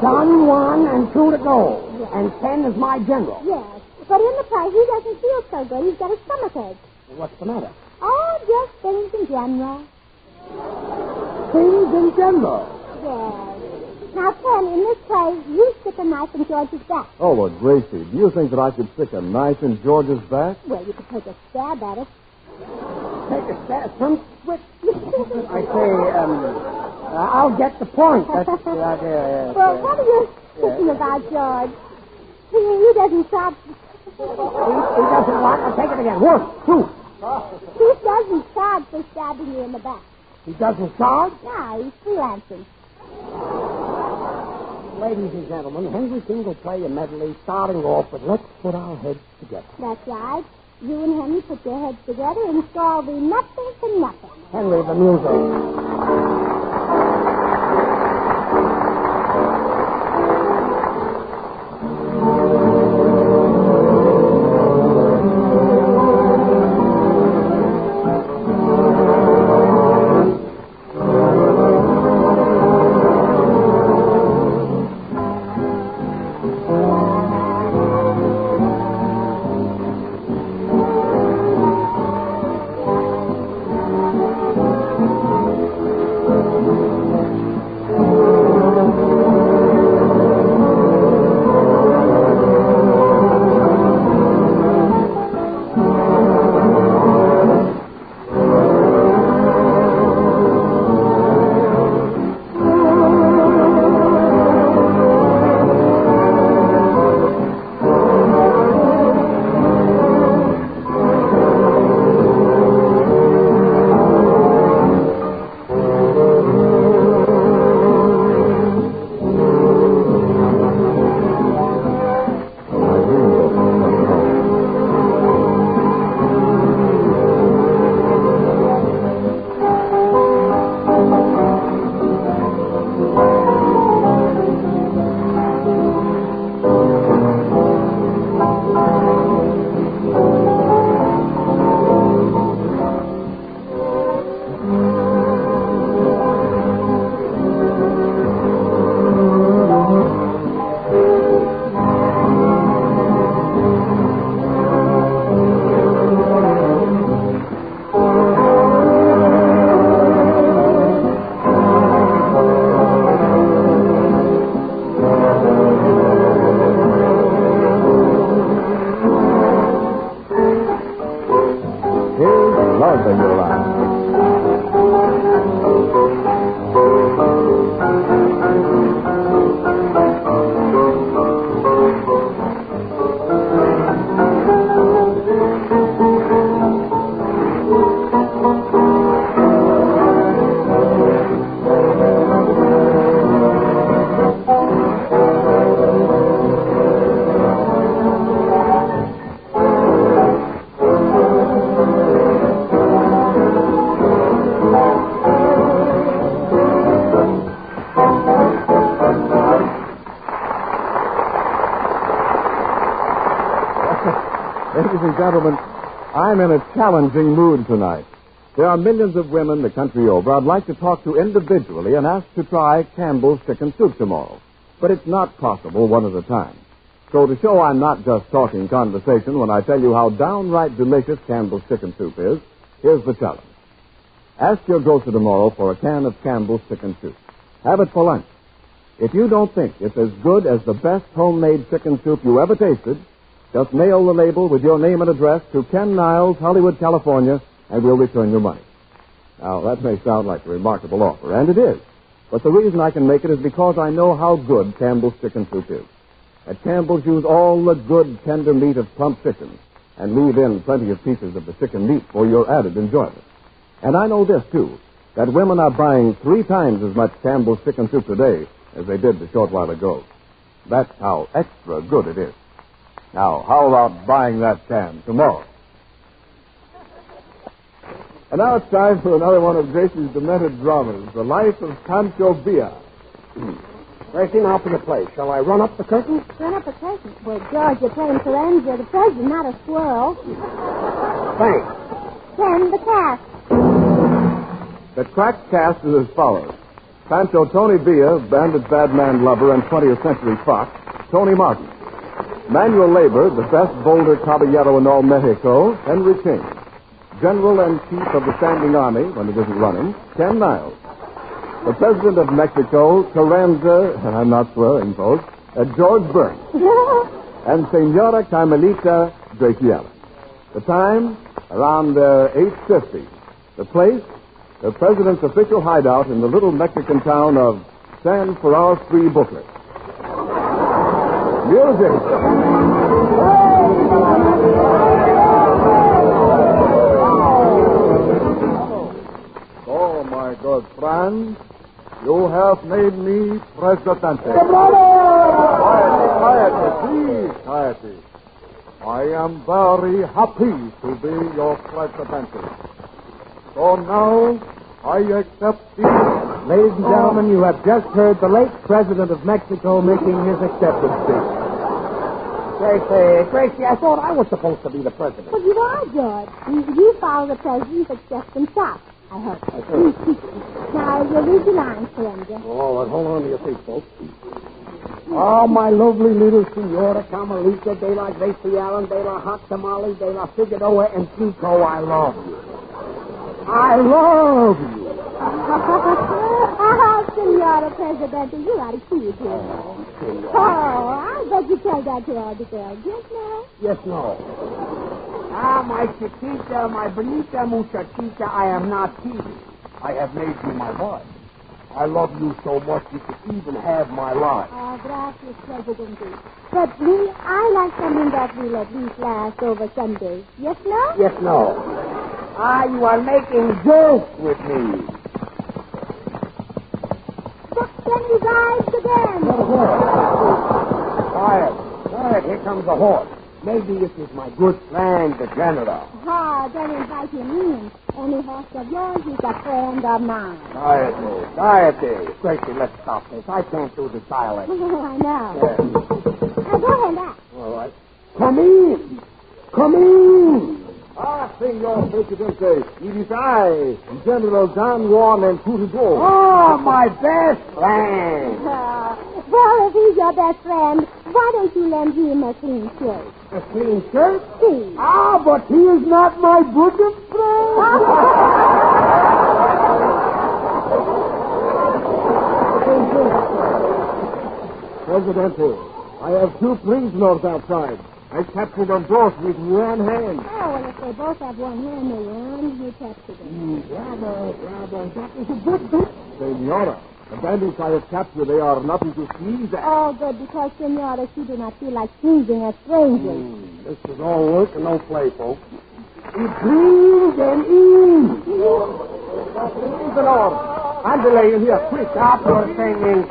Don Juan and two to go. Yes. And Ken is my general. Yes. But in the play, he doesn't feel so good. He's got a stomachache. What's the matter? Oh, just things in general. Things in general? Yes. Now, Ken, in this play, you stick a knife in George's back. Oh, well, Gracie, do you think that I could stick a knife in George's back? Well, you could take a stab at it. Take a stab? Some switch? I say, I'll get the point. That's the idea. Well, what are you thinking about, George? He doesn't stop. He doesn't what? I'll take it again. 1, 2. He doesn't charge for stabbing you in the back. He doesn't charge? No, he's freelancing. Ladies and gentlemen, Henry King will play a medley starting off with Let's Put Our Heads Together. That's right. You and Henry put your heads together and score the nothing to nothing. Henry, the music. gentlemen, I'm in a challenging mood tonight. There are millions of women the country over I'd like to talk to individually and ask to try Campbell's chicken soup tomorrow. But it's not possible one at a time. So to show I'm not just talking conversation when I tell you how downright delicious Campbell's chicken soup is, here's the challenge. Ask your grocer tomorrow for a can of Campbell's chicken soup. Have it for lunch. If you don't think it's as good as the best homemade chicken soup you ever tasted, just mail the label with your name and address to Ken Niles, Hollywood, California, and we'll return your money. Now, that may sound like a remarkable offer, and it is. But the reason I can make it is because I know how good Campbell's chicken soup is. At Campbell's, use all the good, tender meat of plump chicken and leave in plenty of pieces of the chicken meat for your added enjoyment. And I know this, too, that women are buying 3 times as much Campbell's chicken soup today as they did a short while ago. That's how extra good it is. Now, how about buying that can tomorrow? And now it's time for another one of Gracie's demented dramas, The Life of Poncho Villa. Gracie, now for the play. Shall I run up the curtain? Run up the curtain? Well, George, you're playing Firenze, the president, not a squirrel. Thanks. Ken, the cast. The cracked cast is as follows. Pancho Tony Villa, Bandit Badman Lover and 20th Century Fox, Tony Martin. Manual Labor, the best boulder caballero in all Mexico, Henry King. General and Chief of the Standing Army, when it isn't running, Ken Niles. The President of Mexico, Carranza, I'm not swearing, folks, George Burns. And Senora Carmelita Gracie Allen. The time, around 8:50. The place, the President's official hideout in the little Mexican town of San Ferrar Free Booklet. Music. Oh, my good friend, you have made me president. Quietly, please, quietly. I am very happy to be your president. So now, I accept the... Ladies and gentlemen, you have just heard the late President of Mexico making his acceptance speech. Gracie, I thought I was supposed to be the president. Well, you are, George. You follow the president's acceptance shop, I hope. Now, you read your lines, Firenze. Oh, well, hold on to your feet, folks. Oh, my lovely little Senora Carmelita de la Gracie Allen, de la Hot Tamale, de la Figueroa and Chico, I love you. I love you. Oh, Senora Presidente, you are cute here. Oh, I bet you tell that to all the girls. Yes, no? Yes, no. Ah, my chiquita, my bonita muchachita, I am not teasing. I have made you my wife. I love you so much you could even have my life. Oh, gracias, Presidente. But I like something that will at least last over Sunday. Yes, no? Yes, no. Ah, you are making jokes with me. Look, then his eyes again. Quiet. Here comes the horse. Maybe this is my good friend, the general. Ah, then invite him in. Any horse of yours is a friend of mine. Quietly. Gracie, let's stop this. I can't do the silence. Oh, I know. Now, go ahead, act. All right. Come in. Come in. Ah, Senor Presidente, it is I, General Don Juan and Curitibo. Oh, my best friend. Well, if he's your best friend, why don't you lend him a clean shirt? A clean shirt? See. Ah, but he is not my bosom friend. Presidente, I have 2 prisoners outside. I captured them both with one hand. Oh, well, if they both have one hand, they won. You captured them. Bravo. That is a good bit. Senora, the bandits I have captured, they are nothing to sneeze at. Oh, good, because, Senora, she do not feel like sneezing at strangers. This is all work and no play, folks. It brings and in. Andale in here, quick. Stop your singing.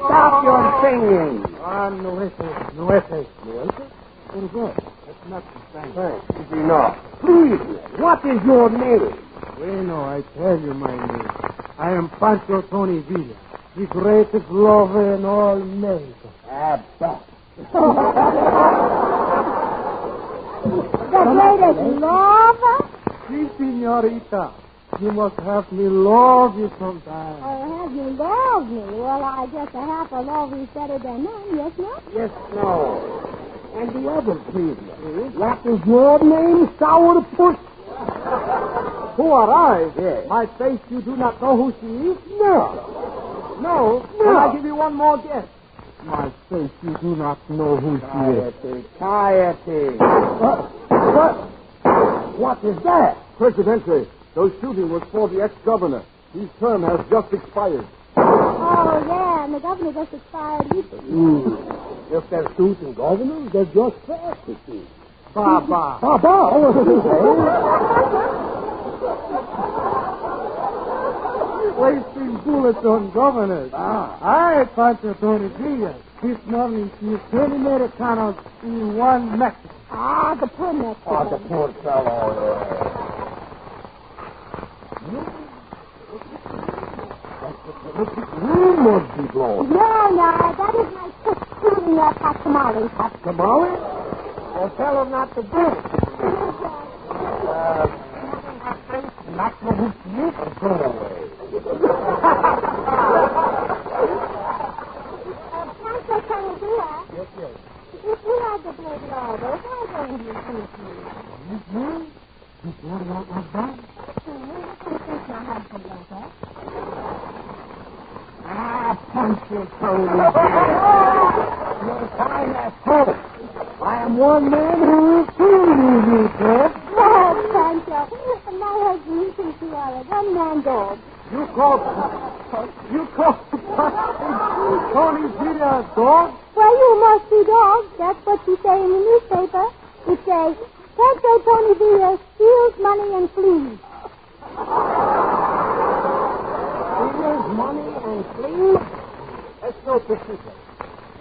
Ah, nueces. What is that? That's not the same. Thanks. Is enough. Please, what is your name? Bueno, I tell you my name. I am Pancho Tony Villa, the greatest lover in all Mexico. Abbott. The greatest lover? Si, senorita. You must have me love you sometime. Oh, have you loved me? Well, I guess a half a love is better than none, yes, no? Yes, no. And the other, please. What is your name, Sourpuss? Who are I? Yes. My face, you do not know who she is? No. No? Then I give you one more guess. My face, you do not know who she is. Piety. What is that? Presidente, those shooting was for the ex-governor. His term has just expired. Oh, yeah, and the governor just expired recently. If they're shooting governors, they're just practicing. Baba. Wasting bullets on governors. I, Poncho Tony Villa. This morning, she 20 Americanos in one Mexican. The poor Mexican. Oh, the poor fellow. You must be blown. No, that is my cook shooting at hot tamales. Hot tamales? Well, tell her not to do it. Not know who she is, or go away. Poncho Tony Villa. Yes. If you had the blood lager, why don't you shoot me? You blood out like that? My husband like that. Poncho Tony Villa. Your time has come. I am one man who is fooling you, sir. No, Poncho. My husband, you think you are a one-man dog. You call Tony Villa a dog? Well, you must be dogs. That's what you say in the newspaper. You say, Poncho Tony Villa steals money and flees. Steals money and flees? That's no particular.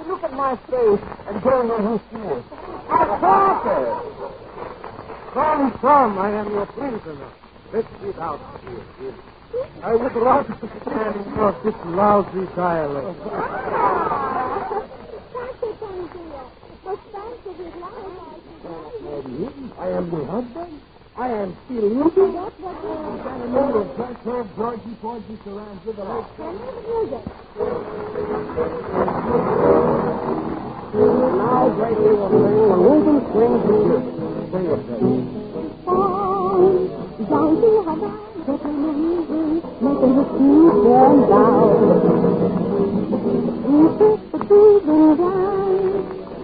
Look at my face and don't know who she is. A cracker! Come, I am your prisoner. Let's get out here. I would rather stand for this lousy dialogue. Poncho Tony Villa, what's Poncho Villa? I am the husband. I am still looking. That's what you're going to know of Bachelor, Georgie, Porgy, Saran, with the lake. Now, Gracie will sing the Reuben Swings the Music. Sing it, Gracie. Down to Havana, getting the music, making the street burn down. We put the breathing down,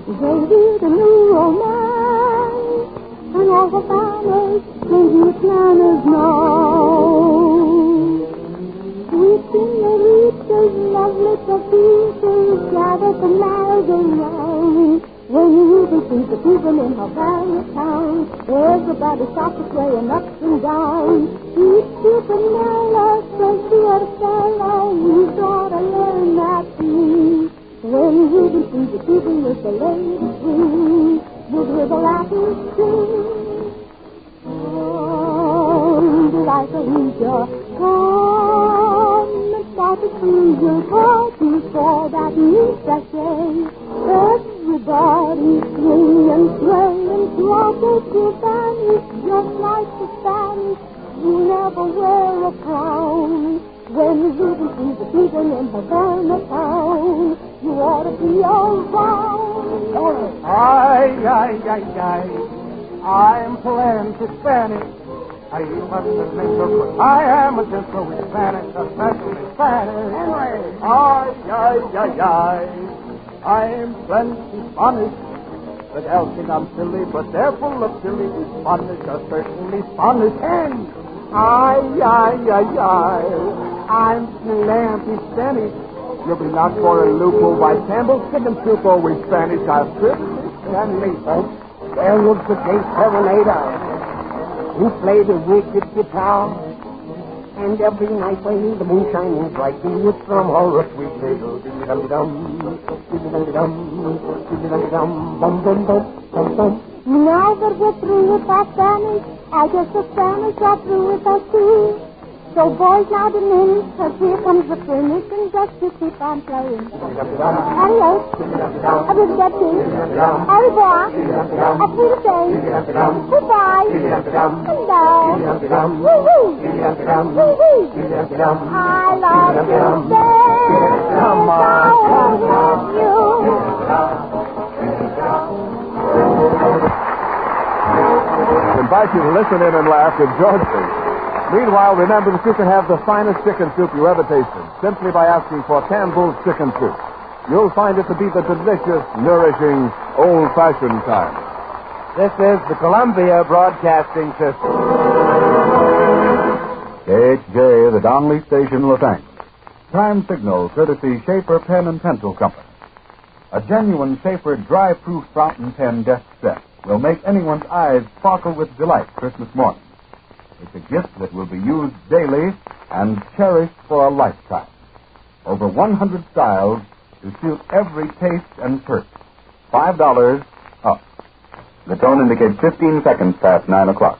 baby, the new romance, and all the farmers, maybe the planners know. Sweet senoritas, lovely papitas, gather the miles around. When you see the people in Havana town, everybody stops to playing up and down. Each stupid mellow says to her fellow, you ought to learn that too. When you see the people with the ladies swing, with a laughing sing. Come, like a leader, come and start to see your party for that new sachet. Everybody swing and sway and drop it to vanish, just like the Spanish. You never wear a crown. When you see the people in Havana town, you ought to be all round. Ay. I'm plenty Spanish. I am a gentle with Spanish, especially Spanish. Ay. I'm plenty Spanish. The gals think I'm silly, but they're full of silly. Spanish are certainly Spanish. And I'm plenty Spanish. You'll be knocked for a loophole by Campbell's chicken soup, always Spanish. I've strictly Spanish, folks. There was the gay serenader who played a wicked guitar. And every night when the moon shining brightly would from her a sweet little diddly-dum-dum, diddly-dum-dum, diddly-dum-dum, bum-bum-bum-bum-bum. Now that we're through with our Spanish, I guess the Spanish are through with us too. So boys now diminish, 'cause here comes the finish, and just to keep on playing. Adios. Arrivederci. Au revoir. Auf Wiedersehen. Goodbye. Hello. Woo-hoo. Woo-hoo. I love you, Dad. Come on. I love you. I invite you to listen in and laugh with Georgie. Meanwhile, remember that you can have the finest chicken soup you ever tasted simply by asking for Campbell's Chicken Soup. You'll find it to be the delicious, nourishing, old-fashioned kind. This is the Columbia Broadcasting System. KHJ, the Donley Station, Los Angeles. Time signal, courtesy Schaefer Pen and Pencil Company. A genuine Schaefer dry-proof fountain pen desk set will make anyone's eyes sparkle with delight Christmas morning. It's a gift that will be used daily and cherished for a lifetime. Over 100 styles to suit every taste and purse. $5 up. The tone indicates 15 seconds past 9 o'clock.